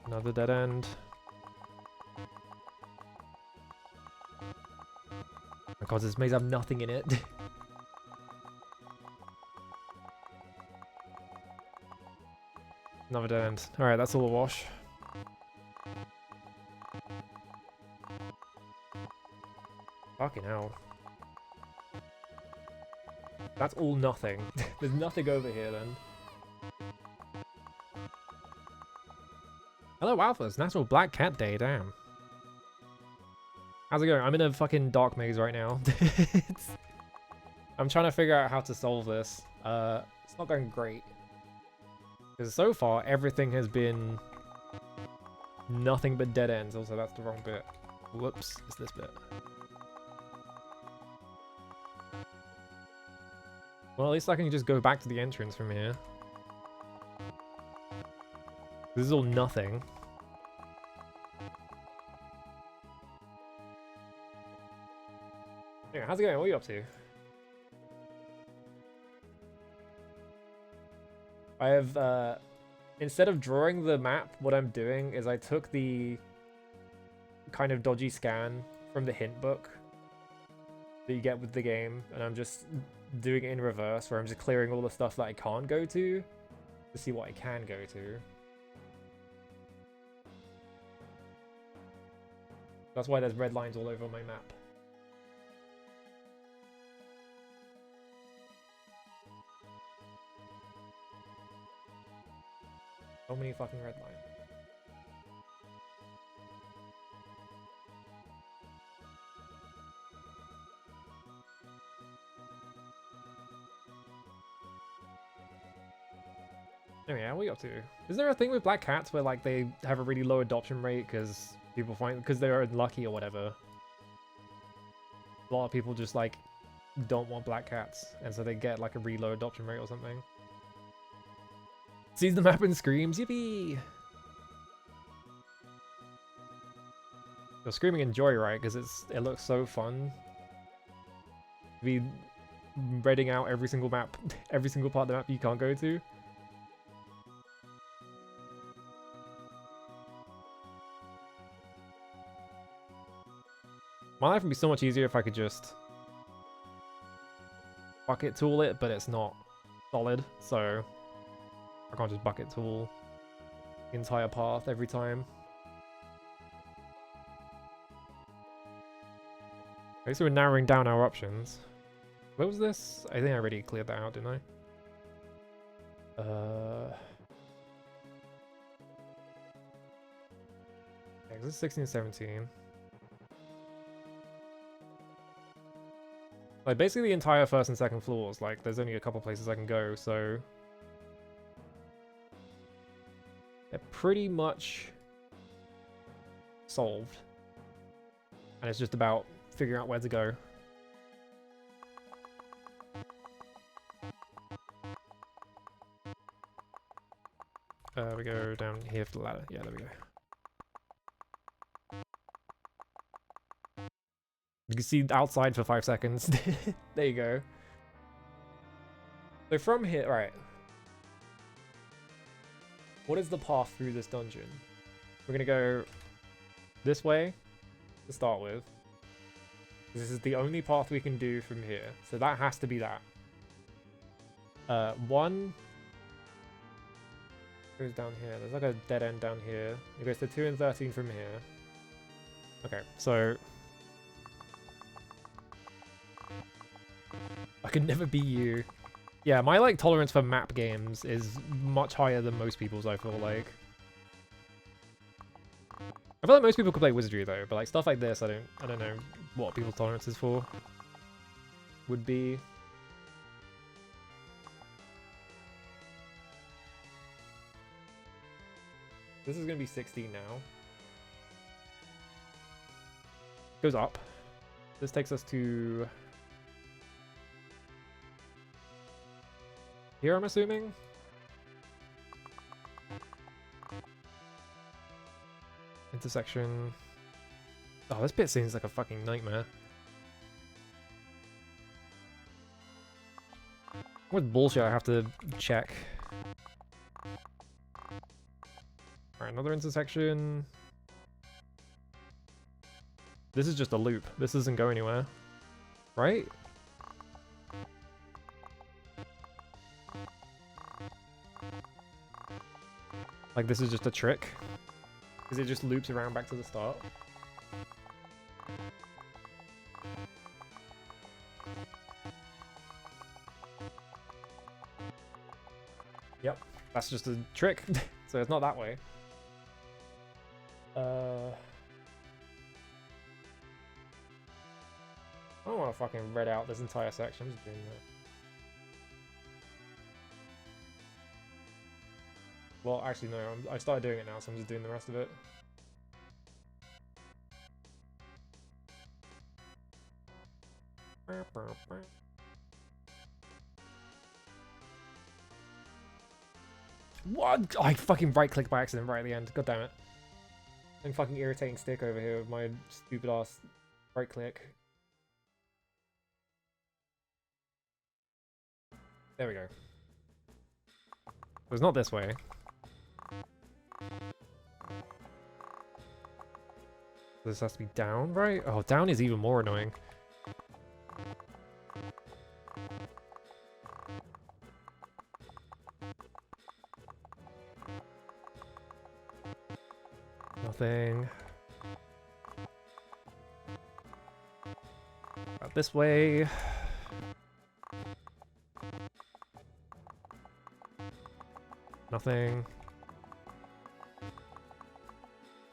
Another dead end. Because this maze have nothing in it. Another dead end. Alright, that's all a wash. Fucking hell. That's all nothing. There's nothing over here then. Hello, Alpha. It's National Black Cat Day. Damn. How's it going? I'm in a fucking dark maze right now. I'm trying to figure out how to solve this. It's not going great. Because so far, everything has been nothing but dead ends. Also, that's the wrong bit. Whoops, it's this bit. Well, at least I can just go back to the entrance from here. This is all nothing. Anyway, how's it going? What are you up to? I have, instead of drawing the map, what I'm doing is I took the kind of dodgy scan from the hint book that you get with the game, and I'm just doing it in reverse, where I'm just clearing all the stuff that I can't go to see what I can go to. That's why there's red lines all over my map. So many fucking red lines. Anyway, what are we up to? Is there a thing with black cats where like they have a really low adoption rate because people find because they're unlucky or whatever? A lot of people just like don't want black cats, and so they get like a really low adoption rate or something. Sees the map and screams, yippee! You're screaming in joy, right? Because it looks so fun. Be reading out every single map, every single part of the map you can't go to. My life would be so much easier if I could just bucket tool it, but it's not solid, so I can't just bucket tool the entire path every time. Okay, so we're narrowing down our options. Where was this? I think I already cleared that out, didn't I? Exit 16 and 17. Like, basically the entire first and second floors, like, there's only a couple places I can go, so... they're pretty much solved. And it's just about figuring out where to go. We go down here for the ladder. Yeah, there we go. You can see outside for 5 seconds. There you go. So from here, right. What is the path through this dungeon? We're gonna go this way to start with. This is the only path we can do from here. So that has to be that. One goes down here. There's like a dead end down here. It goes to 2 and 13 from here. Okay, so I could never be you. Yeah, my like tolerance for map games is much higher than most people's, I feel like. I feel like most people could play Wizardry though, but like stuff like this, I don't know what people's tolerances for would be. This is gonna be 16 now. Goes up. This takes us to here, I'm assuming. Intersection. Oh, this bit seems like a fucking nightmare. What bullshit I have to check. Alright, another intersection. This is just a loop. This doesn't go anywhere. Right? Like, this is just a trick. Because it just loops around back to the start. Yep, that's just a trick. So it's not that way. I don't want to fucking read out this entire section. I'm just doing that. Well, actually, no. I started doing it now, so I'm just doing the rest of it. What? I fucking right-clicked by accident right at the end. God damn it. I'm fucking irritating stick over here with my stupid ass right-click. There we go. It's not this way. This has to be down, right? Oh, down is even more annoying. Nothing. Out this way. Nothing.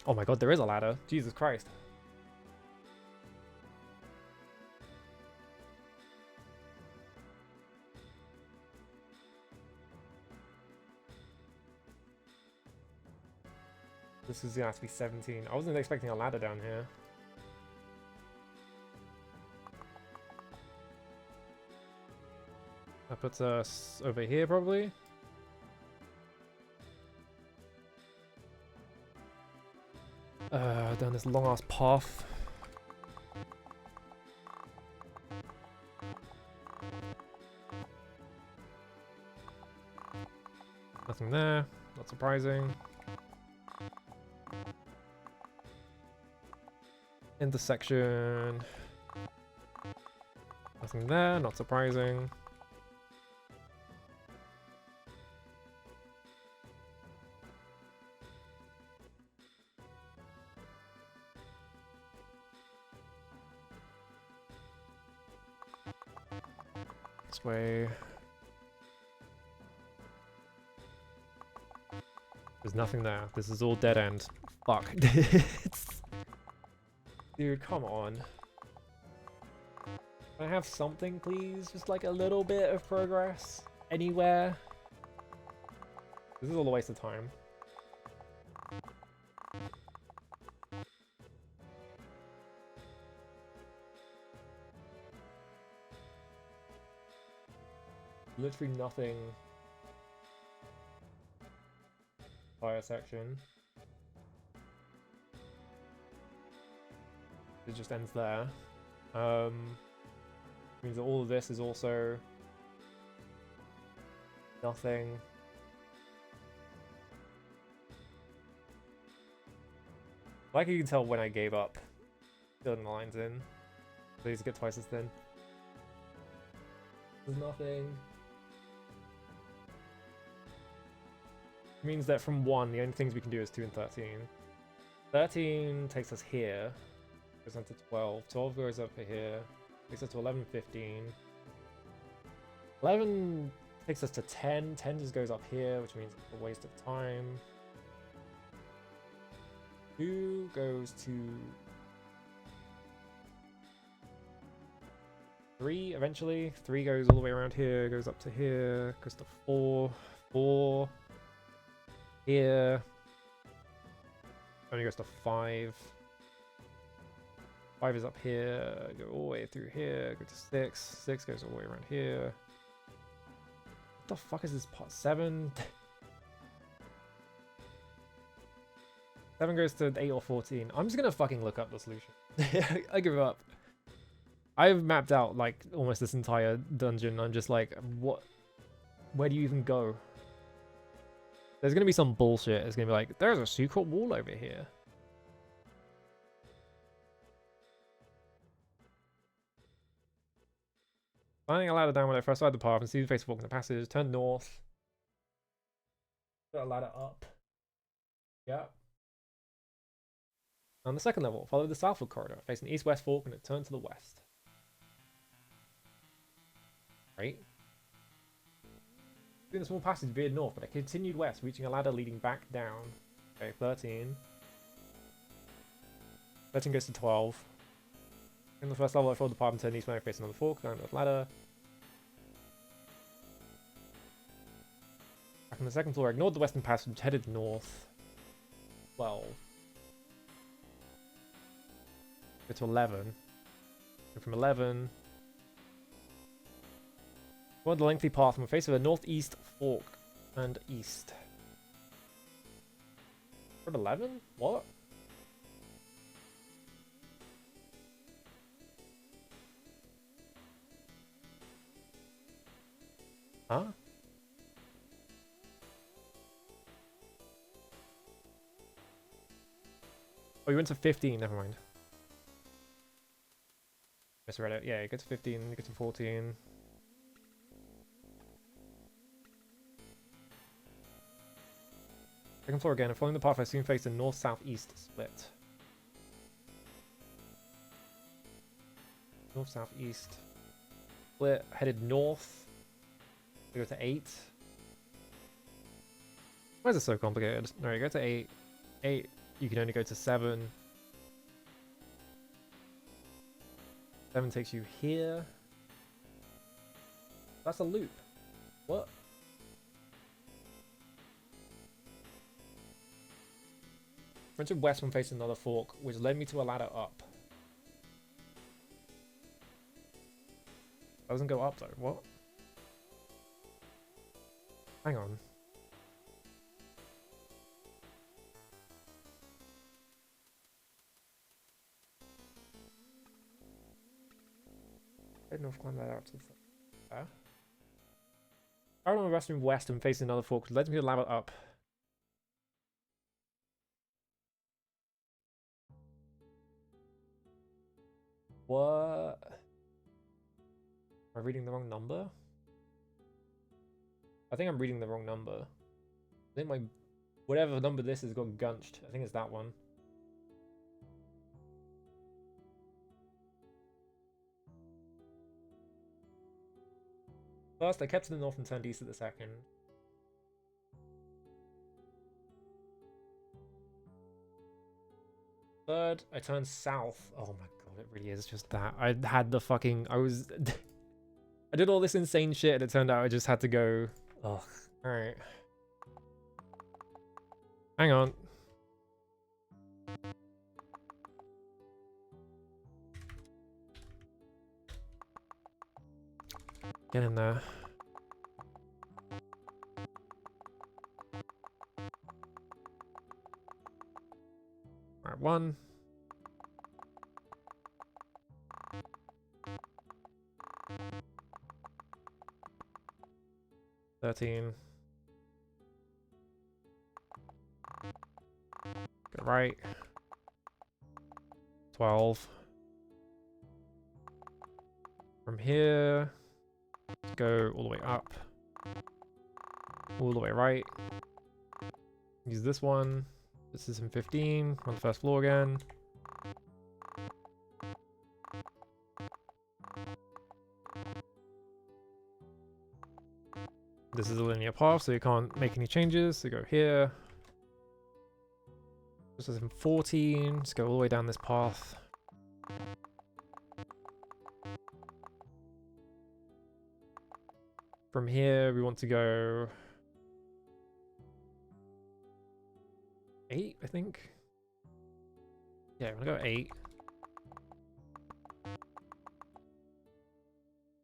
Oh my god, there is a ladder. Jesus Christ. This is gonna have to be 17. I wasn't expecting a ladder down here. That puts us over here, probably. Down this long-ass path. Nothing there. Not surprising. Intersection. Nothing there, not surprising. This way. There's nothing there. This is all dead end. Fuck. Dude, come on. Can I have something, please? Just like a little bit of progress? Anywhere? This is all a waste of time. Literally nothing. Fire section. It just ends there. Means that all of this is also nothing. Like you can tell when I gave up filling the lines in. Please get twice as thin. There's nothing. It means that from 1, the only things we can do is 2 and 13. 13 takes us here. Goes on to 12. 12 goes up to here. Takes us to 11, 15. 11 takes us to 10. 10 just goes up here, which means it's a waste of time. 2 goes to 3 eventually. 3 goes all the way around here, goes up to here, goes to 4. 4 here. Only goes to 5. 5 is up here, go all the way through here, go to 6. 6 goes all the way around here. What the fuck is this part? 7? 7 goes to 8 or 14. I'm just gonna fucking look up the solution. I give up. I've mapped out like almost this entire dungeon. I'm just like, what? Where do you even go? There's gonna be some bullshit. It's gonna be like, there's a secret wall over here. Finding a ladder down when I first started the path and see the face walking the passage. Turn north. Put a ladder up. Yeah. On the second level, follow the southward corridor, facing the east-west fork and turn to the west. Right. Through the small passage veered north, but I continued west, reaching a ladder leading back down. Okay, 13. 13 goes to 12. In the first level, I followed the path and turned east when I faced another fork, down the ladder. Back on the second floor, I ignored the western passage, headed north. 12. Go to 11. Go from 11. Followed the lengthy path and we're faced with a northeast fork and east. We're at 11? What? Huh? Oh, you went to 15, never mind. Misread it. Yeah, you get to 15, you get to 14. Second floor again, and following the path I soon faced a north-south-east split. North-south-east split, headed north. We go to 8. Why is it so complicated? Alright, go to 8. 8, you can only go to 7. 7 takes you here. That's a loop. What? Ventured west when facing another fork, which led me to a ladder up. Doesn't go up though. What? Hang on. I don't know if I climbed that out to the there. Carried on the western west and facing another fork, which led me to a ladder up. I reading the wrong number? I think I'm reading the wrong number. I think my... whatever number this is got gunched. I think it's that one. First, I kept to the north and turned east at the second. Third, I turned south. Oh my god, it really is just that. I had the fucking... I was... I did all this insane shit and it turned out I just had to go... Ugh. Alright. Hang on. Get in there. Alright, 1. $13. Go right. 12. From here, go all the way up. All the way right. Use this one. This is in 15. On the first floor again. This is a linear path, so you can't make any changes. So go here. This is in 14. Let's go all the way down this path. From here, we want to go 8, I think. Yeah, I'm gonna go 8.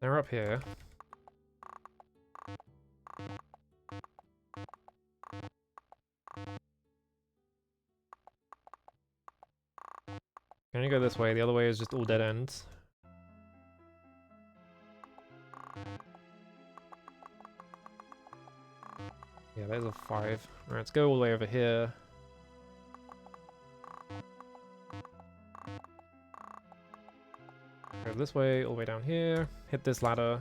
Then we're up here. Can you go this way? The other way is just all dead ends. Yeah, there's a 5. Alright, let's go all the way over here. Go this way, all the way down here. Hit this ladder.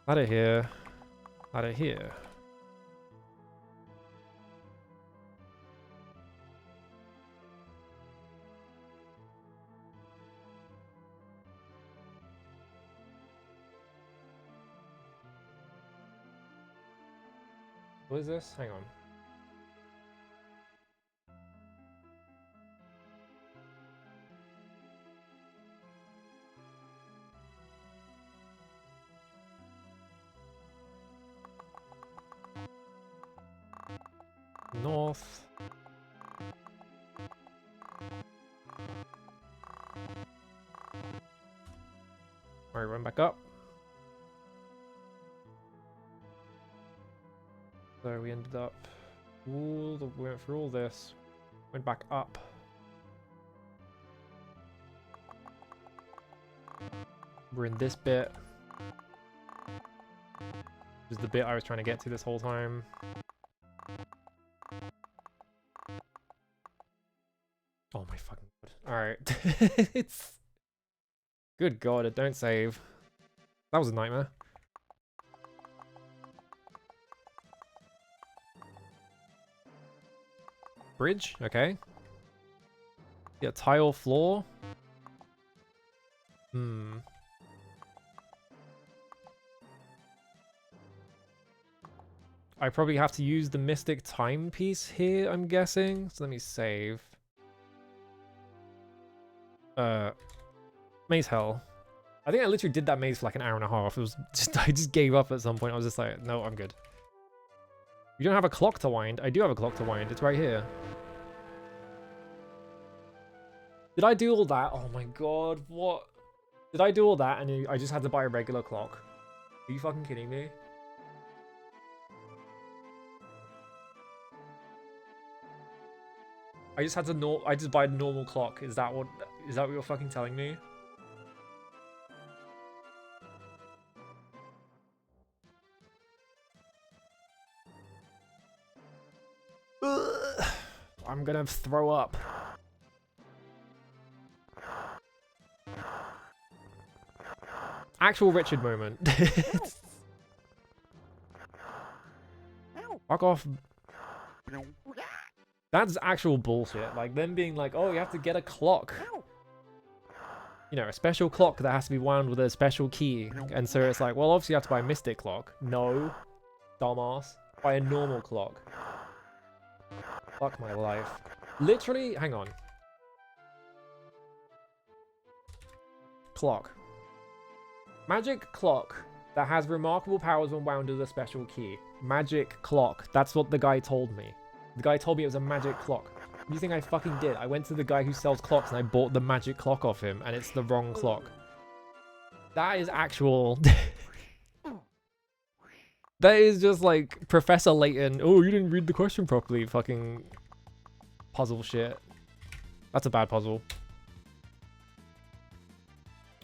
Ladder here. Ladder here. What is this? Hang on. North. Alright, run back up. So we ended up we went through all this, went back up. We're in this bit. This is the bit I was trying to get to this whole time. Oh my fucking god. Alright. It's... Good god, it don't save. That was a nightmare. Bridge, okay. Yeah, tile floor. I probably have to use the Mystic Timepiece here, I'm guessing. So let me save. Maze Hell. I think I literally did that maze for like an hour and a half. It was just, I just gave up at some point. I was just like, no, I'm good. You don't have a clock to wind. I do have a clock to wind. It's right here. Did I do all that? Oh my god, what? Did I do all that and I just had to buy a regular clock? Are you fucking kidding me? I just had to I just buy a normal clock. Is that what you're fucking telling me? Ugh. I'm gonna throw up. Actual Richard moment. Fuck off. That's actual bullshit. Like, them being like, oh, you have to get a clock. You know, a special clock that has to be wound with a special key. And so it's like, well, obviously you have to buy a mystic clock. No. Dumbass. Buy a normal clock. Fuck my life. Literally, hang on. Clock. Magic clock that has remarkable powers when wound with a special key. Magic clock. That's what the guy told me. The guy told me it was a magic clock. What do you think I fucking did? I went to the guy who sells clocks and I bought the magic clock off him, and it's the wrong clock. That is actual... That is just like Professor Layton. Oh, you didn't read the question properly. Fucking puzzle shit. That's a bad puzzle.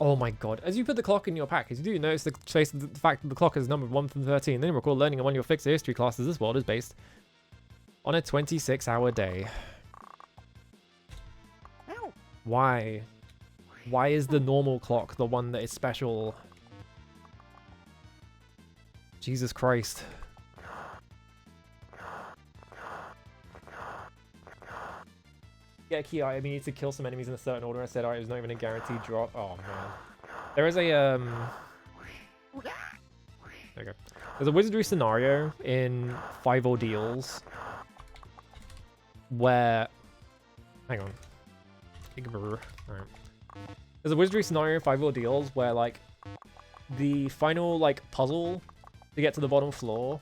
Oh my god. As you put the clock in your pack, as you do notice the fact that the clock is numbered 1 from 13, then you recall learning in one of your fixed history classes this world is based on a 26-hour day. Why? Why is the normal clock the one that is special? Jesus Christ. Yeah, key item, you need to kill some enemies in a certain order. I said, alright, it was not even a guaranteed drop. Oh, man. There is a, There we go. There's a wizardry scenario in 5 Ordeals where... Hang on. Alright. There's a wizardry scenario in 5 Ordeals where, like, the final, like, puzzle to get to the bottom floor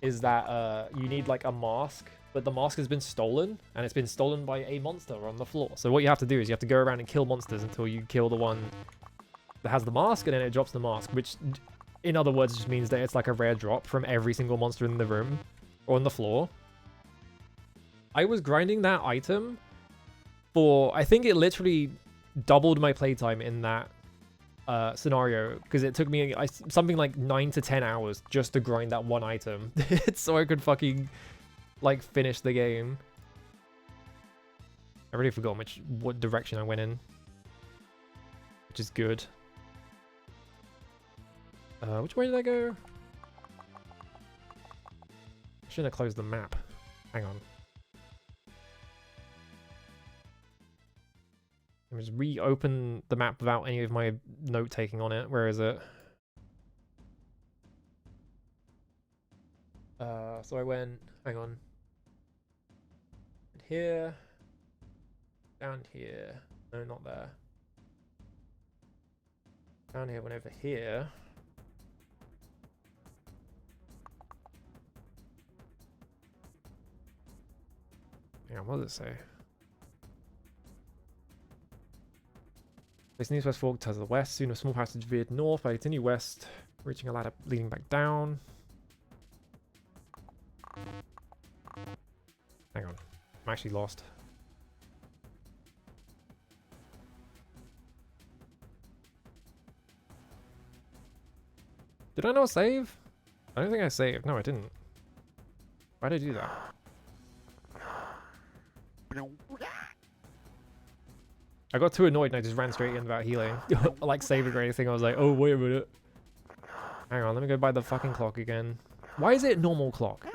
is that, you need, like, a mask. But the mask has been stolen, and it's been stolen by a monster on the floor. So what you have to do is you have to go around and kill monsters until you kill the one that has the mask, and then it drops the mask, which in other words just means that it's like a rare drop from every single monster in the room or on the floor. I was grinding that item for, I think it literally doubled my playtime in that scenario, because it took me something like 9 to 10 hours just to grind that one item so I could fucking... like, finish the game. I really forgot what direction I went in. Which is good. Which way did I go? I shouldn't have closed the map. Hang on. Let me just reopen the map without any of my note-taking on it. Where is it? So I went... Hang on. Here, down here, no, not there. Down here, went over here. Hang on, what does it say? Place East West Fork to the west, soon a small passage veered north, I continue west, reaching a ladder leading back down. Hang on. I'm actually lost. Did I not save? I don't think I saved. No, I didn't. Why did I do that? I got too annoyed and I just ran straight in without healing. Like saving or anything. I was like, oh, wait a minute. Hang on, let me go buy the fucking clock again. Why is it normal clock?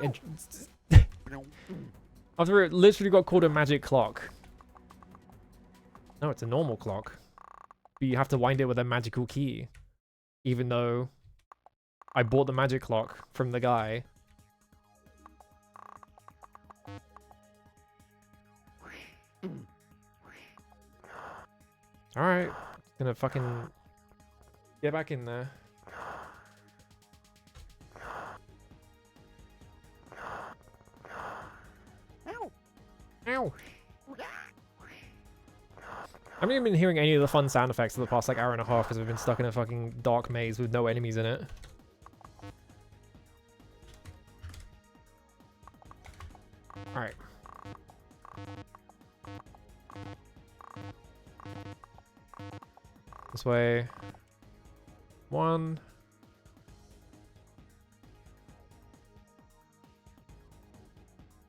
After it literally got called a magic clock. No, it's a normal clock. But you have to wind it with a magical key. Even though I bought the magic clock from the guy. Alright. Gonna fucking get back in there. Ow. I haven't even been hearing any of the fun sound effects for the past like hour and a half because we've been stuck in a fucking dark maze with no enemies in it. Alright. This way. 1.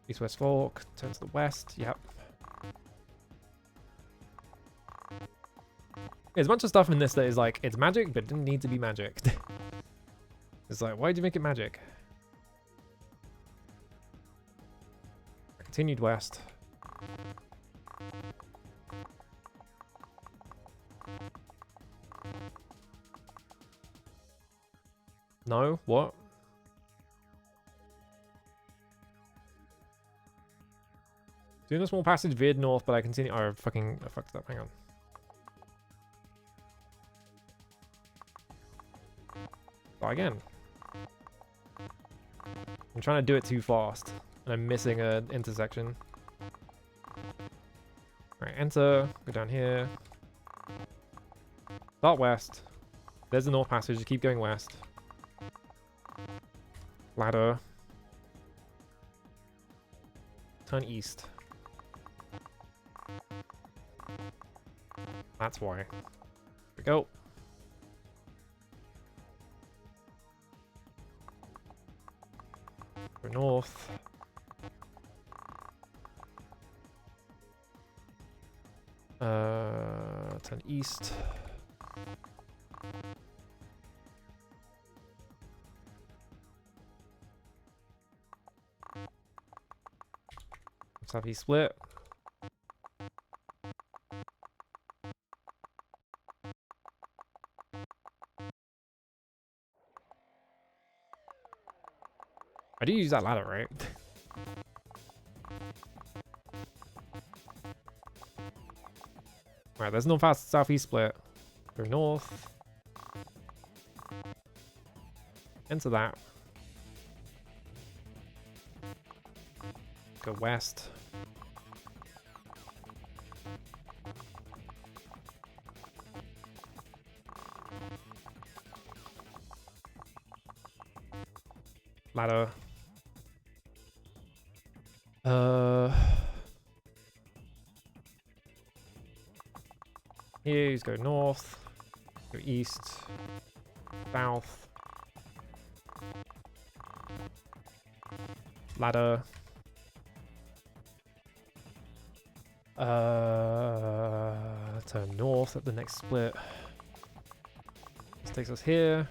East West Fork, turn to the west, yep. There's a bunch of stuff in this that is like, it's magic, but it didn't need to be magic. It's like, why'd you make it magic? Continued west. No? What? Doing a small passage veered north, but I continue. Oh, I fucked up. Hang on. Try again. I'm trying to do it too fast, and I'm missing an intersection. Alright, enter. Go down here. Start west. There's the north passage. Just keep going west. Ladder. Turn east. That's why. Here we go. Go north. Turn east. Southeast split. I do use that ladder, right? Alright, there's no fast southeast split. Go north. Enter that. Go west. Ladder. Here, just go north, go east, south, ladder, turn north at the next split. This takes us here.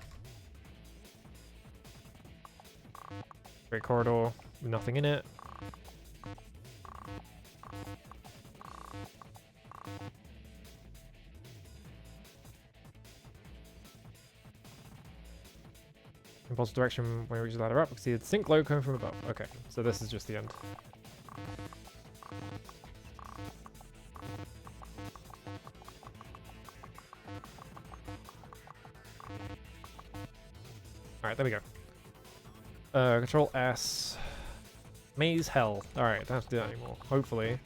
Great corridor, with nothing in it. Impulse direction when we reach the ladder up. We can see the distinct glow coming from above. Okay, so this is just the end. Alright, there we go. Control S. Maze hell. Alright, don't have to do that anymore. Hopefully.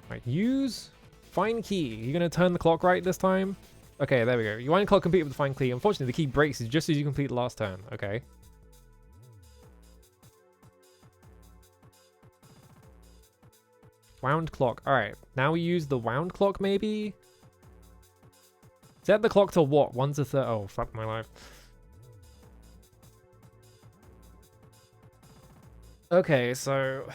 Alright, use find key. You're gonna turn the clock right this time? Okay, there we go. You wind the clock complete with the find key. Unfortunately, the key breaks just as you complete the last turn. Okay. Wound clock. Alright, now we use the wound clock maybe? Set the clock to what? 1 to 30. Oh, fuck my life. Okay, so...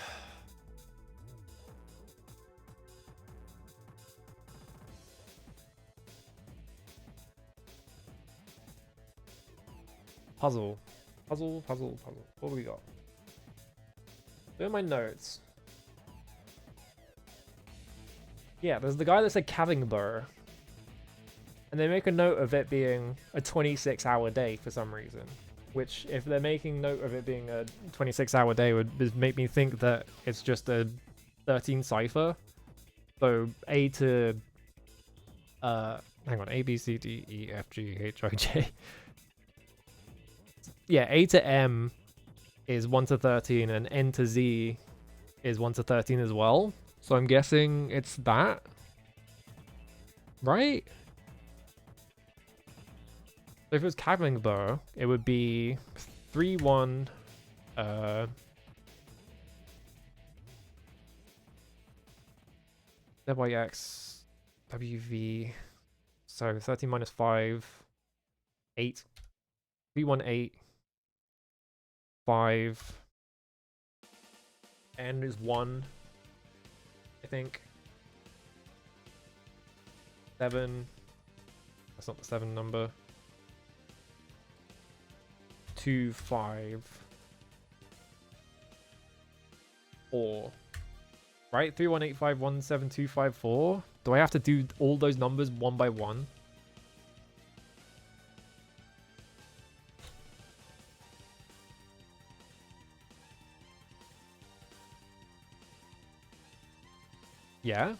Puzzle. Puzzle. What do we got? Where are my notes? Yeah, there's the guy that said Cavingburr. And they make a note of it being a 26-hour day for some reason. Which, if they're making note of it being a 26-hour day, would make me think that it's just a 13 cipher. So A to... hang on. A, B, C, D, E, F, G, H, I, J. Yeah, A to M is 1 to 13, and N to Z is 1 to 13 as well. So I'm guessing it's that. Right? So if it was Cavingburr, it would be 3, 1, ZYX, WV, so 13 minus 5, 8, 3, 1, 8, 5, N is 1, I think. 7. That's not the 7 number. 2, 5, 4. Right? 318517254. Do I have to do all those numbers one by one? Yeah.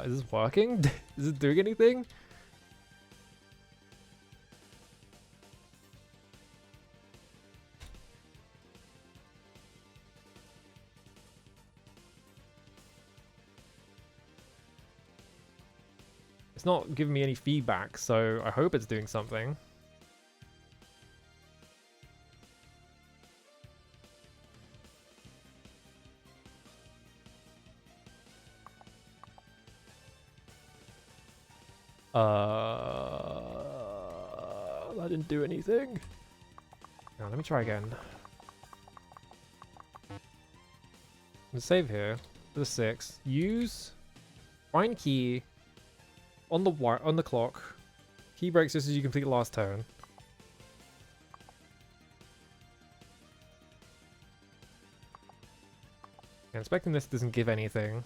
Is this working? Is it doing anything? It's not giving me any feedback, so I hope it's doing something. That didn't do anything. Now let me try again. Let's save here. The 6. Use. Find key. On the clock. Key breaks just as you complete last turn. Yeah, inspecting this doesn't give anything.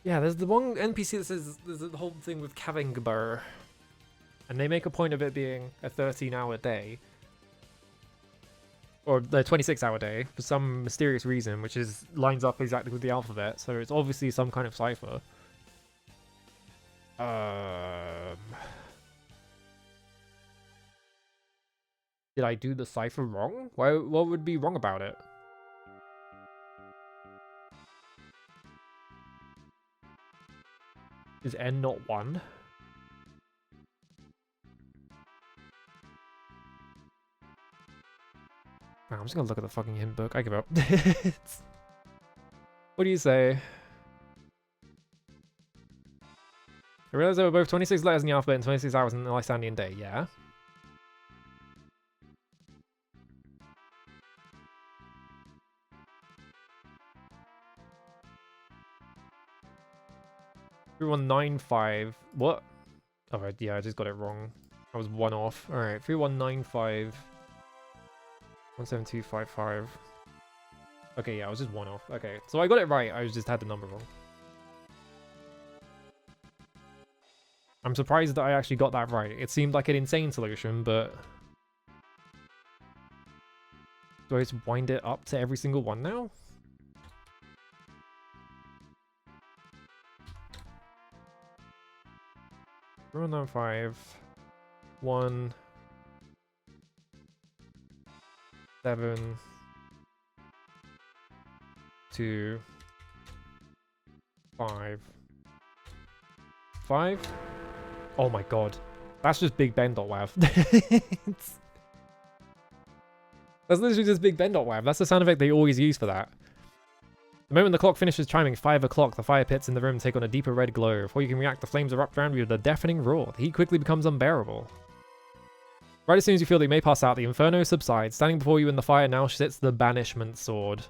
Yeah, there's the one NPC that says there's a whole thing with Kavingber. And they make a point of it being a 13-hour day. Or the 26-hour day, for some mysterious reason, which lines up exactly with the alphabet, so it's obviously some kind of cipher. Did I do the cipher wrong? What would be wrong about it? Is N not 1? I'm just gonna look at the fucking hint book. I give up. What do you say? I realized there were both 26 letters in the alphabet and 26 hours in the Icelandic day. Yeah. Everyone 9-5. What? Alright, yeah, I just got it wrong. I was 1 off. Alright, 3195 17255. Okay, yeah, I was just 1 off. Okay, so I got it right. I just had the number wrong. I'm surprised that I actually got that right. It seemed like an insane solution, but... Do I just wind it up to every single one now? Run on 5. 1. 7. 2. 5. 5. Oh my god. That's just Big Ben.wav. That's literally just Big Ben.wav. That's the sound effect they always use for that. The moment the clock finishes chiming 5 o'clock, the fire pits in the room take on a deeper red glow. Before you can react, the flames erupt around you with a deafening roar. The heat quickly becomes unbearable. Right as soon as you feel that you may pass out, the inferno subsides. Standing before you in the fire now sits the banishment sword.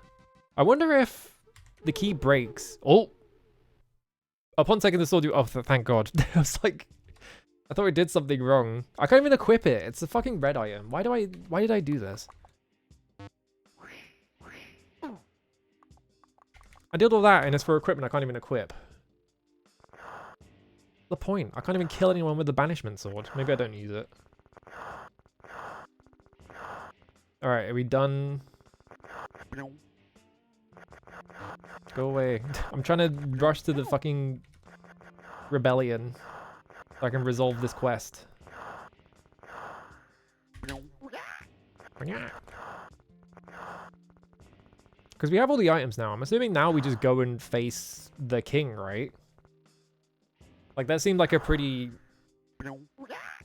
I wonder if the key breaks. Oh! Upon taking the sword, you... Oh, thank god. I was like... I thought I did something wrong. I can't even equip it. It's a fucking red item. Why did I do this? I did all that and it's for equipment I can't even equip. The point? I can't even kill anyone with the banishment sword. Maybe I don't use it. Alright, are we done? Go away. I'm trying to rush to the fucking rebellion so I can resolve this quest. Because we have all the items now. I'm assuming now we just go and face the king, right? Like, that seemed like a pretty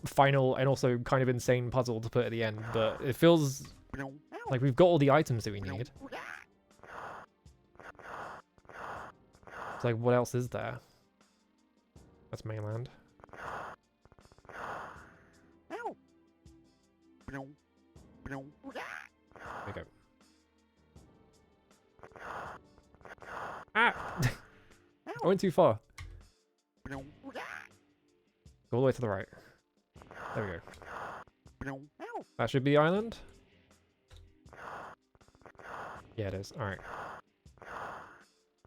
final and also kind of insane puzzle to put at the end, but it feels like we've got all the items that we need. It's like, what else is there? That's mainland. There we go. I went too far. Go all the way to the right. There we go. That should be the island. Yeah, it is. Alright.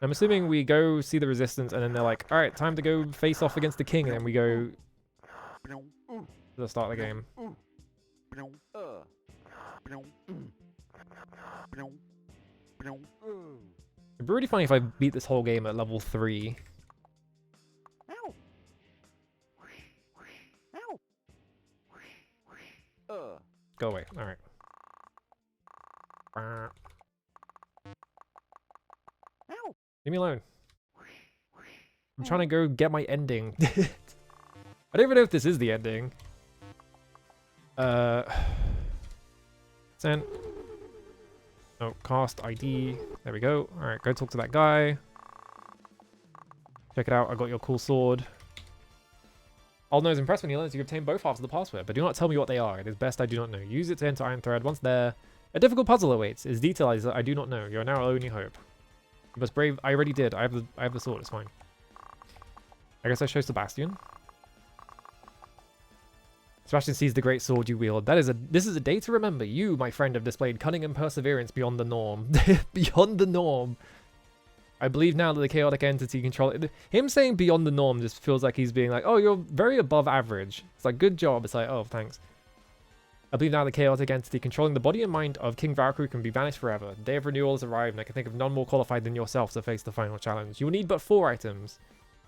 I'm assuming we go see the resistance and then they're like, alright, time to go face off against the king, and then we go to the start of the game. It'd be really funny if I beat this whole game at level 3. Go away. Alright. Leave me alone. I'm trying to go get my ending. I don't even know if this is the ending. Send. Oh, cast ID. There we go. Alright, go talk to that guy. Check it out. I got your cool sword. Alden is impressed when he learns you obtain both halves of the password, but do not tell me what they are. It is best I do not know. Use it to enter Iron Thread. Once there, a difficult puzzle awaits. Its detail is that I do not know. You are now our only hope. You must brave. I already did. I have the sword. It's fine. I guess I show Sebastian. Sebastian sees the great sword you wield. This is a day to remember. You, my friend, have displayed cunning and perseverance beyond the norm. Beyond the norm. I believe now that the chaotic entity control him saying beyond the norm just feels like he's being like, oh, you're very above average. It's like, good job. It's like, oh, thanks. I believe now the chaotic entity controlling the body and mind of King Valkyrie can be banished forever. The day of renewal has arrived, and I can think of none more qualified than yourself to face the final challenge. You will need but 4 items.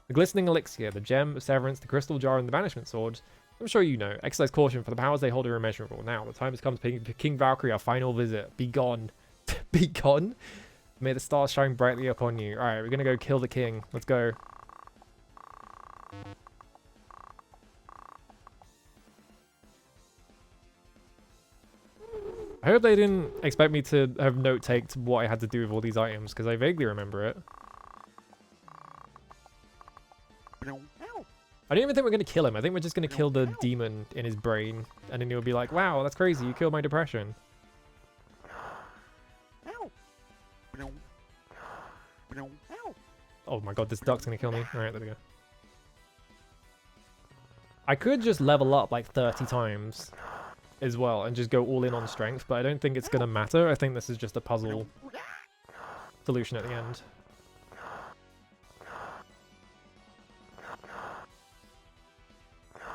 The glistening elixir, the gem of severance, the crystal jar, and the banishment sword. I'm sure you know. Exercise caution, for the powers they hold are immeasurable. Now, the time has come to pay King Valkyrie our final visit. Be gone. Be gone? May the stars shine brightly upon you. Alright, we're gonna go kill the king. Let's go. I hope they didn't expect me to have note-taked what I had to do with all these items, because I vaguely remember it. I don't even think we're going to kill him. I think we're just going to kill the demon in his brain, and then he'll be like, wow, that's crazy. You killed my depression. Oh my god, this duck's going to kill me. Alright, there we go. I could just level up like 30 times as well and just go all in on strength, but I don't think it's going to matter. I think this is just a puzzle solution at the end.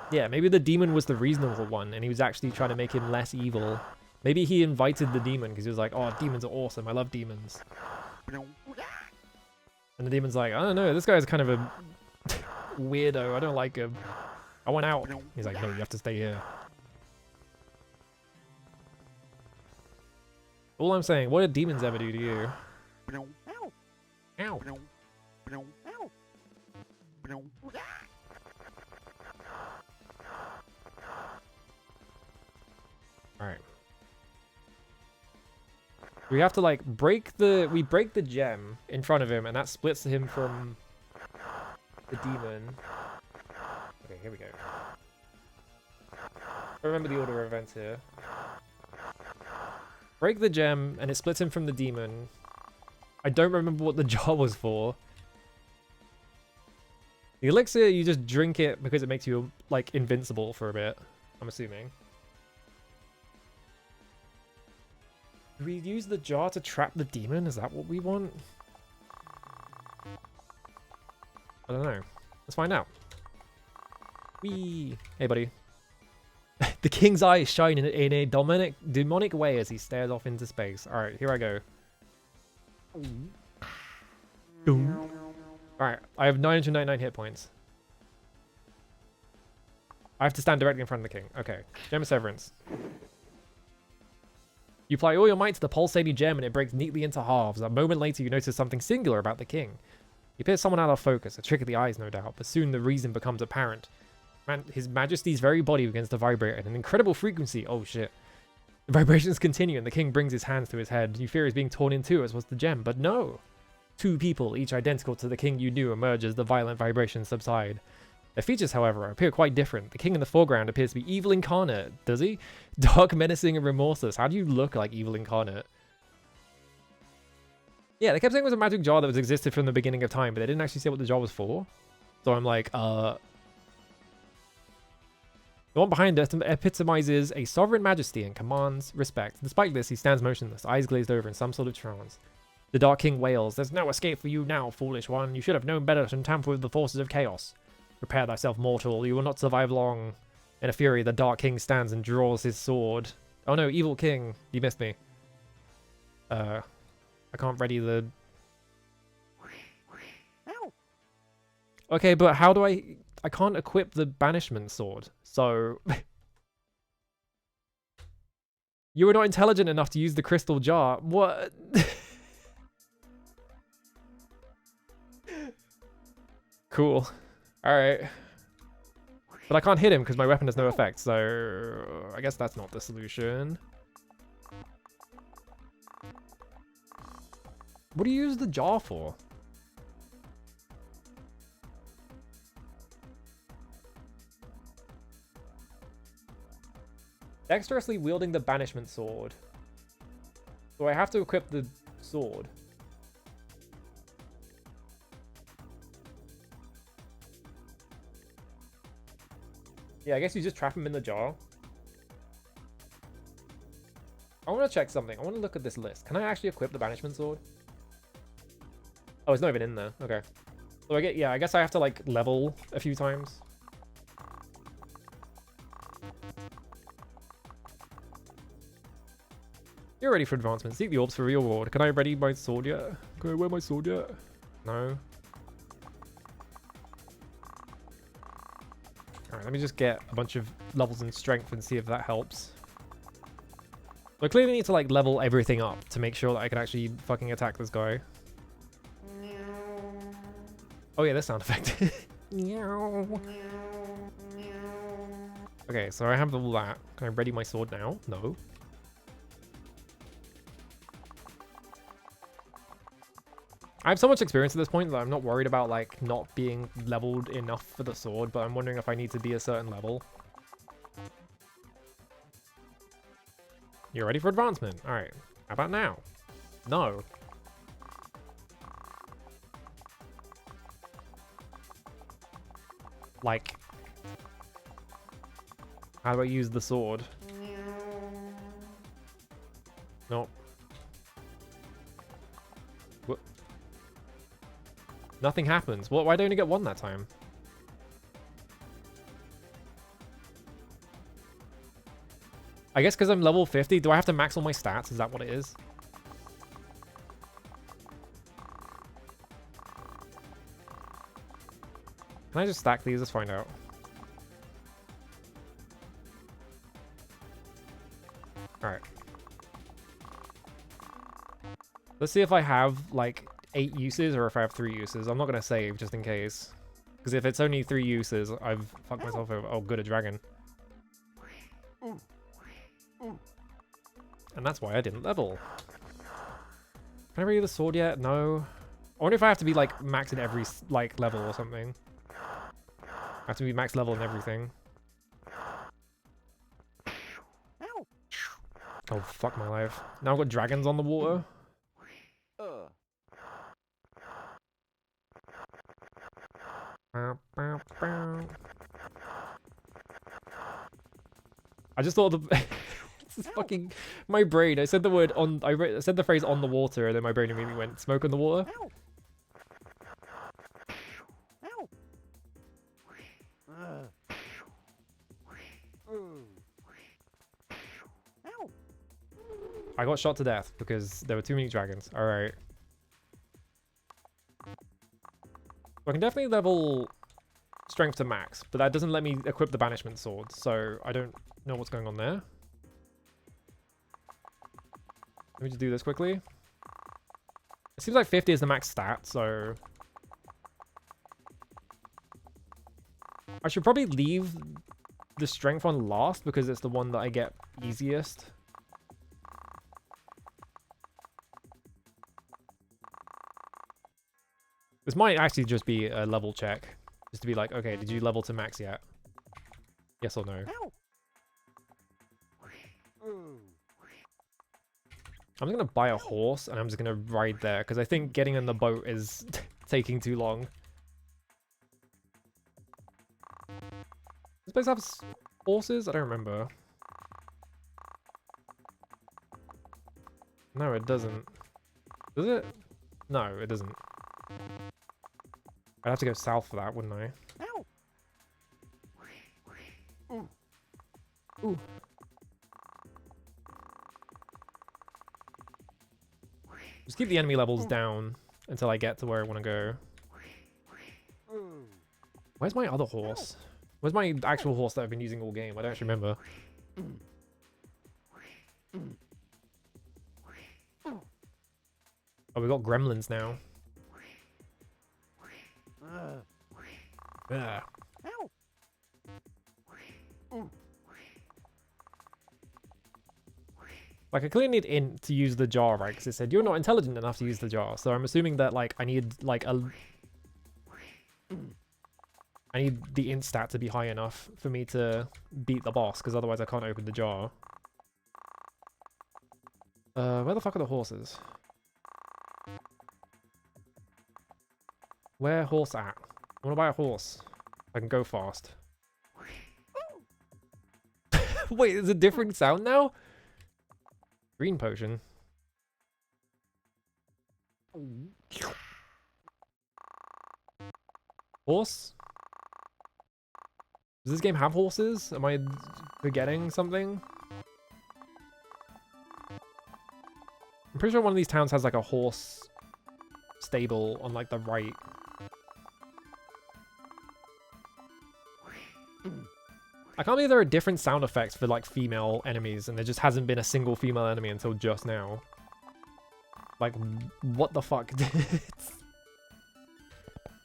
Yeah, maybe the demon was the reasonable one and he was actually trying to make him less evil. Maybe he invited the demon because he was like, oh, demons are awesome. I love demons. And the demon's like, I don't know, this guy's kind of a weirdo. I don't like him. I want out. He's like, no, you have to stay here. All I'm saying, what did demons ever do to you? Ow. Alright. We have to like break the gem in front of him, and that splits him from the demon. Okay, here we go. I remember the order of events here. Break the gem, and it splits him from the demon. I don't remember what the jar was for. The elixir, you just drink it because it makes you, like, invincible for a bit. I'm assuming. Do we use the jar to trap the demon? Is that what we want? I don't know. Let's find out. Whee! Hey, buddy. The king's eyes shine in a demonic way as he stares off into space. Alright, here I go. Alright, I have 999 hit points. I have to stand directly in front of the king. Okay, Gem of Severance. You apply all your might to the pulsating gem and it breaks neatly into halves. A moment later you notice something singular about the king. He appears somewhat out of focus, a trick of the eyes no doubt, but soon the reason becomes apparent. His Majesty's very body begins to vibrate at an incredible frequency. Oh shit. The vibrations continue and the king brings his hands to his head. You fear he's being torn in two as was the gem, but no. 2 people, each identical to the king you knew, emerge as the violent vibrations subside. Their features, however, appear quite different. The king in the foreground appears to be evil incarnate, does he? Dark, menacing, and remorseless. How do you look like evil incarnate? Yeah, they kept saying it was a magic jar that was existed from the beginning of time, but they didn't actually say what the jar was for. So I'm like, the one behind us epitomizes a sovereign majesty and commands respect. Despite this, he stands motionless, eyes glazed over in some sort of trance. The Dark King wails, "There's no escape for you now, foolish one. You should have known better than tamper with the forces of chaos. Prepare thyself, mortal. You will not survive long." In a fury, the Dark King stands and draws his sword. Oh no, evil king. You missed me. I can't ready the... Okay, but how do I can't equip the banishment sword, so... You were not intelligent enough to use the crystal jar. What? Cool. Alright. But I can't hit him because my weapon has no effect, so... I guess that's not the solution. What do you use the jar for? Dexterously wielding the banishment sword. So I have to equip the sword. Yeah, I guess you just trap him in the jar. I want to check something. I want to look at this list. Can I actually equip the banishment sword? Oh, it's not even in there. Okay. So I guess I have to like level a few times. You're ready for advancement. Seek the orbs for real reward. Can I ready my sword yet? Can I wear my sword yet? No. Alright, let me just get a bunch of levels in strength and see if that helps. So I clearly need to like level everything up to make sure that I can actually fucking attack this guy. Oh yeah, this sound effect. Okay, so I have all that. Can I ready my sword now? No. I have so much experience at this point that I'm not worried about like not being leveled enough for the sword, but I'm wondering if I need to be a certain level. You're ready for advancement. Alright. How about now? No. Like, how do I use the sword? Nope. What? Nothing happens. What? Why don't you get one that time? I guess because I'm level 50. Do I have to max all my stats? Is that what it is? Can I just stack these? Let's find out. Alright. Let's see if I have, like, 8 uses or if I have 3 uses. I'm not going to save just in case. Because if it's only 3 uses, I've fucked myself over. Oh, good, a dragon. And that's why I didn't level. Can I read the sword yet? No. I wonder if I have to be, like, maxed in every, like, level or something. I have to be max level and everything. Oh, fuck my life. Now I've got dragons on the water. I just thought the... This is fucking... My brain, I said the word on... I said the phrase on the water, and then my brain immediately went, smoke on the water. I got shot to death because there were too many dragons. Alright. I can definitely level strength to max, but that doesn't let me equip the banishment sword, so I don't know what's going on there. Let me just do this quickly. It seems like 50 is the max stat, so... I should probably leave the strength one last because it's the one that I get easiest. This might actually just be a level check. Just to be like, okay, did you level to max yet? Yes or no? I'm just gonna buy a horse and I'm just gonna ride there because I think getting in the boat is taking too long. Does this place have horses? I don't remember. No, it doesn't. Does it? No, it doesn't. I'd have to go south for that, wouldn't I? Ooh. Just keep the enemy levels down until I get to where I want to go. Where's my other horse? Where's my actual horse that I've been using all game? I don't actually remember. Oh, we got gremlins now. Yeah. Like, I clearly need int to use the jar, right? Because it said you're not intelligent enough to use the jar. So I'm assuming that, like, I need, like, I need the int stat to be high enough for me to beat the boss, because otherwise I can't open the jar. Where the fuck are the horses? Where horse at? I want to buy a horse. I can go fast. Wait, there's a different sound now? Green potion. Horse? Does this game have horses? Am I forgetting something? I'm pretty sure one of these towns has like a horse stable on like the right. I can't believe there are different sound effects for like female enemies and there just hasn't been a single female enemy until just now. Like, what the fuck?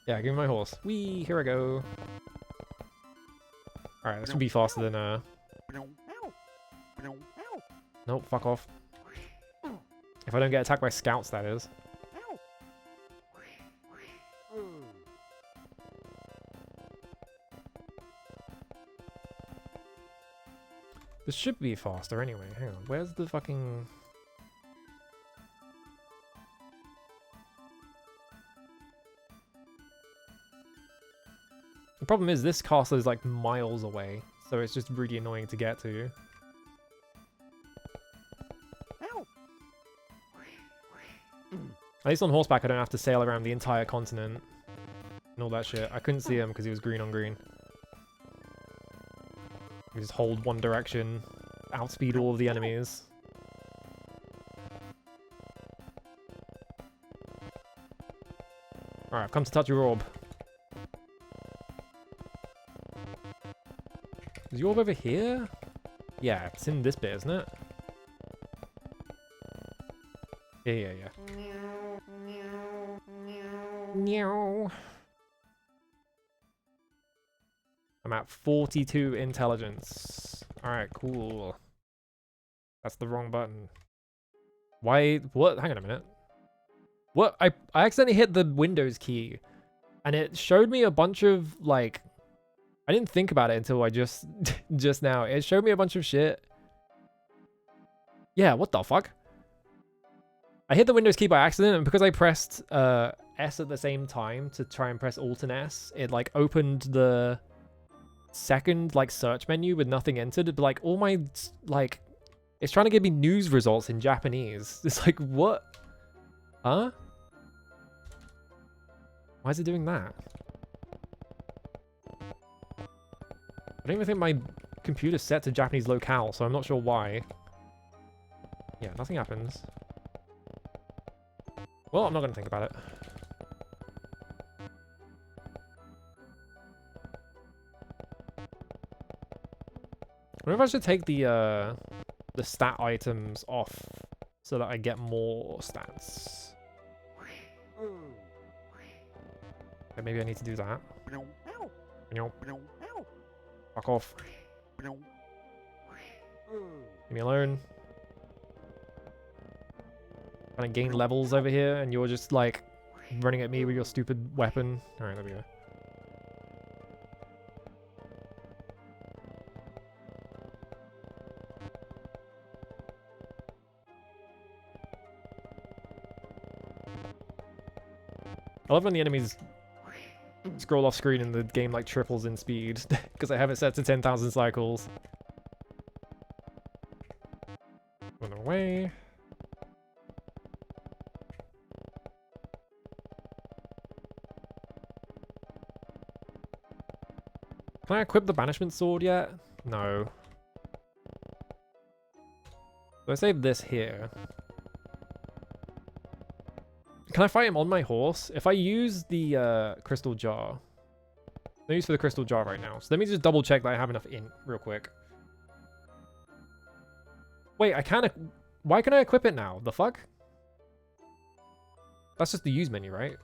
Yeah, give me my horse. Whee, here I go. Alright, this should be faster than Nope, fuck off. If I don't get attacked by scouts, that is. This should be faster anyway. Hang on, where's the fucking... The problem is this castle is like miles away, so it's just really annoying to get to. At least on horseback I don't have to sail around the entire continent and all that shit. I couldn't see him because he was green on green. You just hold one direction, outspeed all of the enemies. Alright, I've come to touch your orb. Is your orb over here? Yeah, it's in this bit, isn't it? Yeah. Meow. I'm at 42 intelligence. Alright, cool. That's the wrong button. Why? What? Hang on a minute. What? I accidentally hit the Windows key. And it showed me a bunch of, like... I didn't think about it until I just now. It showed me a bunch of shit. Yeah, what the fuck? I hit the Windows key by accident, and because I pressed S at the same time to try and press Alt and S, it like opened the second like search menu with nothing entered. But like all my like, it's trying to give me news results in Japanese. It's like, what? Huh? Why is it doing that? I don't even think my computer's set to Japanese locale, so I'm not sure why. Yeah, nothing happens. Well, I'm not going to think about it. I wonder if I should take the stat items off so that I get more stats. Okay, maybe I need to do that. Fuck off. Leave me alone. Trying to gain levels over here, and you're just like running at me with your stupid weapon. Alright, there we go. I love when the enemies scroll off screen and the game like triples in speed because I have it set to 10,000 cycles. Run away. Can I equip the banishment sword yet? No. So I save this here. Can I fight him on my horse? If I use the crystal jar. No use for the crystal jar right now. So let me just double check that I have enough int real quick. Wait, I can't... Why can I equip it now? The fuck? That's just the use menu, right?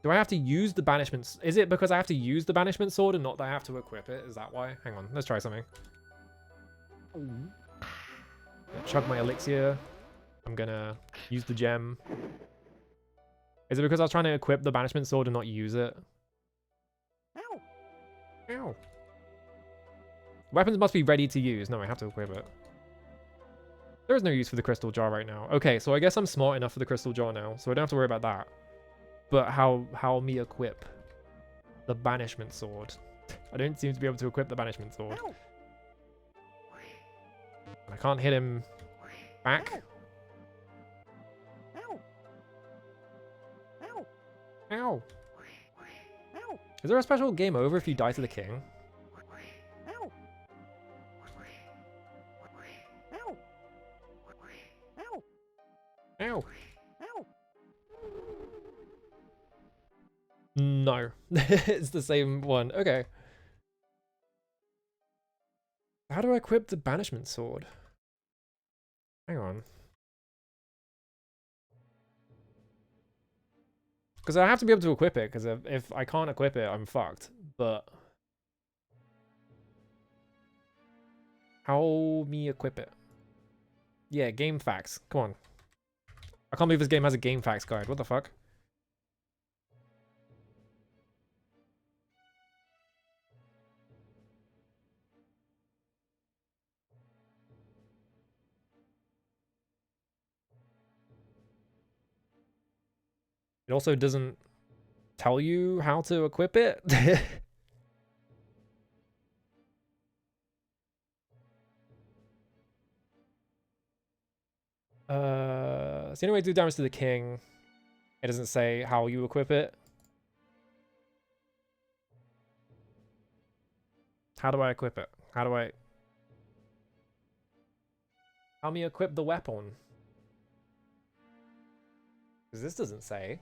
Do I have to use the banishment... Is it because I have to use the banishment sword and not that I have to equip it? Is that why? Hang on, let's try something. Chug my elixir. I'm gonna use the gem. Is it because I was trying to equip the banishment sword and not use it? Ow. Ow. Weapons must be ready to use. No, I have to equip it. There is no use for the crystal jar right now. Okay, so I guess I'm smart enough for the crystal jar now, so I don't have to worry about that. But how me equip the banishment sword? I don't seem to be able to equip the banishment sword. Ow. I can't hit him back. Ow. Ow. Ow. Ow. Is there a special game over if you die to the king? Ow. Ow. Ow. Ow. Ow. No. It's the same one. Okay. How do I equip the banishment sword? Hang on. Because I have to be able to equip it, because if I can't equip it, I'm fucked. But... how me equip it? Yeah, game facts. Come on. I can't believe this game has a game facts guide. What the fuck? It also doesn't tell you how to equip it. It's the only way to do damage to the king. It doesn't say how you equip it. How do I equip it? How me equip the weapon? Because this doesn't say.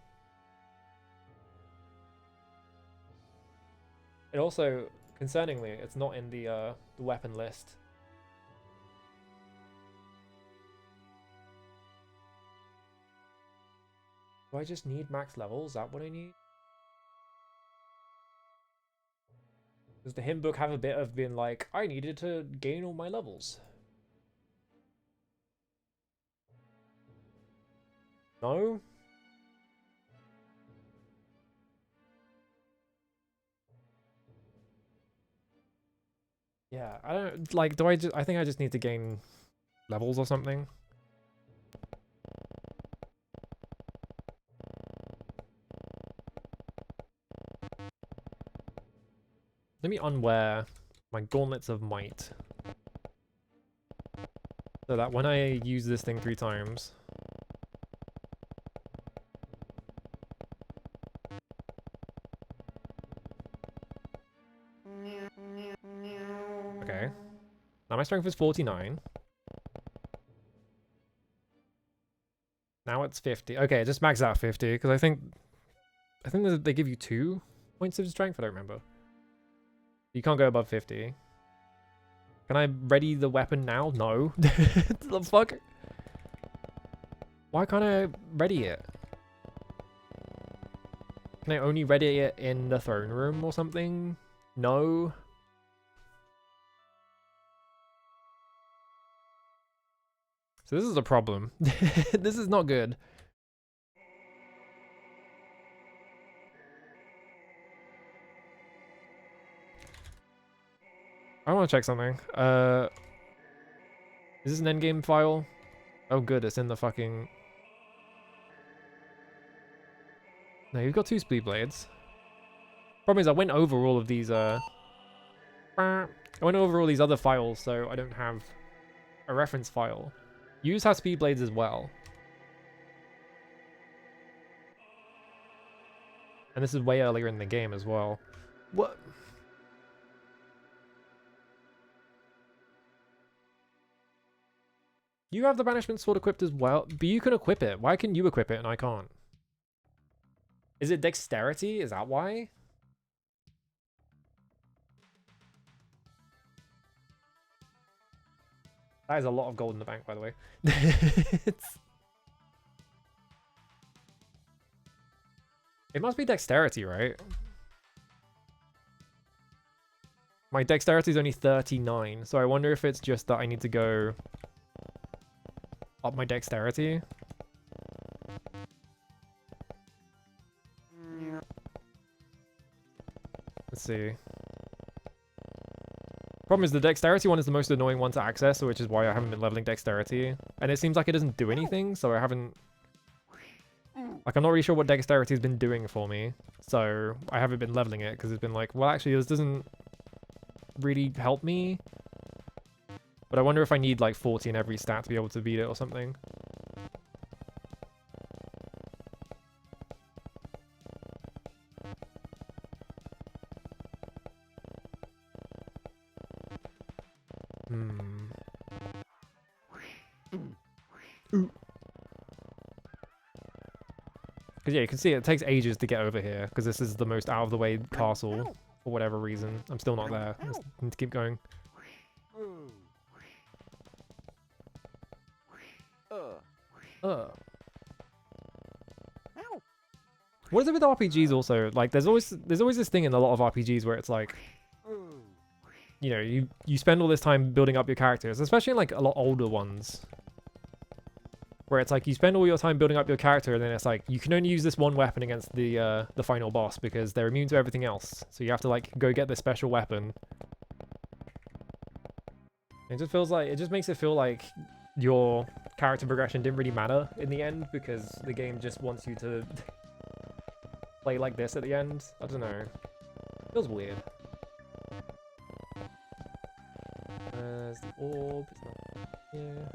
It also, concerningly, it's not in the weapon list. Do I just need max level? Is that what I need? Does the hymn book have a bit of being like, I needed to gain all my levels? No? Yeah, I don't, like, I think I just need to gain levels or something. Let me unwear my gauntlets of might. So that when I use this thing 3 times... Okay. Now my strength is 49. Now it's 50. Okay, just max out 50, because I think that they give you 2 points of strength, I don't remember. You can't go above 50. Can I ready the weapon now? No. The fuck? Why can't I ready it? Can I only ready it in the throne room or something? No. So this is a problem. This is not good. I want to check something. Is this an endgame file? Oh good, it's in the fucking... No, you've got 2 speed blades. Problem is I went over all of these, I went over all these other files, so I don't have a reference file. Use has speed blades as well. And this is way earlier in the game as well. What? You have the banishment sword equipped as well, but you can equip it. Why can you equip it and I can't? Is it dexterity? Is that why? That is a lot of gold in the bank, by the way. It must be dexterity, right? My dexterity is only 39, so I wonder if it's just that I need to go up my dexterity. Let's see. Problem is the dexterity one is the most annoying one to access, which is why I haven't been leveling dexterity. And it seems like it doesn't do anything, so I haven't... Like, I'm not really sure what dexterity has been doing for me, so I haven't been leveling it, because it's been like, well, actually, this doesn't really help me. But I wonder if I need, like, 40 in every stat to be able to beat it or something. Because yeah, you can see it takes ages to get over here, because this is the most out-of-the-way castle, for whatever reason. I'm still not there. I just need to keep going. What is it with RPGs also? Like, there's always this thing in a lot of RPGs where it's like, you know, you spend all this time building up your characters, especially in like a lot older ones, where it's like you spend all your time building up your character, and then it's like you can only use this one weapon against the final boss because they're immune to everything else. So you have to like go get this special weapon. It just feels like, it just makes it feel like your character progression didn't really matter in the end, because the game just wants you to play like this at the end. I don't know. Feels weird. There's the orb. It's not here.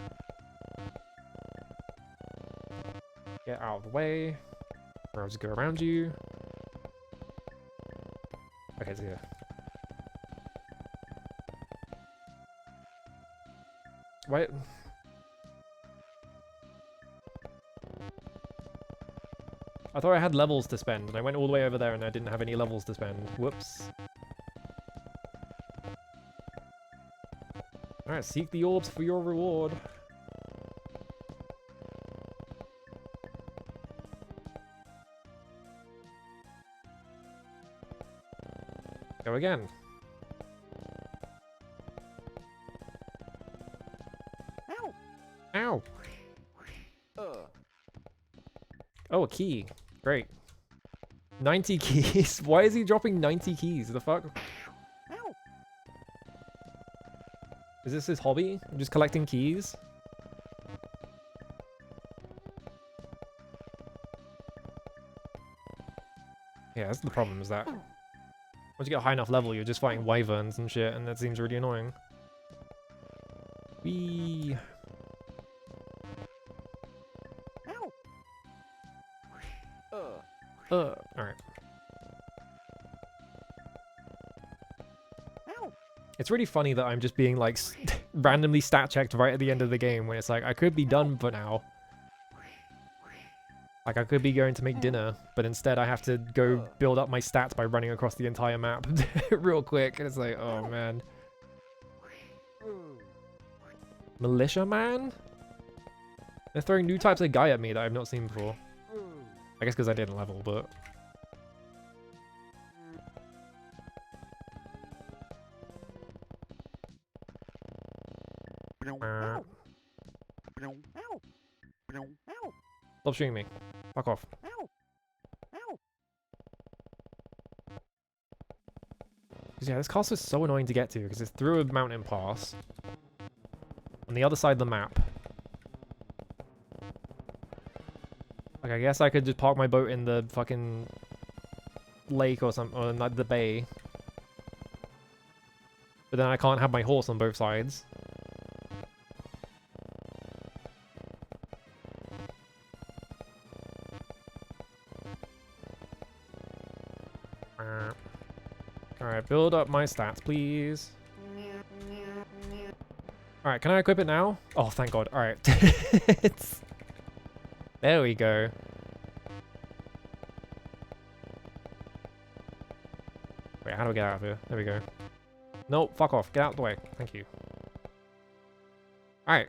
Get out of the way. Or I'll just go around you. Okay, it's here. Wait. I thought I had levels to spend, and I went all the way over there and I didn't have any levels to spend. Whoops. Alright, seek the orbs for your reward. Go again. Ow! Oh, a key. Great. 90 keys? Why is he dropping 90 keys? The fuck? Is this his hobby? Just collecting keys? Yeah, that's the problem, is that once you get a high enough level, you're just fighting wyverns and shit, and that seems really annoying. Whee! Alright. It's really funny that I'm just being like randomly stat checked right at the end of the game when it's like I could be done for now. Like I could be going to make dinner, but instead I have to go build up my stats by running across the entire map real quick, and it's like, oh man. Militia man? They're throwing new types of guy at me that I've not seen before. I guess because I didn't level, but... Stop shooting me. Fuck off. Yeah, this castle is so annoying to get to because it's through a mountain pass on the other side of the map. Okay, Like, I guess I could just park my boat in the fucking lake or something, or not the bay. But then I can't have my horse on both sides. Alright, build up my stats, please. Alright, can I equip it now? Oh, thank God. Alright. There we go. Wait, how do we get out of here? There we go. No, fuck off. Get out of the way. Thank you. Alright.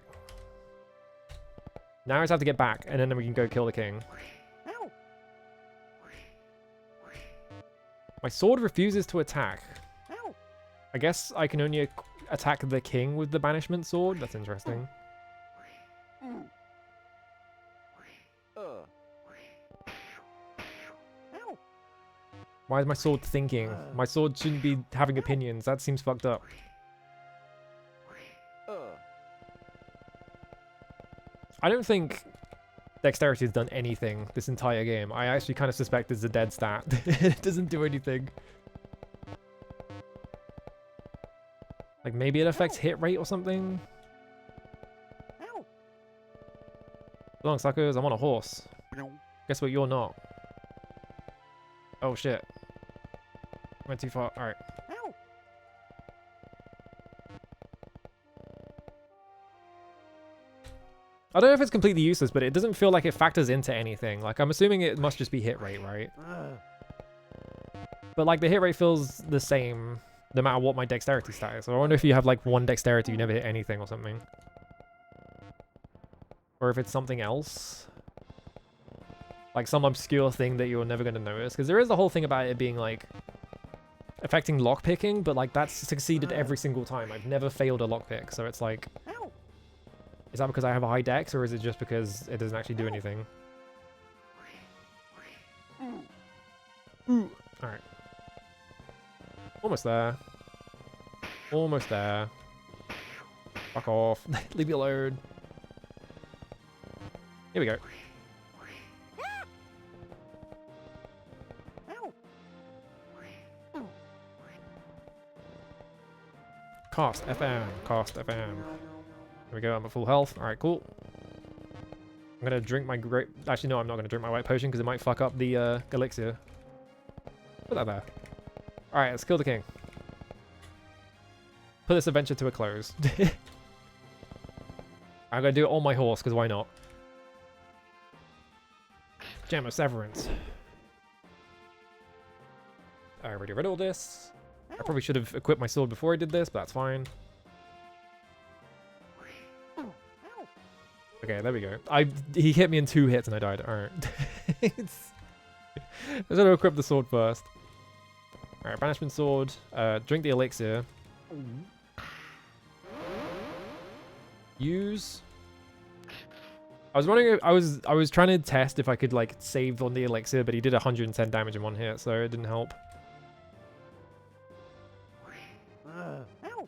Now I just have to get back, and then we can go kill the king. Ow. My sword refuses to attack. Ow. I guess I can only attack the king with the banishment sword? That's interesting. Ow. Why is my sword thinking? My sword shouldn't be having opinions. That seems fucked up. I don't think dexterity has done anything this entire game. I actually kind of suspect it's a dead stat. It doesn't do anything. Like, maybe it affects hit rate or something? Ow. So long, suckers. I'm on a horse. Guess what? You're not. Oh, shit. Went too far. Alright. Ow. I don't know if it's completely useless, but it doesn't feel like it factors into anything. Like, I'm assuming it must just be hit rate, right? But, like, the hit rate feels the same no matter what my dexterity stat is. So I wonder if you have, like, one dexterity, you never hit anything or something. Or if it's something else. Like, some obscure thing that you're never going to notice. Because there is the whole thing about it being, like, affecting lockpicking, but, like, that's succeeded every single time. I've never failed a lockpick, so it's like... Ow. Is that because I have a high dex, or is it just because it doesn't actually do anything? Alright. Almost there. Almost there. Fuck off. Leave me alone. Here we go. Cast FM. Cast FM. Here we go. I'm at full health. Alright, cool. I'm gonna drink my great... Actually, no, I'm not gonna drink my white potion because it might fuck up the elixir. Put that there. Alright, let's kill the king. Put this adventure to a close. I'm gonna do it on my horse, because why not? Gem of Severance. I already read all this. I probably should have equipped my sword before I did this, but that's fine. Okay, there we go. He hit me in 2 hits and I died. Alright. I'm gonna equip the sword first. Alright, banishment sword. Drink the elixir. Use. I was wondering if I was trying to test if I could like save on the elixir, but he did 110 damage in 1 hit, so it didn't help. Ow.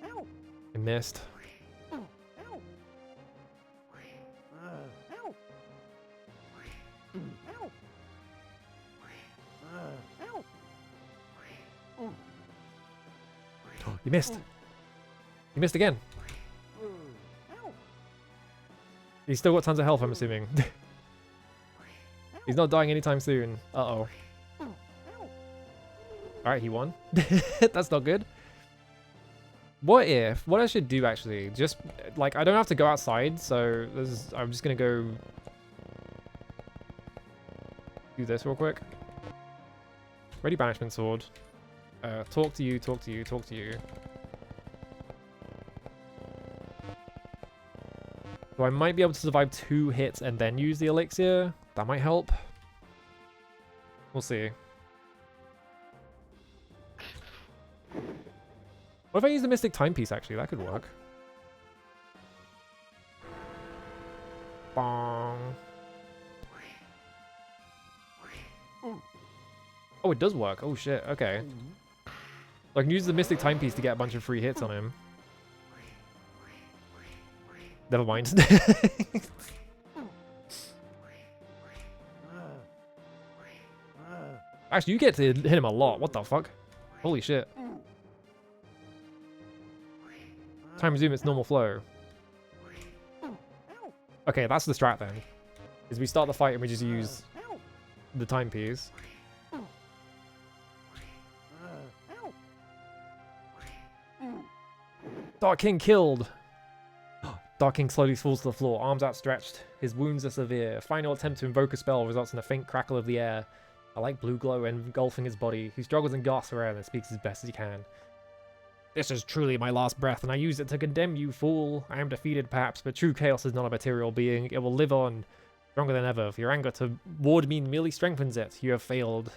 Ow. I missed. Ow. Ow. Ow. Ow. You missed. You missed again. Ow. He's still got tons of health, I'm assuming. He's not dying anytime soon. Uh-oh. Alright, he won. That's not good. What I should do, actually, just, like, I don't have to go outside, so I'm just gonna go do this real quick. Ready banishment sword. Talk to you, talk to you, talk to you. So I might be able to survive 2 hits and then use the elixir. That might help. We'll see. What if I use the Mystic Timepiece, actually? That could work. Bong. Oh, it does work. Oh, shit. Okay. So I can use the Mystic Timepiece to get a bunch of free hits on him. Never mind. Actually, you get to hit him a lot. What the fuck? Holy shit. Time resume its normal flow. Okay, that's the strat then. Is we start the fight and we just use the timepiece. Dark King killed. Dark King slowly falls to the floor, arms outstretched. His wounds are severe. Final attempt to invoke a spell results in a faint crackle of the air. A light blue glow engulfing his body. He struggles and gasps for air and speaks as best as he can. This is truly my last breath, and I use it to condemn you, fool. I am defeated, perhaps, but true chaos is not a material being. It will live on, stronger than ever. For your anger toward me merely strengthens it. You have failed.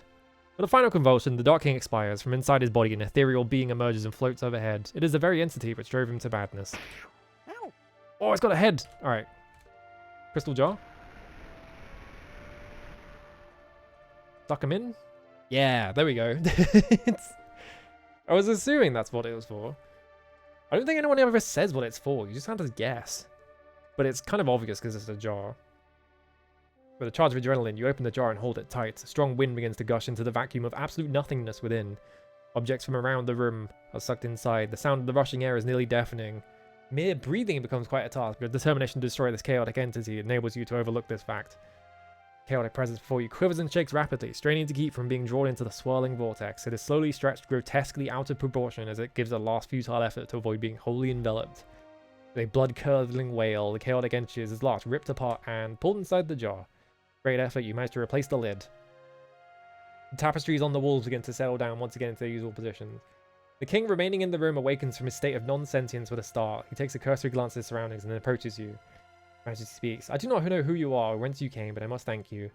With a final convulsion, the Dark King expires. From inside his body, an ethereal being emerges and floats overhead. It is the very entity which drove him to madness. Oh, it's got a head! Alright. Crystal jar. Suck him in? Yeah, there we go. I was assuming that's what it was for. I don't think anyone ever says what it's for. You just have to guess. But it's kind of obvious because it's a jar. With a charge of adrenaline, you open the jar and hold it tight. A strong wind begins to gush into the vacuum of absolute nothingness within. Objects from around the room are sucked inside. The sound of the rushing air is nearly deafening. Mere breathing becomes quite a task, but determination to destroy this chaotic entity enables you to overlook this fact. Chaotic presence before you quivers and shakes rapidly, straining to keep from being drawn into the swirling vortex. It is slowly stretched grotesquely out of proportion as it gives a last futile effort to avoid being wholly enveloped. With a blood-curdling wail, the chaotic entity is at last ripped apart and pulled inside the jar. Great effort, you manage to replace the lid. The tapestries on the walls begin to settle down once again into their usual positions. The king remaining in the room awakens from his state of non-sentience with a start. He takes a cursory glance at his surroundings and then approaches you. Majesty speaks. I do not know who you are or whence you came, but I must thank you.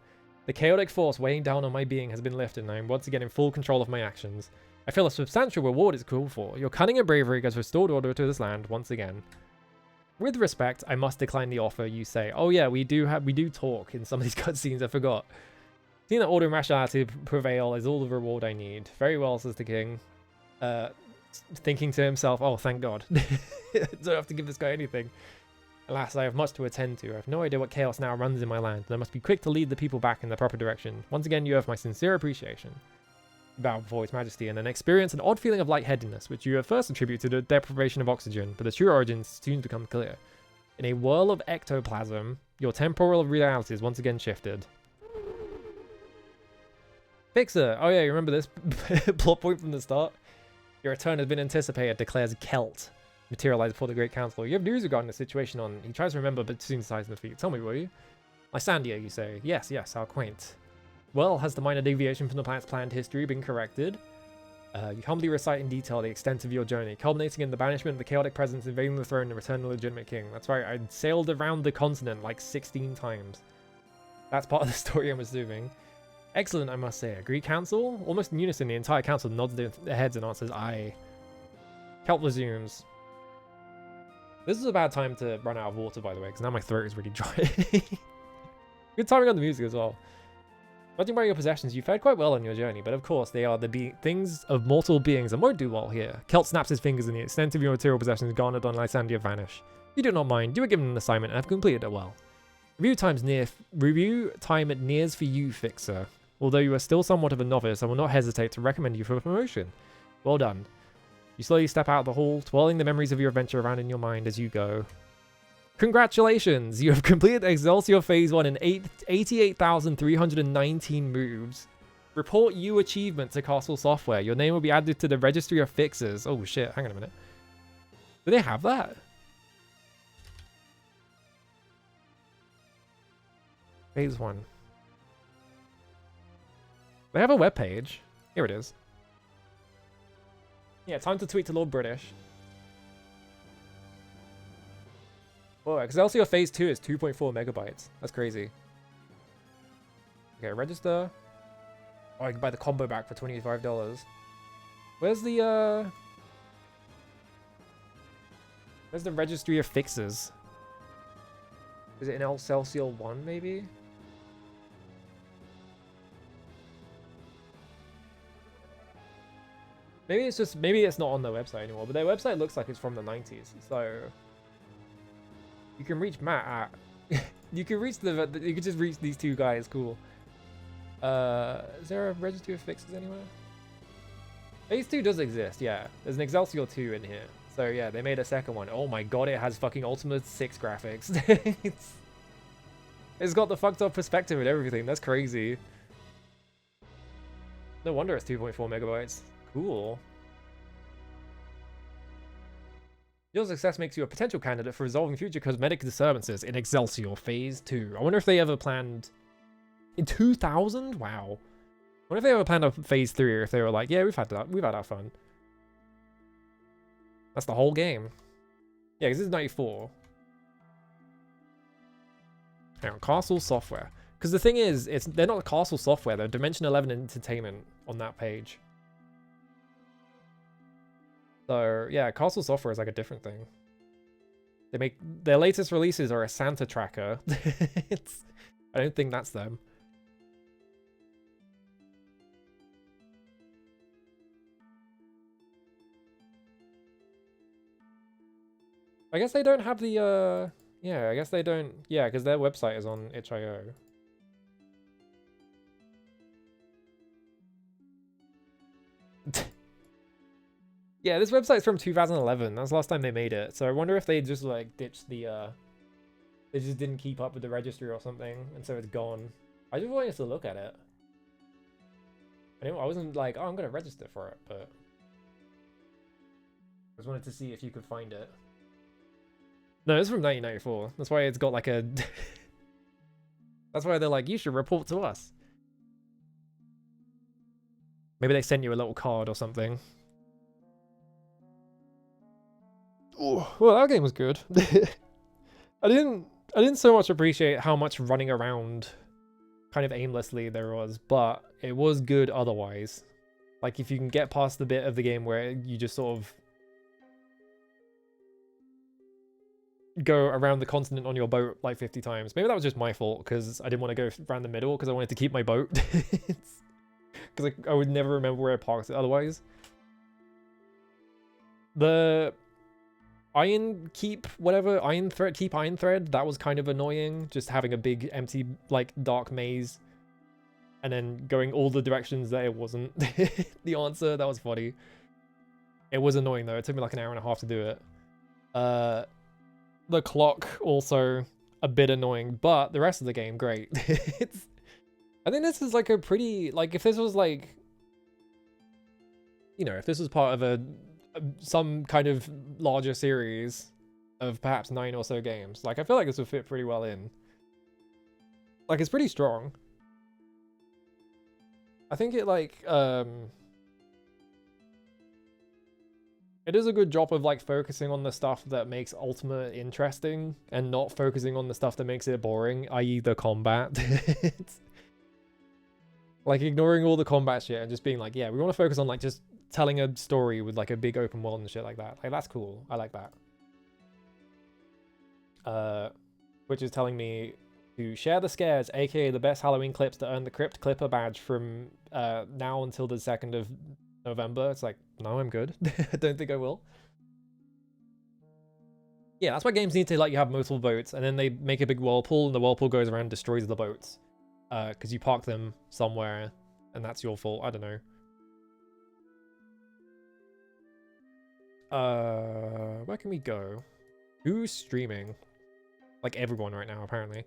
The chaotic force weighing down on my being has been lifted, and I am once again in full control of my actions. I feel a substantial reward is called for. Your cunning and bravery has restored order to this land once again. With respect, I must decline the offer, you say. Oh yeah, we do talk in some of these cutscenes, I forgot. Seeing that order and rationality prevail is all the reward I need. Very well, says the king. Thinking to himself, oh, thank God. Don't have to give this guy anything. Alas, I have much to attend to. I have no idea what chaos now runs in my land, and I must be quick to lead the people back in the proper direction. Once again, you have my sincere appreciation. Bow before His Majesty, and then experience an odd feeling of lightheadedness, which you at first attribute to the deprivation of oxygen, but the true origins soon become clear. In a whirl of ectoplasm, your temporal reality is once again shifted. Fixer! Oh yeah, you remember this plot point from the start? Your return has been anticipated, declares Kelt. Materialized before the Great Council. You have news regarding the situation on. He tries to remember, but soon decides in defeat. Tell me, will you? Lysandia, you say. Yes, how quaint. Well, has the minor deviation from the planet's planned history been corrected? You humbly recite in detail the extent of your journey, culminating in the banishment of the chaotic presence, invading the throne, and return of the legitimate king. That's right, I sailed around the continent like 16 times. That's part of the story, I'm assuming. Excellent, I must say. A Greek council? Almost in unison, the entire council nods their heads and answers aye. Kelt resumes. This is a bad time to run out of water, by the way, because now my throat is really dry. Good timing on the music as well. Judging by your possessions, you fared quite well on your journey, but of course they are the things of mortal beings and won't do well here. Kelt snaps his fingers and the extent of your material possessions garnered on Lysandia vanish. You do not mind. You were given an assignment and have completed it well. Review time nears for you, Fixer. Although you are still somewhat of a novice, I will not hesitate to recommend you for promotion. Well done. You slowly step out of the hall, twirling the memories of your adventure around in your mind as you go. Congratulations! You have completed Excelsior Phase 1 in 88,319 moves. Report you achievement to Castle Software. Your name will be added to the Registry of Fixers. Oh shit, hang on a minute. Do they have that? Phase 1. They have a webpage. Here it is. Yeah, time to tweet to Lord British. Whoa, Excelsior Phase 2 is 2.4 megabytes. That's crazy. Okay, register. Oh, I can buy the combo back for $25. Where's the Registry of Fixers? Is it in Excelsior 1, maybe? Maybe it's not on their website anymore, but their website looks like it's from the 90s. So you can reach Matt at you can just reach these two guys, cool. Is there a registry of fixes anywhere? Phase 2 does exist, yeah. There's an Excelsior 2 in here. So yeah, they made a second one. Oh my god, it has fucking Ultimate 6 graphics. It's got the fucked up perspective and everything. That's crazy. No wonder it's 2.4 megabytes. Cool. Your success makes you a potential candidate for resolving future cosmetic disturbances in Excelsior Phase 2. I wonder if they ever planned... In 2000? Wow. I wonder if they ever planned a Phase 3 or if they were like, yeah, we've had our fun. That's the whole game. Yeah, because this is 94. Hang on, Castle Software. Because the thing is, they're not Castle Software, they're Dimension 11 Entertainment on that page. So, yeah, Castle Software is like a different thing. They make... Their latest releases are a Santa tracker. I don't think that's them. I guess they don't have the, yeah, I guess they don't... Yeah, because their website is on itch.io. Yeah, this website's from 2011. That's the last time they made it. So I wonder if they just, like, ditched the, they just didn't keep up with the registry or something, and so it's gone. I just wanted to look at it. I wasn't like, oh, I'm going to register for it, but... I just wanted to see if you could find it. No, it's from 1994. That's why it's got like a... That's why they're like, you should report to us. Maybe they sent you a little card or something. Oh, well, that game was good. I didn't so much appreciate how much running around kind of aimlessly there was, but it was good otherwise. Like, if you can get past the bit of the game where you just sort of go around the continent on your boat like 50 times. Maybe that was just my fault because I didn't want to go around the middle because I wanted to keep my boat. Because I would never remember where I parked it otherwise. The Iron Keep, whatever, Iron Thread, Keep Iron Thread, that was kind of annoying. Just having a big empty, like, dark maze. And then going all the directions that it wasn't the answer. That was funny. It was annoying though. It took me like an hour and a half to do it. The clock also a bit annoying, but the rest of the game great. I think this is like a pretty, like, if this was like, you know, if this was part of some kind of larger series of perhaps 9 or so games, like, I feel like this would fit pretty well in. Like, it's pretty strong. I think it like it does a good job of like focusing on the stuff that makes Ultimate interesting and not focusing on the stuff that makes it boring, i.e. the combat. Like ignoring all the combat shit and just being like, yeah, we want to focus on like just telling a story with like a big open world and shit like that. Like, that's cool. I like that. Which is telling me to share the scares, aka the best Halloween clips to earn the Crypt Clipper badge from now until the 2nd of November. It's like, no, I'm good. I don't think I will. Yeah, that's why games need to let you have multiple boats, and then they make a big whirlpool, and the whirlpool goes around and destroys the boats. Because you park them somewhere, and that's your fault. I don't know. Where can we go? Who's streaming? Like everyone right now, apparently.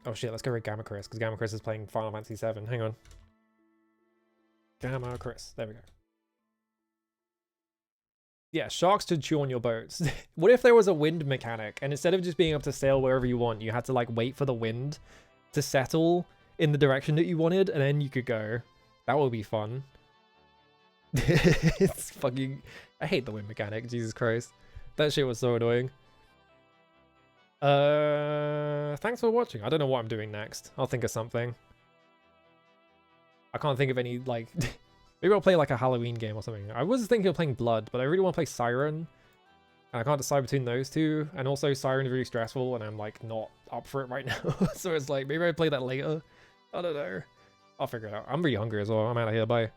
Oh shit, let's go raid Gamma Chris, because Gamma Chris is playing Final Fantasy VII. Hang on. Gamma Chris. There we go. Yeah, sharks should chew on your boats. What if there was a wind mechanic, and instead of just being able to sail wherever you want, you had to like wait for the wind to settle in the direction that you wanted, and then you could go. That would be fun. It's fucking... I hate the wind mechanic, Jesus Christ. That shit was so annoying. Thanks for watching. I don't know what I'm doing next. I'll think of something. I can't think of any, like... Maybe I'll play like a Halloween game or something. I was thinking of playing Blood, but I really want to play Siren. And I can't decide between those two. And also Siren is really stressful, and I'm like not up for it right now. So it's like, maybe I play that later. I don't know. I'll figure it out. I'm really hungry as well. I'm out of here. Bye.